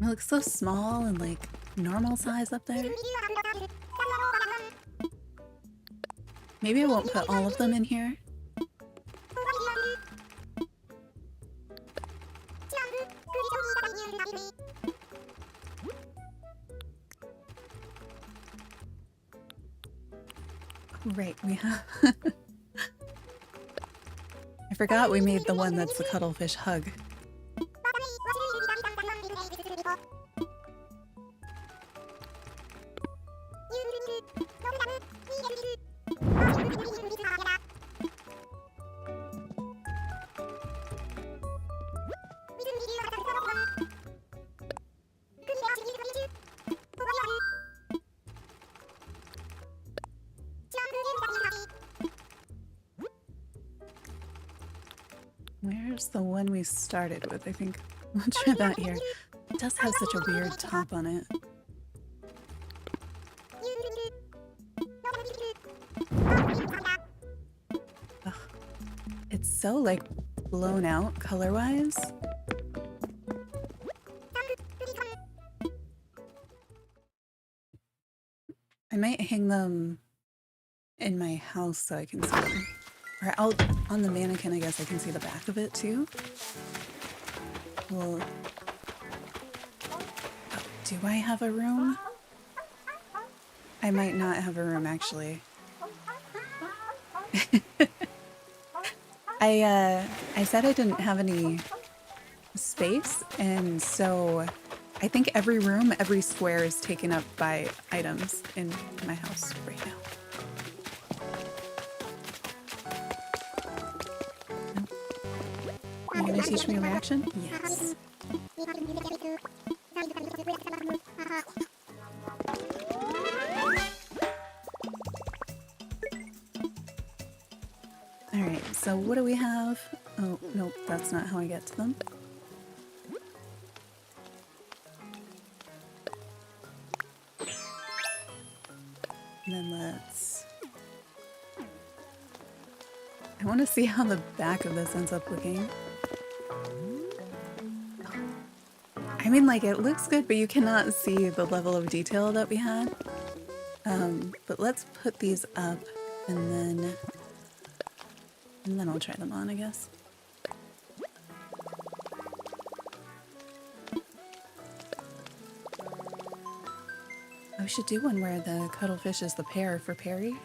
Speaker 1: looks so small and like normal size up there. Maybe I won't put all of them in here. Right, we have... I forgot we made the one that's the cuttlefish hug. Where's the one we started with? I think we'll try that here. It does have such a weird top on it. Ugh. It's so like blown out color-wise. I might hang them in my house so I can see them. Or out on the mannequin, I guess I can see the back of it too. Well, do I have a room? I might not have a room actually. I said I didn't have any space, and so I think every room, every square is taken up by items in my house right now. Are you gonna teach me a reaction? Yes. Alright, so what do we have? Oh, nope, that's not how I get to them. And then let's... I want to see how the back of this ends up looking. I mean, like, it looks good, but you cannot see the level of detail that we had. But let's put these up, and then I'll try them on, I guess. I should do one where the cuttlefish is the pear for Perry.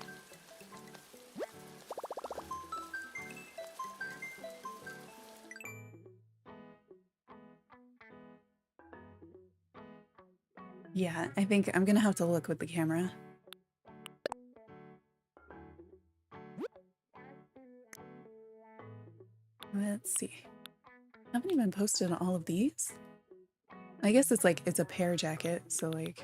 Speaker 1: Yeah, I think I'm gonna have to look with the camera. Let's see. I haven't even posted all of these. I guess it's like, it's a pear jacket, so like...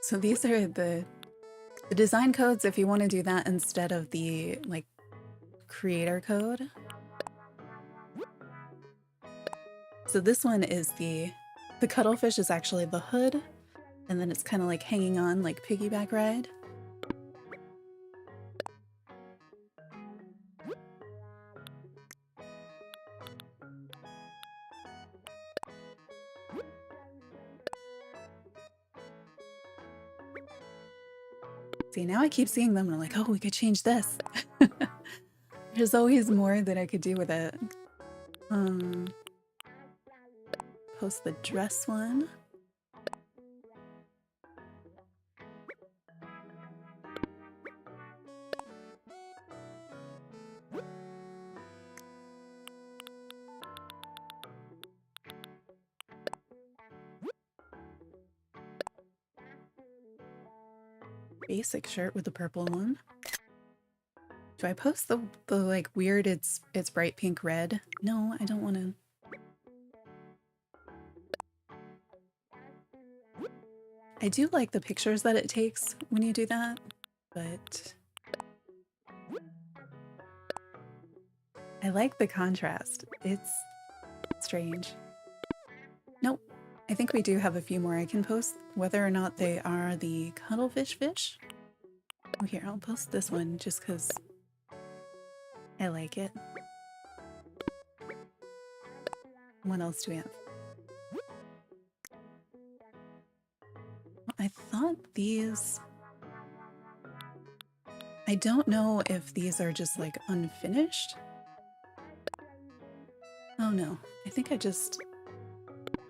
Speaker 1: So these are the design codes if you want to do that instead of the like creator code. So this one is the cuttlefish is actually the hood, and then it's kind of like hanging on like piggyback ride. See, now I keep seeing them and I'm like, oh, we could change this. There's always more that I could do with it. Post the dress one. Basic shirt with the purple one. Do I post the like weird it's bright pink red? No, I don't want to. I do like the pictures that it takes when you do that, but I like the contrast. It's strange. No, I think we do have a few more I can post, whether or not they are the Cuttlefish fish. Oh, here, I'll post this one just because I like it. What else do we have? I thought these... I don't know if these are just like unfinished. Oh no, I think I just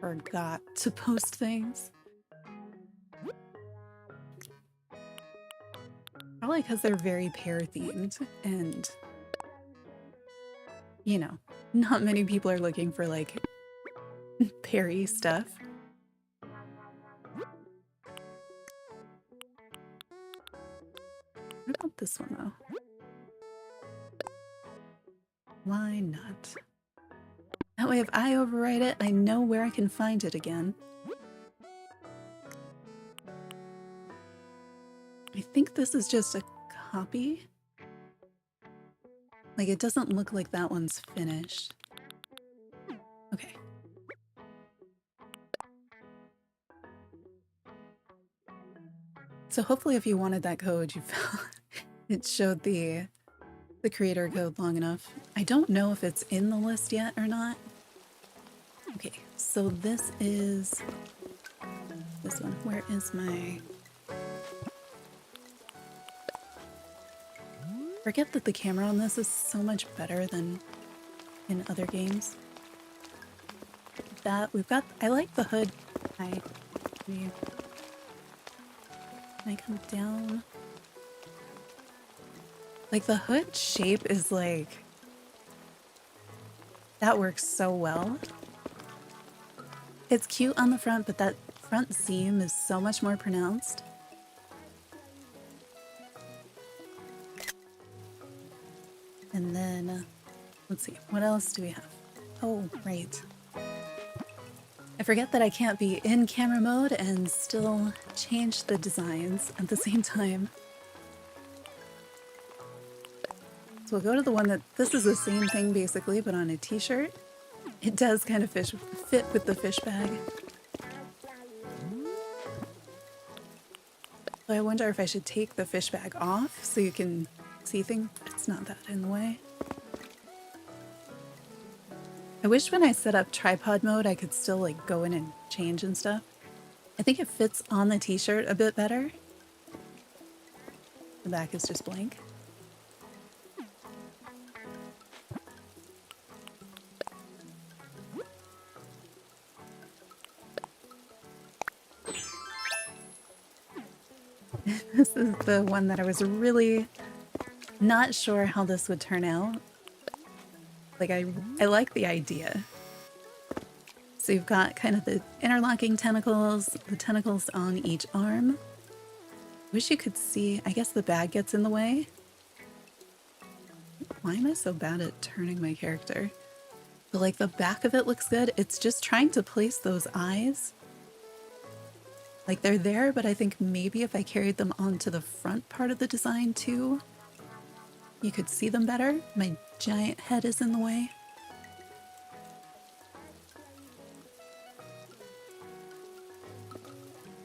Speaker 1: forgot to post things. Probably because they're very pair themed and, you know, not many people are looking for like pairy stuff. What about this one though? Why not? That way if I overwrite it, I know where I can find it again. I think this is just a copy. Like, it doesn't look like that one's finished. Okay. So hopefully if you wanted that code, you found it showed the creator code long enough. I don't know if it's in the list yet or not. Okay, so this is this one. Where is my... Forget that the camera on this is so much better than in other games. That we've got... I like the hood. Can I come down? Like, the hood shape is like... That works so well. It's cute on the front, but that front seam is so much more pronounced. And then, let's see, what else do we have? Oh, right. I forget that I can't be in camera mode and still change the designs at the same time. So we'll go to the one that, this is the same thing basically, but on a t-shirt. It does kind of fit with the fish bag. So I wonder if I should take the fish bag off so you can see things. It's not that in the way. I wish when I set up tripod mode I could still like go in and change and stuff. I think it fits on the t-shirt a bit better. The back is just blank. This is the one that I was really not sure how this would turn out. Like, I like the idea. So you've got kind of the interlocking tentacles, the tentacles on each arm. Wish you could see, I guess the bag gets in the way. Why am I so bad at turning my character? But like the back of it looks good. It's just trying to place those eyes. Like they're there, but I think maybe if I carried them onto the front part of the design too, you could see them better. My giant head is in the way.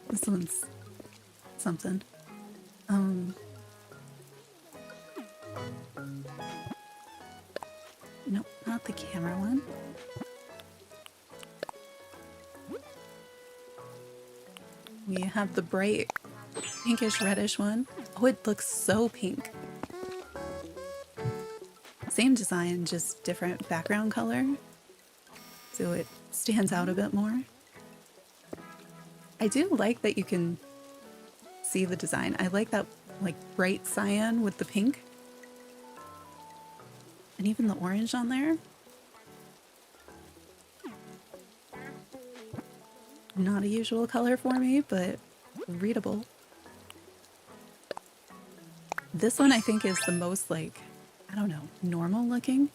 Speaker 1: This one's something. Nope, not the camera one. We have the bright pinkish reddish one. Oh, it looks so pink. Same design, just different background color. So it stands out a bit more. I do like that you can see the design. I like that like bright cyan with the pink. And even the orange on there. Not a usual color for me, but readable. This one I think is the most like, I don't know, normal looking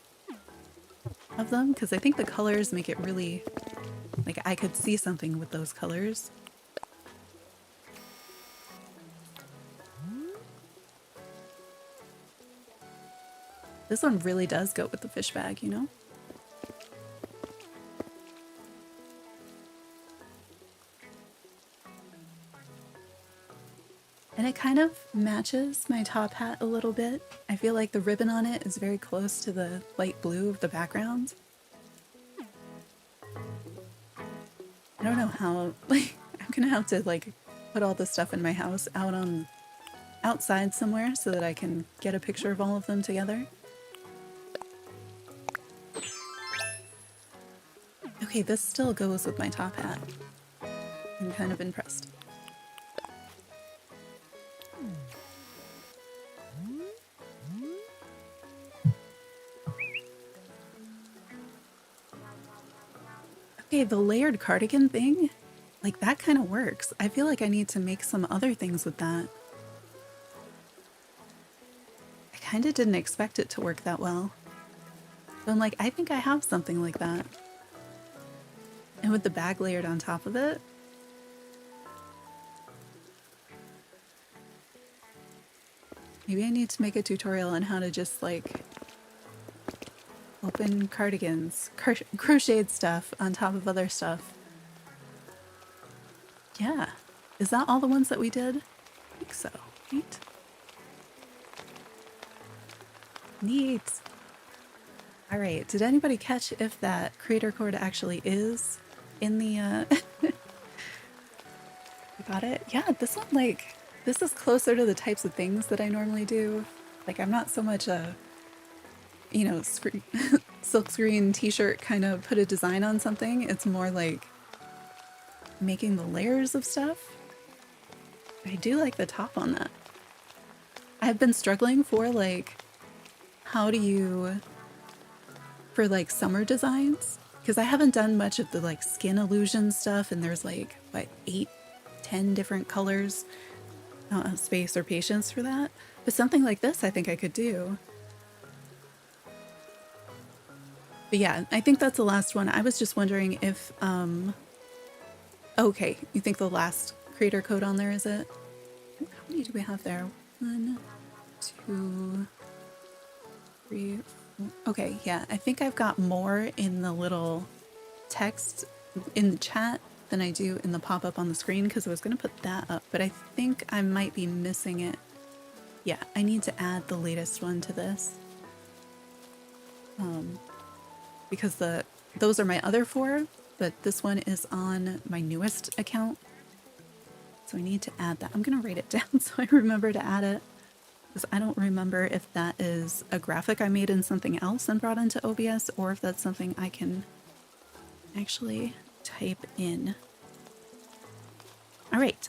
Speaker 1: of them, because I think the colors make it really, like I could see something with those colors. This one really does go with the fish bag, you know? And it kind of matches my top hat a little bit. I feel like the ribbon on it is very close to the light blue of the background. I don't know how, like, I'm gonna have to like put all this stuff in my house out on outside somewhere so that I can get a picture of all of them together. Okay, this still goes with my top hat. I'm kind of impressed. Okay, the layered cardigan thing, like that kind of works. I feel like I need to make some other things with that. I kind of didn't expect it to work that well. So I'm like, I think I have something like that. And with the bag layered on top of it. Maybe I need to make a tutorial on how to just like open cardigans, crocheted stuff on top of other stuff. Yeah. Is that all the ones that we did? I think so. Right? Neat. All right. Did anybody catch if that creator code actually is in the, You got it? Yeah, this one, like, this is closer to the types of things that I normally do. Like, I'm not so much a, you know, silkscreen t-shirt kind of put a design on something. It's more like making the layers of stuff. I do like the top on that. I've been struggling for like, how do you, for like summer designs, because I haven't done much of the like skin illusion stuff, and there's like, what, 8-10 different colors. I don't have space or patience for that. But something like this I think I could do. But yeah, I think that's the last one. I was just wondering if, okay, you think the last creator code on there is it? How many do we have there? 1, 2, 3, 4. Okay, yeah, I think I've got more in the little text in the chat than I do in the pop-up on the screen, because I was going to put that up, but I think I might be missing it. Yeah, I need to add the latest one to this. Because those are my other 4, but this one is on my newest account. So I need to add that. I'm going to write it down so I remember to add it, because I don't remember if that is a graphic I made in something else and brought into OBS, or if that's something I can actually type in. All right,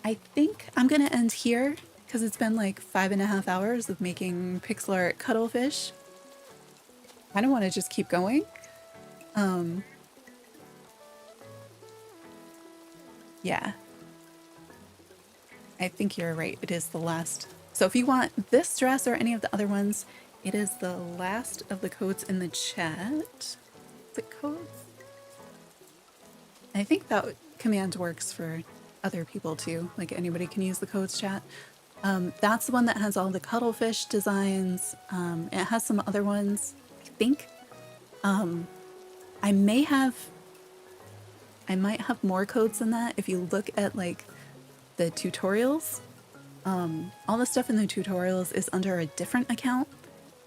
Speaker 1: I think I'm going to end here because it's been like 5.5 hours of making pixel art cuttlefish. I don't want to just keep going. Yeah. I think you're right. It is the last. So if you want this dress or any of the other ones, it is the last of the codes in the chat. The codes? I think that command works for other people too. Like anybody can use the codes chat. That's the one that has all the cuttlefish designs. It has some other ones, I think. I might have more codes than that if you look at like the tutorials. All the stuff in the tutorials is under a different account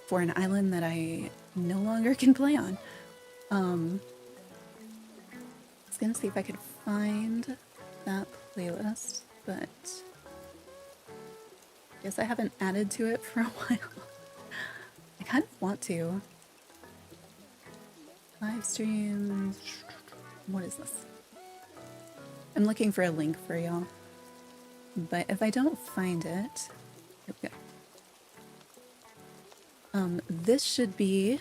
Speaker 1: for an island that I no longer can play on. I was gonna see if I could find that playlist, but I guess I haven't added to it for a while. I kind of want to. Live streams. What is this? I'm looking for a link for y'all. But if I don't find it, here we go. This should be,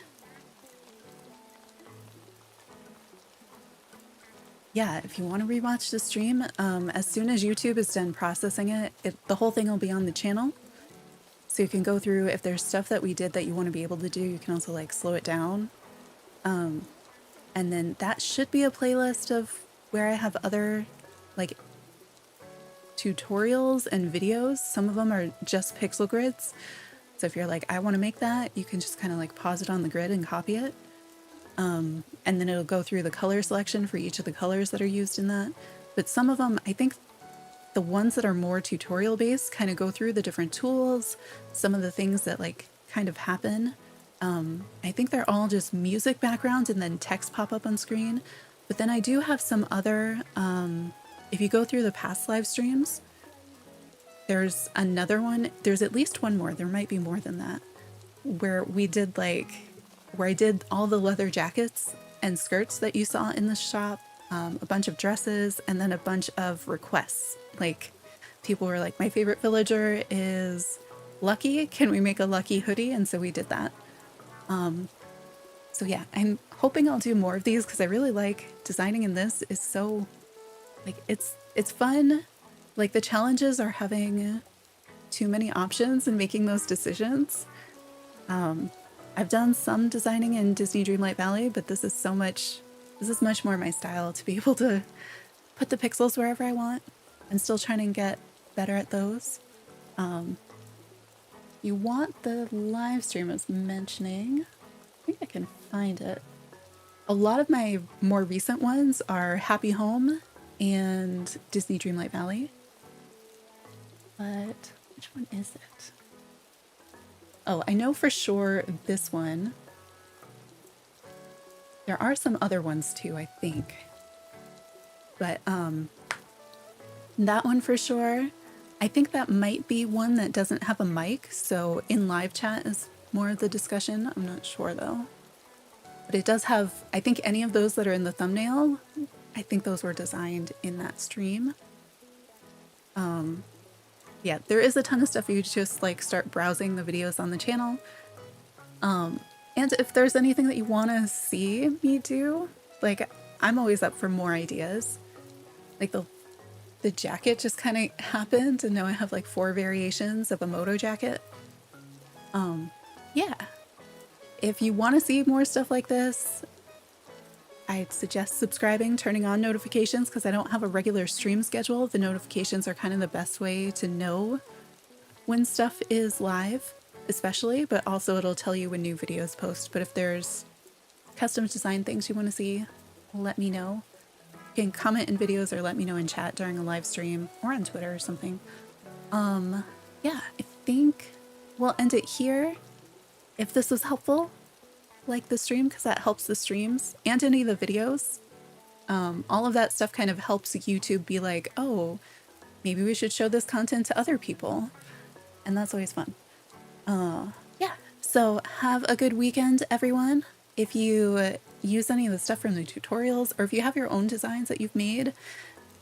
Speaker 1: yeah, if you want to rewatch the stream, as soon as YouTube is done processing it, the whole thing will be on the channel. So you can go through, if there's stuff that we did that you want to be able to do, you can also like slow it down. And then that should be a playlist of where I have other like tutorials and videos. Some of them are just pixel grids. So if you're like, I want to make that, you can just kind of like pause it on the grid and copy it. And then it'll go through the color selection for each of the colors that are used in that. But some of them, I think the ones that are more tutorial based kind of go through the different tools, some of the things that like kind of happen. I think they're all just music background and then text pop up on screen. But then I do have some other, if you go through the past live streams, there's another one, there's at least one more, there might be more than that, where we did like, where I did all the leather jackets and skirts that you saw in the shop, a bunch of dresses, and then a bunch of requests. Like people were like, my favorite villager is Lucky, can we make a Lucky hoodie? And so we did that. So yeah, I'm hoping I'll do more of these because I really like designing in this. Is so like it's fun. Like the challenges are having too many options and making those decisions. I've done some designing in Disney Dreamlight Valley, but this is much more my style, to be able to put the pixels wherever I want. I'm still trying to get better at those. You want the live stream I was mentioning. I think I can find it. A lot of my more recent ones are Happy Home and Disney Dreamlight Valley. But which one is it? Oh, I know for sure this one. There are some other ones too, I think. But that one for sure. I think that might be one that doesn't have a mic, so in live chat is more of the discussion. I'm not sure though. But it does have, I think any of those that are in the thumbnail, I think those were designed in that stream. Yeah, there is a ton of stuff. You just like start browsing the videos on the channel. And if there's anything that you want to see me do, like I'm always up for more ideas. Like the jacket just kind of happened, and now I have like 4 variations of a moto jacket. Yeah, if you want to see more stuff like this, I'd suggest subscribing, turning on notifications, because I don't have a regular stream schedule. The notifications are kind of the best way to know when stuff is live, especially, but also it'll tell you when new videos post. But if there's custom design things you want to see, let me know. You can comment in videos or let me know in chat during a live stream or on Twitter or something. Yeah, I think we'll end it here. If this was helpful, like the stream, because that helps the streams and any of the videos. All of that stuff kind of helps YouTube be like, oh, maybe we should show this content to other people. And that's always fun. Yeah, so have a good weekend, everyone. If you use any of the stuff from the tutorials, or if you have your own designs that you've made,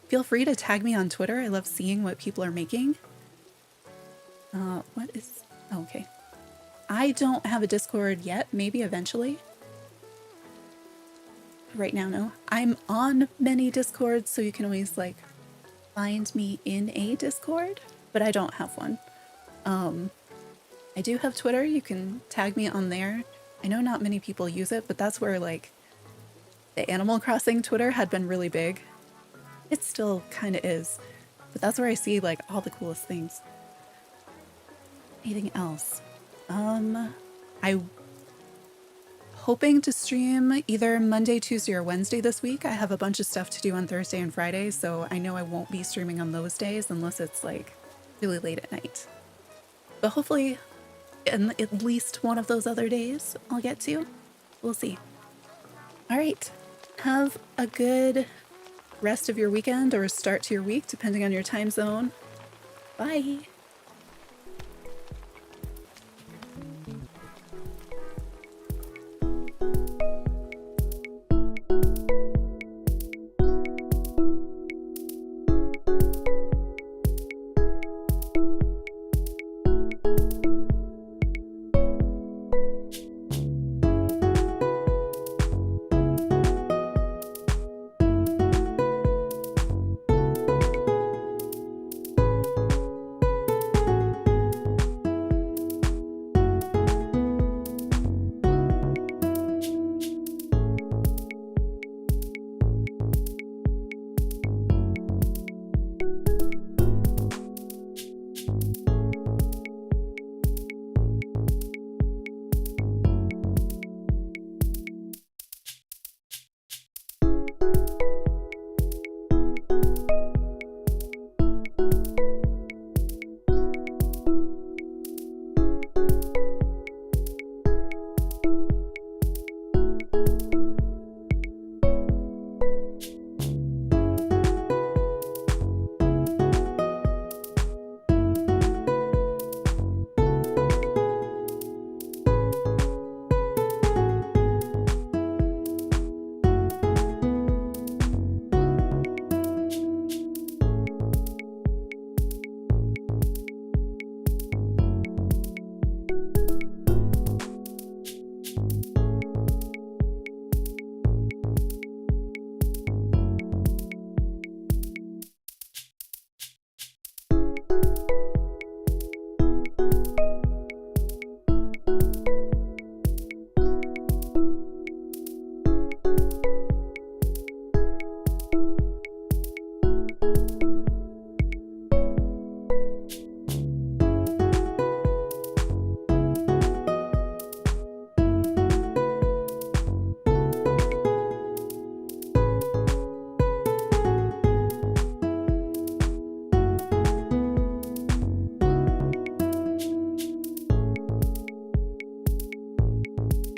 Speaker 1: feel free to tag me on Twitter. I love seeing what people are making. What is... Oh, okay. I don't have a Discord yet, maybe eventually. Right now, no. I'm on many Discords, so you can always like find me in a Discord, but I don't have one. I do have Twitter. You can tag me on there. I know not many people use it, but that's where like the Animal Crossing Twitter had been really big. It still kind of is, but that's where I see like all the coolest things. Anything else? I'm hoping to stream either Monday, Tuesday, or Wednesday this week. I have a bunch of stuff to do on Thursday and Friday, so I know I won't be streaming on those days unless it's like really late at night. But hopefully in at least one of those other days I'll get to. We'll see. All right. Have a good rest of your weekend or start to your week, depending on your time zone. Bye.